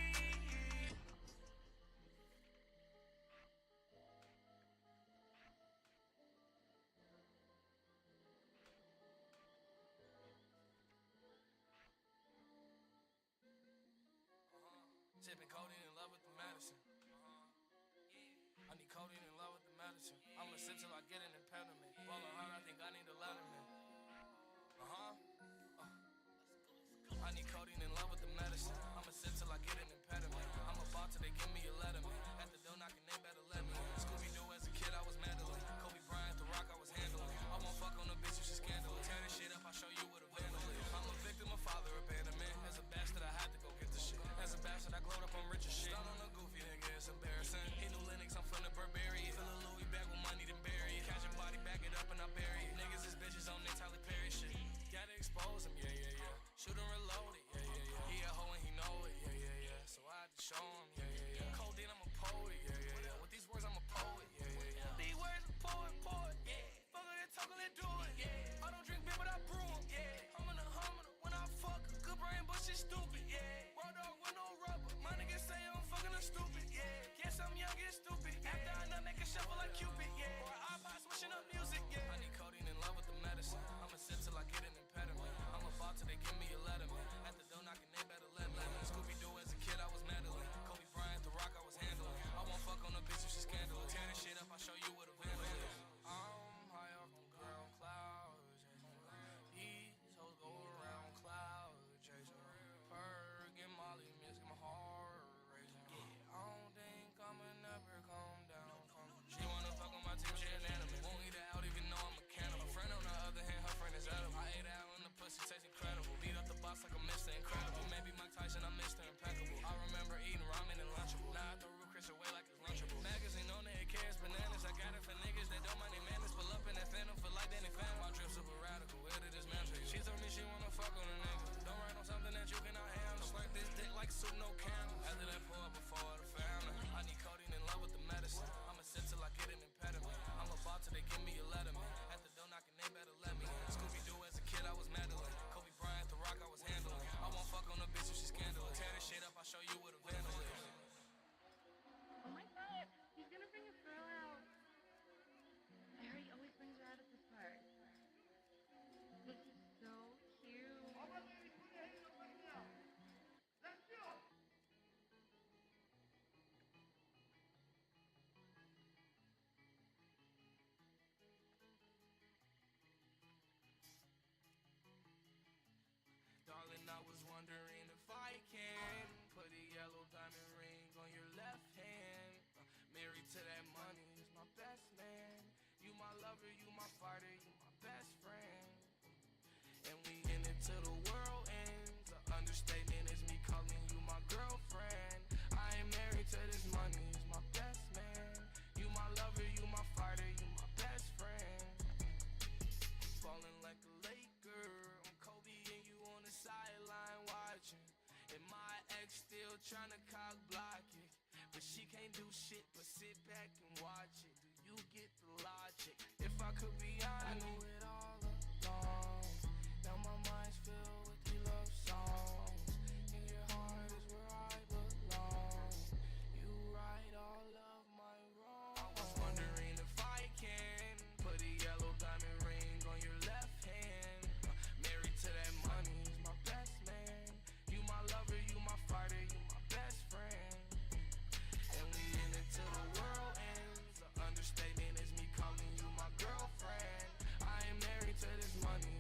Sipping codeine in love with the medicine. I need codeine in love with the medicine. I'ma sip till I get an impediment. Ballin' hard, I think I need a letterman. I need codeine in love with the medicine. I'ma sip till I get an impediment. I'm about to, they give me a letterman. At the door knocking, they better let me. Scooby-Doo as a kid, I was meddling. Kobe Bryant, The Rock, I was handling. I won't fuck on a bitch if she's scandalous. Tear this shit up, I'll show you what a vandal is. I'm a victim of father abandonment. As a bastard, I had to go get the shit. As a bastard, I glowed up on rich as shit. Start on a goofy nigga, it's embarrassing. He knew Linux, I'm from the Burberry. Fill a Louis bag with money, then bury it. Catch a body, back it up, and I bury it. Niggas is bitches on their Tyler Perry shit. Gotta expose him, yeah, yeah, yeah. Shoot and reload it, yeah, yeah, yeah. He a hoe and he know it, yeah, yeah, yeah. So I had to show him, yeah, yeah, yeah. Codeine, I'm a poet, yeah, yeah, yeah. With these words, I'm a poet, yeah, yeah, yeah. These words, a poet, poet, yeah. Fuck it, talk it, do it, yeah. I don't drink beer, but I brew 'em, yeah. I'm in a when I fuck. Good brain, but shit stupid, yeah. Raw dog with no rubber. My niggas say I'm fucking a stupid, yeah. Guess I'm young and stupid. After I nut, make a shuffle like Cupid, yeah. Or iPod switching up music, yeah. I need codeine in love with the medicine. I'ma sip till I get an impediment. I'm about to, they give me a letterman. At the door knocking, they better let me. Scooby-Doo as a kid, I was meddling. Kobe Bryant, The Rock, I was handling. I won't fuck on a bitch if she's scandalous. Tear this shit up, I'll show you what a vandal is. I'm high off the ground clouds. These hoes go around clouds chasing. Perk and Molly miss my heart racing. I don't think I'ma never calm down. She wanna fuck on my team, she an enemy. Won't eat it out even though I'm a cannibal. Friend on the other hand, her friend is edible. I ate out and the pussy tastes incredible. Beat up the box like I'm Mr. Incredible. Maybe Mike Tyson, I'm Mr. Impeccable. I remember eating ramen and Lunchable. Now I throw Root Chris away like it's Lunchable. Magazine on there, it cares bananas. I got it for niggas that don't mind their manners. Pull up in that phantom, feel like Danny Phantom. My trip super radical, where did this man take? She told me she wanna fuck on a nigga. Don't write on something that you cannot handle. Just like this dick like soup, no candle. After that pour up before the family. I need codeine in love with the medicine. I'ma sit till I get an impediment. I'm about to, they give me a letterman. At the door knocking, they better let me. Scooby-Doo as a kid, I was meddling. Kobe Bryant, The Rock, I was handling. I won't fuck on a bitch if she's scandalous. Tear this shit up, I'll show you what a vandal is. Oh my god, he's gonna bring a girl out. I heard he always brings her out at this part. This is so cute. Darling, I was wondering if I can put a yellow diamond ring on your left hand. Married to that money is my best man. You my lover, you my fighter, you my best friend. And we in it till the world ends. The understatement is me calling you my girlfriend. I ain't married to this money, is my best man. You my lover, you my fighter, you my best friend. Falling like a Laker, I'm Kobe and you on the sideline watching. And my ex still tryna cock block it, but she can't do shit but sit back and watch it. Do you get the logic? If I could be honest, I knew it all along. Now my mind's filled with your love songs, and your heart is where I belong. You right all of my wrongs. I was wondering if I can put a yellow diamond ring on your left hand. Married to that money is my best man. You my lover, you my fighter, you my best friend. And we in it till the world ends. The understatement is me calling you my girlfriend. I ain't married to this money.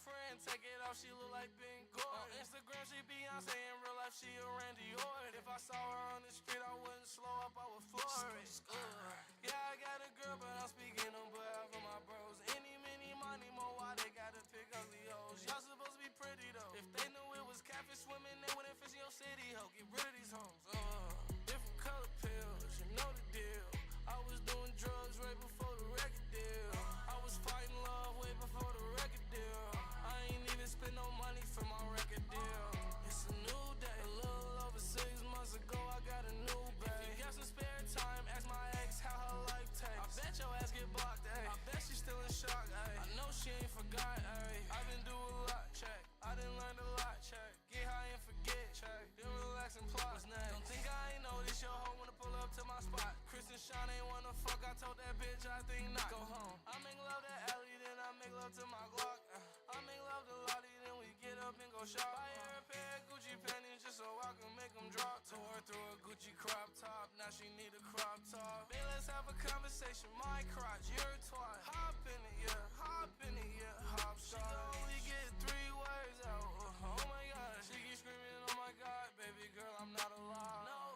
friend, take it off, she look like Ben Gordon. On Instagram, she Beyonce, in real life, she a Randy Orton. If I saw her on the street, I wouldn't slow up, I would floor it. Yeah, I got a girl, but I'm speaking on behalf of my bros. Any, many, money, more, why they gotta pick ugly hoes? Y'all supposed to be pretty, though. If they knew it was catfish swimming, they wouldn't fish in your city, ho. Get rid of these hoes. Different color pills, you know the deal. I was doing drugs right before the record deal. I was fighting love way before the record deal. I ain't even spend no money for my record deal. It's a new day. A little over 6 months ago, I got a new babe. If you got some spare time, ask my ex how her life takes. I bet your ass get blocked, ayy. I bet she still in shock, ayy. I know she ain't forgot, ayy. I been do a lot, check. I done learned a lot, check. Get high and forget, check. Then relax and plot. What's next? Don't think I ain't noticed your hoe wanna pull up to my spot. Chris and Sean ain't wanna fuck, I told that bitch I think not. Go home. I make love to Ellie, then I make love to my Glock. I make love to Lottie, then we get up and go shop. Buy her a pair of Gucci panties just so I can make them drop. Tore her through a Gucci crop top, now she need a crop top. Babe, let's have a conversation, my crotch, you're a twat. Hop in it, yeah, hop in it, yeah, hop shot. She can only get 3 words out, oh my god. She keep screaming, oh my god, baby girl, I'm not alive. No,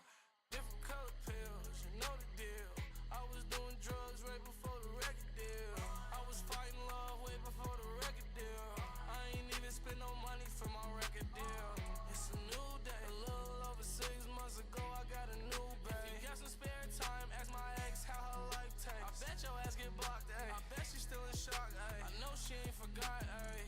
different color pills, you know the deal. I was doing drugs right before the record deal. I was fighting love way before the record deal. I ain't even spend no money for my record deal. It's a new day. A little over 6 months ago, I got a new babe. If you got some spare time, ask my ex how her life takes. I bet your ass get blocked, ayy. I bet she still in shock, ayy. I know she ain't forgot, ayy.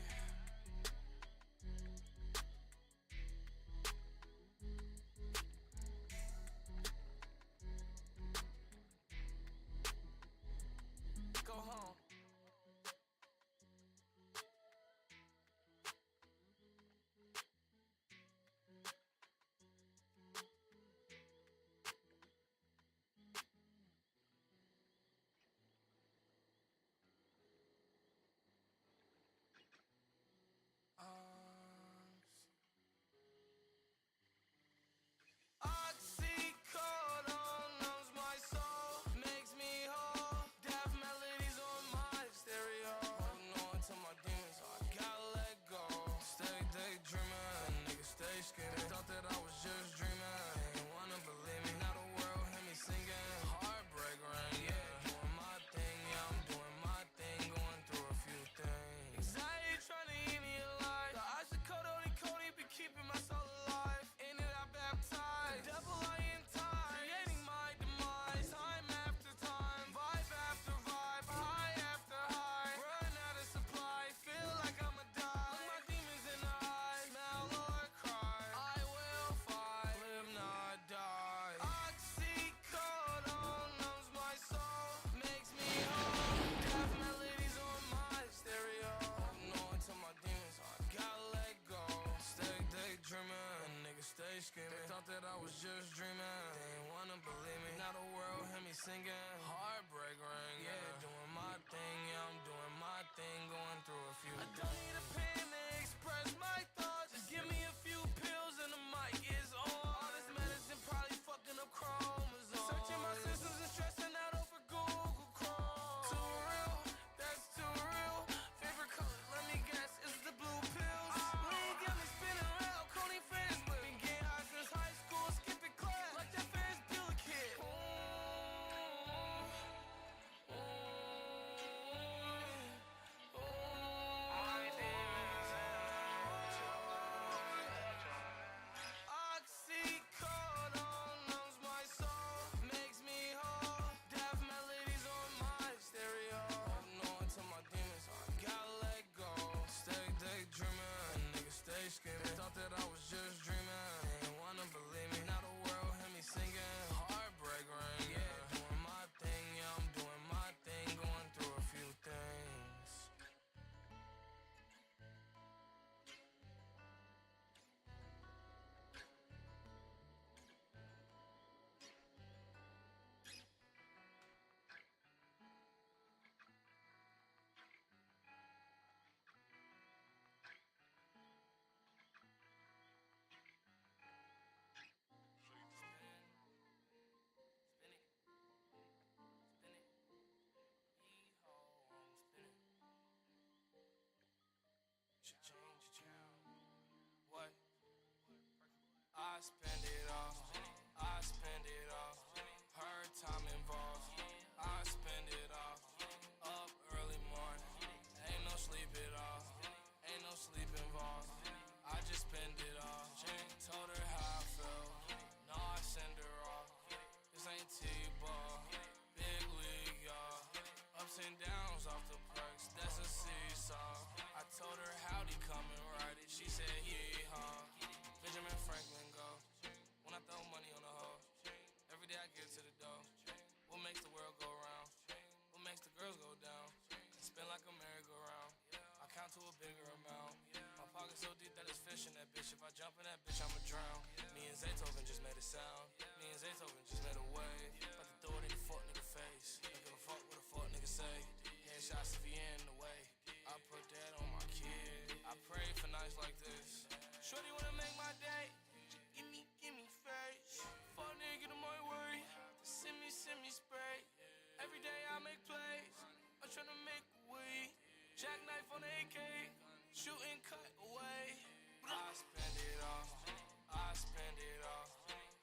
Go home. Oxycodone numbs my soul, makes me whole. Deaf melodies on my stereo. Holding on to my demons, I gotta let go. Stay daydreaming, nigga stay skinny. Thought that I was just dreaming, ain't wanna believe me. Now the world hear me singing. Heartbreak rain, yeah. Doing my thing, yeah, I'm doing my thing. Going through a few things. Anxiety trying to eat me alive. The oxycodone and Cody be keeping my soul alive. In it I baptized. The devil I entice. Creating my demise. Time after time. Vibe after vibe. High after high. Run out of supply. Feel like I'ma die. Look my demons in the eye. Smell or cry. I will fight. Live not die. Oxycodone numbs my soul. Makes me whole. Deaf melodies on my stereo. Holding on to my demons. I gotta let go. Stay daydreaming. Nigga stay screaming. They thought that I was just dreaming. They ain't wanna believe me. Now the world hear me singing. Heartbreak ring. Yeah, doing my thing. Yeah, I'm doing my thing. Going through a few. I don't need a pen to express my thoughts. Just give me a few pills and the mic is on. All this medicine probably fucking up chromosomes. Searching my systems and stressing out over Google Chrome. Too real, that's too real. Favorite color, let me guess, is the blue pills. Lean got me spinning around, Coney Ferris whip. Been getting high since high school, skipping class like that Ferris Bueller kid. spend it all. I spend it all. Her time involved. I spend it all. Up early morning. Ain't no sleep at all. Ain't no sleep involved. I just spend it all. Told her how I felt. No, I send her off. This ain't T-ball. Big league, y'all. Ups and downs off the perks. That's a seesaw. I told her howdy, come and ride it. She said yee-haw. Benjamin Franklin go. When I throw money on the hoe. Every day I get to the dough. What makes the world go round? What makes the girls go down? Spin like a merry-go-round. I count to a bigger amount. My pocket so deep that it's fish in that bitch. If I jump in that bitch, I'ma drown. Me and Zaytoven just made a sound. Me and Zaytoven just made a wave. About to throw it in your fuck nigga face. Don't give a fuck what a fuck nigga say. Headshots if he in the way. I put that on my kid. I pray for nights like this. Shorty wanna make my day. Give me face. Fuck nigga, get in my way. Send me spray. Every day I make plays. I'm tryna make a way. Jackknife on the AK. Shoot and cut away. I spend it all. I spend it all.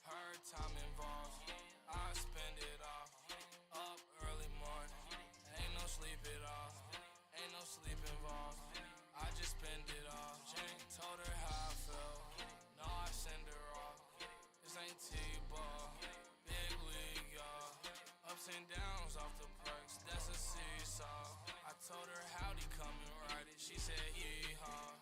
Her time involved. I spend it all. Up early morning. Ain't no sleep at all. Ain't no sleep involved. I just spend it all. Told her how I felt. No, I send her off. This ain't T-ball. Big league, y'all. Ups and downs off the perks. That's a seesaw. I told her howdy, come and ride it. She said yee-haw.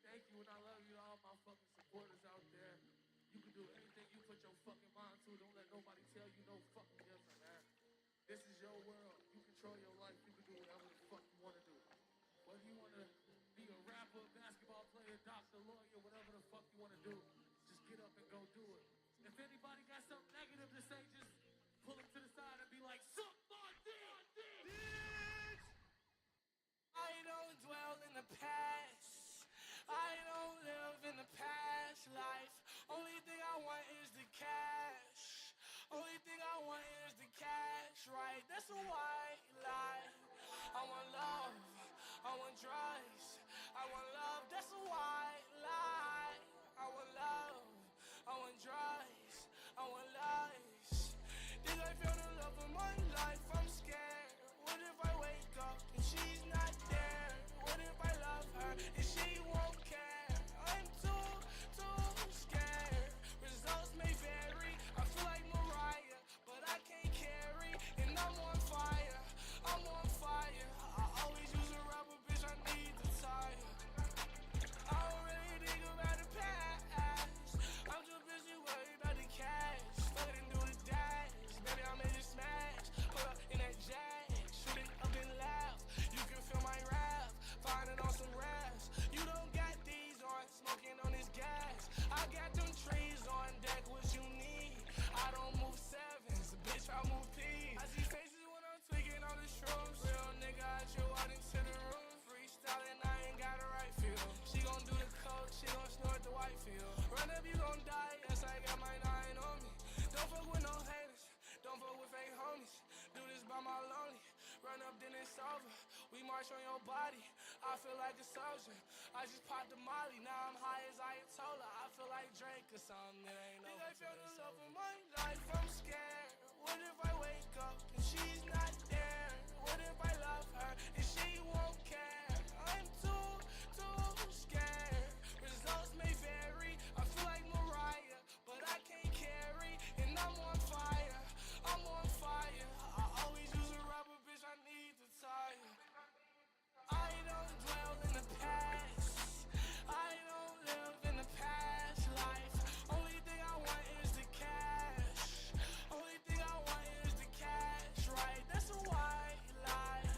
Thank you and I love you, all my fucking supporters out there. You can do anything you put your fucking mind to. Don't let nobody tell you no fucking different, man. This is your world. You control your life. You can do whatever the fuck you want to do. Whether you want to be a rapper, basketball player, doctor, lawyer, whatever the fuck you want to do, just get up and go do it. If anybody got something negative to say, just pull them to the side and be like, suck my dick, bitch! I don't dwell in the past. I don't live in the past life. Only thing I want is the cash. Only thing I want is the cash, right? That's a white lie. I want love. I want drugs. I want love. That's a white lie. I want love. I want drugs. I want lies. Think I found the love of my life? I'm scared. What if I wake up and she's not there? What if I love her and she won't care? I'm too scared. Results may vary. I feel like Mariah, but I can't carry. And I'm on fire. I'm on fire. I always use a rubber, bitch. I need the tire. I don't really think about the past. I'm too busy worried about the cash. Fuck it and do the dash. Baby, I made it smash. Put up in that jack. Shoot it up and laugh. You can feel my rap. Find it on some raps. You don't got these on. Smoking on this gas. I got them trees on deck. What you need? I don't move sevens. Bitch, I move P's. I see faces when I'm tweaking on the shrooms. Real nigga, I just walked into the room. Freestyling, I ain't got a right feel. She gon' do the coke. She gon' snort the white field. Run up, you gon' die. Yes, I got my 9 on me. Don't fuck with no haters. Don't fuck with fake homies. Do this by my lonely. Run up, then it's over. We march on your body. I feel like a soldier. I just popped the molly. Now I'm high as Ayatollah. I feel like Drake or something. It ain't over. Think I found the love of my life. I'm scared. What if I wake up and she's not there? What if I love her and she won't care? I'm too scared. Results may vary. I feel like Mariah, but I can't carry. And I'm on fire. I'm on fire. I always use a rubber, bitch. I need the tire. I don't dwell in the past. I don't live in the past life. Only thing I want is the cash. Only thing I want is the cash, right? That's a white lie.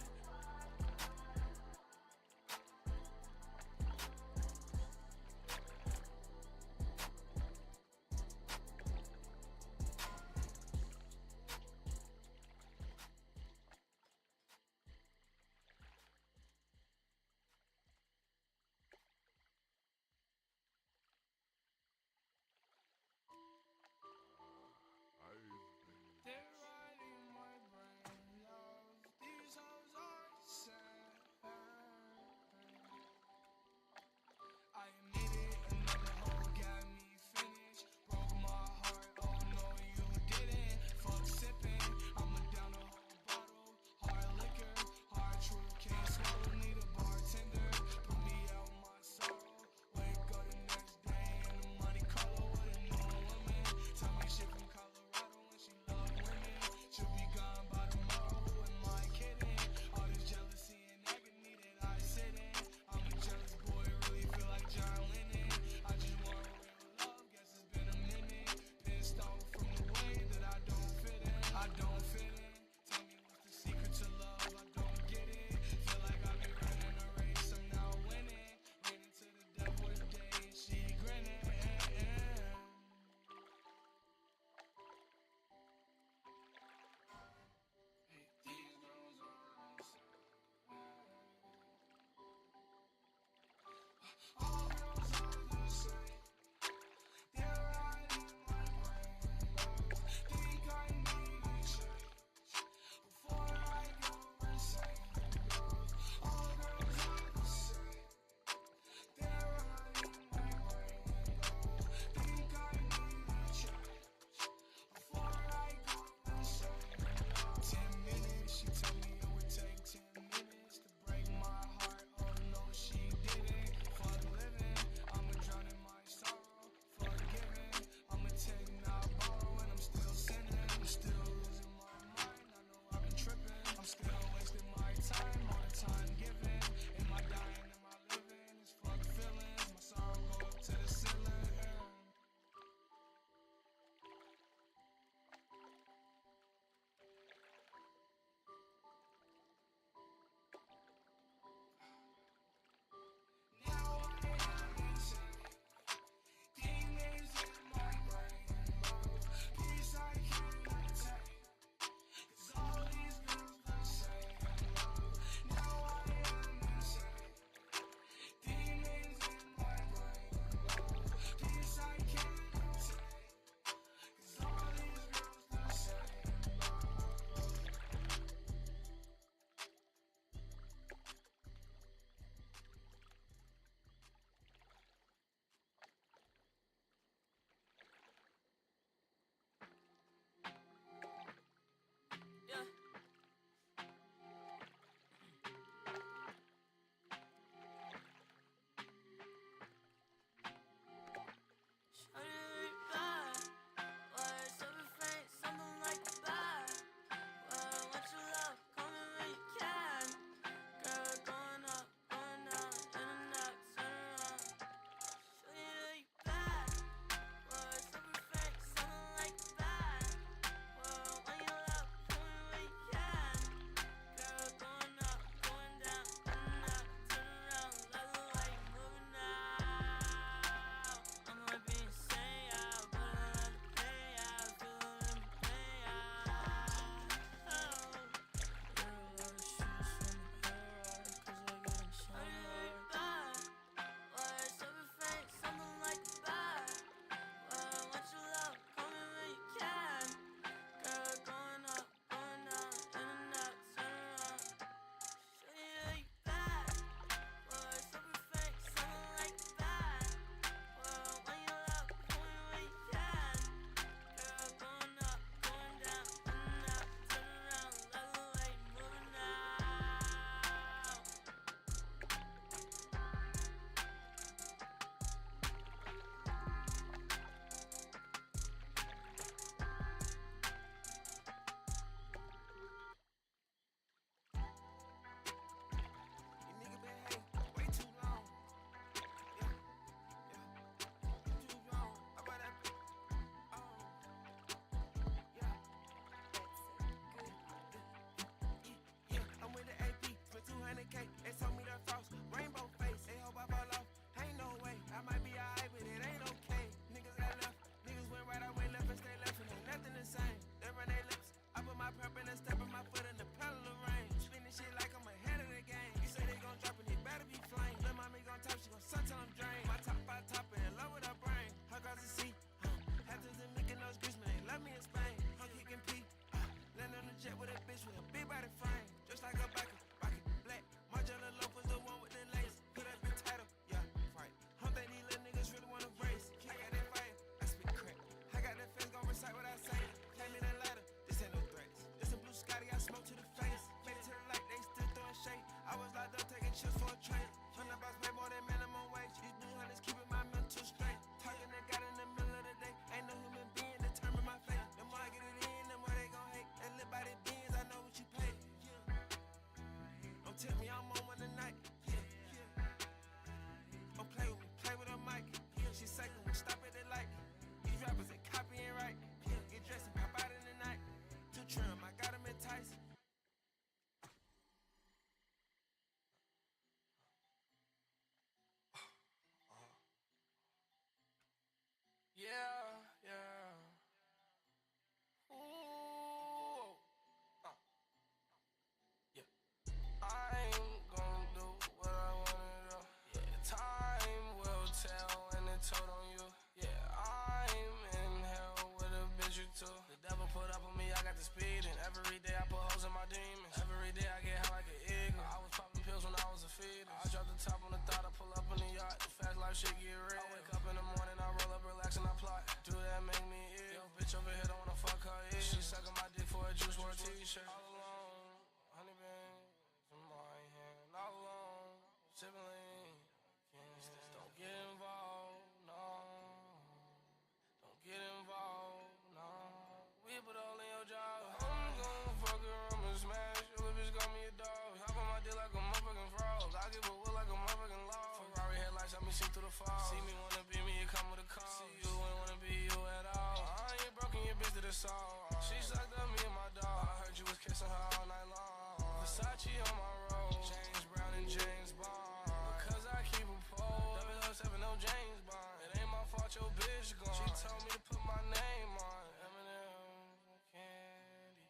me see through the fall. See me wanna be me, it come with a call. See you ain't wanna be you at all. I ain't broken your bitch to the soul. She sucked up me and my dog. I heard you was kissing her all night long. Versace on my robe, James Brown and James Bond. Because I keep a pole, 007 no James Bond. It ain't my fault your bitch gone. She told me to put my name on M&M's and candy.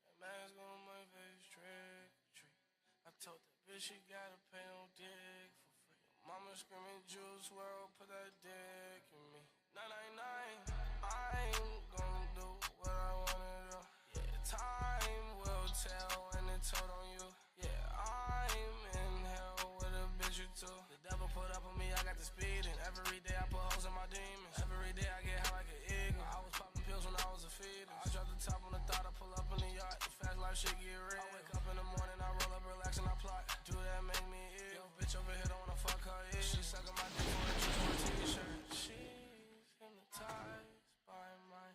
That man's gonna my face trick or treat. I told that bitch she gotta pay no dick for free. Mama screaming Juice WRLD, put that dick in me. 999, I ain't gonna do what I wanna do. Yeah, time will tell when it told on you. Yeah, I'm in hell with a bitch or two. The devil put up on me, I got the speed, and every day I put holes in my demons. Every day I get high like an eagle. I was popping pills when I was a fetus. I dropped the top on the thought, I pull up in the yacht. The fast life shit get real. I wake up in the morning, I roll up, relax, and I plot. Do that make me ill. Yo, bitch over here don't wanna fuck her ill. She sucking my dick for a just one t-shirt. She's hypnotized by my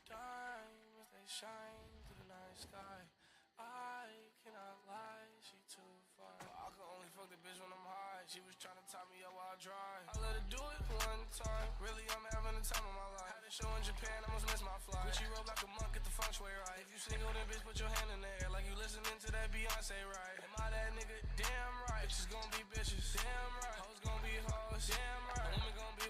diamonds, they shine through the night sky. I cannot lie, she too far. I can only fuck the bitch when I'm high. She was trying to top me up while I drive. I let her do it one time. Really, I'm having the time of my life. Had a show in Japan, I almost missed my flight. Gucci robe like a monk, get the feng shui right. If you single, then bitch, put your hand in the air like you listening to that Beyonce, right? Am I that nigga? Damn right. Bitches gon' be bitches. Damn right. Hoes gon' be hoes. Damn right. Women gon' be